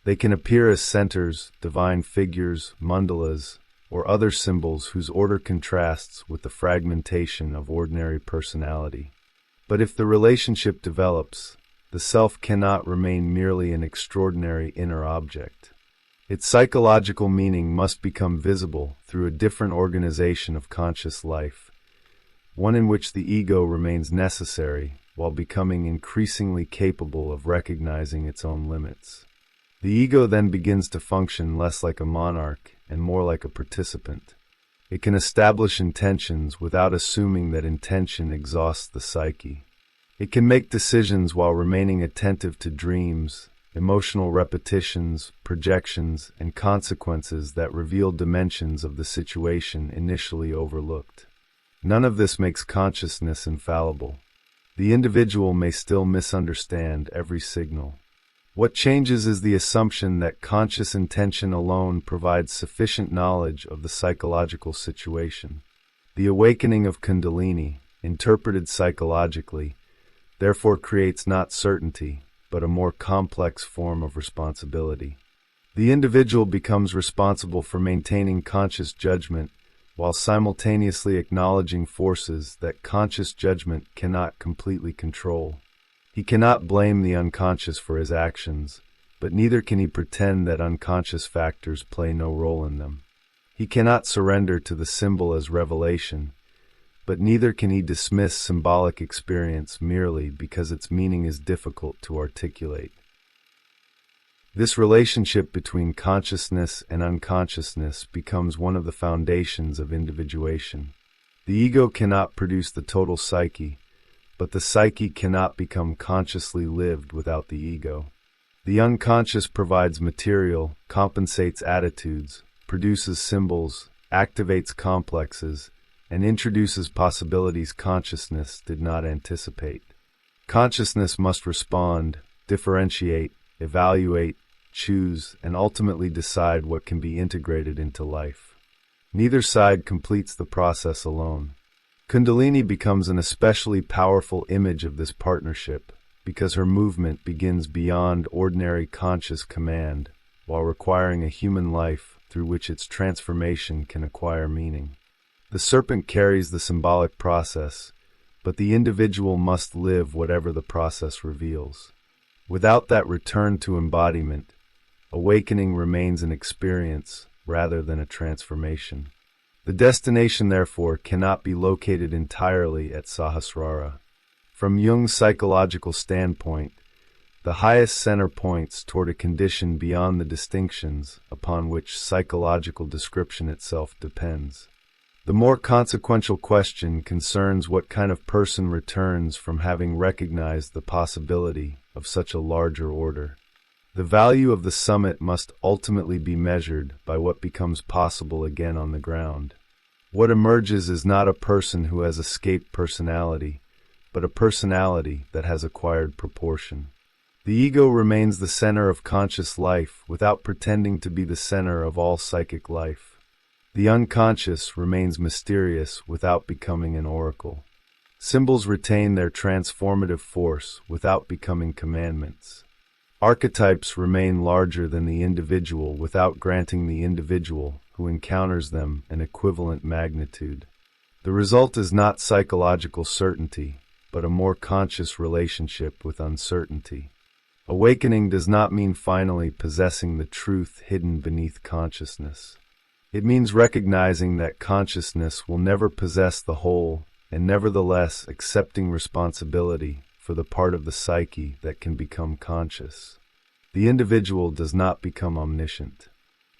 They can appear as centers, divine figures, mandalas, or other symbols whose order contrasts with the fragmentation of ordinary personality. But if the relationship develops, the self cannot remain merely an extraordinary inner object. Its psychological meaning must become visible through a different organization of conscious life, one in which the ego remains necessary while becoming increasingly capable of recognizing its own limits. The ego then begins to function less like a monarch and more like a participant. It can establish intentions without assuming that intention exhausts the psyche. It can make decisions while remaining attentive to dreams, emotional repetitions, projections, and consequences that reveal dimensions of the situation initially overlooked. None of this makes consciousness infallible. The individual may still misunderstand every signal. What changes is the assumption that conscious intention alone provides sufficient knowledge of the psychological situation. The awakening of Kundalini, interpreted psychologically, therefore creates not certainty, but a more complex form of responsibility. The individual becomes responsible for maintaining conscious judgment while simultaneously acknowledging forces that conscious judgment cannot completely control. He cannot blame the unconscious for his actions, but neither can he pretend that unconscious factors play no role in them. He cannot surrender to the symbol as revelation, but neither can he dismiss symbolic experience merely because its meaning is difficult to articulate. This relationship between consciousness and unconsciousness becomes one of the foundations of individuation. The ego cannot produce the total psyche, but the psyche cannot become consciously lived without the ego. The unconscious provides material, compensates attitudes, produces symbols, activates complexes, and introduces possibilities consciousness did not anticipate. Consciousness must respond, differentiate, evaluate, choose, and ultimately decide what can be integrated into life. Neither side completes the process alone. Kundalini becomes an especially powerful image of this partnership because her movement begins beyond ordinary conscious command while requiring a human life through which its transformation can acquire meaning. The serpent carries the symbolic process, but the individual must live whatever the process reveals. Without that return to embodiment, awakening remains an experience rather than a transformation. The destination, therefore, cannot be located entirely at Sahasrara. From Jung's psychological standpoint, the highest center points toward a condition beyond the distinctions upon which psychological description itself depends. The more consequential question concerns what kind of person returns from having recognized the possibility of such a larger order. The value of the summit must ultimately be measured by what becomes possible again on the ground. What emerges is not a person who has escaped personality, but a personality that has acquired proportion. The ego remains the center of conscious life without pretending to be the center of all psychic life. The unconscious remains mysterious without becoming an oracle. Symbols retain their transformative force without becoming commandments. Archetypes remain larger than the individual without granting the individual who encounters them an equivalent magnitude. The result is not psychological certainty, but a more conscious relationship with uncertainty. Awakening does not mean finally possessing the truth hidden beneath consciousness. It means recognizing that consciousness will never possess the whole, and nevertheless accepting responsibility for the part of the psyche that can become conscious. The individual does not become omniscient.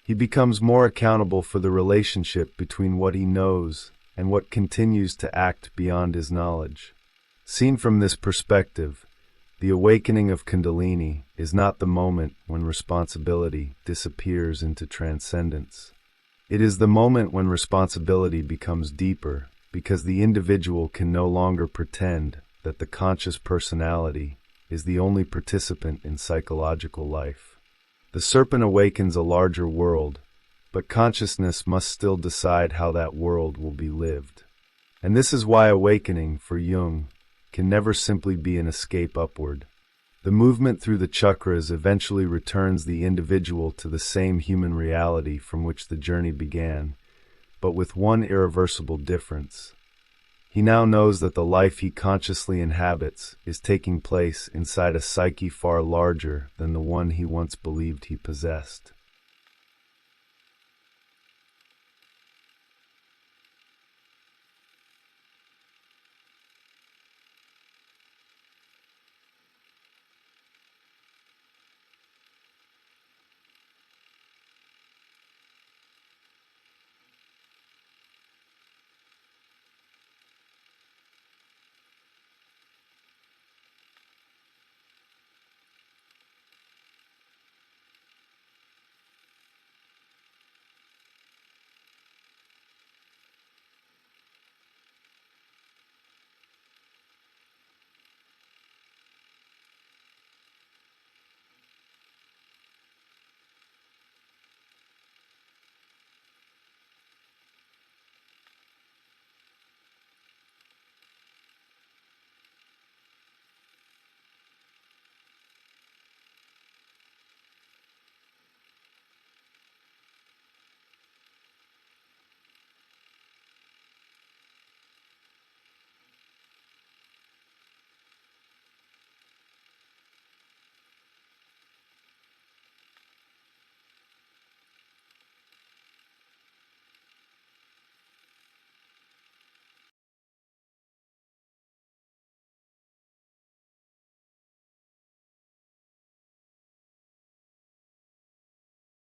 He becomes more accountable for the relationship between what he knows and what continues to act beyond his knowledge. Seen from this perspective, the awakening of Kundalini is not the moment when responsibility disappears into transcendence. It is the moment when responsibility becomes deeper because the individual can no longer pretend that the conscious personality is the only participant in psychological life. The serpent awakens a larger world, but consciousness must still decide how that world will be lived. And this is why awakening, for Jung, can never simply be an escape upward. The movement through the chakras eventually returns the individual to the same human reality from which the journey began, but with one irreversible difference. He now knows that the life he consciously inhabits is taking place inside a psyche far larger than the one he once believed he possessed.